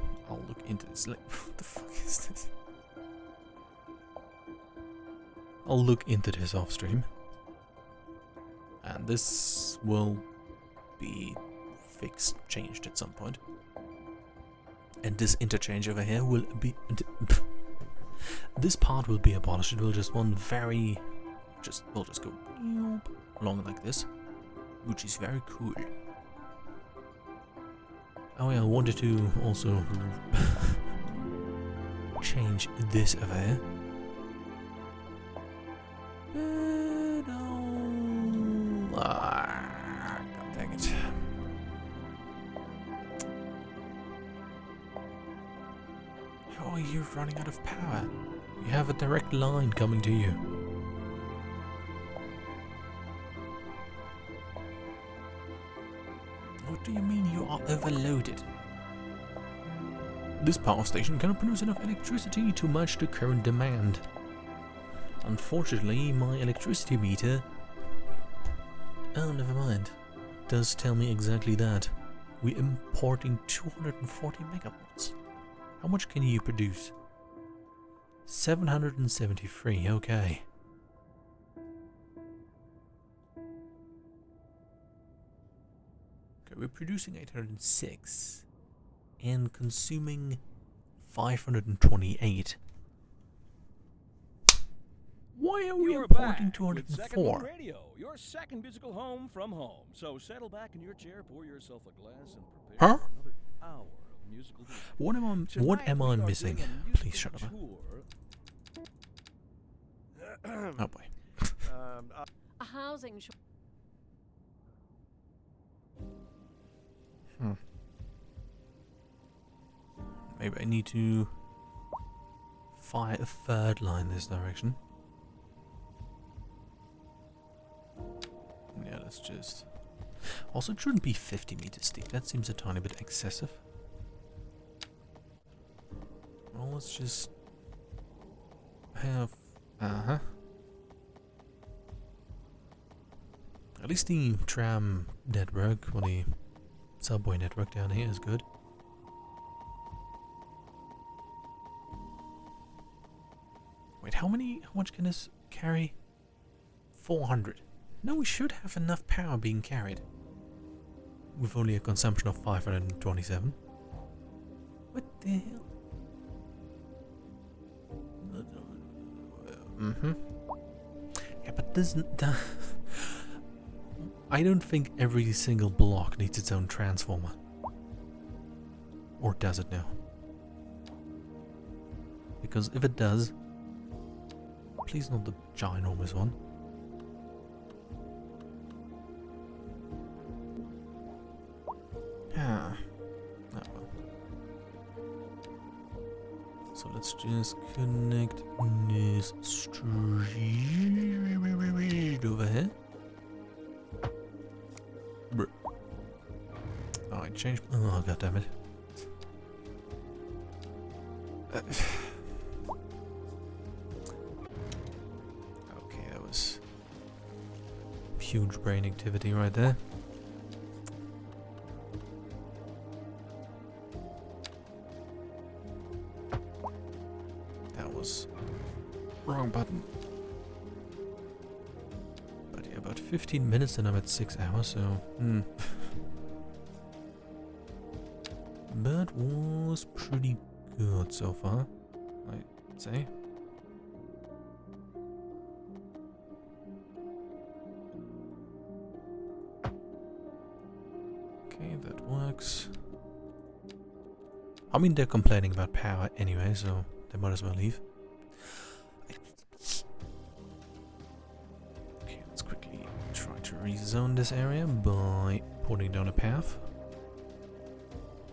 look into this. Like, what the fuck is this? I'll look into this off stream. And this will be fixed, changed at some point. And this interchange over here will be... this part will be abolished. It will just one very... we'll just go along like this. Which is very cool. Oh yeah, I wanted to also change this over here. No. God dang it. How are you running out of power? You have a direct line coming to you. What do you mean you are overloaded? This power station cannot produce enough electricity to match the current demand. Unfortunately, my electricity meter... Oh, never mind. Does tell me exactly that. We're importing 240 megawatts. How much can you produce? 773, okay. We're producing 806 and consuming 528. Why are we You're importing back with Second 204? Home Radio, your second musical home from home. So settle back in your chair, pour yourself a glass, and prepare Huh? for another hour of musical music. What am I Tonight we are missing? doing a Please shut musical up. tour. Oh boy. A housing shortage. Maybe I need to fire a third line this direction. Yeah, let's just... Also, it shouldn't be 50 meters deep. That seems a tiny bit excessive. Well, let's just have... At least the tram network, or the subway network down here is good. Wait, how much can this carry? 400. No, we should have enough power being carried. With only a consumption of 527. What the hell? Yeah, but doesn't... I don't think every single block needs its own transformer. Or does it now? Because if it does... Please not the ginormous one. Ah. Oh well. So let's just connect this street over here. Brr. Oh, I changed. Oh, god damn it. Okay, that was huge brain activity right there. That was wrong button. But yeah, about 15 minutes and I'm at 6 hours, so That was pretty good so far, I'd say. Okay, that works. I mean, they're complaining about power anyway, so they might as well leave. Okay, let's quickly try to rezone this area by putting down a path.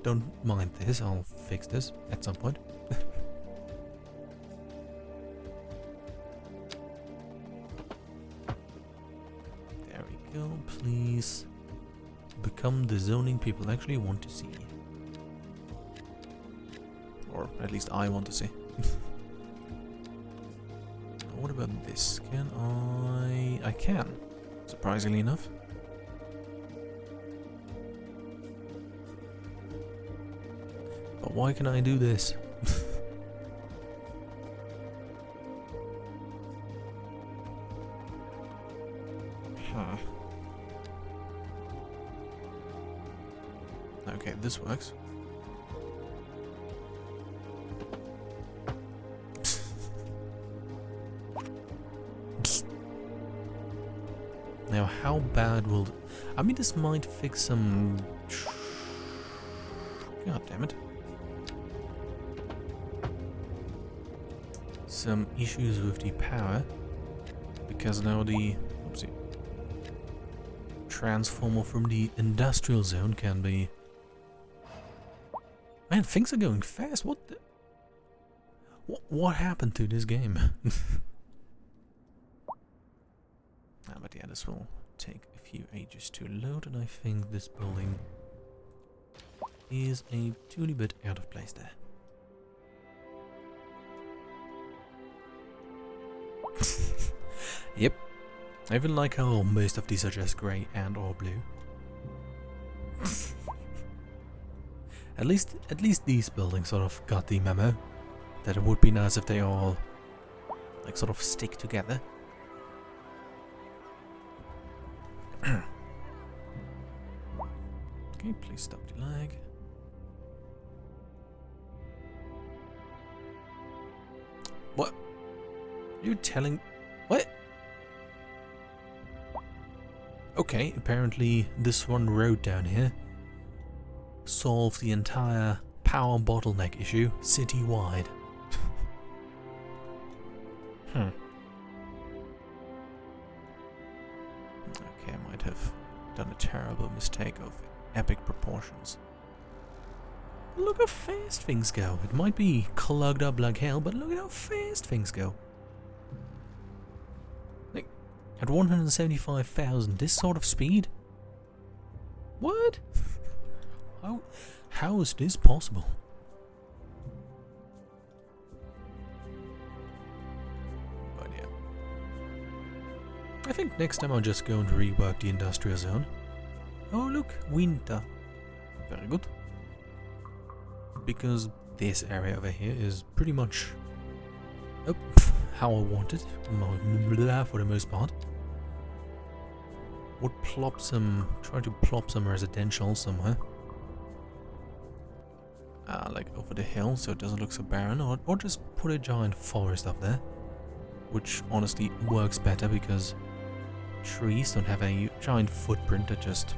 Don't mind this, I'll fix this at some point. There we go, please become the zoning people actually want to see. Or at least I want to see. What about this? Can I can, surprisingly enough. But why can I do this? Okay, this works. Now, how bad will... I mean, this might fix some... God damn it. Some issues with the power. Because now the... Oopsie. Transformer from the industrial zone can be... Man, things are going fast. What the... What happened to this game? But yeah, this will take a few ages to load, and I think this building is a teeny bit out of place there. Yep. I even like how most of these are just grey and or blue. At least these buildings sort of got the memo that it would be nice if they all like sort of stick together. Okay, please stop the lag. What? You're telling... What? Okay, apparently this one road down here solves the entire power bottleneck issue citywide. Okay, I might have done a terrible mistake of epic proportions. Look how fast things go. It might be clogged up like hell, but look at how fast things go. Like, at 175,000, this sort of speed? What? How is this possible? But yeah. I think next time I'm just going to rework the industrial zone. Oh look, winter. Very good. Because this area over here is pretty much how I want it, for the most part. Would try to plop some residential somewhere. Like over the hill so it doesn't look so barren, or just put a giant forest up there. Which honestly works better because trees don't have a giant footprint that just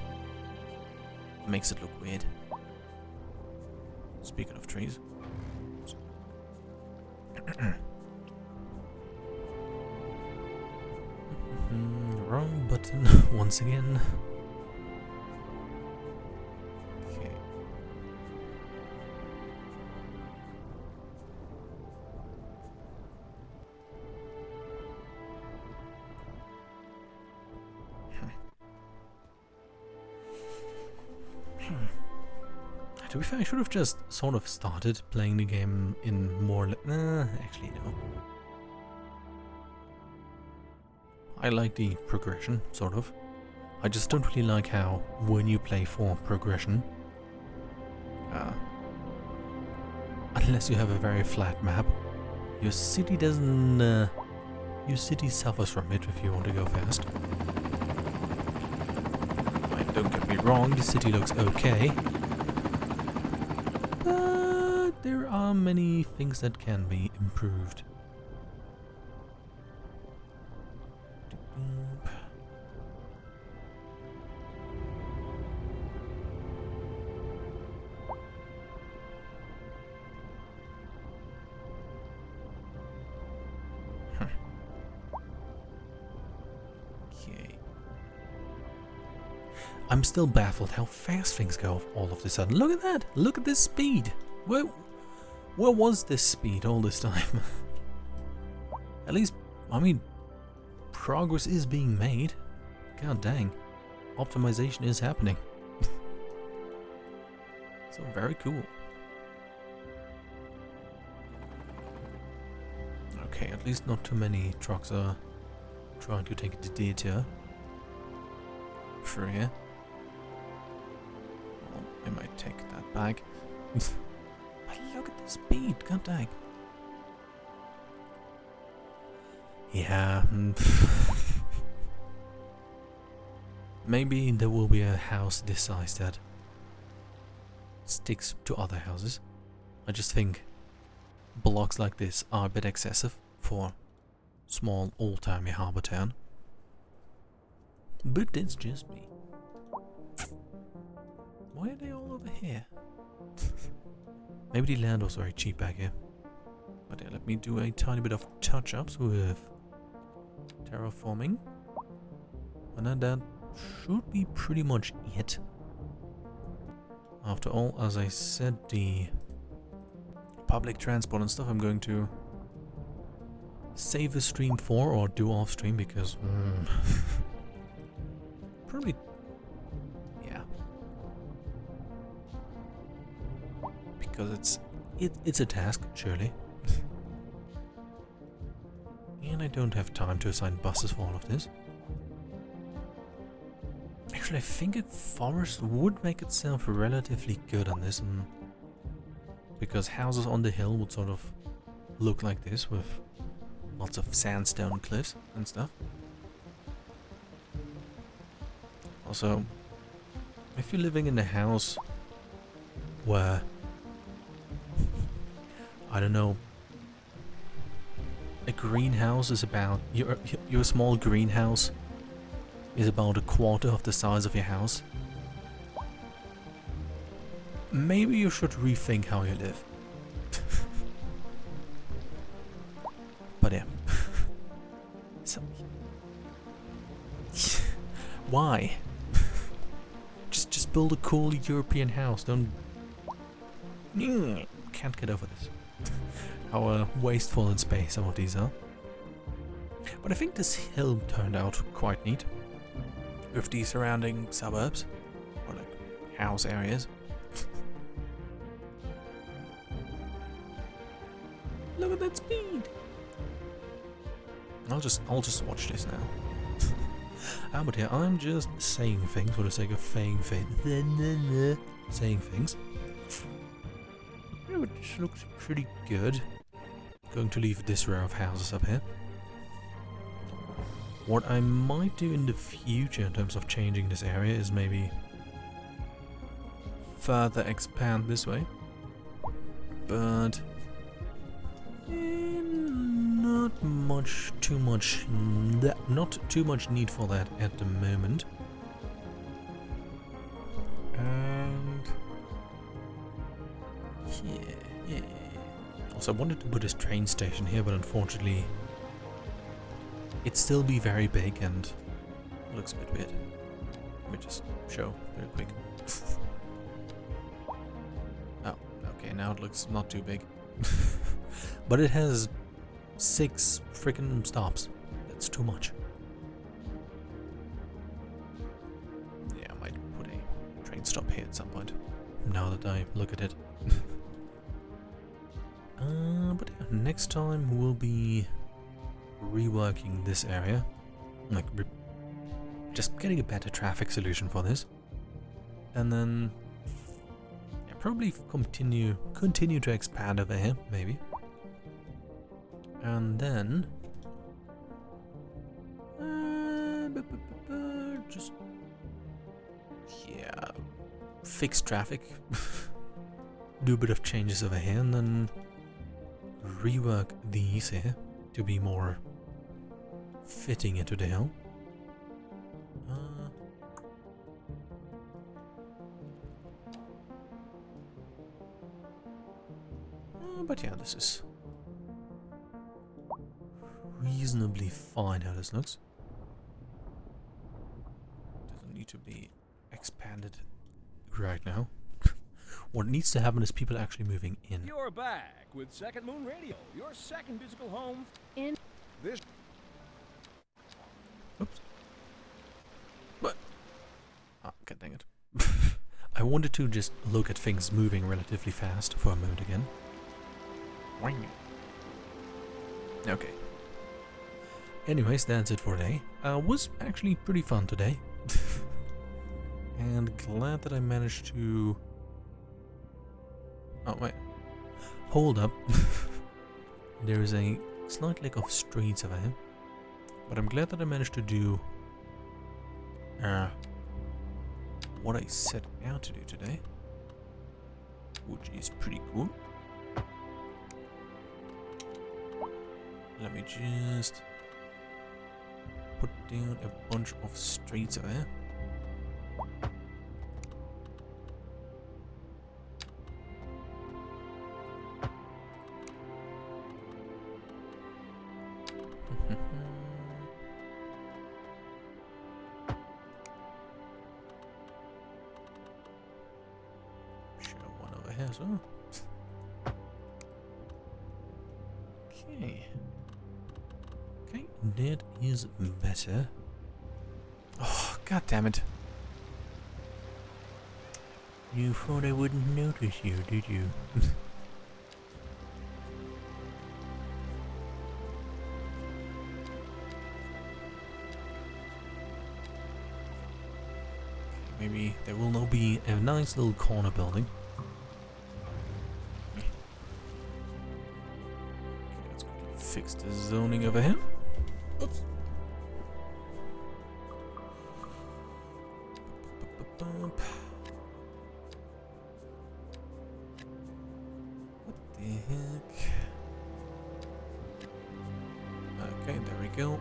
makes it look weird. Speaking of trees. Wrong button once again. Okay. To be fair, I should have just sort of started playing the game in more... actually no. I like the progression, sort of. I just don't really like how, when you play for progression, unless you have a very flat map, your city doesn't... your city suffers from it if you want to go fast. Don't get me wrong, the city looks okay. But there are many things that can be improved. Okay. I'm still baffled how fast things go all of a sudden. Look at that! Look at this speed! Where was this speed all this time? At least, I mean, progress is being made. God dang. Optimization is happening. So very cool. Okay, at least not too many trucks are trying to take the detour. Sure, yeah. Well, I might take that back. But look at the speed, god dang. Yeah. Maybe there will be a house this size that sticks to other houses. I just think blocks like this are a bit excessive for small old-timey harbour town. But that's just me. Why are they all over here? Maybe the land was very cheap back here. But yeah, let me do a tiny bit of touch-ups with terraforming. And then that should be pretty much it. After all, as I said, the public transport and stuff I'm going to save a stream for or do off stream because probably, yeah, because it's a task, surely. And I don't have time to assign buses for all of this. Actually, I think a forest would make itself relatively good on this, and because houses on the hill would sort of look like this with lots of sandstone cliffs and stuff. Also, if you're living in a house where, I don't know, a greenhouse is about, your small greenhouse is about a quarter of the size of your house, maybe you should rethink how you live. But yeah. So, why? just build a cool European house. Don't. Can't get over this. How wasteful in space some of these are. But I think this hill turned out quite neat. With the surrounding suburbs. Or like house areas. Look at that speed! I'll just watch this now. But yeah, I'm just saying things for the sake of saying things. Yeah, but this looks pretty good. Going to leave this row of houses up here. What I might do in the future in terms of changing this area is maybe further expand this way. But not too much need for that at the moment. And yeah. Also, I wanted to put this train station here, but unfortunately, it'd still be very big and looks a bit weird. Let me just show real quick. Oh, okay, now it looks not too big. But it has 6 freaking stops. That's too much. Yeah, I might put a train stop here at some point. Now that I look at it. But yeah, next time we'll be reworking this area. Like, just getting a better traffic solution for this. And then yeah, probably continue to expand over here, maybe. And then just yeah, fix traffic, do a bit of changes over here, and then rework these here to be more fitting into the hill. But yeah, this is reasonably fine how this looks. Doesn't need to be expanded right now. What needs to happen is people actually moving in. You're back with Second Moon Radio, your second musical home. In This. Oops. What? Ah, god dang it. I wanted to just look at things moving relatively fast for a moment again. Okay. Anyways, that's it for today. Was actually pretty fun today. And glad that I managed to... Oh, wait. Hold up. There is a slight lack of streets over here. But I'm glad that I managed to do what I set out to do today, which is pretty cool. Let me just put down a bunch of streets over there. Sure, one over here as well. Okay. Okay, that is better. Oh, god damn it. You thought I wouldn't notice you, did you? Maybe there will now be a nice little corner building. Okay, let's quickly fix the zoning over here. Oops. What the heck? Okay, there we go.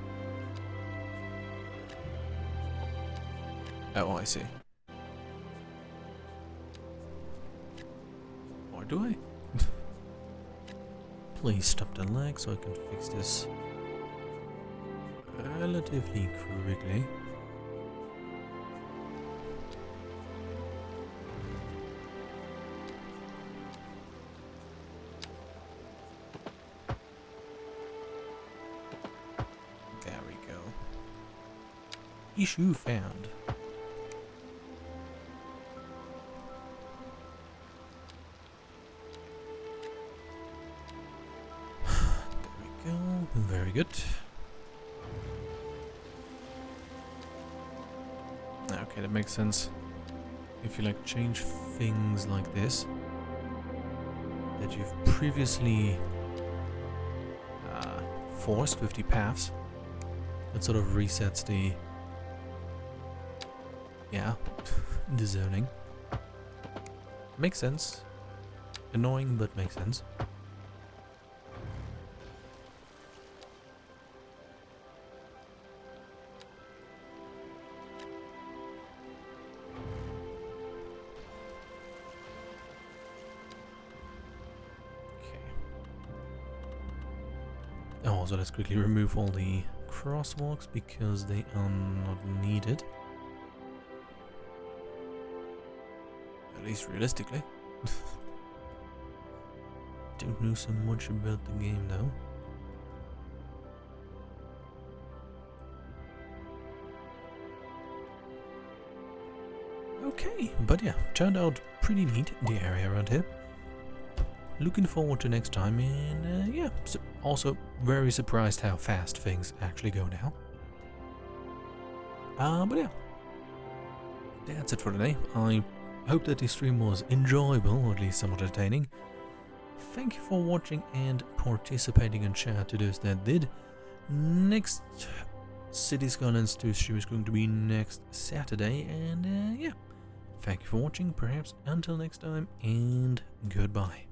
Oh, I see. Or do I? Please stop the lag so I can fix this relatively quickly. There we go. Issue found. Very good. Okay, that makes sense. If you like change things like this that you've previously forced with the paths, it sort of resets the the zoning. Makes sense. Annoying, but makes sense. So let's quickly remove all the crosswalks because they are not needed. At least realistically. Don't know so much about the game though. Okay, but yeah, turned out pretty neat, the area around here. Looking forward to next time, and yeah, so also very surprised how fast things actually go now. But yeah, that's it for today. I hope that the stream was enjoyable, or at least somewhat entertaining. Thank you for watching and participating in chat to those that did. Next City Skylines 2 stream is going to be next Saturday, and yeah, thank you for watching, perhaps until next time, and goodbye.